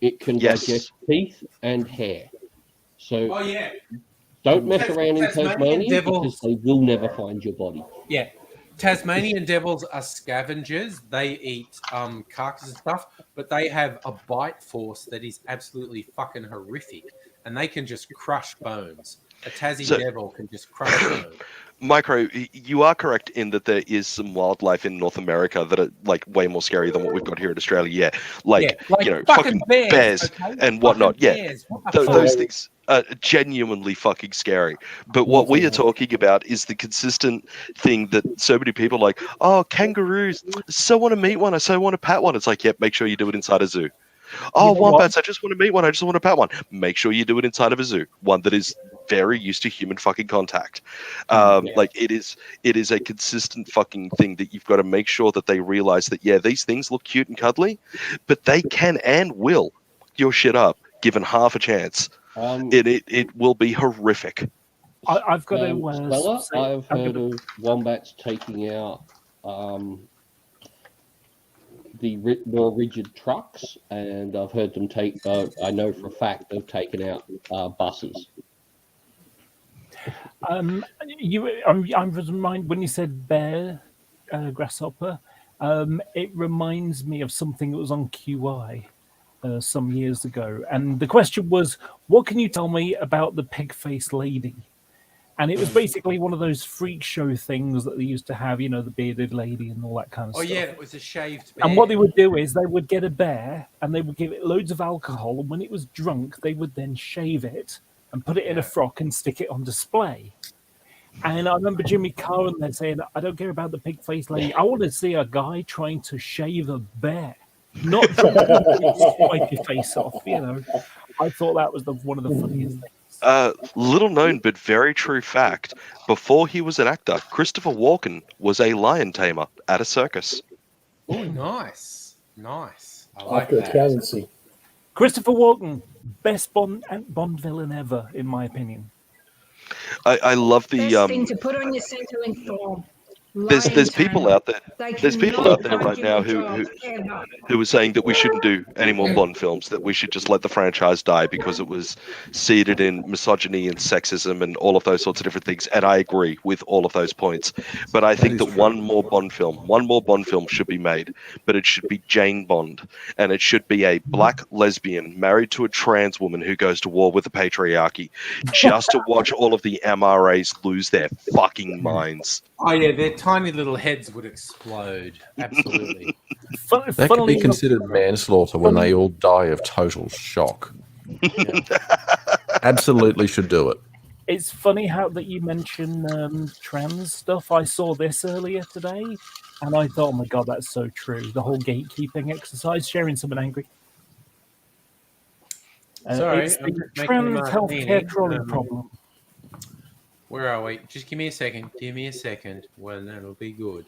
It can digest teeth and hair. So don't mess around in Tasmania because they will never find your body. Yeah. Tasmanian devils are scavengers. They eat carcasses and stuff, but they have a bite force that is absolutely fucking horrific, and they can just crush bones. A Tassie devil can just crush bones. Micro, you are correct in that there is some wildlife in North America that are like way more scary than what we've got here in Australia. Yeah, like you know, fucking bears okay? and whatnot. Fucking Yeah, bears. What the those fuck? things are genuinely fucking scary. But what we are talking about is the consistent thing that so many people are like, oh, kangaroos, I so want to meet one, I so want to pat one. It's like, yep, make sure you do it inside a zoo. Oh, wombats, I just want to meet one, I just want to pat one. Make sure you do it inside of a zoo. One that is very used to human fucking contact. Like it is a consistent fucking thing that you've got to make sure that they realize that, yeah, these things look cute and cuddly, but they can and will fuck your shit up given half a chance. It will be horrific. I've got to Stella, say, I've heard of wombats taking out the more rigid trucks, and I've heard them take. I know for a fact they've taken out buses. I'm reminded when you said bear, grasshopper. It reminds me of something that was on QI some years ago, and the question was, "What can you tell me about the pig-faced lady?" And it was basically one of those freak show things that they used to have, you know, the bearded lady and all that kind of stuff. Oh yeah, it was a shaved bear. And what they would do is they would get a bear and they would give it loads of alcohol, and when it was drunk, they would then shave it and put it in a frock and stick it on display. And I remember Jimmy Carr there saying, "I don't care about the pig-faced lady. I want to see a guy trying to shave a bear, not wipe your face off." You know, I thought that was one of the funniest things. Little known but very true fact: before he was an actor, Christopher Walken was a lion tamer at a circus. Oh, nice. I like After that. accountancy. Christopher Walken, best Bond villain ever, in my opinion. I love the Best thing to put on your Centrelink form. there's people out there. There's people out there right now who are saying that we shouldn't do any more Bond films, that we should just let the franchise die because it was seeded in misogyny and sexism and all of those sorts of different things. And I agree with all of those points. But I think that one more Bond film should be made, but it should be Jane Bond, and it should be a black lesbian married to a trans woman who goes to war with the patriarchy, just to watch all of the MRAs lose their fucking minds. Oh yeah, their tiny little heads would explode. Absolutely. That could be considered manslaughter when they all die of total shock. Absolutely should do it. It's funny how that you mention trans stuff. I saw this earlier today, and I thought, oh my god, that's so true. The whole gatekeeping exercise, sharing someone angry. Sorry, it's I'm the just making trans a martini. healthcare trolley problem. Where are we? Just give me a second. Well, that'll be good.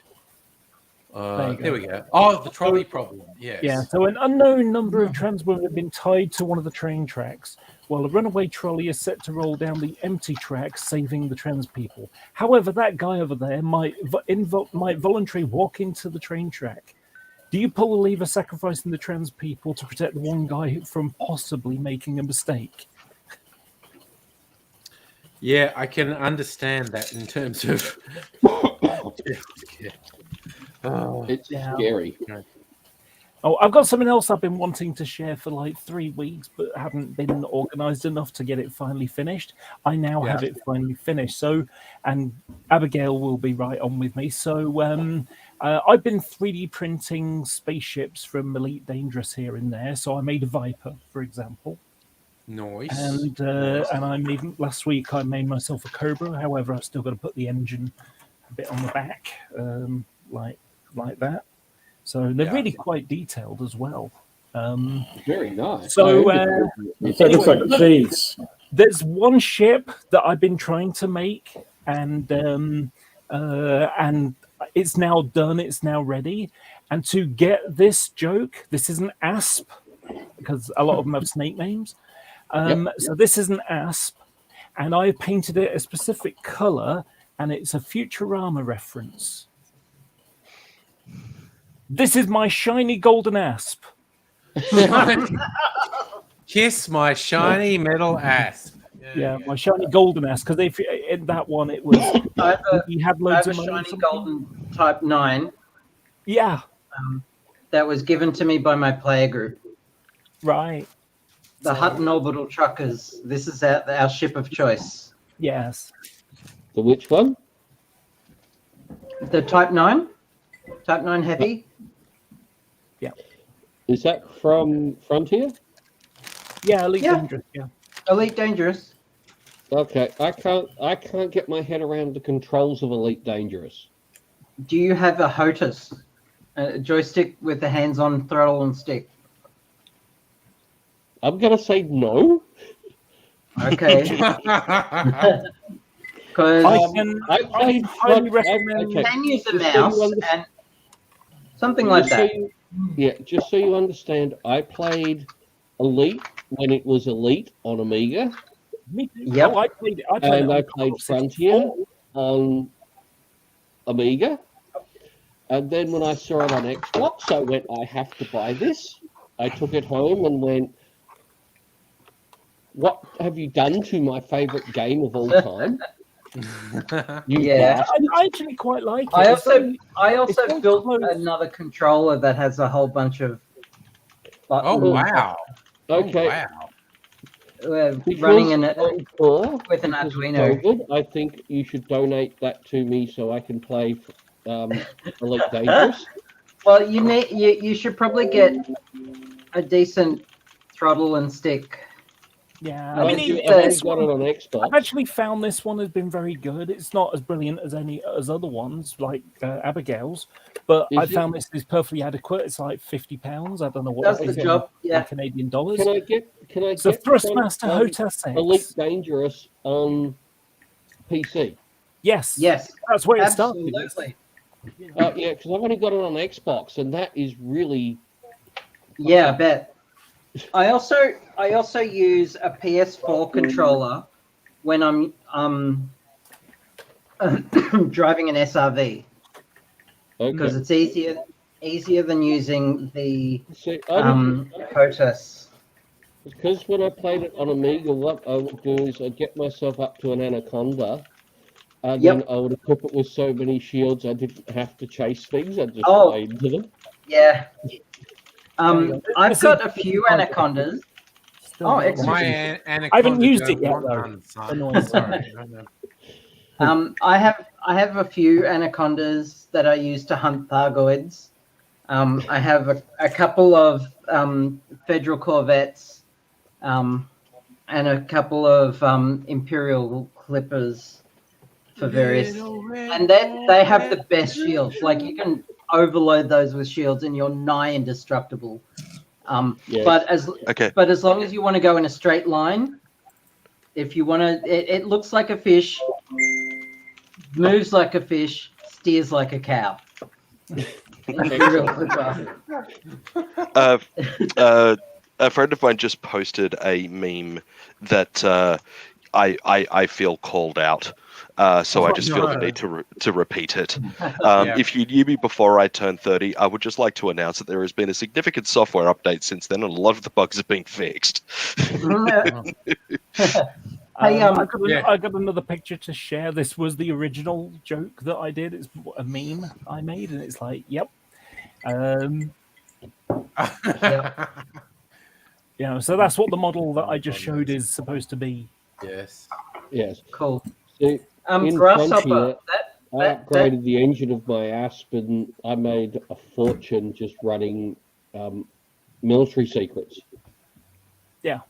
There we go. Oh, the trolley problem. Yes. Yeah, so an unknown number of trans women have been tied to one of the train tracks, while a runaway trolley is set to roll down the empty track, saving the trans people. However, that guy over there might voluntarily walk into the train track. Do you pull the lever, sacrificing the trans people to protect the one guy from possibly making a mistake? Yeah, I can understand that in terms of. It's scary. Oh, I've got something else I've been wanting to share for like 3 weeks, but haven't been organised enough to get it finally finished. I now have it finally finished. So, and Abigail will be right on with me. So, I've been 3D printing spaceships from Elite Dangerous here and there. So I made a Viper, for example. Nice. And I made last week. I made myself a Cobra. However, I've still got to put the engine a bit on the back, like that. So they're really quite detailed as well. Very nice. So it looks like cheese. There's one ship that I've been trying to make, and it's now done. It's now ready. And to get this joke, this is an asp, because a lot of them have snake names. So this is an asp, and I painted it a specific color, and it's a Futurama reference. This is my shiny golden asp. Kiss my shiny metal asp. Yeah, my shiny golden asp. Because in that one, it was he had I loads have of a money. shiny golden Type 9 Yeah, that was given to me by my player group. right. The Hutton Orbital Truckers. This is our ship of choice. Yes. The which one? The Type 9? Type 9 Heavy? Yeah. Is that from Frontier? Yeah, Elite Yeah. Dangerous. Yeah. Elite Dangerous. Okay, I can't get my head around the controls of Elite Dangerous. Do you have a HOTAS? A joystick with the hands-on throttle and stick? I'm gonna say no. Okay. Because I highly recommend. you can use a Just so you mouse understand- and something like Just so that. you- just so you understand, I played Elite when it was Elite on Amiga, Me too. Yep. Oh, I played and it I on played Commodore Frontier 64. on Amiga. And then when I saw it on Xbox, I went, I have to buy this. I took it home and went, what have you done to my favorite game of all time? You Yeah. bastard. I actually quite like it. I It's also very- it's built very close. another controller that has a whole bunch of Oh buttons. wow! Okay. Oh, wow! Running in it I'm poor with an because of Arduino. COVID, I think you should donate that to me so I can play Elite Dangerous. Well, you should probably get a decent throttle and stick. Yeah, I I mean, mean, even I've only this got it one, on Xbox. I've actually found this one has been very good. It's not as brilliant as any as other ones like Abigail's, but Is I it? found this is perfectly adequate. It's like £50. I don't know what Does that the is in- job, yeah. in Canadian dollars. Can I get So Thrustmaster some, HOTAS X. Elite Dangerous on PC? Yes, Yes, that's where it started. absolutely. Yeah, because I've only got it on Xbox, and that is really Yeah, I bet. I also use a PS4 controller when I'm driving an SRV because it's easier than using the See, HOTAS. because when I played it on Amiga, what I would do is I'd get myself up to an Anaconda, and Yep. then I would equip it with so many shields I didn't have to chase things. I'd just Oh. fly into them. Yeah. This I've is got a few Anacondas. Still Oh, got excellent. My one. Anaconda I haven't used don't it yet, want though. none, son. Annoying. Sorry. I have a few Anacondas that I use to hunt Thargoids. I have a couple of Federal Corvettes and a couple of Imperial Clippers for various, and they have the best shields. Like you can overload those with shields, and you're nigh indestructible. Yes. But as long as you want to go in a straight line, if you want to, it looks like a fish, moves like a fish, steers like a cow. Imperial Clipper. A friend of mine just posted a meme that I feel called out. So I just feel the need to repeat it. Yeah. If you knew me before I turned 30, I would just like to announce that there has been a significant software update since then, and a lot of the bugs have been fixed. Hey, I got another picture to share. This was the original joke that I did. It's a meme I made, and it's like, yep. Yeah, so that's what the model that I just showed is supposed to be. Yes. Yes. Cool. See, in Grasshopper. Frontier, I That upgraded the engine of my Aspen. I made a fortune just running military secrets Yeah.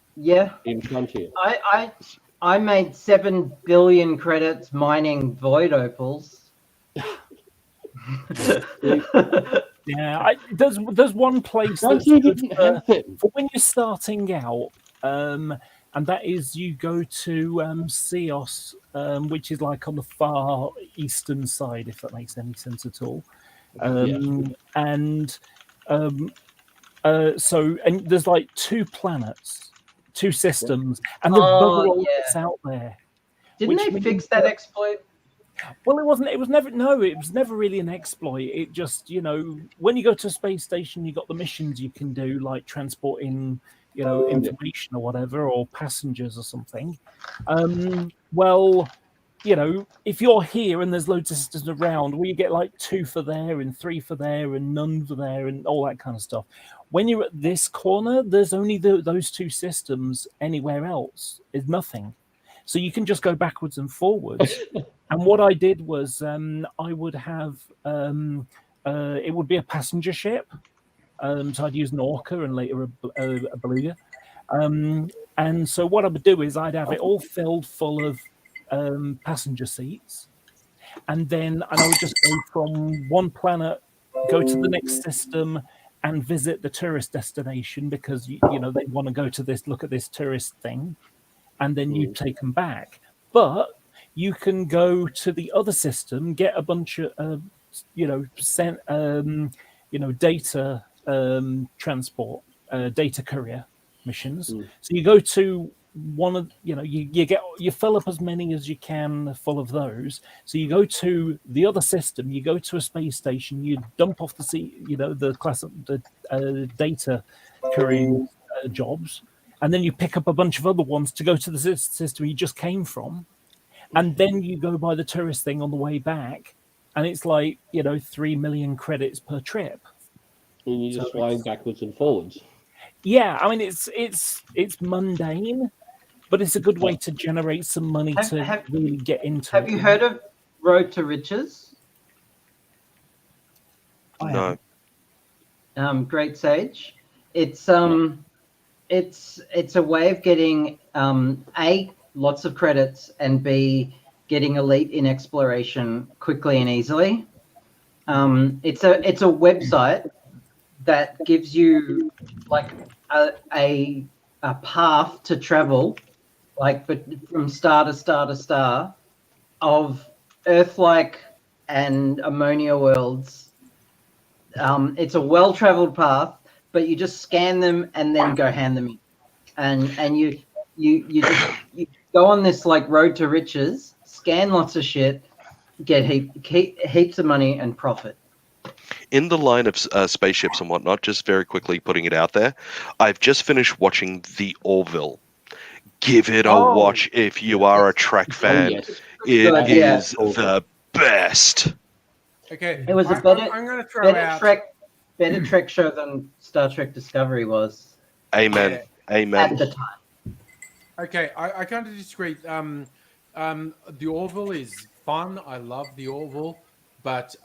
in Frontier. I made 7 billion credits mining void opals. Yeah, there's one place that's Frontier good didn't have them. for when you're starting out, and that is you go to Ceos, which is like on the far eastern side, if that makes any sense at all. And there's like 2 planets, 2 systems, and the bugger all that's out there. Didn't which they means fix that exploit? Well, it wasn't. It was never. No, it was never really an exploit. It just, when you go to a space station, you got the missions you can do, like transporting, information or whatever, or passengers or something. Well, you know, if you're here and there's loads of systems around, where you get like 2 for there and 3 for there and none for there and all that kind of stuff. When you're at this corner, there's only those 2 systems. Anywhere else is nothing. So you can just go backwards and forwards. And what I did was I would have, it would be a passenger ship. So I'd use an Orca and later a Beluga. And so what I would do is I'd have it all filled full of passenger seats. And then I would just go from one planet, go to the next system, and visit the tourist destination because, you know, they want to go to this, look at this tourist thing. And then you take them back. But you can go to the other system, get a bunch of, you know, data transport, data courier missions. So you go to one of, you know, you fill up as many as you can full of those. So you go to the other system, you go to a space station, you dump off the class of the data couriering jobs. And then you pick up a bunch of other ones to go to the system you just came from. And then you go by the tourist thing on the way back. And it's like, you know, 3 million credits per trip. And you're just flying backwards and forwards. Yeah, I mean, it's mundane, but it's a good way to generate some money to really get into it. Have you heard of Road to Riches? No. Great Sage. It's a way of getting A, lots of credits, and B, getting elite in exploration quickly and easily. It's a website that gives you like a path to travel, like but from star to star to star, of Earth-like and ammonia worlds. It's a well-traveled path, but you just scan them and then go hand them in, and you go on this like road to riches, scan lots of shit, get heaps of money and profit. In the line of spaceships and whatnot, just very quickly putting it out there, I've just finished watching The Orville. Give it a watch if you are a Trek fan. Yes. It is the best. Okay, It was I'm going to throw out. Better Trek show than Star Trek Discovery was. Amen. Yeah. Amen. At the time. Okay, I kind of disagree. The Orville is fun. I love The Orville, but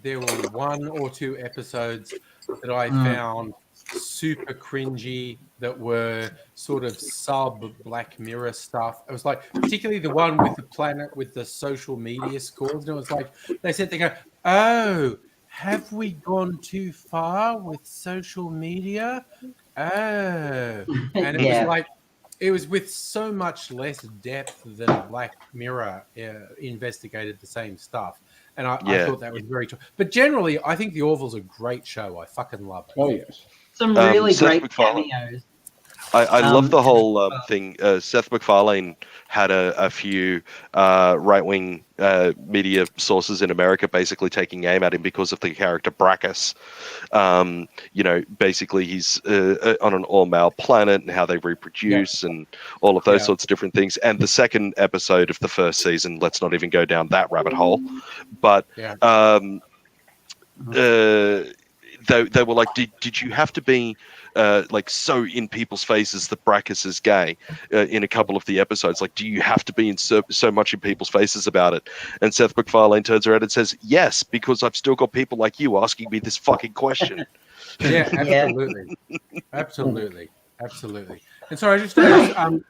there were 1 or 2 episodes that I found super cringy that were sort of sub Black Mirror stuff. It was like, particularly the one with the planet with the social media scores. And it was like, they go, oh, have we gone too far with social media? Oh, and it was like, it was with so much less depth than Black Mirror investigated the same stuff. And I thought that was very true. But generally, I think The Orville's a great show. I fucking love it. Oh, yes. Some really Seth great MacFarlane. cameos. I love the whole thing. Seth MacFarlane had a few right-wing media sources in America basically taking aim at him because of the character Brackus. You know, basically he's on an all-male planet and how they reproduce and all of those sorts of different things. And the second episode of the first season, let's not even go down that rabbit hole. But they were like, did you have to be like so in people's faces that Brackus is gay in a couple of the episodes? Like, do you have to be in so much in people's faces about it? And Seth MacFarlane turns around and says, yes, because I've still got people like you asking me this fucking question. Yeah, absolutely. Absolutely. And so I just Antho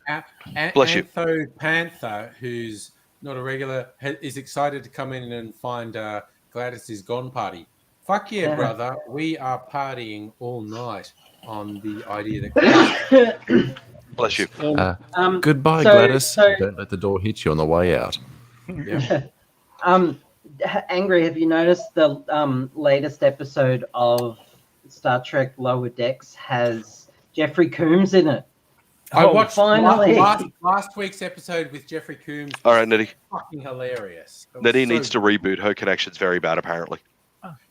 Panther, who's not a regular, is excited to come in and find Gladys's Gone party. Fuck yeah, brother. We are partying all night on the idea that... Bless you. Goodbye, Gladys. Don't let the door hit you on the way out. Angry, have you noticed the latest episode of Star Trek Lower Decks has Jeffrey Combs in it? I watched finally last week's episode with Jeffrey Combs. All right, Nettie. Fucking hilarious. Nettie needs to reboot. Her connection's very bad, apparently.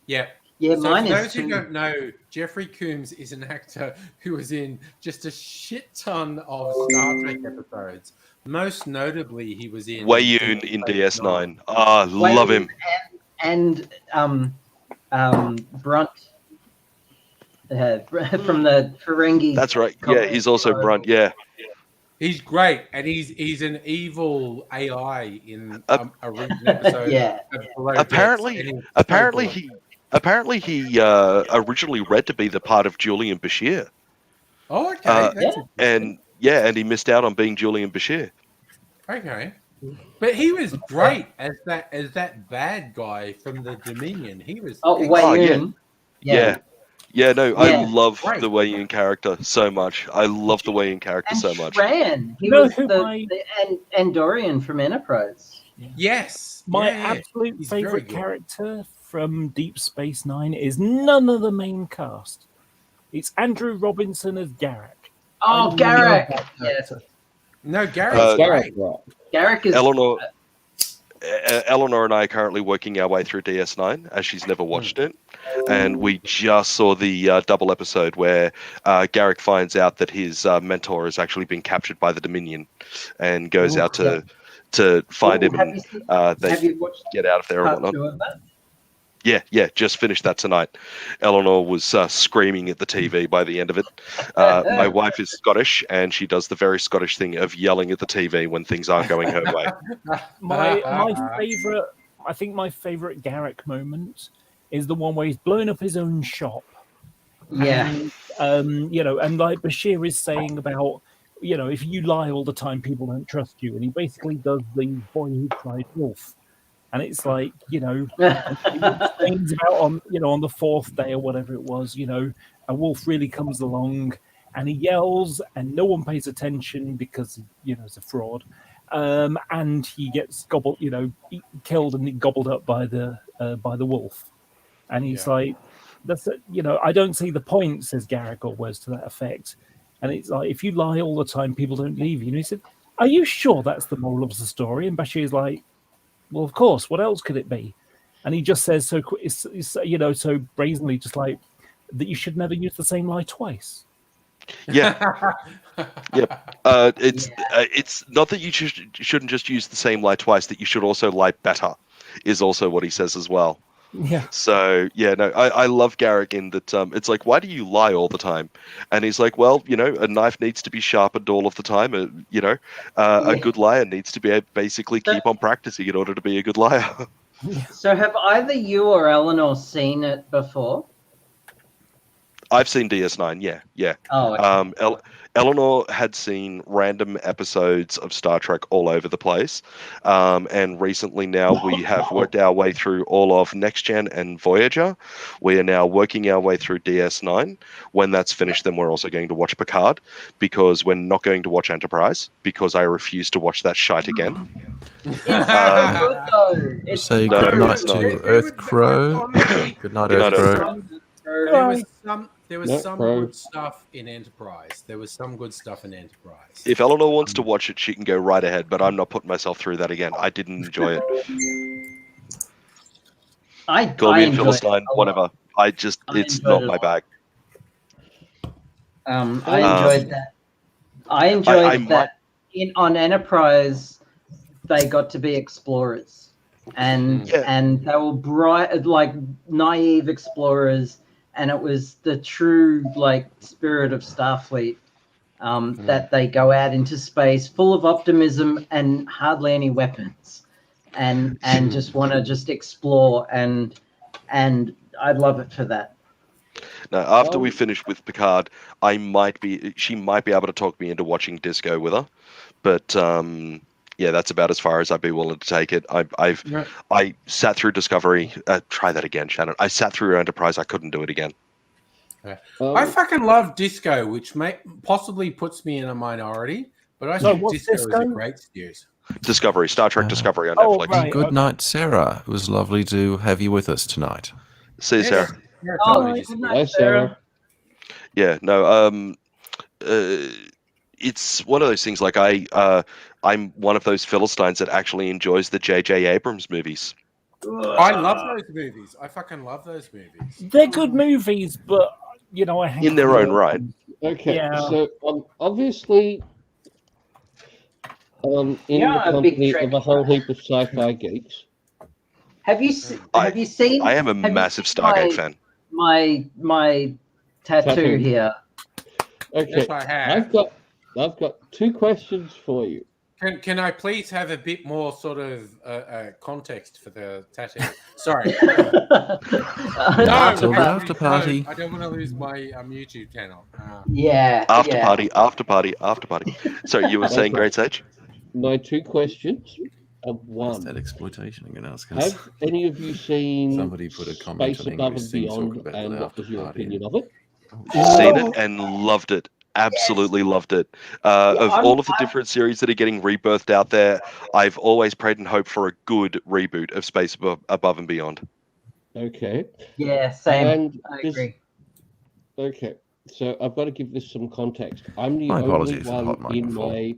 Yeah. Yeah, so mine for is those who too. don't know, Jeffrey Combs is an actor who was in just a shit ton of Star Trek episodes, Most notably, he was in Wayun in DS9. Ah, love him. And Brunt from the Ferengi. That's right. Yeah, he's also Brunt. Yeah. He's great, and he's an evil AI in a recent episode. Yeah. Of Below Apparently, Decks, and he's apparently so good. he originally read to be the part of Julian Bashir. Oh, okay. That's And he missed out on being Julian Bashir. okay. But he was great as that bad guy from the Dominion. He was. Wayun. Yeah, no, Yeah. I love the Wayun character so much. I love the Wayun character so much. Shran. He You know was who the Andorian from Enterprise. Yes. My Yeah, yeah. absolute He's very favorite good. character from Deep Space Nine is none of the main cast. It's Andrew Robinson as Garak. Oh, I Garak. love that Yes. character. No, Gary's great. Garak is Eleanor and I are currently working our way through DS9 as she's never watched it, and we just saw the double episode where Garak finds out that his mentor has actually been captured by the Dominion, and goes out to find him, and they get out of there and part whatnot. 2 of that? Yeah, just finished that tonight. Eleanor was screaming at the TV by the end of it. My wife is Scottish, and she does the very Scottish thing of yelling at the TV when things aren't going her way. My favorite, I think my favorite Garak moment is the one where he's blowing up his own shop. Yeah. And, and like Bashir is saying about, if you lie all the time, people don't trust you. And he basically does the Boy Who Cried Wolf. And it's like, things about on the 4th day or whatever it was, a wolf really comes along and he yells and no one pays attention because, it's a fraud. And he gets gobbled, killed and gobbled up by the wolf. And he's like, I don't see the point, says Garak, or words to that effect. And it's like, if you lie all the time, people don't leave you. And he said, are you sure that's the moral of the story? And Bashir's like, well, of course. What else could it be? And he just says so brazenly, just like that you should never use the same lie twice. Yeah. It's not that you shouldn't just use the same lie twice. That you should also lie better, is also what he says as well. Yeah. So I love Garak in that. It's like, why do you lie all the time? And he's like, well, a knife needs to be sharpened all of the time. A good liar needs to basically keep on practicing in order to be a good liar. So have either you or Eleanor seen it before? I've seen DS9. Yeah. Oh, okay. Eleanor had seen random episodes of Star Trek all over the place, and recently now we have worked our way through all of Next Gen and Voyager. We are now working our way through DS9. When that's finished, then we're also going to watch Picard, because we're not going to watch Enterprise, because I refuse to watch that shite again. Say good night to Earth Crow. Good night, Earth Crow. There was some good stuff in Enterprise. If Eleanor wants to watch it, she can go right ahead, but I'm not putting myself through that again. I didn't enjoy it. Call me a Philistine, whatever. It's not my bag. I enjoyed that. I enjoyed that on Enterprise, they got to be explorers. And they were bright, like naive explorers. And it was the true spirit of Starfleet that they go out into space full of optimism and hardly any weapons, and just want to explore, and I love it for that. Now, after we finish with Picard, she might be able to talk me into watching Disco with her, but that's about as far as I'd be willing to take it. I sat through Discovery. Try that again, Shannon. I sat through Enterprise. I couldn't do it again. I fucking love Disco, which possibly puts me in a minority, but I think Disco is a great series. Discovery, Star Trek Discovery on Netflix. Right. Good night, Sarah. It was lovely to have you with us tonight. See you, Sarah. Good night, Sarah. Yeah, no. It's one of those things. Like I'm one of those Philistines that actually enjoys the J.J. Abrams movies. I love those movies. I fucking love those movies. They're good movies, but I hate in their own right. Okay, Yeah. so obviously, in Yeah, the a big company Trek of a whole heap of sci-fi geeks. Have you seen? I am a have you massive seen Stargate fan. My tattoo here. Okay, Yes, I have. I've got 2 questions for you. Can I please have a bit more sort of context for the tattoo? Sorry. Until the after party. No, I don't want to lose my YouTube channel. After party. So you were saying, Great Sage? My 2 questions are one. That exploitation, I'm going to ask us. Have any of you seen Somebody put a comment Space on Above English and thing talking Beyond, about and the what was after your party. opinion of it? Seen it and loved it. Absolutely loved it. Of all of the different series that are getting rebirthed out there, I've always prayed and hoped for a good reboot of Space Above and Beyond. Okay. Yeah, same. And I agree. Okay, so I've got to give this some context. I'm the My only apologies for the one hot mic in before. my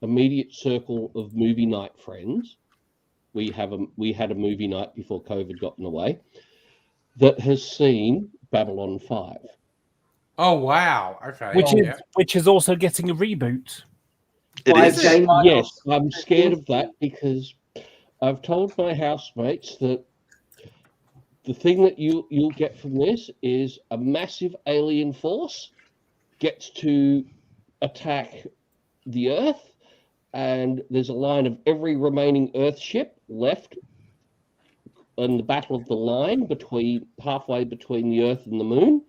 immediate circle of movie night friends. We had a movie night before COVID got in the way that has seen Babylon 5. Oh wow! Okay, Which is also getting a reboot. It is. Yes, I'm scared of that because I've told my housemates that the thing that you'll get from this is a massive alien force gets to attack the Earth, and there's a line of every remaining Earth ship left in the battle of the line halfway between the Earth and the Moon.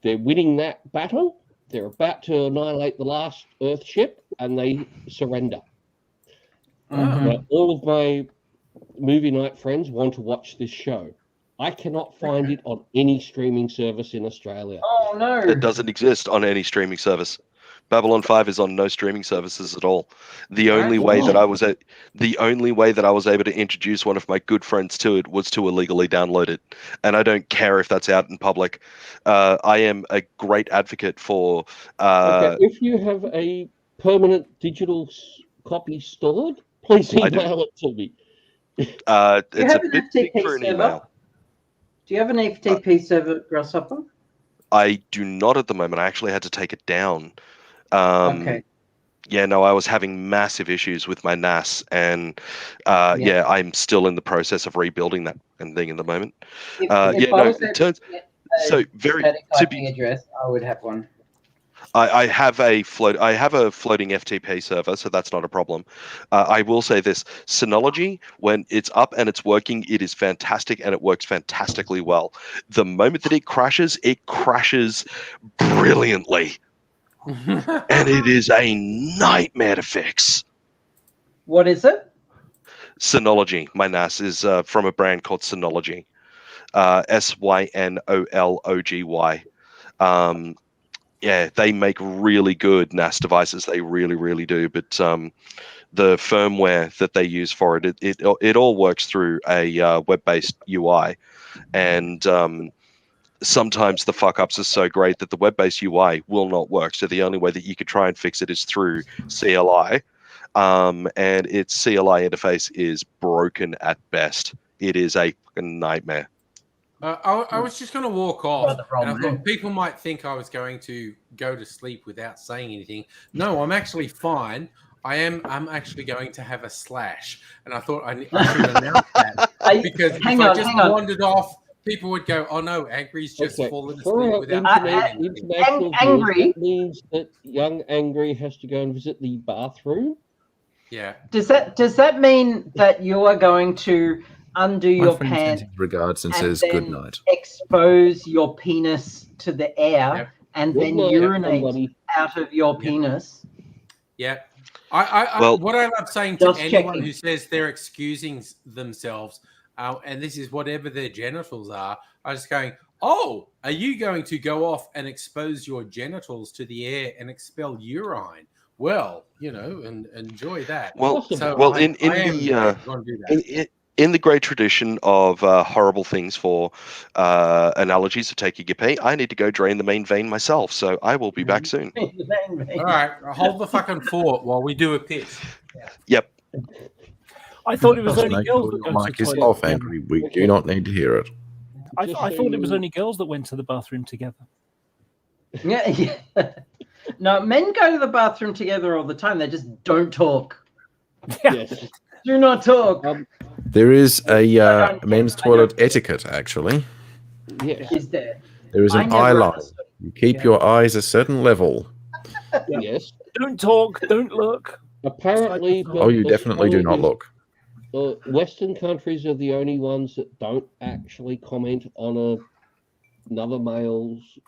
They're winning that battle. They're about to annihilate the last Earth ship, and they surrender. Now, all of my movie night friends want to watch this show. I cannot find it on any streaming service in Australia. Oh no! It doesn't exist on any streaming service. Babylon 5 is on no streaming services at all. The only way that I was able to introduce one of my good friends to it was to illegally download it, and I don't care if that's out in public. I am a great advocate for. Okay, if you have a permanent digital copy stored, please email it to me. It's a bit big for an email. Do you have an FTP server, Grasshopper? I do not at the moment. I actually had to take it down. Okay. Yeah, no, I was having massive issues with my NAS, and I'm still in the process of rebuilding that and thing at the moment. Static IP address, I would have one. I have a floating FTP server, so that's not a problem. I will say this: Synology, when it's up and it's working, it is fantastic and it works fantastically well. The moment that it crashes brilliantly. And it is a nightmare to fix. What is it? Synology. My NAS is from a brand called Synology. Synology. They make really good NAS devices. They really, really do. But the firmware that they use for it, it all works through a web-based UI. And sometimes the fuck-ups are so great that the web-based UI will not work. So the only way that you could try and fix it is through CLI. And its CLI interface is broken at best. It is a fucking nightmare. I was just going to walk off, and I man. thought people might think I was going to go to sleep without saying anything. No, I'm actually fine. I'm actually going to have a slash, and I thought I should announce that because if I just wandered off, people would go, "Oh no, Angry's just fallen asleep without saying anything." Angry means that young Angry has to go and visit the bathroom. Yeah. Does that mean that you are going to undo your pants, regards and says good night, expose your penis to the air, and then urinate out of your penis? Yeah. What I love saying to anyone who says they're excusing themselves, and this is whatever their genitals are, I was going, "Oh, are you going to go off and expose your genitals to the air and expel urine? Well, and enjoy that." In the great tradition of horrible things for analogies of taking a pee, I need to go drain the main vein myself, so I will be back soon. All right, hold the fucking fort while we do a piss. Yep. I thought it was only girls that your go mic to is the toilet. off, Angry. We do not need to hear it. I thought it was only girls that went to the bathroom together. Yeah. No, men go to the bathroom together all the time. They just don't talk. Yes. Do not talk. There is a men's toilet etiquette, actually. Yes. Is there? There is I an never eye line. understood. You keep your eyes a certain level. Yes. Don't talk. Don't look. Apparently, Oh, you definitely do not look. Western countries are the only ones that don't actually comment on another male's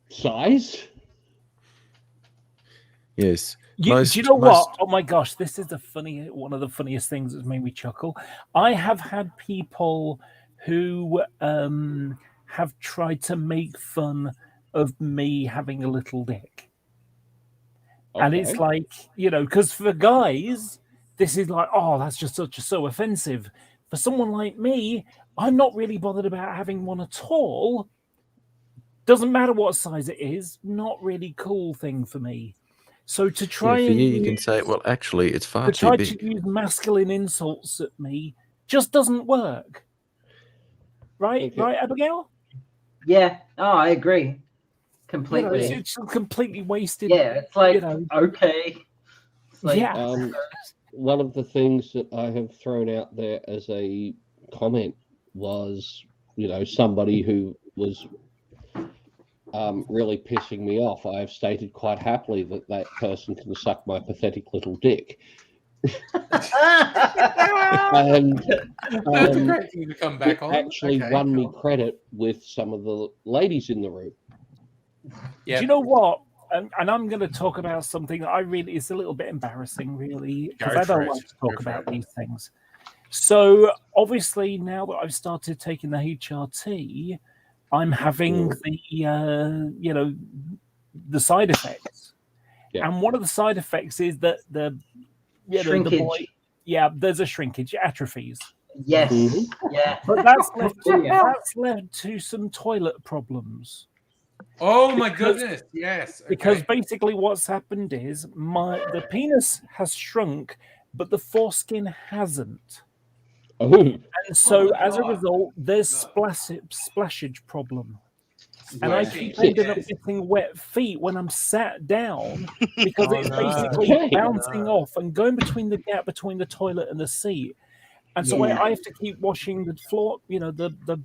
size. Yes. Do you know what? Oh my gosh, this is one of the funniest things that's made me chuckle. I have had people who have tried to make fun of me having a little dick. And it's Okay. like, because for guys, this is like, oh, that's just so offensive. For someone like me, I'm not really bothered about having one at all. Doesn't matter what size it is, not really cool thing for me. So to try for and you can say, well, actually, it's far to too try big. to use masculine insults at me just doesn't work. Right? Okay. Right, Abigail? Yeah. Oh, I agree. Completely. It's completely wasted. Yeah, it's like, okay. It's like, yeah. One of the things that I have thrown out there as a comment was, somebody who was really pissing me off. I have stated quite happily that person can suck my pathetic little dick. And That's a great thing to come back on. Actually Okay, won me cool. credit with some of the ladies in the room. Do you know what? And I'm going to talk about something that it's a little bit embarrassing, really, because I don't like to talk about these things. So obviously, now that I've started taking the HRT, I'm having the side effects. Yeah. And one of the side effects is that the shrinkage. There's a shrinkage, atrophies. Yes. Mm-hmm. Yeah. But that's led to some toilet problems. Oh my goodness! Yes, Because basically what's happened is the penis has shrunk, but the foreskin hasn't. Oh. And so as a result, there's splashage problem. And I keep ended up getting wet feet when I'm sat down because it's basically bouncing off and going between the gap between the toilet and the seat. And so I have to keep washing the floor, the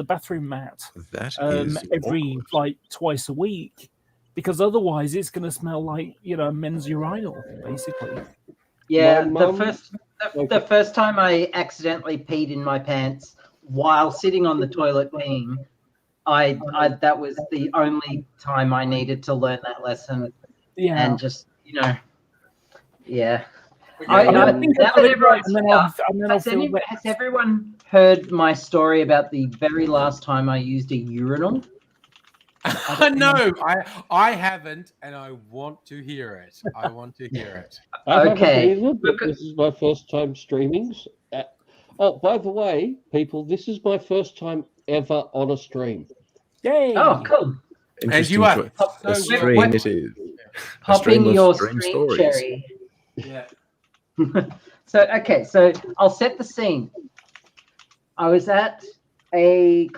bathroom mat every like twice a week, because otherwise it's going to smell like men's urinal, basically. Yeah, the first time I accidentally peed in my pants while sitting on the toilet peeing, I that was the only time I needed to learn that lesson. Yeah, and just yeah. I think now that everyone's has everyone heard my story about the very last time I used a urinal? No, I haven't, and I want to hear it. I want to hear it. I haven't either, but this is my first time streaming. Oh, by the way, people, this is my first time ever on a stream. Yay! Oh, cool. And you are a stream. It is. Popping your stream cherry. Yeah. So I'll set the scene. I was at a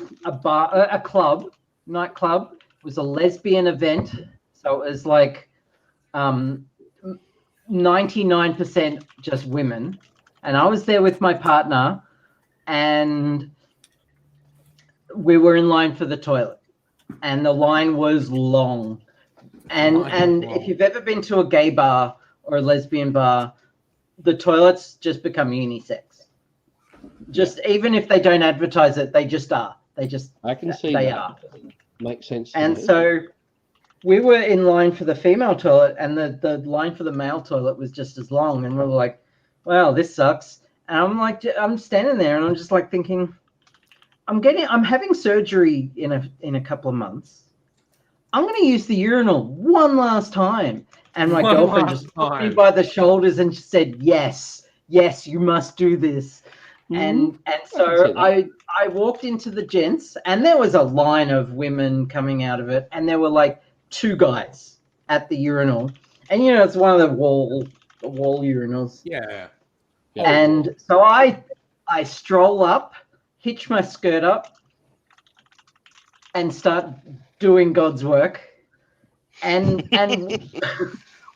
bar, a club, nightclub. It was a lesbian event, so it was like 99% just women, and I was there with my partner, and we were in line for the toilet, and the line was long. And if you've ever been to a gay bar or a lesbian bar, the toilets just become unisex. Just even if they don't advertise it, they just are. They just I can see they that. are. Makes sense. And so we were in line for the female toilet, and the line for the male toilet was just as long. And we were like, "Wow, this sucks." And I'm standing there, and I'm just like thinking, I'm having surgery in a couple of months. I'm going to use the urinal one last time. And my girlfriend just took me by the shoulders and said, "Yes, you must do this." And so I walked into the gents, and there was a line of women coming out of it, and there were like two guys at the urinal, and it's one of the wall urinals. Yeah. And so I stroll up, hitch my skirt up, and start doing God's work. And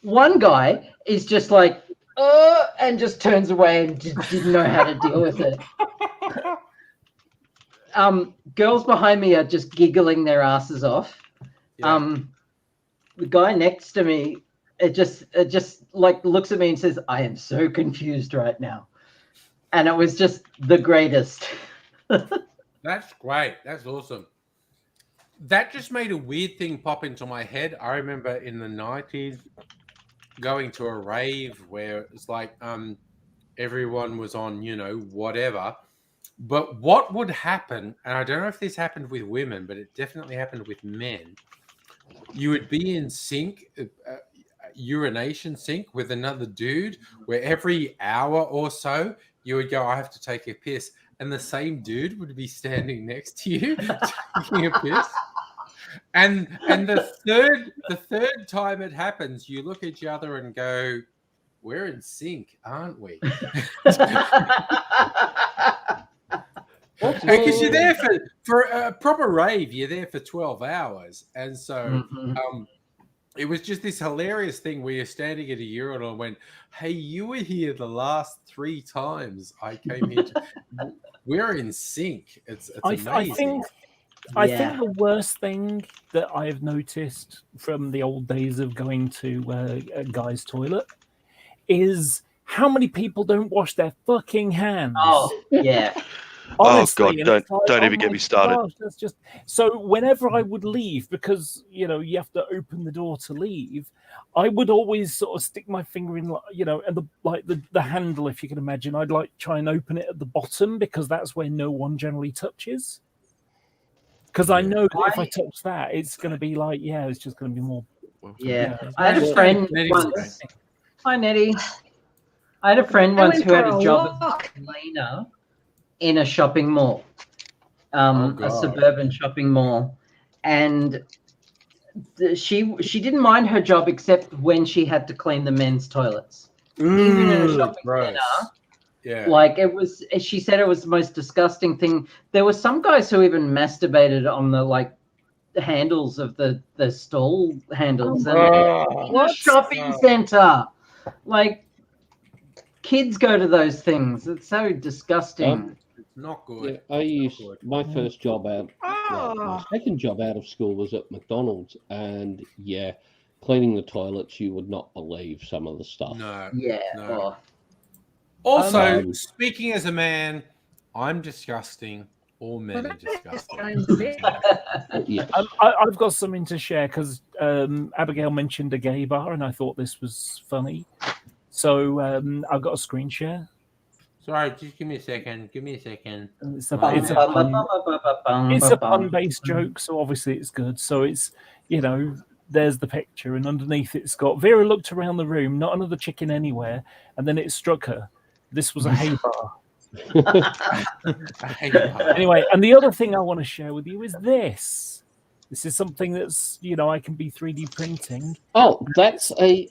one guy is just like, and just turns away and just didn't know how to deal with it. Girls behind me are just giggling their asses off. The guy next to me, it just like looks at me and says, "I am so confused right now," and it was just the greatest. That's great. That's awesome. That just made a weird thing pop into my head. I remember in the 90s going to a rave where it's like everyone was on, whatever. But what would happen, and I don't know if this happened with women, but it definitely happened with men. You would be in sync, urination sync with another dude, where every hour or so you would go, "I have to take a piss," and the same dude would be standing next to you taking a piss. And the third time it happens, you look at each other and go, "We're in sync, aren't we?" Because you're there for a proper rave, you're there for 12 hours. And so it was just this hilarious thing where you're standing at a urinal and went, "Hey, you were here the last 3 times I came here. We're in sync." It's amazing. I think the worst thing that I've noticed from the old days of going to a guy's toilet is how many people don't wash their fucking hands. Oh, yeah. Honestly, God, don't even get me started. Gosh, that's just so. Whenever I would leave, because you have to open the door to leave, I would always sort of stick my finger in, and the handle, if you can imagine. I'd try and open it at the bottom because that's where no one generally touches. Because I know that if I touch that, it's going to be it's just going to be more. Yeah, I had a friend once. Hi, Nettie. I had a friend once who had a job as a cleaner in a shopping mall, a suburban shopping mall, and she didn't mind her job except when she had to clean the men's toilets. Even in a shopping center. Yeah. She said it was the most disgusting thing. There were some guys who even masturbated on the handles of the stall handles. What shopping center? Kids go to those things. It's so disgusting. It's not good. Yeah, I used my first job out. My second job out of school was at McDonald's, and cleaning the toilets, you would not believe some of the stuff. No. Yeah. No. Also, speaking as a man, I'm disgusting. All men are disgusting. I've got something to share because Abigail mentioned a gay bar, and I thought this was funny. So I've got a screen share. Sorry, just give me a second. It's a pun-based joke, so obviously it's good. So it's, there's the picture, and underneath it's got, "Vera looked around the room, not another chicken anywhere, and then it struck her. This was a hay bar." Anyway, and the other thing I want to share with you is this. This is something that's, I can be 3D printing. Oh, that's a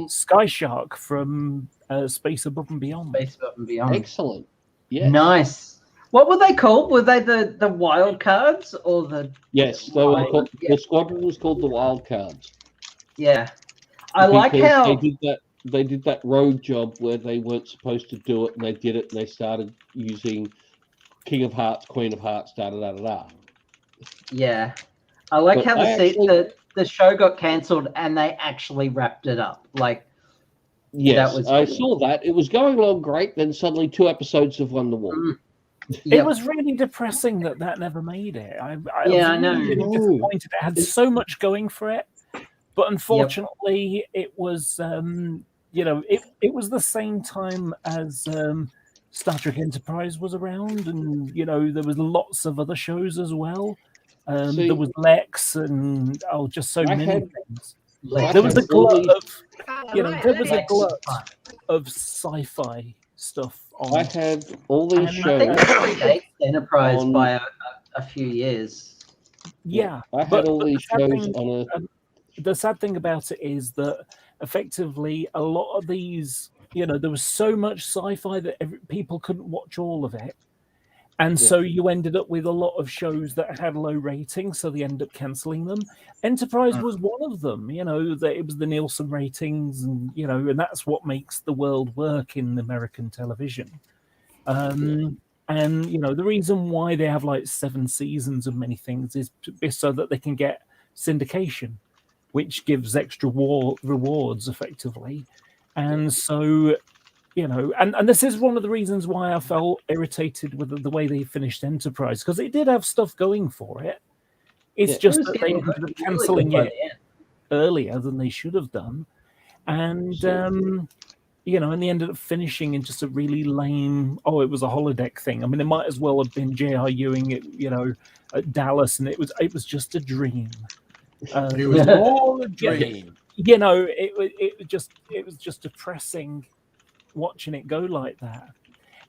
Sky Shark from Space Above and Beyond. Space Above and Beyond. Excellent. Yeah. Nice. What were they called? Were they the wild cards or the? Yes, they were called, the squadron was called the Wild Cards. Yeah, I like how they did that rogue job where they weren't supposed to do it, and they did it, and they started using King of Hearts, Queen of Hearts, da da da da da. Yeah. I like how the show got cancelled and they actually wrapped it up. Yes, I saw that. It was going along great, then suddenly 2 episodes have won the war. It was really depressing that never made it. I know. Really disappointed. It had so much going for it, but unfortunately, it was it was the same time as Star Trek Enterprise was around, and there was lots of other shows as well. There was Lex and just so many things. There was a glut of sci-fi stuff on. I had all these shows. I think it predates Enterprise by a few years. Yeah, I had all these shows on a. The sad thing about it is that effectively a lot of these, there was so much sci-fi that people couldn't watch all of it. And so you ended up with a lot of shows that had low ratings, so they ended up cancelling them. Enterprise was one of them. You know, that it was the Nielsen ratings, and you know, and that's what makes the world work in American television. And you know, the reason why they have like 7 seasons of many things is so that they can get syndication, which gives extra rewards effectively. And so, you know, and this is one of the reasons why I felt irritated with the way they finished Enterprise, because it did have stuff going for it. It's just that they ended up cancelling it earlier than they should have done. And, you know, and they ended up finishing in just a really lame, it was a holodeck thing. I mean, it might as well have been J.R. Ewing, you know, at Dallas, and it was just a dream. It was all a dream. You know, it was just depressing watching it go like that.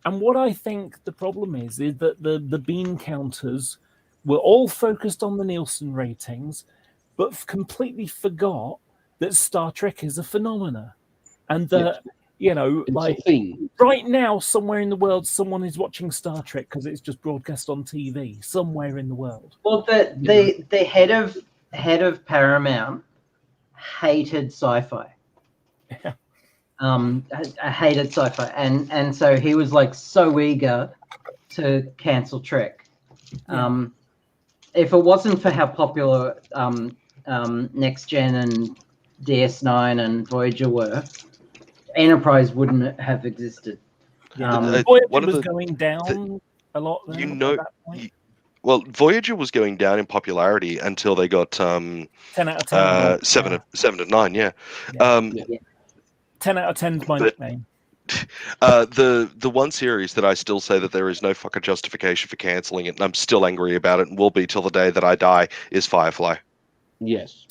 And what I think the problem is that the bean counters were all focused on the Nielsen ratings, but completely forgot that Star Trek is a phenomena, and that you know, It's like a thing. right now, somewhere in the world, someone is watching Star Trek because it's just broadcast on TV somewhere in the world. Well, the head of Paramount hated sci-fi. Yeah. I hated sci-fi, and so he was like so eager to cancel Trek. If it wasn't for how popular Next Gen and DS9 and Voyager were, Enterprise wouldn't have existed. Voyager was going down a lot. Then, you know, well, Voyager was going down in popularity until they got 10 out of 10. 7 to 9. Yeah. 10 out of 10 is my nickname. The one series that I still say that there is no fucking justification for cancelling it, and I'm still angry about it, and will be till the day that I die, is Firefly. Yes.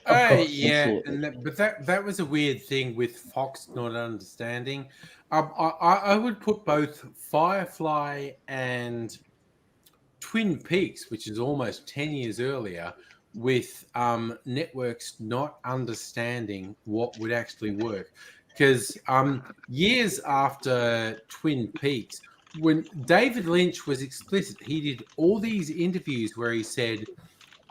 Yeah, but that was a weird thing with Fox not understanding. I would put both Firefly and Twin Peaks, which is almost 10 years earlier, with networks not understanding what would actually work. Because years after Twin Peaks, when David Lynch was explicit, he did all these interviews where he said,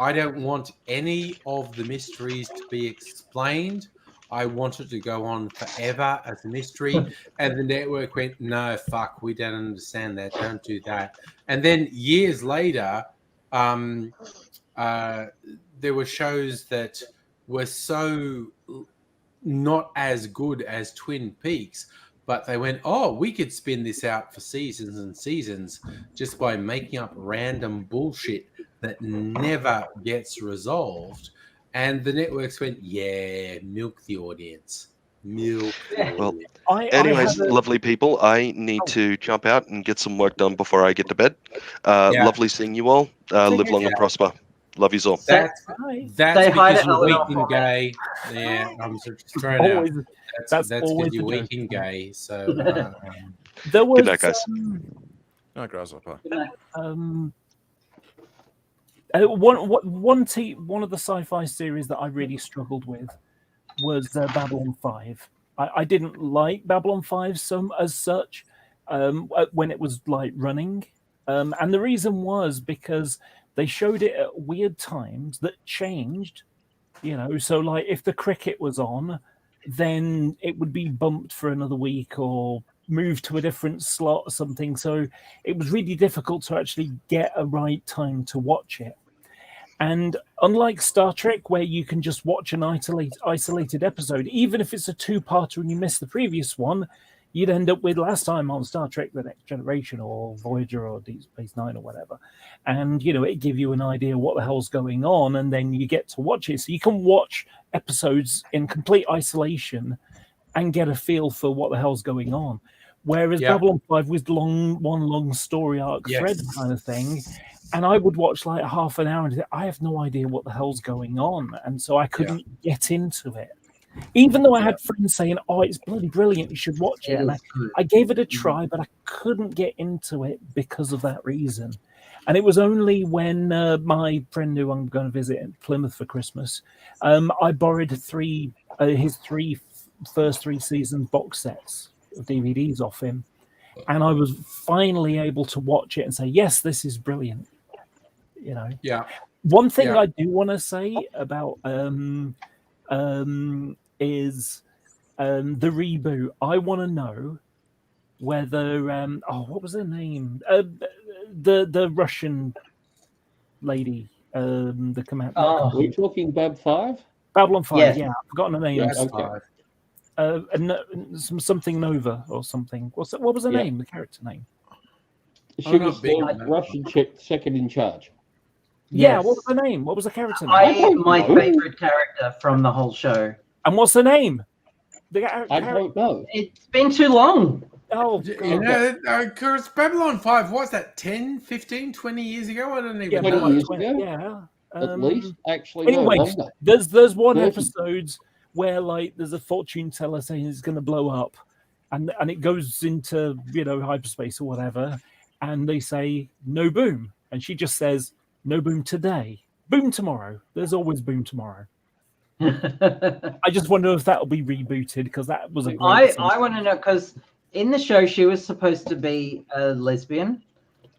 I don't want any of the mysteries to be explained. I want it to go on forever as a mystery. And the network went, no, fuck, we don't understand that. Don't do that. And then years later, there were shows that were so not as good as Twin Peaks, but they went, we could spin this out for seasons and seasons just by making up random bullshit that never gets resolved. And the networks went, milk the audience. Milk the audience. Anyways, lovely people, I need to jump out and get some work done before I get to bed. Lovely seeing you all. Live long and prosper. Love you all. That's because you're weak and gay. Yeah, I'm just throwing out. That's because you're weak and gay. So there was good night, guys. No, grasshopper. One of the sci-fi series that I really struggled with was Babylon 5. I didn't like Babylon 5 as such when it was like running, and the reason was because they showed it at weird times that changed, you know. So like if the cricket was on, then it would be bumped for another week or moved to a different slot or something. So it was really difficult to actually get a right time to watch it. And unlike Star Trek, where you can just watch an isolated episode, even if it's a 2-parter and you miss the previous one, you'd end up with last time on Star Trek The Next Generation or Voyager or Deep Space Nine or whatever. And, you know, it give you an idea what the hell's going on, and then you get to watch it. So you can watch episodes in complete isolation and get a feel for what the hell's going on. Whereas Babylon 5 was one long story arc thread kind of thing. And I would watch like half an hour and I have no idea what the hell's going on. And so I couldn't get into it. Even though I had friends saying, it's bloody brilliant, you should watch it. And I gave it a try, but I couldn't get into it because of that reason. And it was only when my friend who I'm going to visit in Plymouth for Christmas, I borrowed his first 3 seasons box sets of DVDs off him. and I was finally able to watch it and say, yes, this is brilliant. You know. Yeah. One thing Yeah. I do want to say about is the reboot. I want to know whether what was her name? The Russian lady, the command. Oh. Are we talking Bab 5? Babylon 5. Yes. Yeah, I've forgotten her name. Yeah, okay. Something Nova or something. What was her Yeah. name? The character name? She I'm was not big the on that. Russian second in charge. Yeah, Yes. what was her name? What was the character name? don't My know. favorite character from the whole show. And what's her name? I don't know. It's been too long. Oh, You know, because Babylon 5, what's that, 10, 15, 20 years ago? I don't even yeah, know. 20 years 20, ago? yeah. At least, actually, no Anyway, longer. there's one 30. episode where like there's a fortune teller saying it's going to blow up, and it goes into hyperspace or whatever, and they say no boom, and she just says no boom today, boom tomorrow. There's always boom tomorrow. I just wonder if that'll be rebooted because that was a great. I want to know because in the show she was supposed to be a lesbian,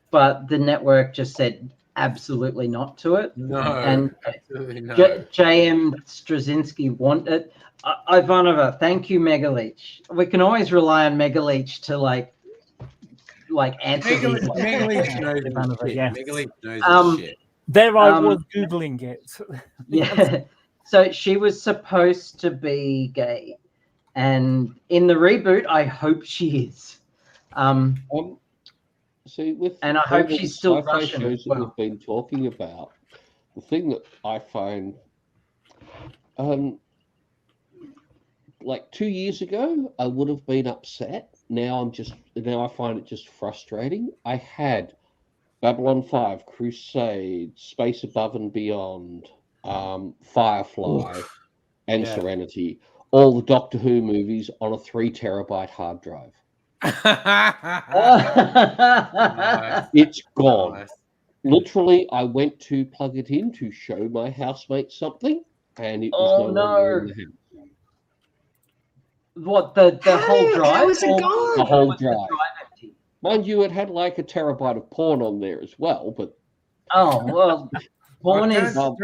but the network just said absolutely not to it. No, and absolutely no. J.M. Straczynski wanted. Ivanova, thank you, Megaleech. We can always rely on Megaleech to like answer these. Megaleech knows Ivanova, his shit. yes. Megaleech knows his shit. There I was googling it. Yeah. So she was supposed to be gay, and in the reboot, I hope she is. See, with and I all hope these she's still sci-fi Russian shows as that well. we've been talking about, the thing that I find, like 2 years ago, I would have been upset. Now I find it just frustrating. I had Babylon 5, Crusade, Space Above and Beyond, Firefly, and Yeah. Serenity, all the Doctor Who movies on a 3 terabyte hard drive. It's gone. Nice. Literally, I went to plug it in to show my housemate something, and it was Oh, no longer in no. the house. What the whole drive? How is it or- gone? The whole was the drive. empty? Mind you, it had like a terabyte of porn on there as well, but Oh well, porn is Don't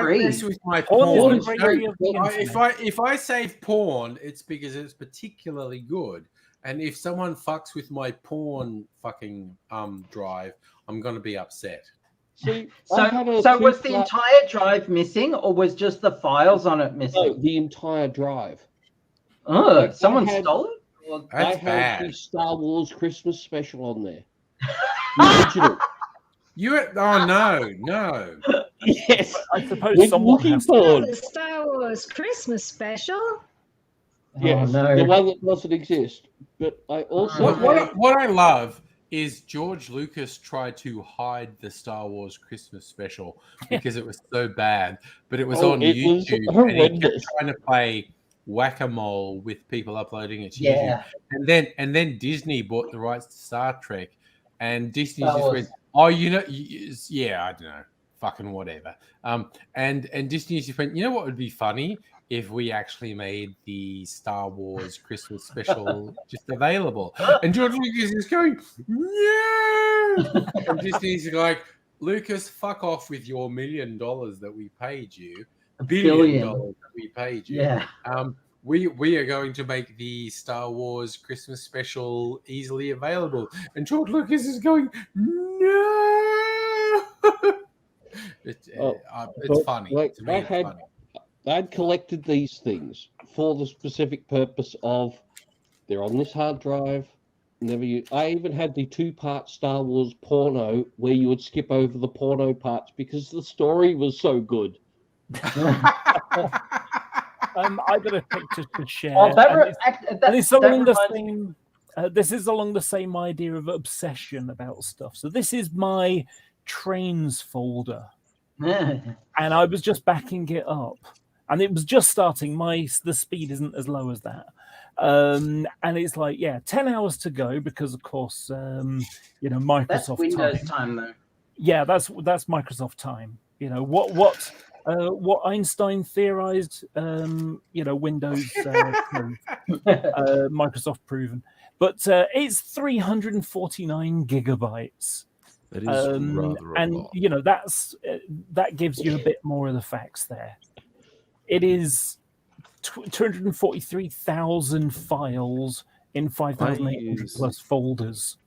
free. mess with my Porn is porn. the great of the If I save porn, it's because it's particularly good. And if someone fucks with my porn fucking drive, I'm gonna be upset. see, So, I had a so was the 2 entire drive missing, or was just the files on it no, missing? the entire drive. Oh, Like, someone I had- stole it? Or- I That's had bad. the Star Wars Christmas special on there. The original. Oh no. Yes. I suppose With someone Wookiee has to. porn. The Star Wars Christmas special. Yes, no. the one that doesn't exist. But I also What I love is George Lucas tried to hide the Star Wars Christmas special because it was so bad, but it was Oh, on it was YouTube and he kept horrendous. trying to play whack-a-mole with people uploading it to Yeah. YouTube. And then Disney bought the rights to Star Trek, and Disney Star just Wars. went, "Oh, yeah, I don't know, fucking whatever." And Disney just went, "You know what would be funny if we actually made the Star Wars Christmas special just available?" And George Lucas is going, "No!" And Disney's like, "Lucas, fuck off with your $1 million that we paid you, $1 billion that we paid you. Yeah. We are going to make the Star Wars Christmas special easily available." And George Lucas is going, "No!" It's but, funny. like, To me, it's funny. I'd collected these things for the specific purpose of they're on this hard drive. I even had the 2-part Star Wars porno where you would skip over the porno parts because the story was so good. I got a picture to share. Oh, and it's along the same. This is along the same idea of obsession about stuff. So this is my trains folder, and I was just backing it up, and it was just starting. The speed isn't as low as that, and it's like 10 hours to go because of course Microsoft That's Windows time though. Yeah, that's Microsoft time. What what Einstein theorized, Windows, Microsoft proven. But it's 349 gigabytes. That is rather a and lot. that gives you a bit more of the facts there. It is 243,000 files in 5,800 plus folders.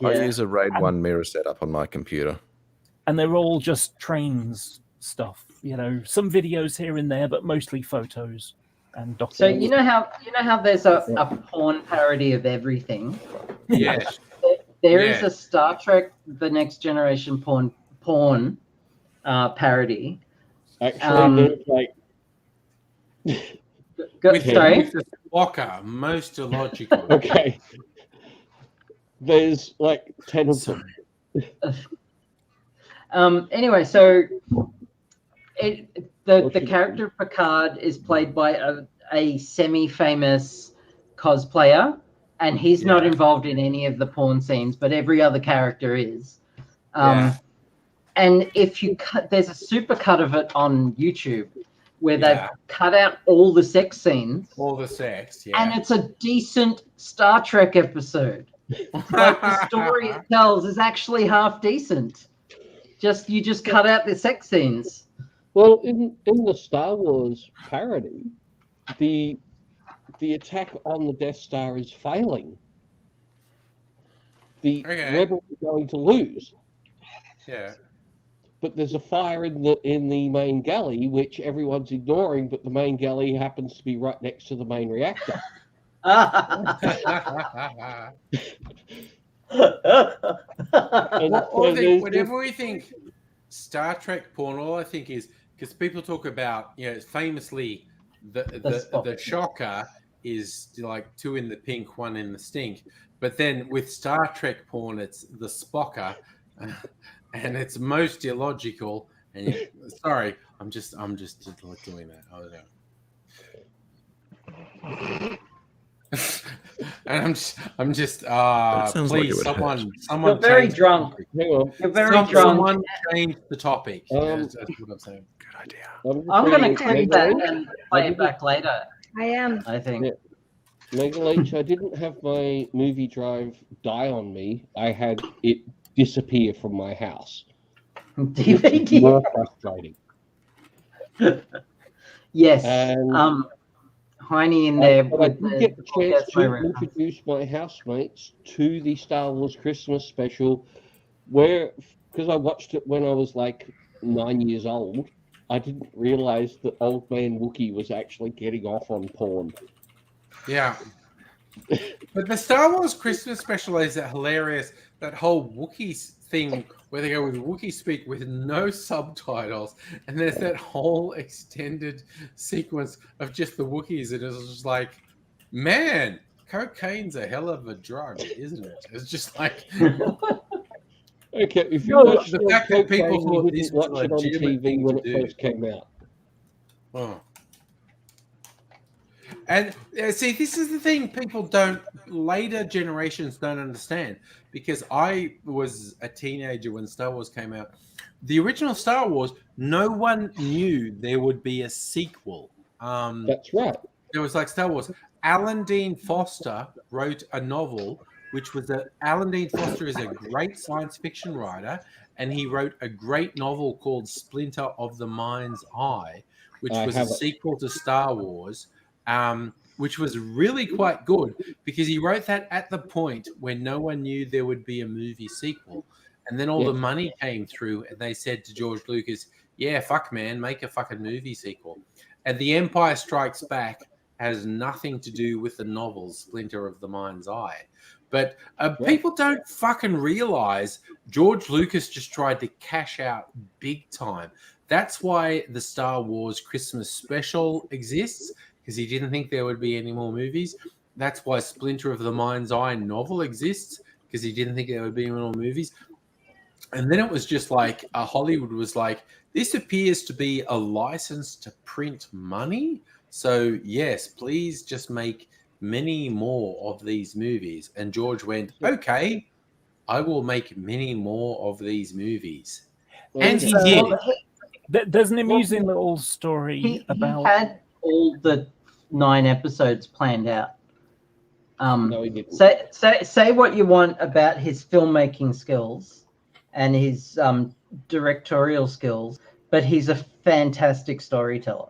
I use a RAID 1 mirror setup on my computer. And they're all just trains stuff, some videos here and there, but mostly photos and documents. So you know how there's a porn parody of everything? Yes. There is a Star Trek The Next Generation porn parody. Actually, sorry? With the Walker, most illogical. Okay. There's like 10 of them. Anyway, so the character of Picard is played by a semi-famous cosplayer, and he's not involved in any of the porn scenes, but every other character is. And if you there's a super cut of it on YouTube where they've cut out all the sex scenes. All the sex, and it's a decent Star Trek episode. Like the story it tells is actually half decent. You just cut out the sex scenes. Well, in the Star Wars parody, the attack on the Death Star is failing. The rebels are going to lose. Yeah. But there's a fire in the main galley, which everyone's ignoring, but the main galley happens to be right next to the main reactor. Whenever we think Star Trek porn, all I think is, because people talk about, famously the shocker is like 2 in the pink, 1 in the stink. But then with Star Trek porn, it's the spocker, and it's most illogical. And sorry, I'm just doing that. I don't know. And I'm just please, like someone. You're very drunk. You're very drunk. Someone change the topic. That's what I'm saying. Good idea. I'm going to clip that and play it back later. I am. I think. Yeah. Mega Leech, I didn't have my movie drive die on me. I had it disappear from my house. DVD. More frustrating. Yes. Heine in there. I did get the chance to introduce my housemates to the Star Wars Christmas special, because I watched it when I was like 9 years old. I didn't realize that Old Man Wookiee was actually getting off on porn. Yeah. But the Star Wars Christmas special is hilarious. That whole Wookiees thing where they go with Wookiee speak with no subtitles, and there's that whole extended sequence of just the Wookiees, and it's just like, man, cocaine's a hell of a drug, isn't it? It's just like... Okay, if you watch the fact that people thought this was watch it on TV when it first came out. Oh. And see, this is the thing later generations don't understand, because I was a teenager when Star Wars came out. The original Star Wars, no one knew there would be a sequel. That's right. There was like Star Wars. Alan Dean Foster wrote a novel, which was Alan Dean Foster is a great science fiction writer, and he wrote a great novel called Splinter of the Mind's Eye, which was a sequel to Star Wars. Which was really quite good, because he wrote that at the point when no one knew there would be a movie sequel. And then all the money came through, and they said to George Lucas, yeah, fuck, man, make a fucking movie sequel. And The Empire Strikes Back has nothing to do with the novel Splinter of the Mind's Eye. But people don't fucking realize George Lucas just tried to cash out big time. That's why the Star Wars Christmas special exists, because he didn't think there would be any more movies. That's why Splinter of the Mind's Eye novel exists, because he didn't think there would be any more movies. And then it was just like Hollywood was like, this appears to be a license to print money. So yes, please just make many more of these movies. And George went, okay, I will make many more of these movies. And he did. There's an amusing little story He about. had all the 9 episodes planned out. No, he didn't. Say what you want about his filmmaking skills and his directorial skills, but he's a fantastic storyteller.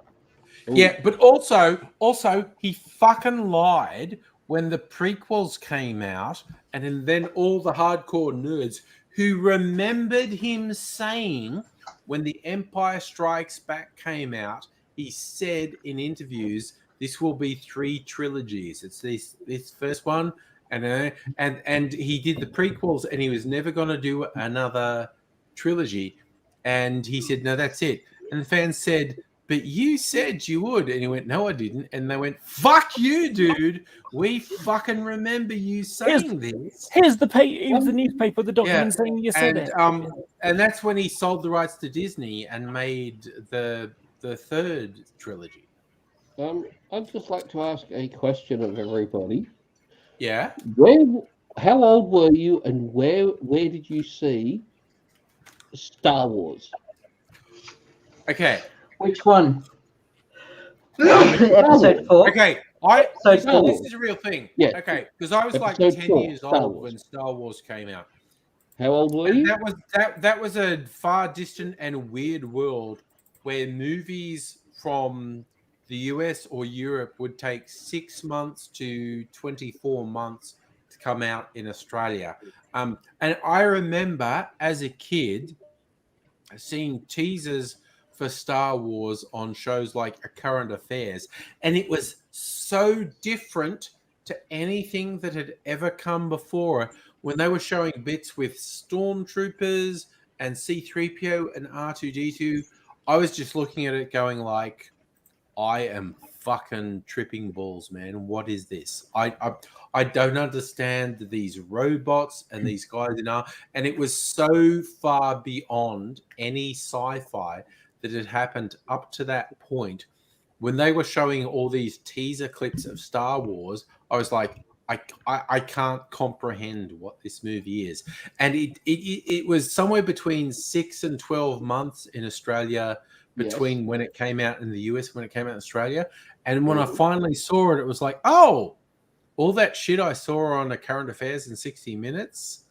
Yeah, but also he fucking lied when the prequels came out, and then all the hardcore nerds who remembered him saying when The Empire Strikes Back came out, he said in interviews, this will be 3 trilogies. It's this first one, and he did the prequels, and he was never going to do another trilogy. And he said, no, that's it. And the fans said, but you said you would. And he went, no, I didn't. And they went, fuck you, dude. We fucking remember you saying this. Here's the it was the newspaper, the document saying you said it. And that's when he sold the rights to Disney and made the 3rd trilogy. I'd just like to ask a question of everybody. Yeah. How old were you, and where did you see Star Wars? Okay. Which one? Episode 4. Okay. This is a real thing. Yeah. Okay. Because I was like Episode 10 4, years Star old Wars. when Star Wars came out. How old were you? That was a far distant and weird world where movies from the US or Europe would take 6 months to 24 months to come out in Australia. And I remember as a kid seeing teasers for Star Wars on shows like A Current Affairs, and it was so different to anything that had ever come before. When they were showing bits with stormtroopers and C-3PO and R2-D2, I was just looking at it going like, I am fucking tripping balls, man. What is this? I don't understand these robots and these guys in art. And it was so far beyond any sci-fi that had happened up to that point. When they were showing all these teaser clips of Star Wars, I was like, I can't comprehend what this movie is. And it was somewhere between 6 and 12 months in Australia between when it came out in the US, when it came out in Australia. And when I finally saw it, it was like, oh, all that shit I saw on A Current Affairs in 60 Minutes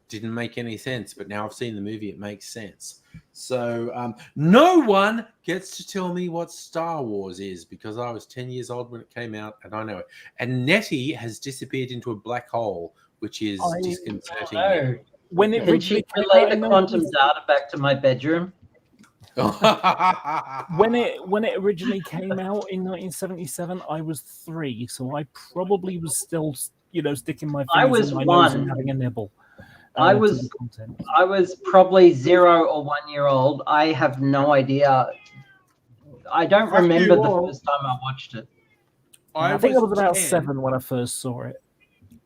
didn't make any sense. But now I've seen the movie, it makes sense. So no one gets to tell me what Star Wars is because I was 10 years old when it came out and I know it. And Nettie has disappeared into a black hole, which is disconcerting. No. When it Can she relay the quantum data back to my bedroom? when it originally came out in 1977, I was 3, so I probably was still, sticking my fingers in my nose and having a nibble. I was probably 0 or 1 year old. I have no idea. I don't remember the first time I watched it. I think I was about 10. 7 when I first saw it.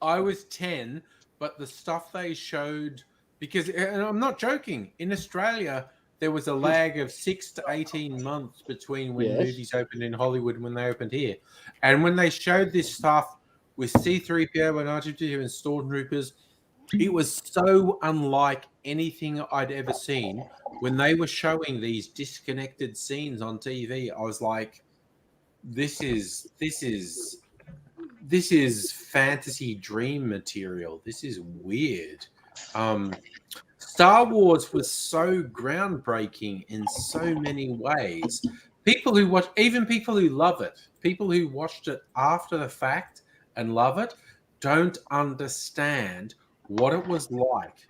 I was 10, but the stuff they showed, because, and I'm not joking, in Australia, there was a lag of 6 to 18 months between when movies opened in Hollywood and when they opened here. And when they showed this stuff with C-3PO and R2-D2 and Stormtroopers, it was so unlike anything I'd ever seen. When they were showing these disconnected scenes on TV, I was like, this is fantasy dream material. This is weird. Star Wars was so groundbreaking in so many ways. People who watch, even people who love it, people who watched it after the fact and love it, don't understand what it was like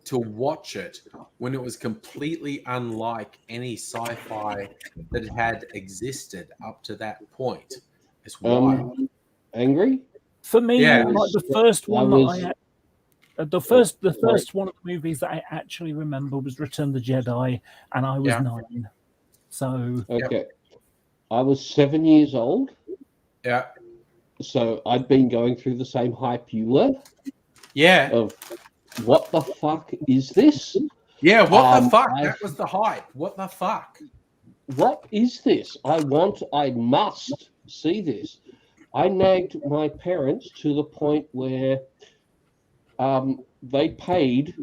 to watch it when it was completely unlike any sci-fi that had existed up to that point. It's wild. Angry? For me, Yeah. like the first one the first one of the movies that I actually remember was Return of the Jedi, and I was 9. So okay, I was 7 years old. Yeah. So I'd been going through the same hype you were. Yeah. Of what the fuck is this? Yeah, what the fuck? That was the hype. What the fuck? What is this? I must see this. I nagged my parents to the point where they paid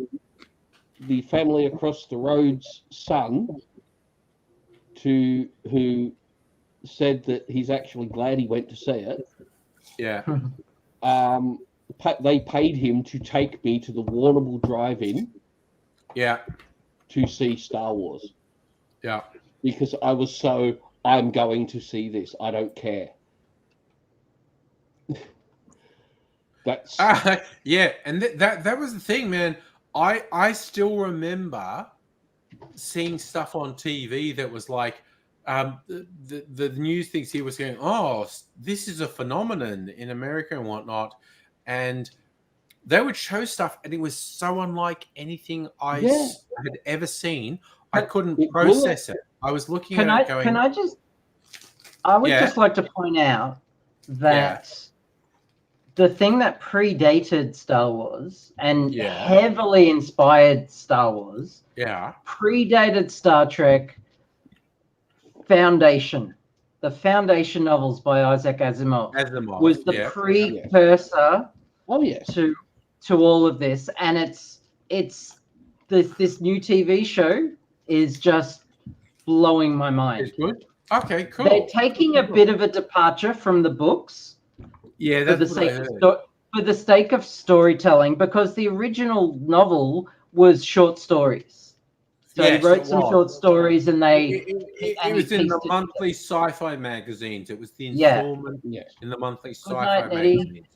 the family across the road's son who said that he's actually glad he went to see it. Yeah. They paid him to take me to the Warrnambool Drive-In. Yeah. To see Star Wars. Yeah. Because I was I'm going to see this. I don't care. That's yeah, and that was the thing, man. I still remember seeing stuff on TV that was like the news things he was going, oh, this is a phenomenon in America and whatnot, and they would show stuff, and it was so unlike anything I had ever seen. I couldn't process it. I was looking at it going. I would just like to point out that the thing that predated Star Wars and heavily inspired Star Wars, predated Star Trek, Foundation. The Foundation novels by Isaac Asimov was the precursor to all of this, and it's this new TV show is just blowing my mind. It's good. Okay, cool. They're taking a bit of a departure from the books. Yeah, that's what I heard. For the sake of storytelling, because the original novel was short stories. So he wrote some short stories, and it was in the monthly sci-fi magazines. It was the Informant in the monthly sci-fi magazines.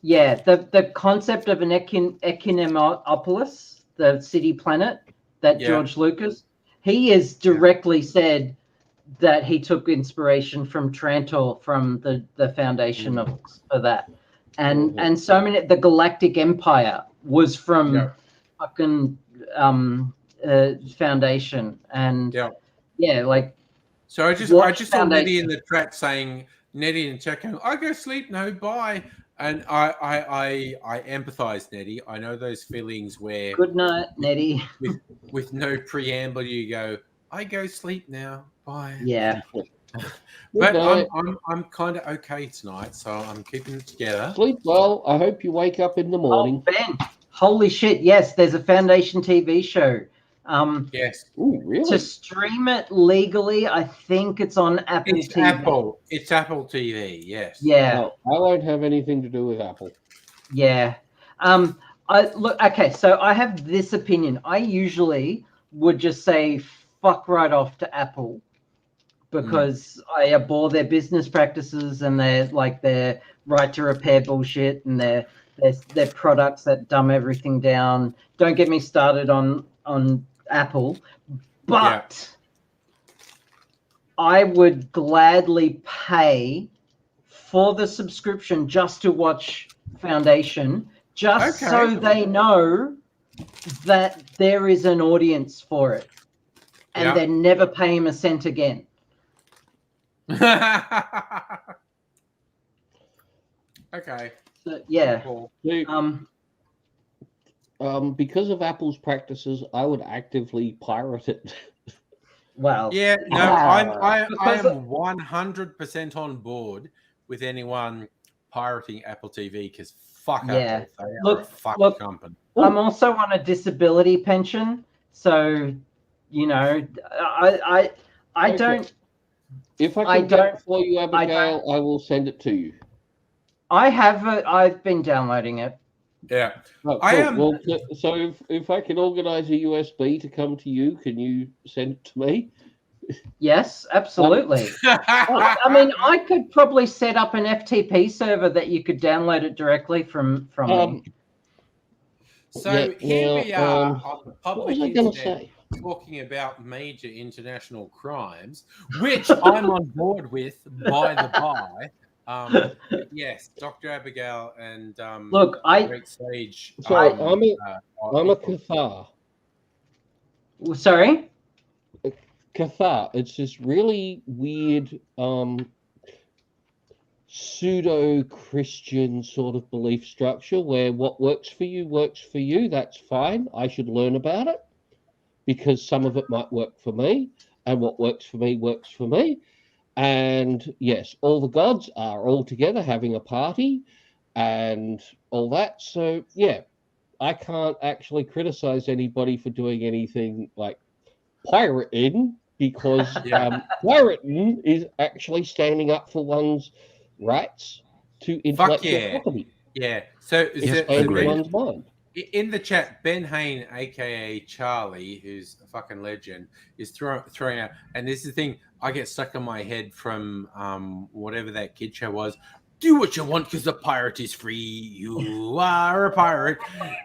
The concept of an Economopolis, the city planet that George Lucas, he has directly said that he took inspiration from Trantor, from the Foundation novels for that. And so many, the Galactic Empire was from fucking Foundation. And so I just saw Nettie in the chat saying, Nettie in the chat going, I go sleep, no, bye. And I empathize, Nettie. I know those feelings where good night, Nettie. With no preamble, you go, I go sleep now. Bye. Yeah. But I'm kind of okay tonight, so I'm keeping it together. Sleep well. I hope you wake up in the morning. Oh, Ben, holy shit! Yes, there's a Foundation TV show. Yes. Ooh, really? To stream it legally, I think it's on Apple TV. It's Apple TV. Yes. Yeah. No, I won't have anything to do with Apple. Yeah. Okay, so I have this opinion. I usually would just say fuck right off to Apple, because I abhor their business practices and their right to repair bullshit and their products that dumb everything down. Don't get me started on Apple, but I would gladly pay for the subscription just to watch Foundation, just so they know that there is an audience for it, and then never pay him a cent again. Okay. So, yeah. Cool. Because of Apple's practices, I would actively pirate it. Well, yeah, no, I am 100% on board with anyone pirating Apple TV, because fuck Apple. They are a fucking company. I'm also on a disability pension, so I don't. If I can get it for you, Abigail, I will send it to you. I've been downloading it. Yeah. Oh, cool. I am. Well, so if I can organize a USB to come to you, can you send it to me? Yes, absolutely. I mean, I could probably set up an FTP server that you could download it directly from me. So here we are on the public internet talking about major international crimes, which I'm on board with, by the by. Yes, Dr. Abigail and look, Great Sage. So I'm a Cathar. Sorry? Cathar. It's this really weird pseudo-Christian sort of belief structure where what works for you, that's fine. I should learn about it because some of it might work for me, and what works for me works for me. And yes, all the gods are all together having a party and all that. So yeah, I can't actually criticize anybody for doing anything like pirating because pirating is actually standing up for one's rights to intellectual property. Yeah. So expanding one's mind. In the chat, Ben Hain, aka Charlie, who's a fucking legend, is throwing out. And this is the thing I get stuck in my head from whatever that kid show was. Do what you want because the pirate is free. You are a pirate.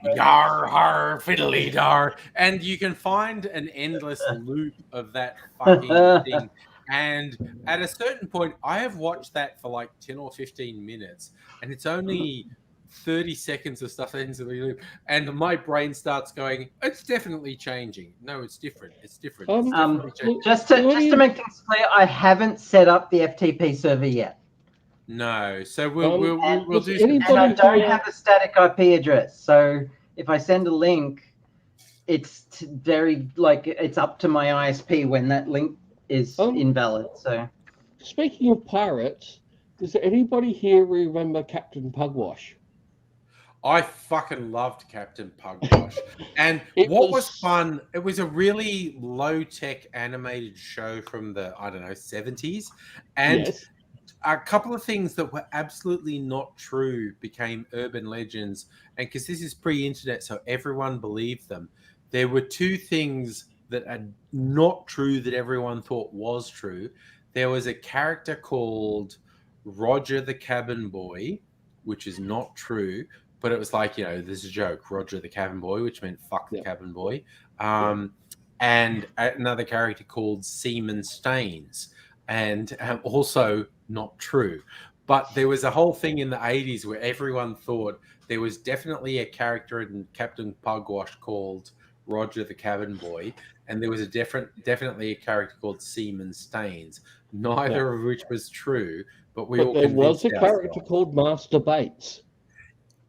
Yar har fiddly dar. And you can find an endless loop of that fucking thing. And at a certain point, I have watched that for like 10 or 15 minutes, and it's only 30 seconds of stuff that ends in the loop, and my brain starts going, it's definitely changing. No, it's different. It's different. It's definitely changing. Just to make things clear, I haven't set up the FTP server yet. No, so we'll do. And I don't have a static IP address, so if I send a link, it's very it's up to my ISP when that link is invalid. So, speaking of pirates, does anybody here remember Captain Pugwash? I fucking loved Captain Pugwash. And what was fun, it was a really low-tech animated show from the, 70s. And a couple of things that were absolutely not true became urban legends. And because this is pre-internet, so everyone believed them. There were two things that are not true that everyone thought was true. There was a character called Roger the Cabin Boy, which is not true. But it was like, there's a joke, Roger the Cabin Boy, which meant fuck the cabin boy. And another character called Seaman Staines, and also not true. But there was a whole thing in the 80s where everyone thought there was definitely a character in Captain Pugwash called Roger the Cabin Boy, and there was definitely a character called Seaman Staines, neither of which was true. But there was a character called Master Bates.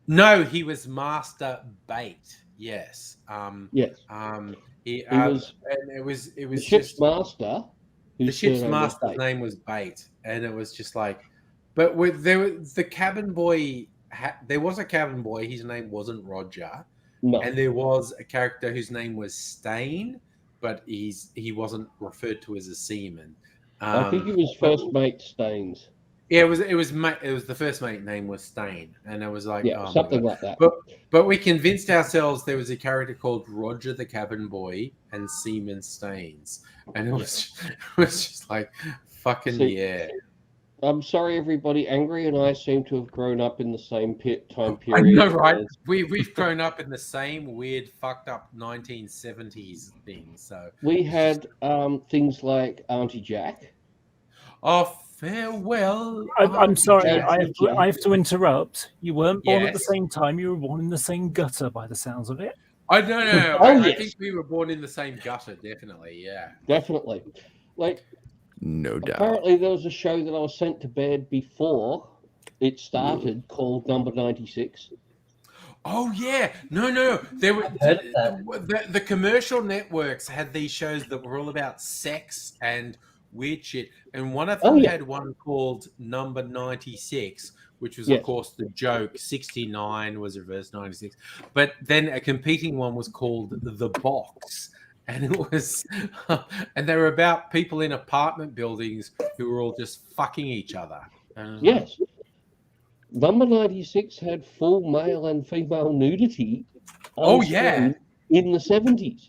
No, he was Master Bait. Yes. Yes. He was. And it was the ship's master. The ship's master's name was Bait, and it was just like, but there was the cabin boy. There was a cabin boy. His name wasn't Roger. No. And there was a character whose name was Stain, but he wasn't referred to as a seaman. I think it was first mate Staines. Yeah, it was the first mate name was Stain, and it was like something like that. But we convinced ourselves there was a character called Roger the Cabin Boy and Seaman Staines, and it was just like fucking I'm sorry, everybody. Angry and I seem to have grown up in the same time period. I know, right? We've grown up in the same weird, fucked up 1970s thing. So we had things like Auntie Jack. Oh. Farewell. I'm sorry, I have to interrupt. You weren't born at the same time. You were born in the same gutter, by the sounds of it. No. I think we were born in the same gutter. Definitely, yeah. Definitely. No doubt. Apparently, there was a show that I was sent to bed before it started called Number 96. Oh yeah, no. There were the commercial networks had these shows that were all about sex and weird shit, and one of them had one called Number 96, which was of course the joke. 69 was reverse 96, but then a competing one was called The Box, and it was and they were about people in apartment buildings who were all just fucking each other. Yes. Number 96 had full male and female nudity in the 70s.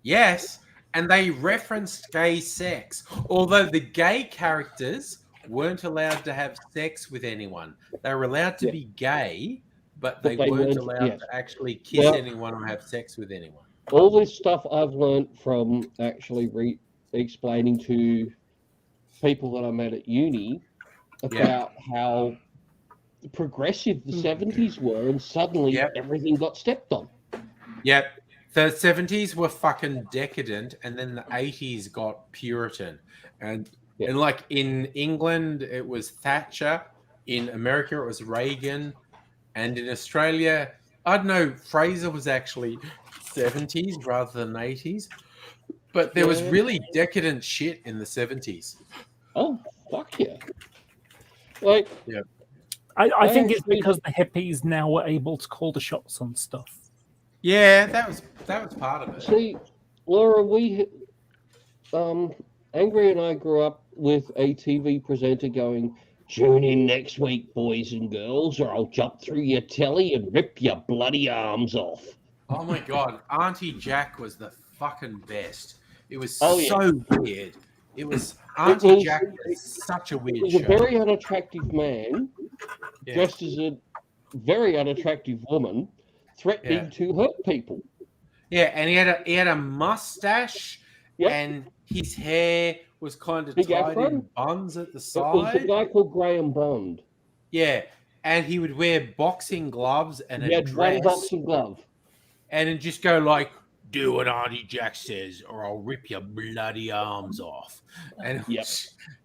Yes. And they referenced gay sex, although the gay characters weren't allowed to have sex with anyone. They were allowed to be gay, but they weren't allowed to actually kiss anyone or have sex with anyone. All this stuff I've learned from actually explaining to people that I met at uni about how progressive the 70s were, and suddenly everything got stepped on. Yep. The 70s were fucking decadent, and then the 80s got Puritan. And like in England, it was Thatcher. In America, it was Reagan. And in Australia, I don't know, Fraser was actually 70s rather than 80s. But there was really decadent shit in the 70s. Oh, fuck yeah. I think it's because the hippies now were able to call the shots on stuff. Yeah, that was part of it. See, Laura, Angry and I grew up with a TV presenter going, "Tune in next week, boys and girls, or I'll jump through your telly and rip your bloody arms off." Oh my god, Auntie Jack was the fucking best. It was Oh, yeah. so weird. It was Auntie Jack was such a He weird was show. a very unattractive man, dressed as a very unattractive woman, threatening to hurt people. Yeah, and he had a mustache, and his hair was kind of Big tied afro. in buns at the It was a side. guy called Graham Bond. Yeah, and he would wear boxing gloves and He a had dress, one boxing glove. and then just go like, "Do what Auntie Jack says, or I'll rip your bloody arms off." And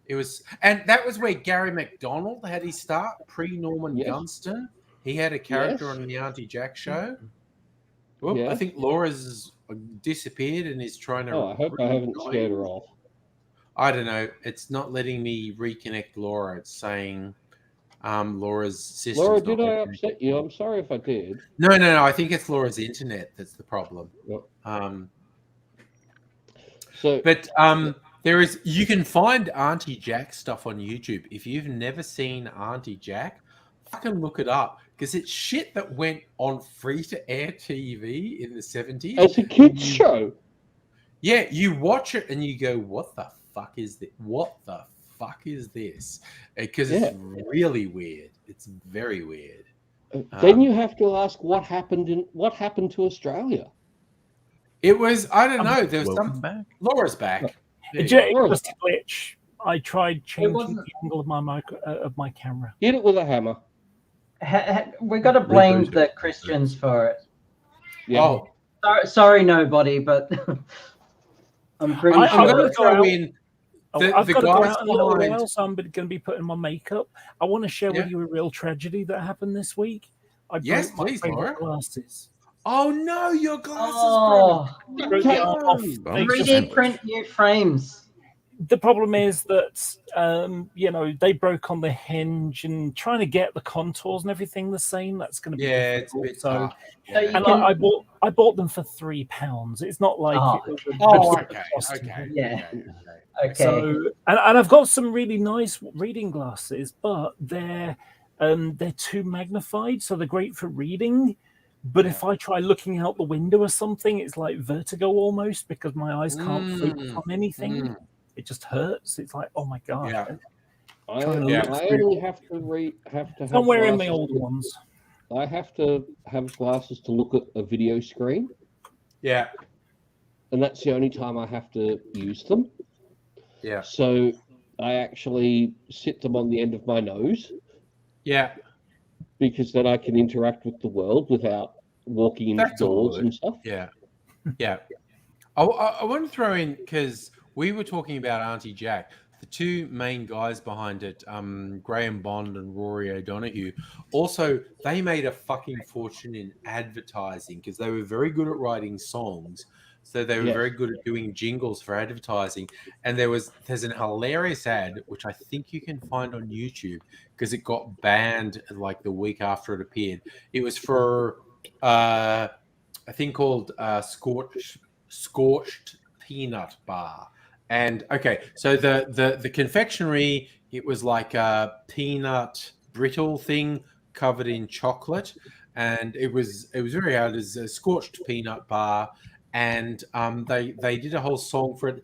it was, and that was where Gary McDonald had his start, pre-Norman Gunston. He had a character on the Auntie Jack show. Well, I think Laura's disappeared and is trying to. Oh, I hope I haven't scared her off. I don't know. It's not letting me reconnect Laura. It's saying Laura's system. Laura, did I upset you? I'm sorry if I did. No. I think it's Laura's internet that's the problem. But there is. You can find Auntie Jack stuff on YouTube. If you've never seen Auntie Jack, fucking look it up because it's shit that went on free-to-air TV in the 70s. It's a kids show. Yeah, you watch it and you go, "What the fuck is this? What the fuck is this?" Because it's really weird. It's very weird. Then you have to ask what happened to Australia. It was, I don't know. There was some. Laura's back. It was a glitch. I tried changing the angle of my camera. Hit it with a hammer. We got to blame the Christians for it. Yeah. Oh, sorry, nobody, but I'm pretty sure. I'm going to throw in. I've The got to go guys out in a little behind- while, so I'm going to be putting my makeup. I want to share with you a real tragedy that happened this week. I Yes, broke my please, favourite Laura. glasses. Oh no, your glasses, Oh, bro. Broke it off. They 3D just- print new frames. The problem is that they broke on the hinge, and trying to get the contours and everything the same, that's going to be It's a difficult. bit So, tough. and I bought them for £3. It's not like it was a okay. Yeah. Okay. So, and I've got some really nice reading glasses, but they're too magnified, so they're great for reading. But if I try looking out the window or something, it's like vertigo almost because my eyes can't focus on anything. It just hurts. It's like, oh my god. Yeah. I only have to have Somewhere in the glasses old to- ones. I have to have glasses to look at a video screen. Yeah. And that's the only time I have to use them. Yeah. So I actually sit them on the end of my nose. Yeah. Because then I can interact with the world without walking into That's all doors good. and stuff. Yeah. Yeah. I want to throw in, because we were talking about Auntie Jack, the two main guys behind it, Graham Bond and Rory O'Donoghue, also, they made a fucking fortune in advertising because they were very good at writing songs. So they were very good at doing jingles for advertising. And there's an hilarious ad, which I think you can find on YouTube because it got banned like the week after it appeared. It was for a thing called Scorched Peanut Bar. And okay, so the confectionery, it was like a peanut brittle thing covered in chocolate, and it was very hard. It was a scorched peanut bar, and they did a whole song for it,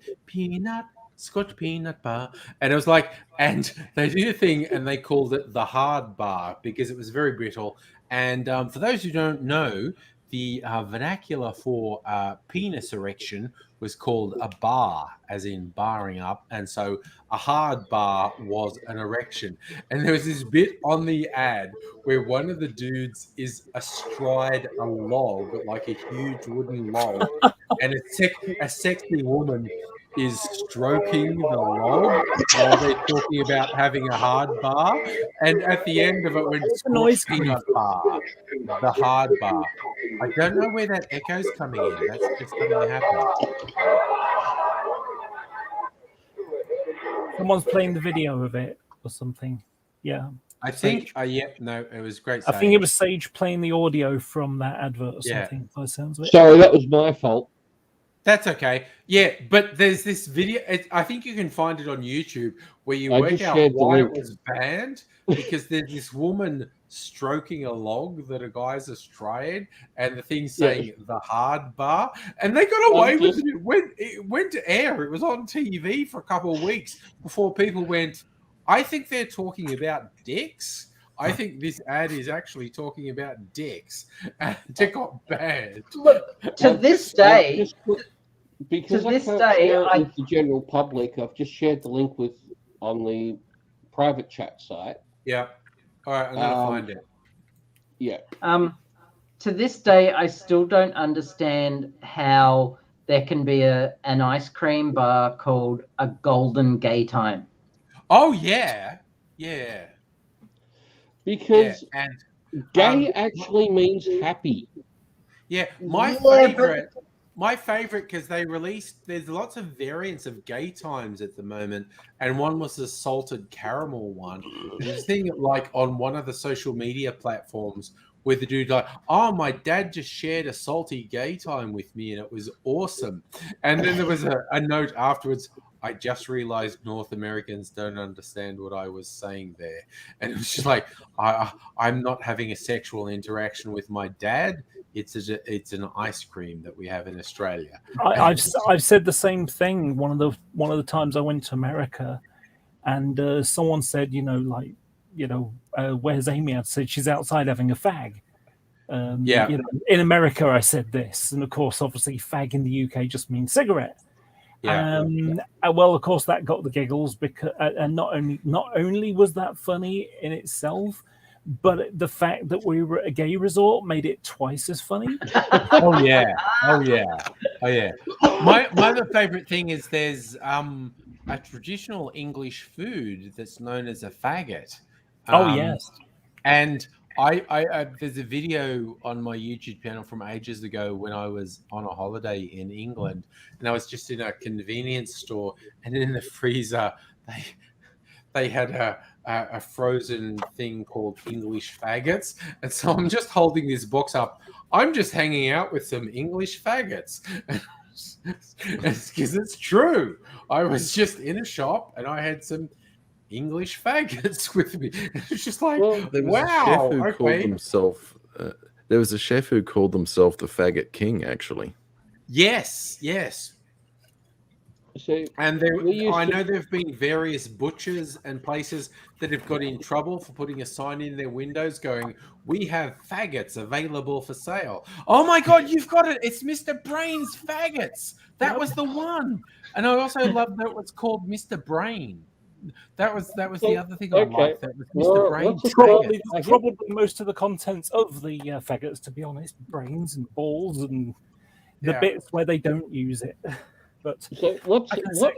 scorched peanut bar, and it was like, and they did a thing and they called it the hard bar because it was very brittle. And for those who don't know, the vernacular for penis erection was called a bar, as in barring up. And so a hard bar was an erection. And there was this bit on the ad where one of the dudes is astride a log, like a huge wooden log, and a sexy woman is stroking the log while they're talking about having a hard bar. And at the end of it, when it's peanut bar, the hard bar. I don't know where that echo's coming in. That's just something that happened. Someone's playing the video of it or something. Yeah. I think, no, it was great. I think it was Sage playing the audio from that advert or something. By the sounds of it. Sorry, that was my fault. That's okay. Yeah, but there's this video. I think you can find it on YouTube where you work just out shared the why it link. was banned because there's this woman stroking a log that a guy's Australian, and the thing saying the hard bar, and they got away with it. It went to air. It was on TV for a couple of weeks before people went, I think they're talking about dicks. I think this ad is actually talking about dicks, and it got banned. Look, to this day, because to I this can't day, share it I- with the general public, I've just shared the link on the private chat site. Yeah. All right, I'm gonna find it. Yeah. To this day, I still don't understand how there can be an ice cream bar called a Golden Gay Time. Oh yeah, yeah. Because and gay actually means happy. Yeah, my favorite because they released. There's lots of variants of gay times at the moment, and one was the salted caramel one. And this thing like on one of the social media platforms where the dude like, oh, my dad just shared a salty gay time with me, and it was awesome. And then there was a note afterwards. I just realized North Americans don't understand what I was saying there. And it was just like, I'm not having a sexual interaction with my dad. It's an ice cream that we have in Australia. I've said the same thing. One of the times I went to America, and someone said, where's Amy? I said she's outside having a fag. In America, I said this, and of course, obviously, fag in the UK just means cigarette. Well, of course, that got the giggles because, and not only was that funny in itself, but the fact that we were at a gay resort made it twice as funny. Oh yeah. My other favorite thing is there's a traditional English food that's known as a faggot. Yes. And I there's a video on my YouTube channel from ages ago when I was on a holiday in England, and I was just in a convenience store, and in the freezer they had a frozen thing called English faggots, and so I'm just holding this box up. I'm just hanging out with some English faggots. Because it's true. I was just in a shop and I had some English faggots with me. It's just like, There was wow. a chef who called himself. There was a chef who called himself the Faggot King. Actually, yes. So, and I know there have been various butchers and places that have got in trouble for putting a sign in their windows going, "We have faggots available for sale." Oh my God, you've got it! It's Mr. Brain's faggots. That was the one. And I also love that it was called Mr. Brain. That was the other thing I liked. That was Mr. Brain's faggots. Probably most of the contents of the faggots, to be honest, brains and balls and the bits where they don't use it. But so what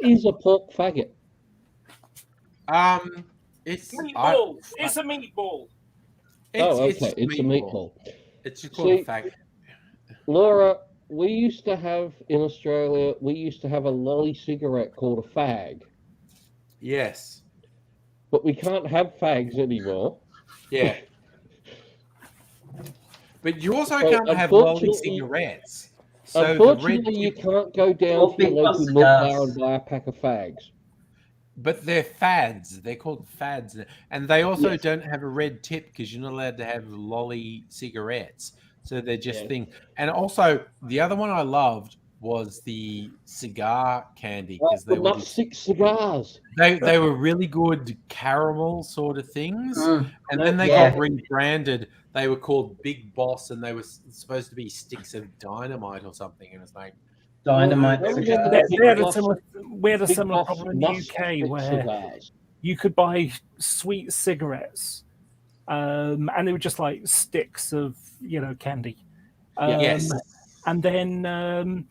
is a pork faggot? It's meatball. It's a meatball. It's a meatball. It's just called a faggot. Laura, we used to have in Australia, a lolly cigarette called a fag. Yes. But we can't have fags anymore. Yeah. But you also can't have lolly cigarettes. So unfortunately, you can't go down to the local milk bar and buy a pack of fags. But they're fads. They're called fads. And they also don't have a red tip because you're not allowed to have lolly cigarettes. So they're just things. And also, the other one I loved was the cigar candy because they were six cigars. They were really good caramel sort of things, and then they got rebranded. They were called Big Boss, and they were supposed to be sticks of dynamite or something. And it's like dynamite cigars. We had a similar problem in the UK where you could buy sweet cigarettes, and they were just like sticks of candy. And then.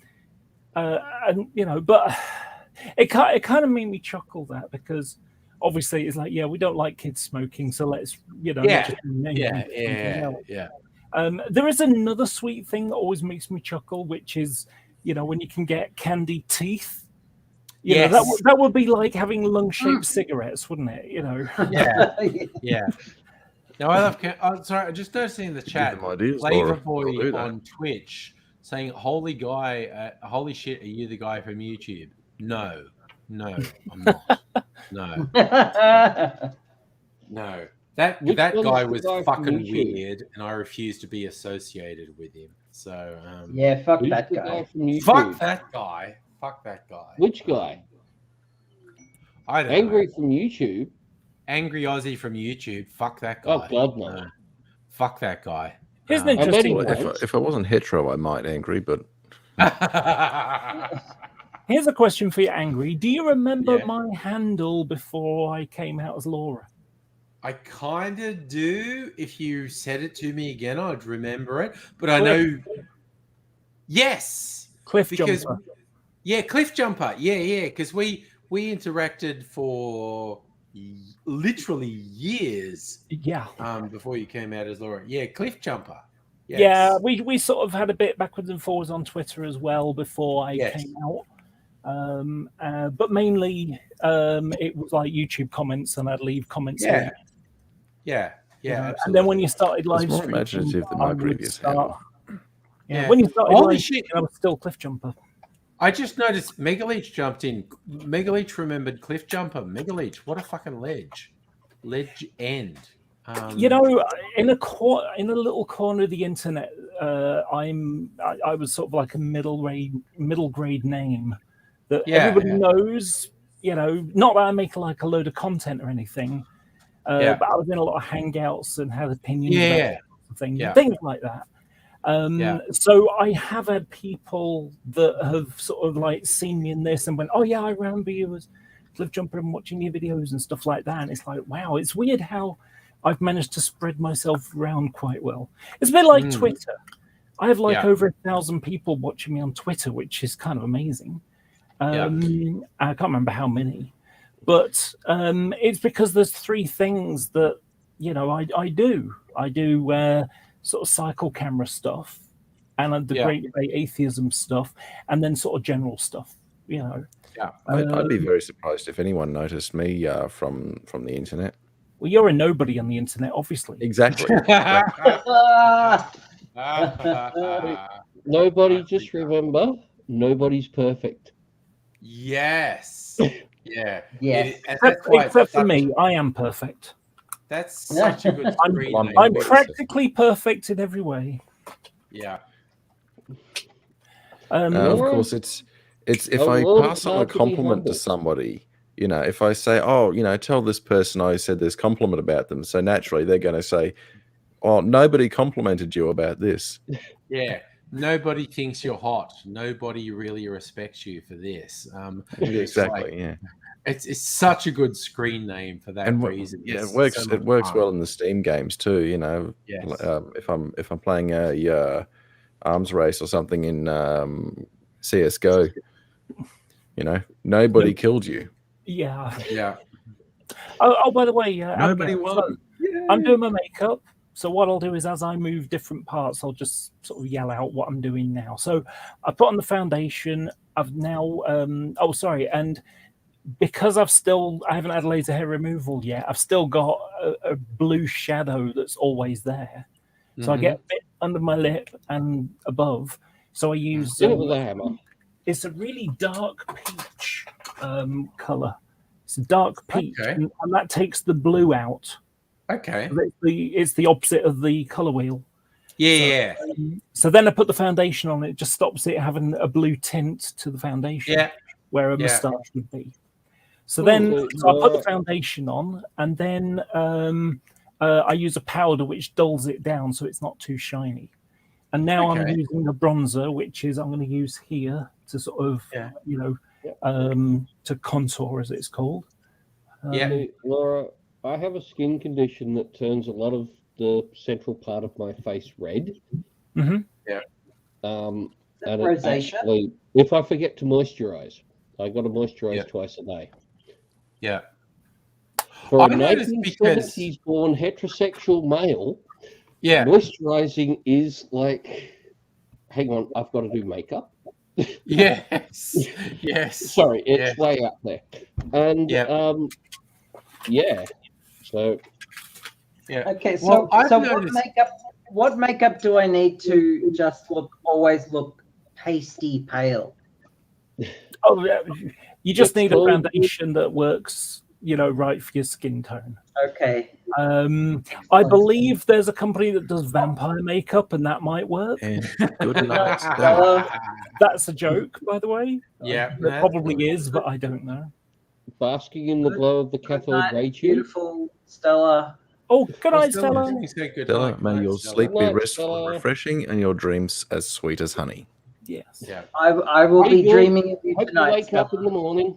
But it kind of made me chuckle that because obviously it's like, we don't like kids smoking, so let's There is another sweet thing that always makes me chuckle, which is when you can get candy teeth. That would be like having lung-shaped cigarettes, wouldn't it? Yeah. Now I love. Sorry, I just noticed in the chat, them ideas, Flavor Laura. Boy I'll do that. on Twitch saying, "Holy shit, are you the guy from YouTube?" No, I'm not. No. No. That Which guy one's the was guy from fucking YouTube? weird, and I refuse to be associated with him. So Yeah, fuck Who's that the guy. from YouTube? fuck that guy. Fuck that guy. Which guy? I don't Angry know. from YouTube. Angry Aussie from YouTube. Fuck that guy. Oh God, no. Fuck that guy. Here's an interesting Well, if I wasn't hetero, I might angry, but Here's a question for you, Angry. Do you remember my handle before I came out as Laura? I kind of do. If you said it to me again, I'd remember it. But I know. Yes. Cliff Jumper. Yeah, Cliff Jumper. Yeah. Because we interacted for literally years. Yeah. Before you came out as Laura. Yeah, Cliff Jumper. Yes. Yeah, we sort of had a bit backwards and forwards on Twitter as well before I came out. But mainly it was like YouTube comments, and I'd leave comments. Yeah. Yeah. Yeah. And then when you started live it's more streaming, imaginative than I my would previous start. Yeah. When you started Holy live shit. streaming, I was still Cliff Jumper. I just noticed Megaleech jumped in. Megaleech remembered Cliff Jumper. Megaleech, what a fucking ledge. Ledge end. You know, in a little corner of the internet, I was sort of like a middle grade name that everybody knows. You know, not that I make like a load of content or anything, but I was in a lot of hangouts and had opinions about things like that. So I have had people that have sort of like seen me in this and went, "Oh yeah, I remember you as Cliff Jumper and watching your videos and stuff like that." And it's like, wow, it's weird how I've managed to spread myself around quite well. It's a bit like Twitter. I have like over 1,000 people watching me on Twitter, which is kind of amazing. I can't remember how many, but it's because there's three things that, you know, I do. I do sort of cycle camera stuff and the Great Debate Atheism stuff, and then sort of general stuff, you know. Yeah, I'd be very surprised if anyone noticed me from the internet. Well, you're a nobody on the internet, obviously. Exactly. Nobody, just remember, nobody's perfect. Yes. Yeah. Yes. Except for me, I am perfect. That's such a good screen name. I'm practically perfect in every way. Yeah. Of course, it's if I pass on a compliment to somebody, you know, if I say, "Oh, you know, tell this person I said this compliment about them," so naturally they're going to say, "Oh, nobody complimented you about this." Yeah. Nobody thinks you're hot. Nobody really respects you for this. Exactly. It's such a good screen name for that reason. Yeah, It's it works. so It works fun. well in the Steam games too. You know, Yes. if I'm playing a arms race or something in CS:GO, you know, nobody killed you. Yeah. Yeah. Oh, by the way, Nobody Abigail, won. so I'm doing my makeup. So what I'll do is, as I move different parts, I'll just sort of yell out what I'm doing now. So I put on the foundation. I've now, and because I haven't had laser hair removal yet, I've still got a blue shadow that's always there. So I get a bit under my lip and above. So I use it's a really dark peach color. It's a dark peach, and that takes the blue out. Okay. It's the opposite of the color wheel. Yeah. So then I put the foundation on. It just stops it having a blue tint to the foundation. Yeah. Where a moustache would be. So then I put the foundation on, and then I use a powder which dulls it down so it's not too shiny. And now I'm using a bronzer, which is I'm going to use here to sort of, to contour, as it's called. Laura, I have a skin condition that turns a lot of the central part of my face red. Mm-hmm. Yeah. And it actually, if I forget to moisturize, I got to moisturize twice a day. Yeah. For a 1970s born heterosexual male, moisturizing is like, hang on, I've got to do makeup. Yes. Sorry, it's way up there. And So Yeah. Okay, so I've so noticed- what makeup do I need to just always look pasty pale? Oh, yeah, you just It's need a called- foundation that works, right for your skin tone. Okay. I believe there's a company that does vampire makeup, and that might work. And good night, Stella. That's a joke, by the way. Yeah, It probably is, but I don't know. Basking in the glow of the cathode ray tube. Beautiful Stella. Oh, good night, Stella. Stella, may your sleep be Good night, restful Stella. and refreshing, and your dreams as sweet as honey. Yes. Yeah. I will be Rachel, dreaming of you hope you tonight. wake up in the morning.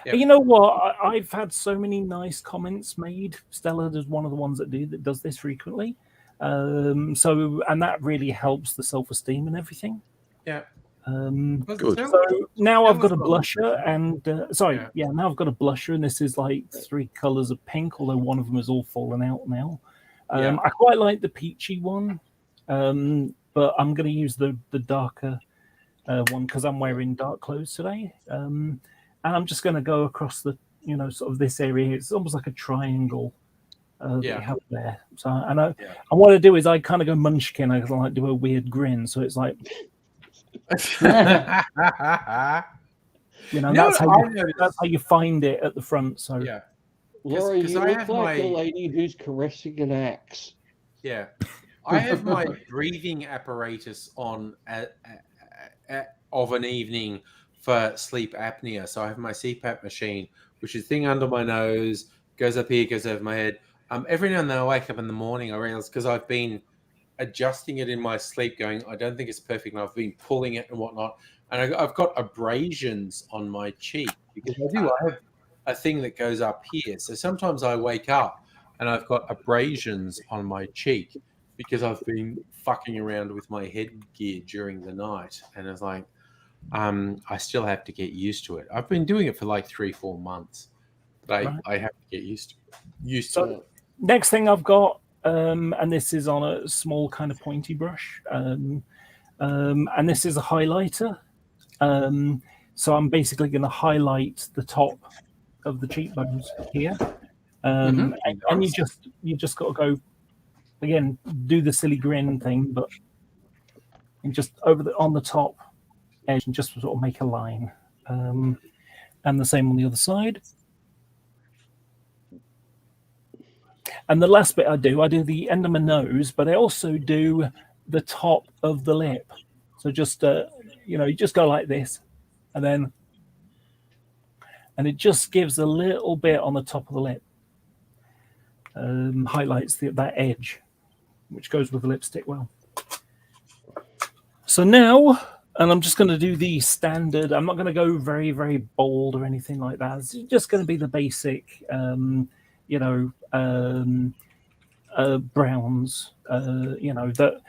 Yep. You know what? I've had so many nice comments made. Stella is one of the ones that does this frequently. And that really helps the self-esteem and everything. Yeah. Good. So now I've got a blusher and now I've got a blusher, and this is like 3 colors of pink, although one of them has all fallen out now. I quite like the peachy one, but I'm going to use the darker one because I'm wearing dark clothes today. And I'm just going to go across the sort of this area. It's almost like a triangle that you have there. So and what I do is I kind of go munchkin. I like do a weird grin, so it's like. That's how you find it at the front. So yeah, Laura, you I look have like a my lady who's caressing an axe. yeah. I have my breathing apparatus on of an evening for sleep apnea. So I have my CPAP machine, which is a thing under my nose, goes up here, goes over my head. Every now and then I wake up in the morning, I realize because I've been adjusting it in my sleep, going, I don't think it's perfect, and I've been pulling it and whatnot. And I've got abrasions on my cheek because I have a thing that goes up here. So sometimes I wake up and I've got abrasions on my cheek because I've been fucking around with my headgear during the night. And it's like, I still have to get used to it. I've been doing it for like 3-4 months, but I have to get used to it. Next thing I've got, and this is on a small kind of pointy brush, and this is a highlighter. So I'm basically going to highlight the top of the cheekbones here, and you just got to go again, do the silly grin thing, but just on the top edge and just sort of make a line, and the same on the other side. And the last bit I do the end of my nose, but I also do the top of the lip. So just, you just go like this, and it just gives a little bit on the top of the lip. Highlights that edge, which goes with the lipstick well. So now, and I'm just going to do the standard. I'm not going to go very, very bold or anything like that. It's just going to be the basic, browns, that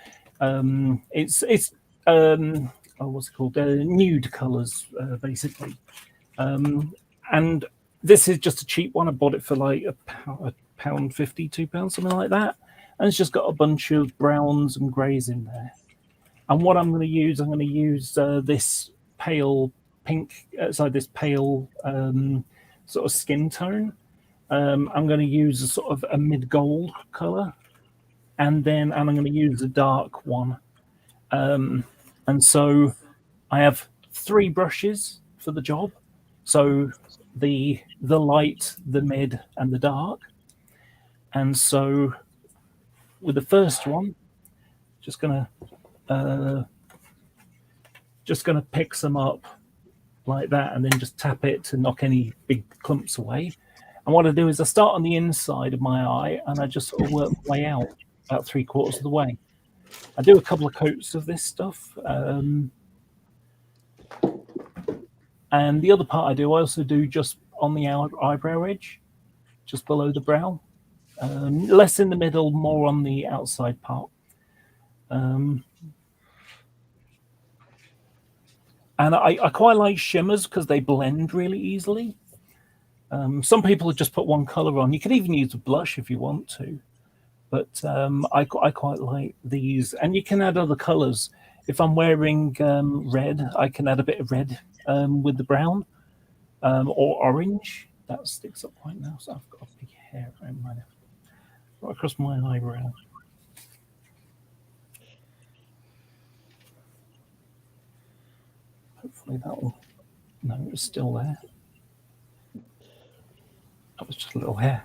it's what's it called? Nude colors, basically. And this is just a cheap one. I bought it for like £1.50, £2, something like that. And it's just got a bunch of browns and greys in there. And what I'm going to use, this pale pink, this pale sort of skin tone. I'm going to use a sort of a mid-gold color, and I'm going to use a dark one. And so I have 3 brushes for the job. So the light, the mid, and the dark. And so with the first one, just gonna pick some up like that, and then just tap it to knock any big clumps away. And what I do is I start on the inside of my eye, and I just sort of work my way out about 3/4 of the way. I do a couple of coats of this stuff. And the other part I also do just on the eyebrow edge, just below the brow. Less in the middle, more on the outside part. And I quite like shimmers because they blend really easily. Some people just put one color on. You could even use a blush if you want to. But I quite like these. And you can add other colors. If I'm wearing red, I can add a bit of red with the brown or orange. That sticks up right now, so I've got a big hair around my neck. right across my eyebrow. Hopefully that will. No, it's still there. That was just a little hair.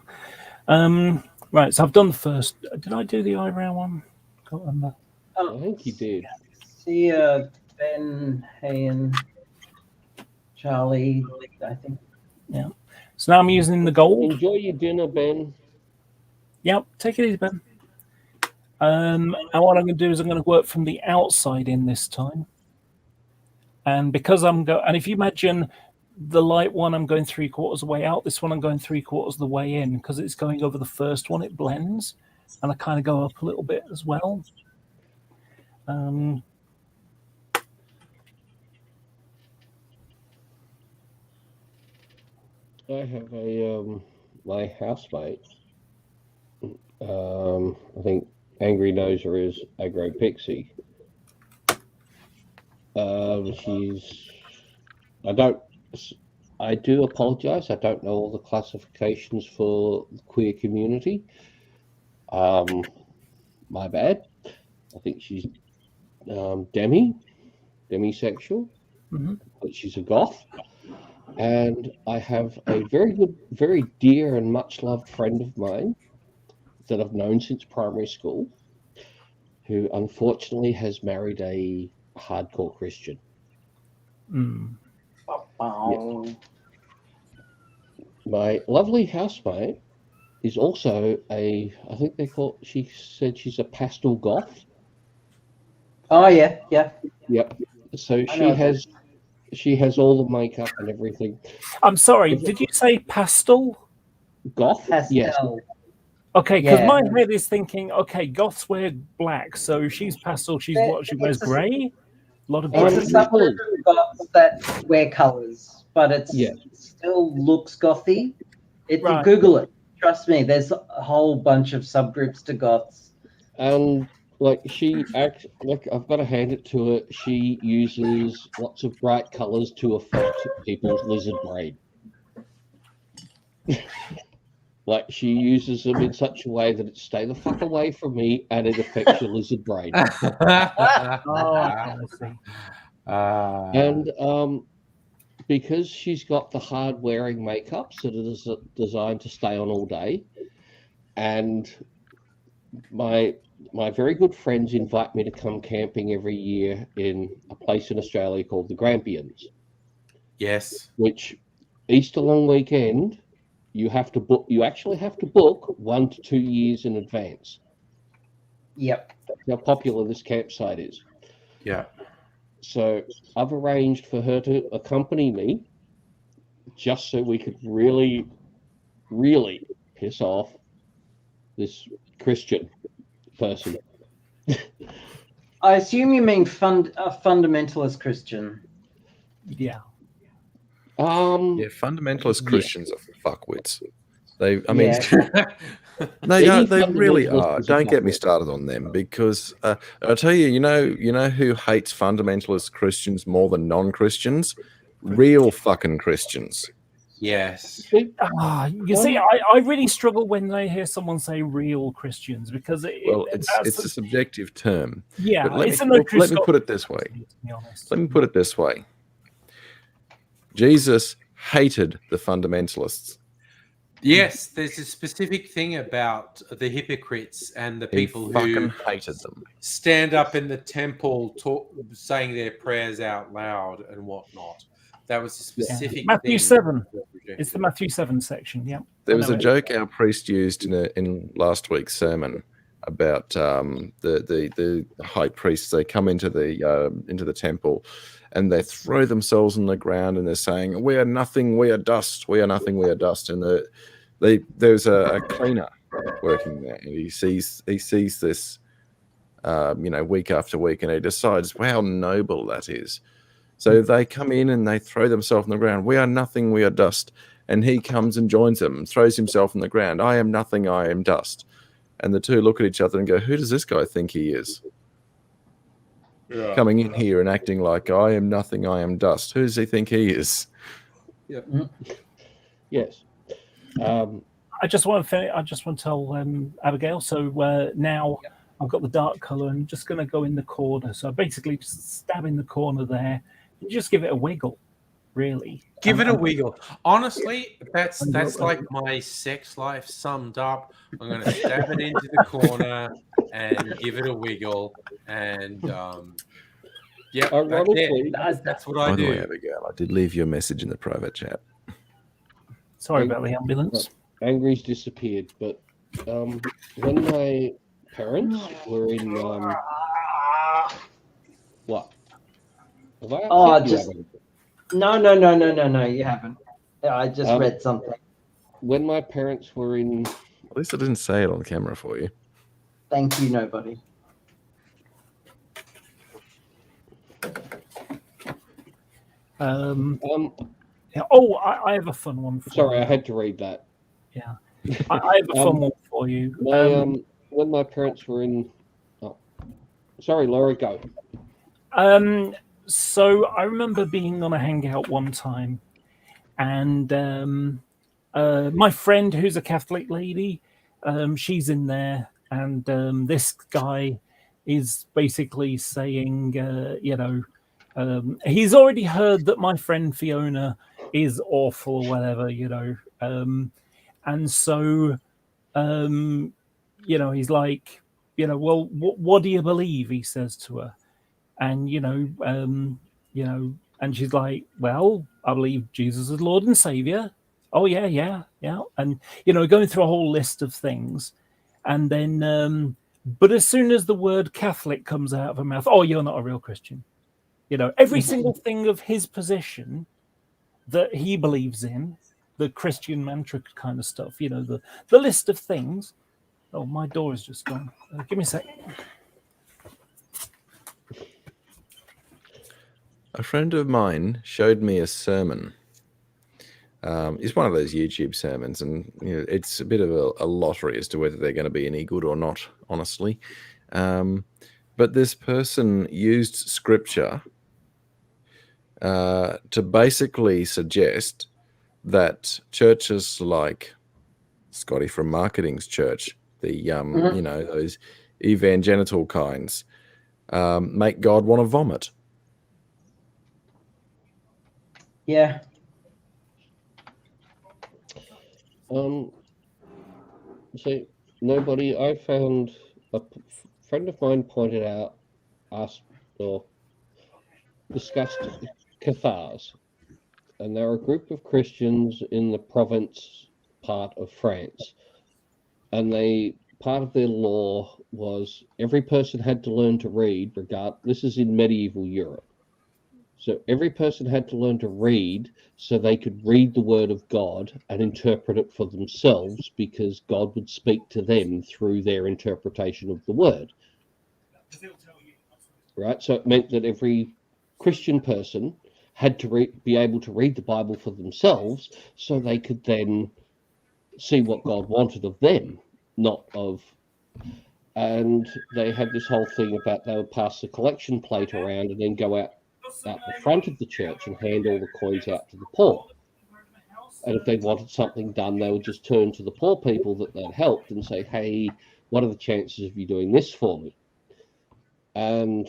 Right, so I've done the first. Did I do the eyebrow one? Can't remember. I think you did. See Ben, Hayen, Charlie, I think. Yeah. So now I'm using the gold. Enjoy your dinner, Ben. Yep, take it easy, Ben. And what I'm going to do is I'm going to work from the outside in this time. And because and if you imagine the light one, I'm going 3/4 the way out. This one, I'm going 3/4 the way in. Because it's going over the first one, it blends. And I kind of go up a little bit as well. I have a my housemate. I think Angry Noser is Aggro Pixie. I do apologise. I don't know all the classifications for the queer community. My bad. I think she's demisexual, but she's a goth. And I have a very dear and much loved friend of mine that I've known since primary school, who unfortunately has married a hardcore Christian. Yeah. My lovely housemate is also she said she's a pastel goth. Oh yeah. Yep. So she has all the makeup and everything. I'm sorry, did you say pastel? Goth? Pastel. Yes. Okay, because my head is thinking, okay, goths wear black, so she's pastel, she wears grey? A lot of grey. It's a subgroup of goths that wear colours, but it still looks gothy. Right. Google it. Trust me, there's a whole bunch of subgroups to goths. And she acts like, I've got to hand it to her, she uses lots of bright colours to affect people's lizard brain. Like, she uses them in such a way that it stay the fuck away from me and it affects your lizard brain. And because she's got the hard wearing makeups that are designed to stay on all day, and my very good friends invite me to come camping every year in a place in Australia called the Grampians. Yes. Which Easter long weekend, you have to book. You actually have to book 1 to 2 years in advance. Yep. That's how popular this campsite is. Yeah. So I've arranged for her to accompany me, just so we could really, really piss off this Christian person. I assume you mean a fundamentalist Christian. Yeah. Fundamentalist Christians are fuckwits. They really are. Don't get me started on them, because I'll tell you, you know who hates fundamentalist Christians more than non-Christians? Real fucking Christians. Yes. You see, I really struggle when I hear someone say real Christians, because it's a subjective term. Yeah, but let me put it this way. Let me put it this way. Jesus hated the fundamentalists. Yes, there's a specific thing about the hypocrites and the people who hated them. Stand up in the temple saying their prayers out loud and whatnot. That was a specific Matthew thing. 7. It's the Matthew 7 section, yeah. There was a joke our priest used in last week's sermon about the high priests. They come into the temple and they throw themselves on the ground and they're saying, "We are nothing, we are dust. We are nothing, we are dust." And there's a cleaner working there, and he sees this, week after week, and he decides how noble that is. So they come in and they throw themselves on the ground. "We are nothing, we are dust." And he comes and joins them and throws himself on the ground. "I am nothing, I am dust." And the two look at each other and go, "Who does this guy think he is? Coming in here and acting like I am nothing, I am dust. Who does he think he is?" Yep. Yes. I just want to tell Abigail. So now I've got the dark color, and I'm just going to go in the corner. So basically, just stab in the corner there, and just give it a wiggle. Really, give it a wiggle. Honestly, that's like my sex life summed up. I'm going to stab it into the corner and give it a wiggle, and yeah, Ironically, that's what I By the do. way, Abigail, I did leave you a message in the private chat. Sorry about the ambulance. Angry's disappeared, but when my parents were in what? Have I upset you, Abby? No, you haven't. I just read something. When my parents were in... At least I didn't say it on camera for you. Thank you, nobody. I have a fun one for Sorry, you. I had to read that. Yeah. I have a fun one for you. When my parents were in... Oh, sorry, Laura, go. So I remember being on a hangout one time, and my friend, who's a Catholic lady, she's in there, and this guy is basically saying, he's already heard that my friend Fiona is awful or whatever, and so, he's like, well, what do you believe? He says to her. And and she's like, well, I believe Jesus is Lord and Savior. Oh yeah. And going through a whole list of things, and then but as soon as the word Catholic comes out of her mouth, oh, you're not a real Christian. Every single thing of his position that he believes in, the Christian mantra kind of stuff, the list of things. Oh, my door is just gone. Give me a sec. A friend of mine showed me a sermon. It's one of those YouTube sermons, and it's a bit of a lottery as to whether they're going to be any good or not, honestly. But this person used scripture to basically suggest that churches like Scotty from Marketing's church, the those evangelical kinds, make God want to vomit. Yeah. See, nobody. I found a friend of mine pointed out, asked or discussed Cathars, and they're a group of Christians in the province part of France, and part of their law was every person had to learn to read. This is in medieval Europe. So every person had to learn to read so they could read the word of God and interpret it for themselves, because God would speak to them through their interpretation of the word. Right? So it meant that every Christian person had to be able to read the Bible for themselves so they could then see what God wanted of them, not of... And they had this whole thing about they would pass the collection plate around and then go out the front of the church and hand all the coins out to the poor. And if they wanted something done, they would just turn to the poor people that they'd helped and say, hey, what are the chances of you doing this for me? And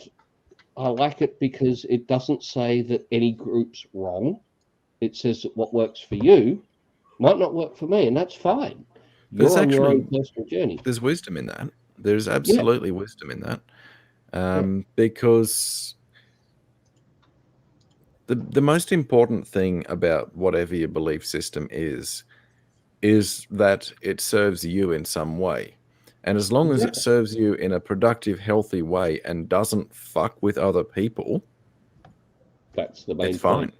I like it because it doesn't say that any group's wrong. It says that what works for you might not work for me, and that's fine. You're on your own personal journey. There's wisdom in that. There's absolutely wisdom in that. Because the most important thing about whatever your belief system is that it serves you in some way. And as long as it serves you in a productive, healthy way and doesn't fuck with other people, that's the main it's fine.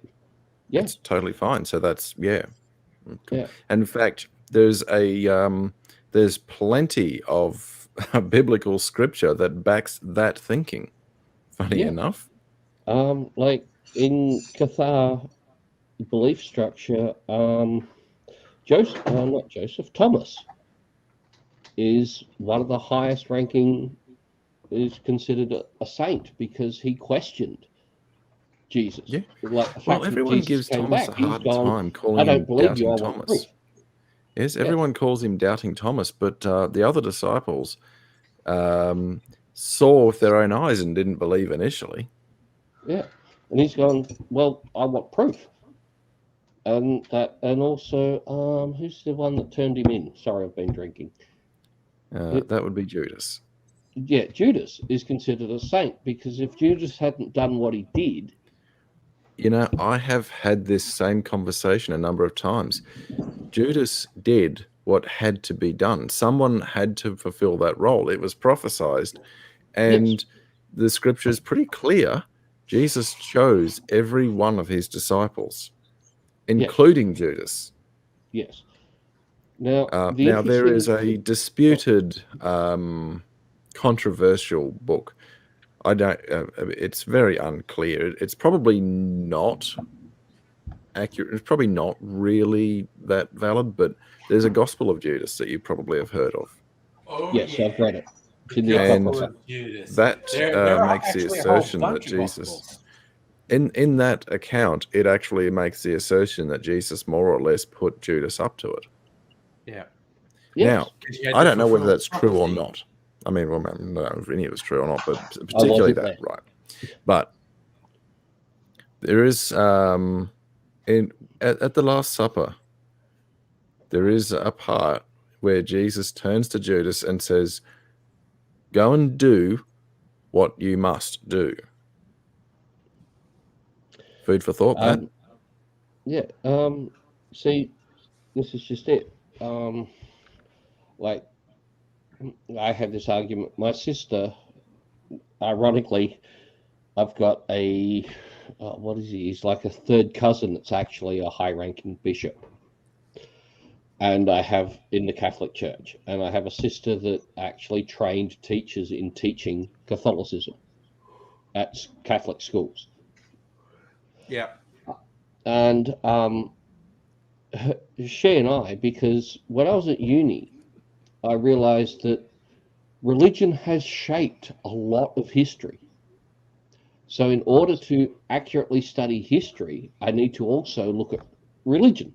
Yeah. It's totally fine. So that's, And in fact, there's plenty of biblical scripture that backs that thinking, funny enough. Like in Cathar belief structure, Thomas is one of the highest ranking, is considered a saint because he questioned Jesus. Well, everyone gives Thomas a hard time calling him Doubting Thomas. Yes, everyone calls him Doubting Thomas, but the other disciples saw with their own eyes and didn't believe initially. Yeah, and he's gone, well, I want proof. And also, who's the one that turned him in? Sorry, I've been drinking. That would be Judas. Yeah, Judas is considered a saint because if Judas hadn't done what he did... You know, I have had this same conversation a number of times. Judas did what had to be done. Someone had to fulfill that role. It was prophesied. And the scripture is pretty clear. Jesus chose every one of his disciples, including Judas. Yes. Now there is a disputed, controversial book. I don't. It's very unclear. It's probably not accurate. It's probably not really that valid. But there's a Gospel of Judas that you probably have heard of. Oh, yes, I've read it. And that makes the assertion that Jesus, in that account, it actually makes the assertion that Jesus more or less put Judas up to it. Yeah. Now, I don't know whether that's true or not. I mean, well, I don't know if any of it's true or not, but particularly that, right? But there is, at the Last Supper, there is a part where Jesus turns to Judas and says, "Go and do what you must do." Food for thought, Pat. See, this is just it. Like, I have this argument. My sister, ironically, I've got a, what is he? He's like a third cousin that's actually a high-ranking bishop. And I have in the Catholic Church. And I have a sister that actually trained teachers in teaching Catholicism at Catholic schools. Yeah. And she and I, because when I was at uni, I realized that religion has shaped a lot of history. So in order to accurately study history, I need to also look at religion.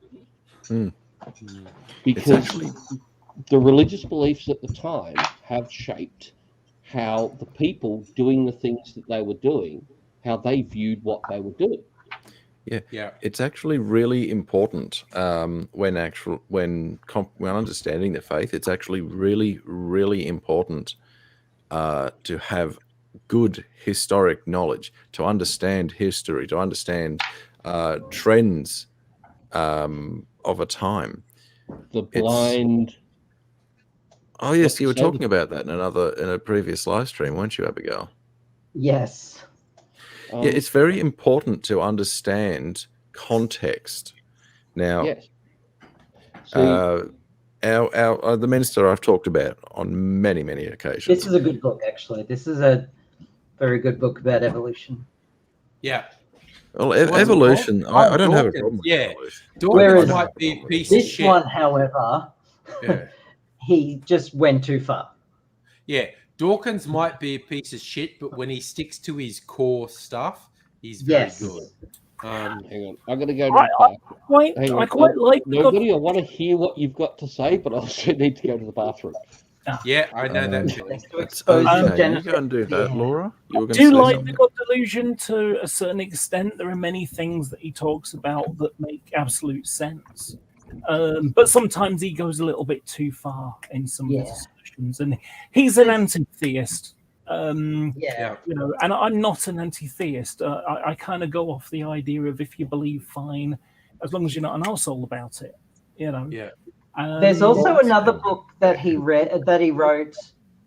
Because the religious beliefs at the time have shaped how the people doing the things that they were doing, how they viewed what they were doing. Yeah. It's actually really important when understanding the faith. It's actually really, really important to have good historic knowledge, to understand history, to understand trends of a time. The blind. Oh yes, you were talking about that in a previous live stream, weren't you, Abigail? Yes. Yeah, it's very important to understand context. Now, the minister I've talked about on many, many occasions. This is a good book, actually. This is a very good book about evolution. Yeah. Well, evolution, I don't have a problem with evolution. Dawkins might be a piece of shit. This one, however, he just went too far. Yeah. Dawkins might be a piece of shit, but when he sticks to his core stuff, he's very good. Hang on, I'm going to go to the park. I quite like... Nobody, I want to hear what you've got to say, but I also need to go to the bathroom. Yeah, I know that. You go and do that, Laura. I do like the God delusion to a certain extent. There are many things that he talks about that make absolute sense. But sometimes he goes a little bit too far in some of the discussions, and he's an anti-theist. You know, and I'm not an anti-theist. I kind of go off the idea of if you believe, fine, as long as you're not an arsehole about it. You know. Yeah. There's also another book that he wrote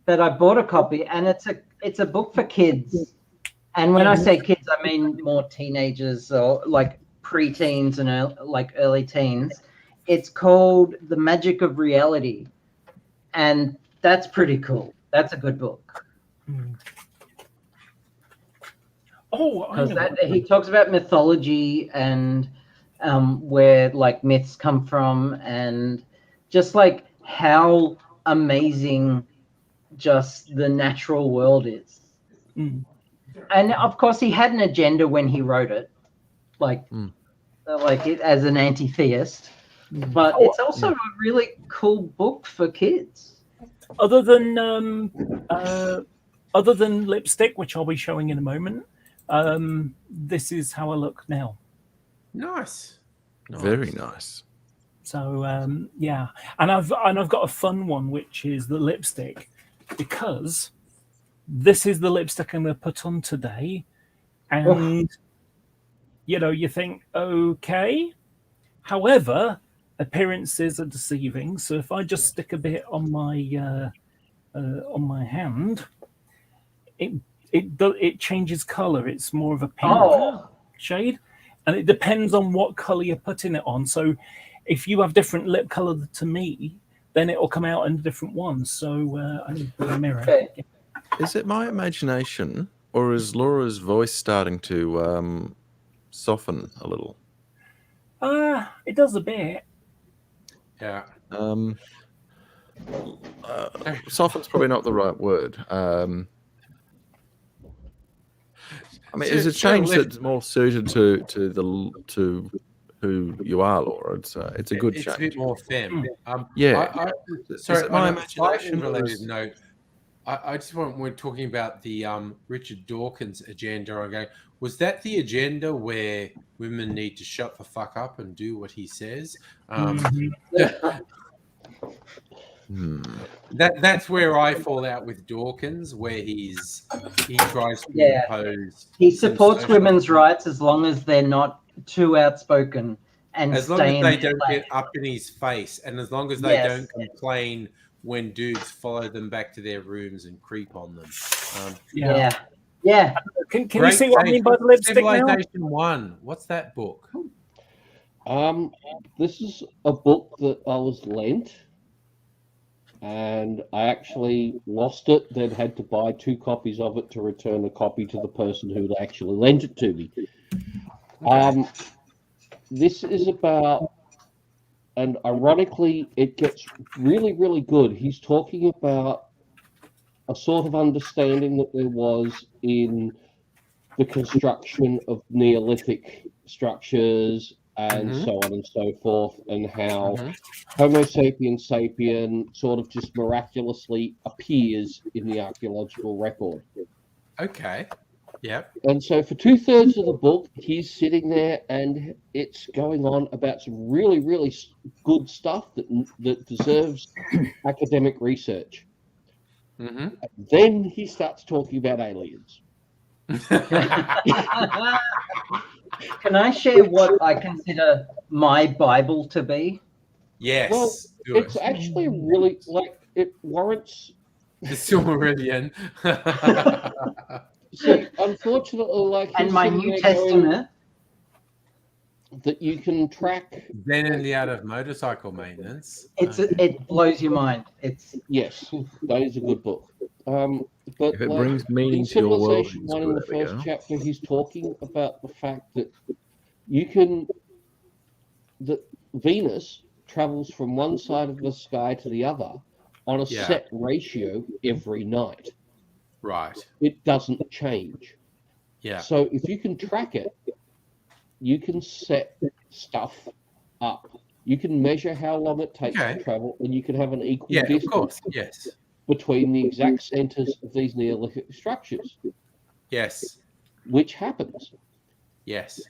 that I bought a copy, and it's a book for kids. And when I say kids, I mean more teenagers or like pre-teens and like early teens. It's called The Magic of Reality, and that's pretty cool. That's a good book. Because he talks about mythology and where like myths come from, and just like how amazing just the natural world is. And of course, he had an agenda when he wrote it, like it as an anti-theist. But it's also a really cool book for kids. Other than lipstick, which I'll be showing in a moment, this is how I look now. Nice. Very nice. So yeah, and I've got a fun one, which is the lipstick, because this is the lipstick I'm going to put on today, and you think, okay. However, appearances are deceiving. So if I just stick a bit on my hand, it changes color. It's more of a pink shade, and it depends on what color you're putting it on. So if you have different lip color to me, then it will come out in a different one. So I need to put a mirror. Okay. Is it my imagination, or is Laura's voice starting to soften a little? It does a bit. Yeah. Soften's probably not the right word. I mean, is it change that's more suited to who you are, Laura? It's a good change. It's a bit more femme. Yeah. Sorry, my on a slightly imagination? related note, I just want, we're talking about the Richard Dawkins agenda. I'm going, was that the agenda where women need to shut the fuck up and do what he says? That's where I fall out with Dawkins, where he tries to impose. He supports women's rights as long as they're not too outspoken and as long as they don't get up in his face, and as long as they don't complain when dudes follow them back to their rooms and creep on them. Yeah. Can you see what I mean by the lipstick now? Civilization 1. What's that book? This is a book that I was lent, and I actually lost it, then had to buy 2 copies of it to return a copy to the person who actually lent it to me. This is about, and ironically, it gets really, really good. He's talking about a sort of understanding that there was in the construction of Neolithic structures and so on and so forth, and how Homo sapiens sapien sort of just miraculously appears in the archaeological record. Okay. Yep. And so for 2/3 of the book, he's sitting there and it's going on about some really, really good stuff that deserves academic research. Then he starts talking about aliens. Can I share what I consider my Bible to be? Yes. Well, it's actually really, it warrants... The Silmarillion. See, unfortunately, and my New Testament, that you can track. Then in the art of motorcycle maintenance. It blows your mind. Yes, that is a good book. But if it brings meaning to your world, Civilization 1 in the first chapter, he's talking about the fact that that Venus travels from one side of the sky to the other on a set ratio every night. Right. It doesn't change. Yeah. So if you can track it, you can set stuff up. You can measure how long it takes to travel, and you can have an equal distance of course. Yes. between the exact centers of these Neolithic structures. Yes. Which happens. Yes.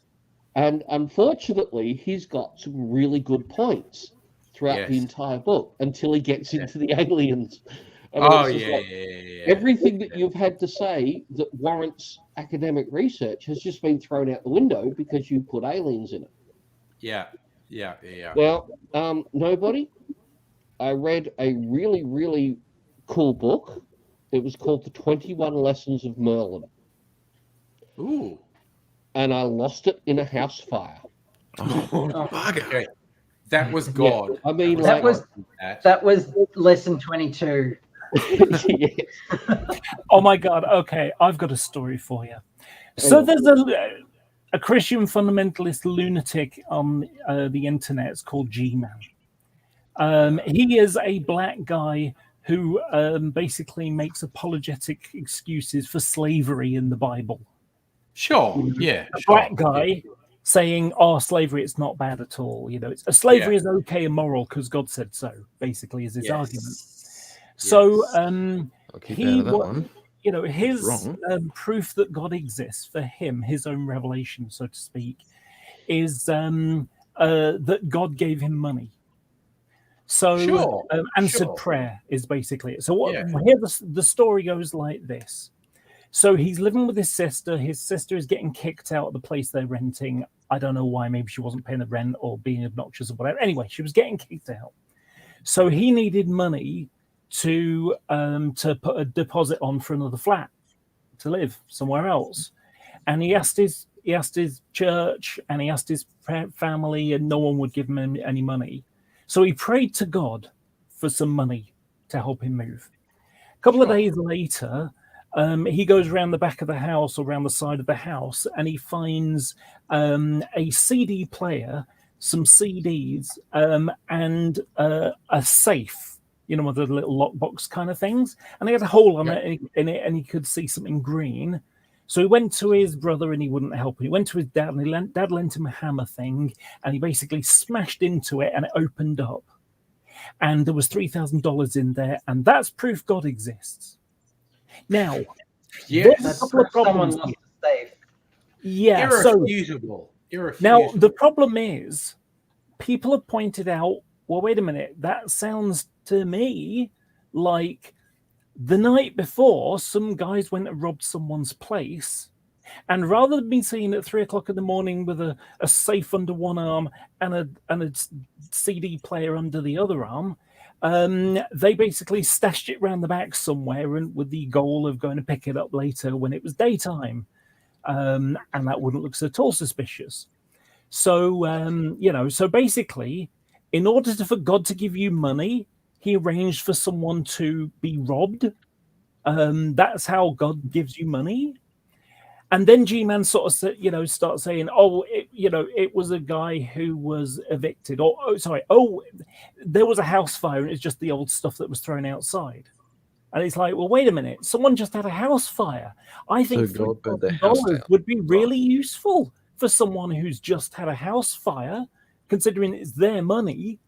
And unfortunately, he's got some really good points throughout the entire book until he gets into the aliens. And everything that you've had to say that warrants academic research has just been thrown out the window because you put aliens in it. Yeah. Well, nobody. I read a really, really cool book. It was called The 21 Lessons of Merlin. Ooh. And I lost it in a house fire. Okay. That was God. Yeah, I mean, that was lesson 22. Oh my God. Okay, I've got a story for you. So there's a Christian fundamentalist lunatic on the internet. It's called G-Man. He is a black guy who basically makes apologetic excuses for slavery in the Bible. Sure. Yeah. A black guy saying, "Oh, slavery, it's not bad at all. You know, slavery is okay and moral because God said so." Basically, is his argument. So I'll keep out of that one. you know, It's his wrong. proof that God exists for him, his own revelation, so to speak, is that God gave him money. So answered prayer is basically it. So here the story goes like this. So he's living with his sister. His sister is getting kicked out of the place they're renting. I don't know why. Maybe she wasn't paying the rent or being obnoxious or whatever. Anyway, she was getting kicked out. So he needed money to put a deposit on for another flat to live somewhere else. And he asked his church and he asked his family, and no one would give him any money. So he prayed to God for some money to help him move. A couple of days later, he goes around the back of the house or around the side of the house, and he finds a CD player, some CDs, and a safe, you know, with the little lockbox kind of things. And he had a hole on it, and he could see something green. So he went to his brother and he wouldn't help him. He went to his dad and dad lent him a hammer thing, and he basically smashed into it and it opened up. And there was $3,000 in there, and that's proof God exists. Now, there's a couple of problems. Yeah, irrefutable. Now the problem is, people have pointed out, well, wait a minute, that sounds to me like the night before some guys went and robbed someone's place, and rather than being seen at 3:00 in the morning with a safe under one arm and a CD player under the other arm, they basically stashed it around the back somewhere, and with the goal of going to pick it up later when it was daytime, and that wouldn't look at all suspicious. So you know, so basically, in order for God to give you money, he arranged for someone to be robbed. That's how God gives you money. And then G-Man sort of, you know, starts saying, "Oh, it was a guy who was evicted," or there was a house fire, and it's just the old stuff that was thrown outside. And it's like, well, wait a minute, someone just had a house fire. I think So God burned their house down. $3,000 would be really useful for someone who's just had a house fire, considering it's their money,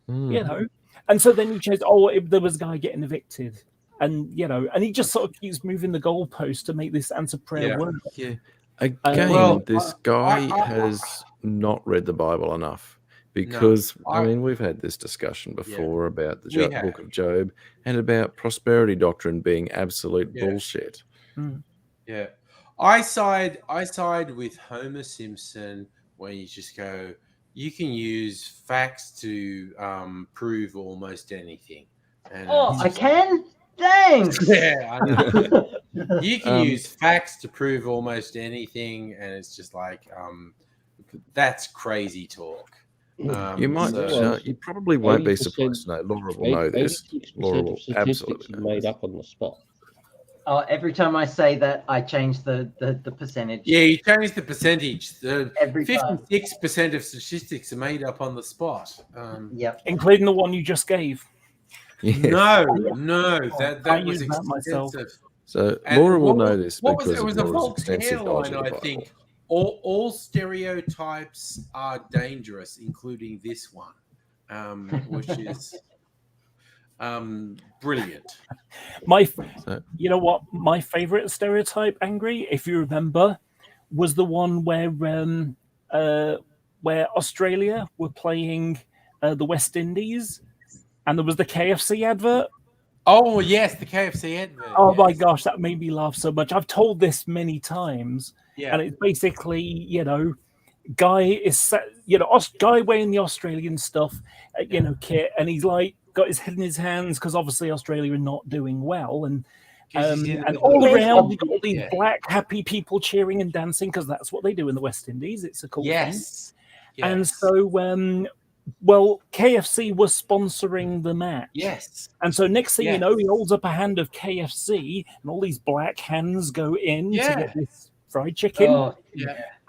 you know. And so then he says, there was a guy getting evicted. And, you know, and he just sort of keeps moving the goalpost to make this answer prayer work. Yeah. Again, this guy has not read the Bible enough, because, I mean, we've had this discussion before about the book of Job and about prosperity doctrine being absolute bullshit. Yeah. I side with Homer Simpson, where you just go, you can use facts to prove almost anything. And I can? Thanks. Yeah, I know. You can use facts to prove almost anything, and it's just like, that's crazy talk. You might, you probably won't be surprised to know. Laura will know this. Laura will absolutely know made up on the spot. Oh, every time I say that, I change the percentage. Yeah, you change the percentage. The Every 56% of statistics are made up on the spot. Yep, including the one you just gave. Yes. No, that was use that myself. extensive. So Laura will know this What because was it? It was a Laura's extensive Voltaire knowledge line, of the I Bible. think. All stereotypes are dangerous, including this one, which is brilliant. You know what? My favorite stereotype, Angry, if you remember, was the one where Australia were playing the West Indies, and there was the KFC advert. Oh yes, the KFC advert. Oh my gosh, that made me laugh so much. I've told this many times, and it's basically, you know, guy wearing the Australian stuff, you know, kit, and he's like got his head in his hands because obviously Australia are not doing well, and all around you've got all these black happy people cheering and dancing because that's what they do in the West Indies. It's a cool thing. And so well, KFC was sponsoring the match. Yes. And so next thing you know, he holds up a hand of KFC, and all these black hands go in to get this fried chicken. Oh,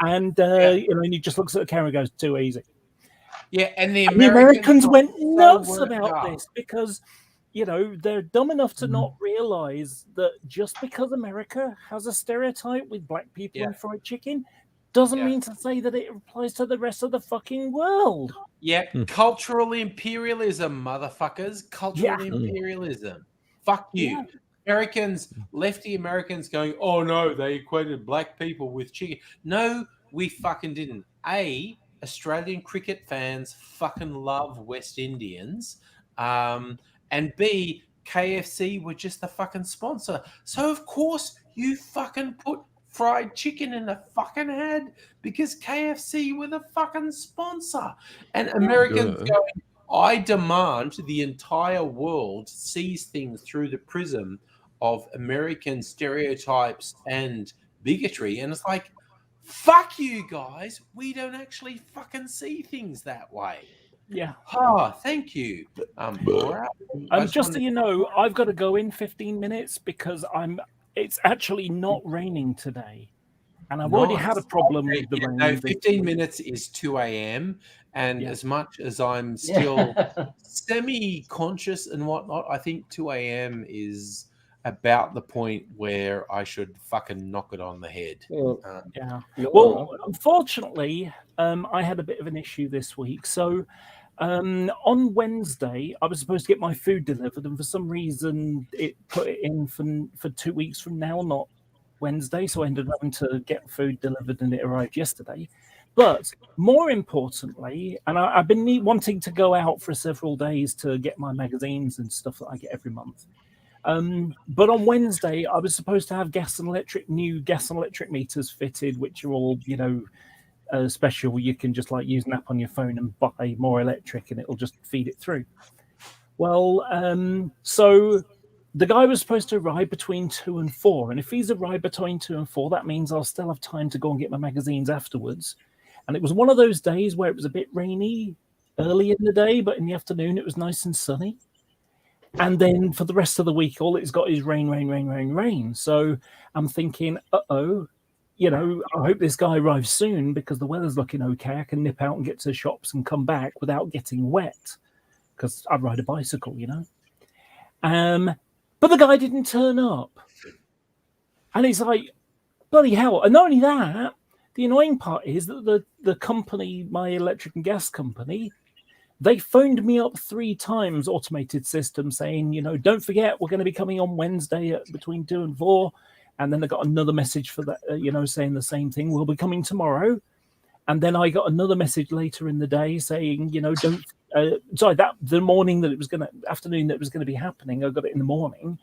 and you know, and he just looks at the camera and goes, "Too easy." Yeah, and the Americans went so nuts worked about up. this because, you know, they're dumb enough to not realize that just because America has a stereotype with black people and fried chicken doesn't mean to say that it applies to the rest of the fucking world. Yeah, cultural imperialism, motherfuckers. Cultural imperialism. Fuck you. Yeah. Americans, lefty Americans going, oh no, they equated black people with chicken. No, we fucking didn't. A, Australian cricket fans fucking love West Indians. And B, KFC were just the fucking sponsor. So of course you fucking put fried chicken in a fucking ad because KFC were the fucking sponsor. And Americans going, I demand the entire world sees things through the prism of American stereotypes and bigotry. And it's like, fuck you guys. We don't actually fucking see things that way. Yeah. Oh, thank you, Laura. Just so you know, I've got to go in 15 minutes because it's actually not raining today. And I've already had a problem with the rain. No, 15 minutes is 2 a.m. And as much as I'm still semi-conscious and whatnot, I think 2 a.m. is about the point where I should fucking knock it on the head. Yeah. Well, unfortunately, I had a bit of an issue this week. So on Wednesday, I was supposed to get my food delivered, and for some reason, it put it in for 2 weeks from now, not Wednesday. So I ended up having to get food delivered, and it arrived yesterday. But more importantly, and I've been wanting to go out for several days to get my magazines and stuff that I get every month. But on Wednesday, I was supposed to have new gas and electric meters fitted, which are all, special. You can just use an app on your phone and buy more electric and it'll just feed it through. Well, so the guy was supposed to arrive between 2 and 4. And if he's arrived between 2 and 4, that means I'll still have time to go and get my magazines afterwards. And it was one of those days where it was a bit rainy early in the day, but in the afternoon it was nice and sunny. And then for the rest of the week, all it's got is rain, rain, rain, rain, rain. So I'm thinking, I hope this guy arrives soon because the weather's looking okay. I can nip out and get to the shops and come back without getting wet because I ride a bicycle, But the guy didn't turn up. And it's like, bloody hell. And not only that, the annoying part is that the company, my electric and gas company, they phoned me up 3 times, automated system, saying, don't forget, we're going to be coming on Wednesday at between 2 and 4. And then I got another message for that, saying the same thing. We'll be coming tomorrow. And then I got another message later in the day saying, the morning that it was afternoon that it was going to be happening. I got it in the morning.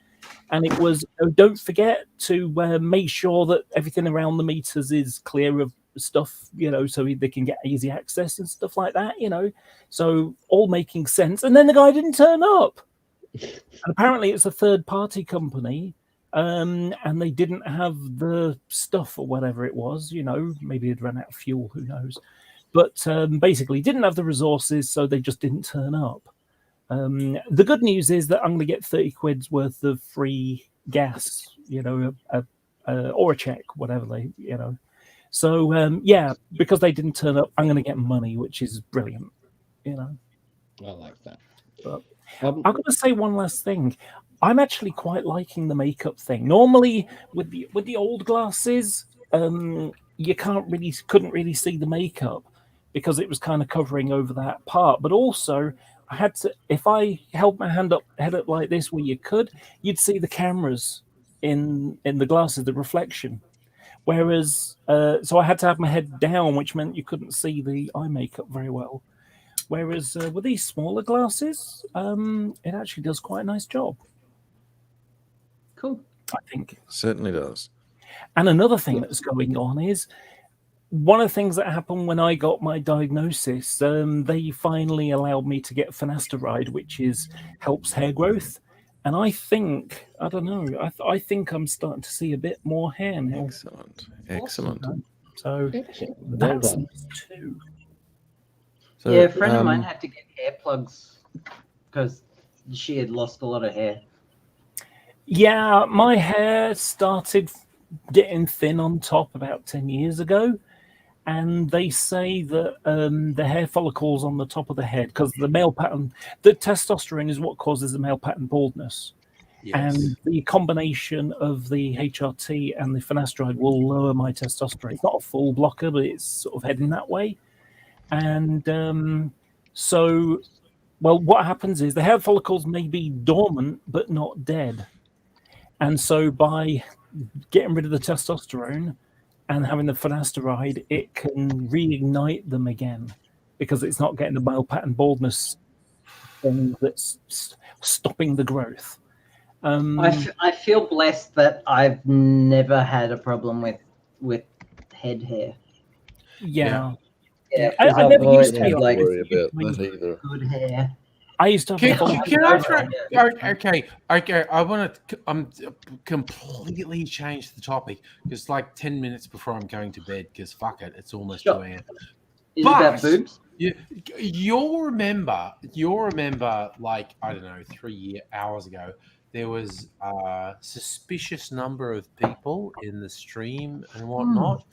And it was, don't forget to make sure that everything around the meters is clear of stuff, so they can get easy access and stuff like that, So all making sense. And then the guy didn't turn up. And apparently it's a third-party company. And they didn't have the stuff or whatever it was, maybe they'd run out of fuel, who knows. But basically didn't have the resources, so they just didn't turn up. The good news is that I'm going to get 30 quid's worth of free gas, or a check, whatever they, So, because they didn't turn up, I'm going to get money, which is brilliant, I like that. But I'm going to say one last thing. I'm actually quite liking the makeup thing. Normally, with the old glasses, you couldn't really see the makeup because it was kind of covering over that part. But also, I had to, if I held my head up like this, where you'd see the cameras in the glasses, the reflection. Whereas, so I had to have my head down, which meant you couldn't see the eye makeup very well. Whereas with these smaller glasses, it actually does quite a nice job. Cool. I think. Certainly does. And another thing that's going on is one of the things that happened when I got my diagnosis, they finally allowed me to get finasteride, which helps hair growth. And I think, I don't know, I think I'm starting to see a bit more hair now. Excellent. So that's two. So, a friend of mine had to get hair plugs because she had lost a lot of hair. Yeah, my hair started getting thin on top about 10 years ago. And they say that the hair follicles on the top of the head, because the male pattern, the testosterone is what causes the male pattern baldness. And the combination of the HRT and the finasteride will lower my testosterone. It's not a full blocker, but it's sort of heading that way. And well, what happens is the hair follicles may be dormant, but not dead. And so by getting rid of the testosterone and having the finasteride, it can reignite them again because it's not getting the male pattern baldness thing that's stopping the growth. I feel blessed that I've never had a problem with head hair. Yeah. I never used to be like like worry about that either. Good hair. I used to have Can I try? Okay. I want to completely change the topic because like 10 minutes before I'm going to bed because fuck it, it's almost 2 a.m. Is it about boobs? You'll remember, like, I don't know, 3 hours ago, there was a suspicious number of people in the stream and whatnot.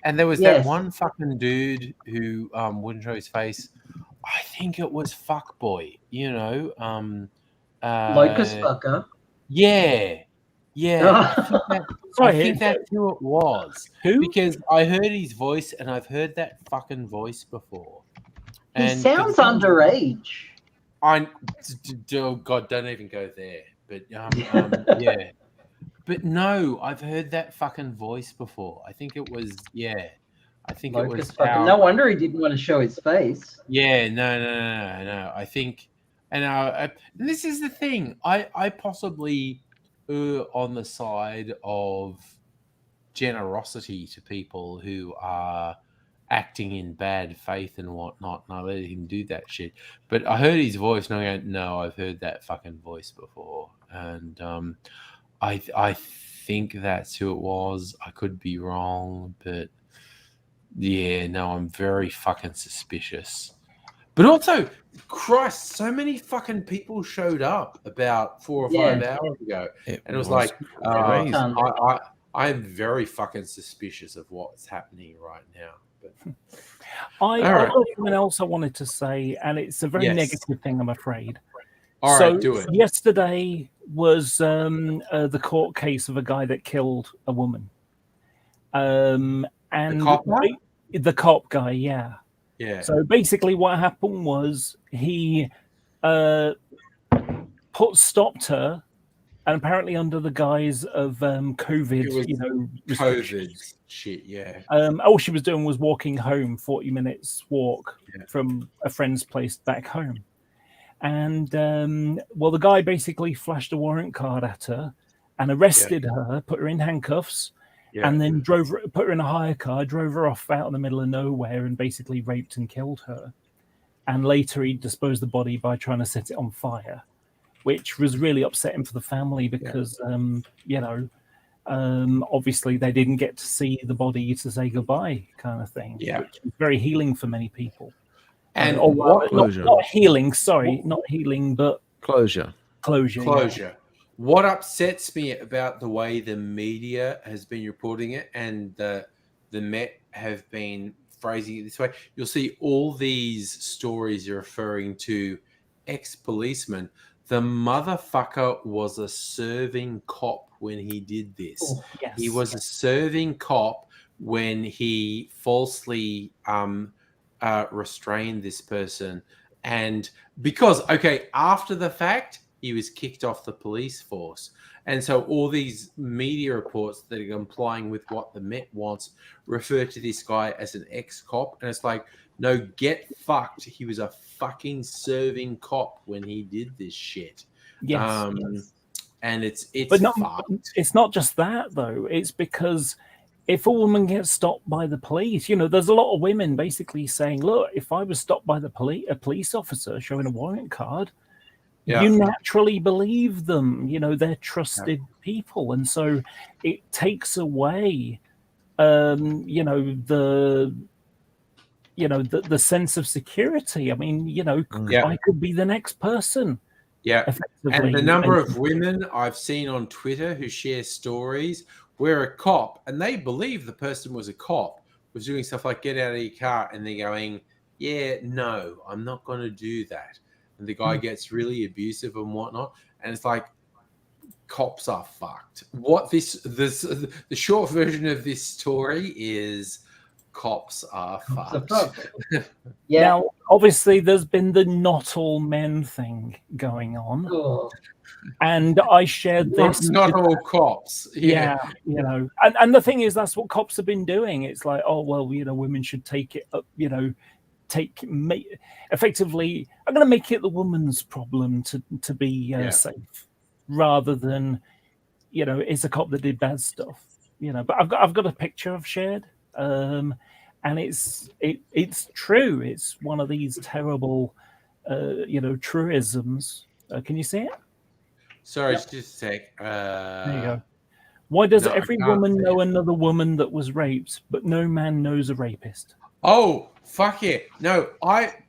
And there was that one fucking dude who wouldn't show his face. I think it was Fuckboy, Locust fucker. Yeah. I think that's who it was. Who? Because I heard his voice and I've heard that fucking voice before. He sounds underage. Oh God, don't even go there. But yeah. But no, I've heard that fucking voice before. I think it was I think Locust it was fucker. No wonder he didn't want to show his face. Yeah, no. I think, and this is the thing. I possibly err on the side of generosity to people who are acting in bad faith and whatnot, and I let him do that shit. But I heard his voice, and I go, no, I've heard that fucking voice before, and I think that's who it was. I could be wrong, but yeah, no, I'm very fucking suspicious. But also, Christ, so many fucking people showed up about 4 or 5 hours ago, and it was like, I am very fucking suspicious of what's happening right now. But I got something else I wanted to say, and it's a very negative thing, I'm afraid. All right, do it. Yesterday was the court case of a guy that killed a woman. And the cop guy, yeah. So basically, what happened was he stopped her, and apparently under the guise of COVID, COVID shit, yeah. All she was doing was walking home, 40 minutes walk from a friend's place back home. And the guy basically flashed a warrant card at her and arrested her, put her in handcuffs, and then put her in a hire car, drove her off out in the middle of nowhere, and basically raped and killed her. And later he disposed the body by trying to set it on fire, which was really upsetting for the family because, obviously they didn't get to see the body to say goodbye, kind of thing. Yeah, which was very healing for many people. And not healing. Sorry, not healing, but closure. Closure. What upsets me about the way the media has been reporting it and the Met have been phrasing it this way, you'll see all these stories are referring to ex-policemen. The motherfucker was a serving cop when he did this. Oh, yes. He was a serving cop when he falsely restrained this person. And because, after the fact, he was kicked off the police force. And so all these media reports that are complying with what the Met wants refer to this guy as an ex-cop. And it's like, no, get fucked. He was a fucking serving cop when he did this shit. Yes. And it's it's not just that, though. It's because if a woman gets stopped by the police, there's a lot of women basically saying, look, if I was stopped by a police officer showing a warrant card, you naturally believe them. They're trusted people. And so it takes away, the sense of security. I mean, I could be the next person. Yeah. And the number of women I've seen on Twitter who share stories where a cop, and they believe the person was a cop, was doing stuff like get out of your car, and they're going, yeah, no, I'm not going to do that. And the guy gets really abusive and whatnot. And it's like, cops are fucked. What the short version of this story is cops are fucked. Yeah. Now, obviously, there's been the not all men thing going on. Oh. And I shared this. Not all cops. Yeah, and the thing is, that's what cops have been doing. It's like, oh well, women should take it up. Effectively, I'm going to make it the woman's problem to be safe, rather than, it's a cop that did bad stuff. But I've got a picture I've shared, and it's true. It's one of these terrible, truisms. Can you see it? Sorry, just a sec. There you go. Why does every woman know another woman that was raped, but no man knows a rapist? Oh, fuck it. No,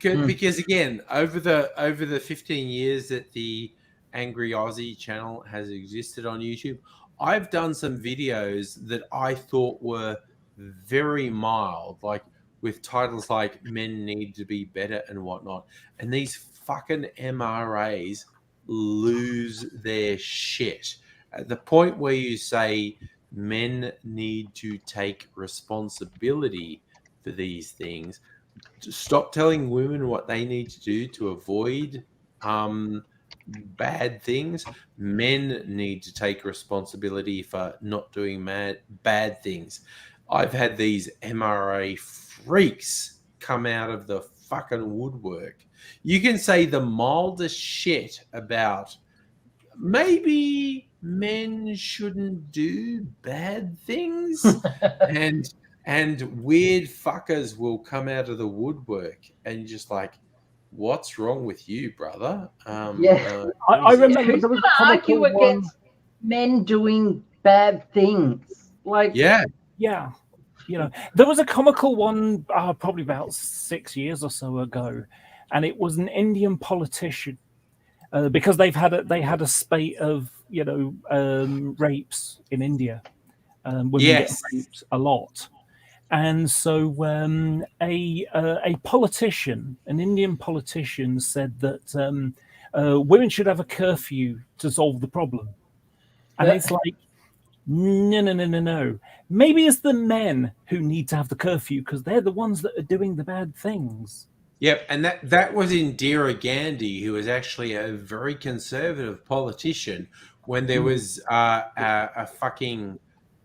because again, over the 15 years that the Angry Aussie channel has existed on YouTube, I've done some videos that I thought were very mild, like with titles like "Men Need to Be Better" and whatnot. And these fucking MRAs lose their shit at the point where you say men need to take responsibility for these things. Stop telling women what they need to do to avoid bad things. Men need to take responsibility for not doing bad things. I've had these MRA freaks come out of the fucking woodwork. You can say the mildest shit about maybe men shouldn't do bad things, and weird fuckers will come out of the woodwork, and you're just like, what's wrong with you, brother? I remember there was a argue comical one. against men doing bad things. There was a comical one probably about 6 years or so ago, and it was an Indian politician because they had a spate of rapes in India. Women get raped a lot. And so a politician, an Indian politician, said that women should have a curfew to solve the problem. And it's like, no. Maybe it's the men who need to have the curfew because they're the ones that are doing the bad things. Yep, and that was Indira Gandhi, who was actually a very conservative politician when there was a fucking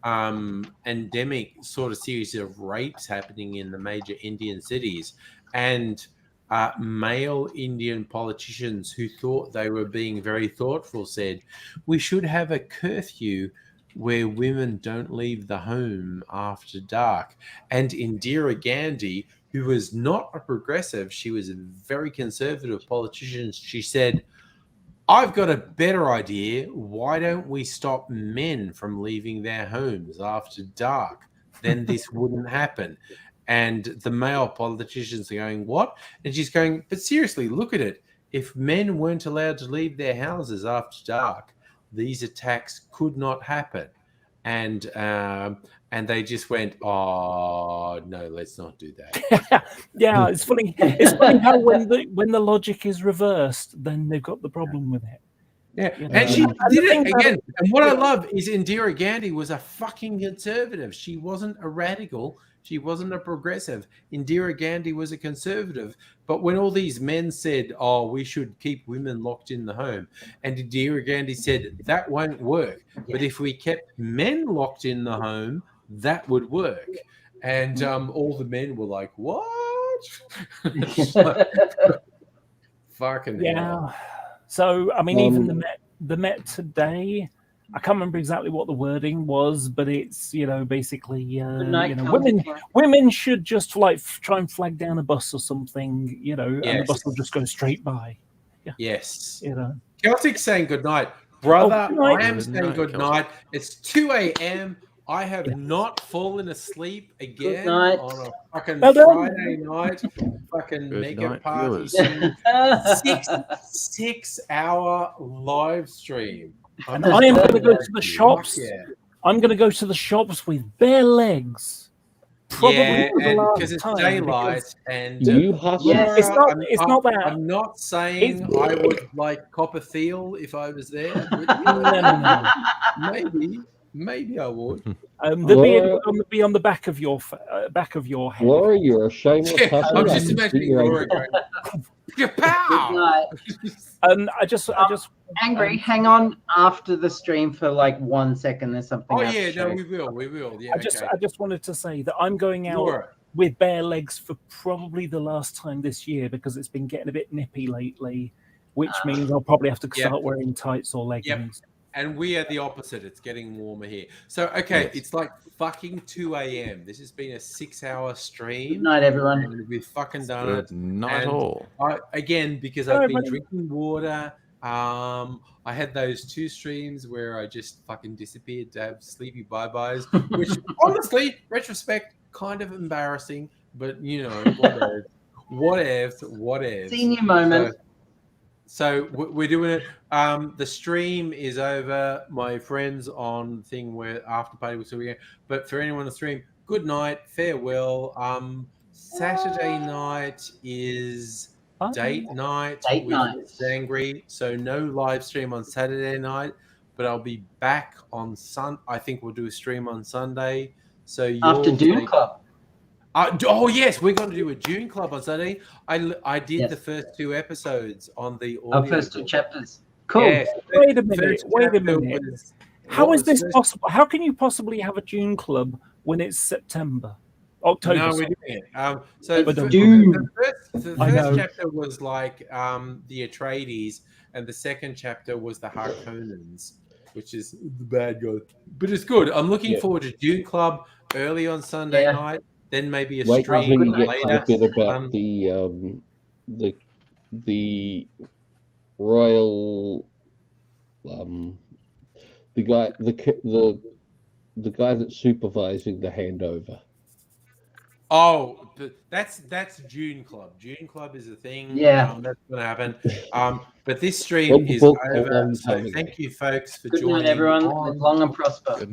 endemic sort of series of rapes happening in the major Indian cities, and male Indian politicians who thought they were being very thoughtful said, we should have a curfew where women don't leave the home after dark. And Indira Gandhi, who was not a progressive, she was a very conservative politician, she said, I've got a better idea. Why don't we stop men from leaving their homes after dark? Then this wouldn't happen. And the male politicians are going, what? And she's going, but seriously, look at it. If men weren't allowed to leave their houses after dark, these attacks could not happen. And they just went, oh no, let's not do that. Yeah, it's funny. It's funny how when the logic is reversed, then they've got the problem with it. Yeah, and she did it again. And what I love is Indira Gandhi was a fucking conservative. She wasn't a radical. She wasn't a progressive. Indira Gandhi was a conservative. But when all these men said, oh, we should keep women locked in the home, and Indira Gandhi said, that won't work. But if we kept men locked in the home, that would work. And all the men were like, what? Fucking hell. So, I mean, even the Met today, I can't remember exactly what the wording was, but it's, basically, women should just try and flag down a bus or something, and the bus will just go straight by. Yeah. Yes. Celtic's saying good night. Brother, good night. I am saying good night. It's 2 a.m. I have not fallen asleep again on a fucking Friday night. Fucking mega party. 6-hour live stream. And I am going to go to the shops. Yeah. I'm going to go to the shops with bare legs Yeah, for the and last because it's time, daylight, because- and You hustle. Yeah, it's not. It's not that. I'm not saying I would like cop a feel if I was there, but No. maybe I would. The beard would be on the back of your head. Laura, you're a shameless Yeah, hustler. I'm I just can see imagining your Laura anger. going, "Pow!" I just Angry, hang on after the stream for like 1 second. There's something. Oh I have to yeah, show. no, we will. Yeah, I just wanted to say that I'm going out with bare legs for probably the last time this year because it's been getting a bit nippy lately, which means I'll probably have to start wearing tights or leggings. And we are the opposite. It's getting warmer here. So, okay, It's like fucking 2 a.m. This has been a 6-hour stream. Good night, everyone. And we've fucking done Good it. night And all. because I've been drinking water. I had those 2 streams where I just fucking disappeared to have sleepy bye-byes, which honestly, retrospect, kind of embarrassing, but you know, whatever. Senior moment. So we're doing it. The stream is over. My friends on thing where after party was doing it. But for anyone on the stream, good night, farewell. Saturday night is date night with Zangri. So no live stream on Saturday night, but I'll be back on I think we'll do a stream on Sunday. So after Dune Club. Oh yes, we're going to do a June Club on Saturday. I did the first 2 episodes on the audio. First 2 chapters. Cool. Yes, Wait a minute. How is this possible? How can you possibly have a June Club when it's September? October. No, we're doing it. So But the June. first chapter was like the Atreides, and the second chapter was the Harkonnens, which is the bad guy. But it's good. I'm looking forward to June Club early on Sunday night. Then maybe a stream Wait, later. a bit about the royal the guy that's supervising the handover. Oh, that's June Club. June Club is a thing. Yeah, that's going to happen. But this stream is over. So thank you, folks, for Good joining. night, everyone. Live long and prosper.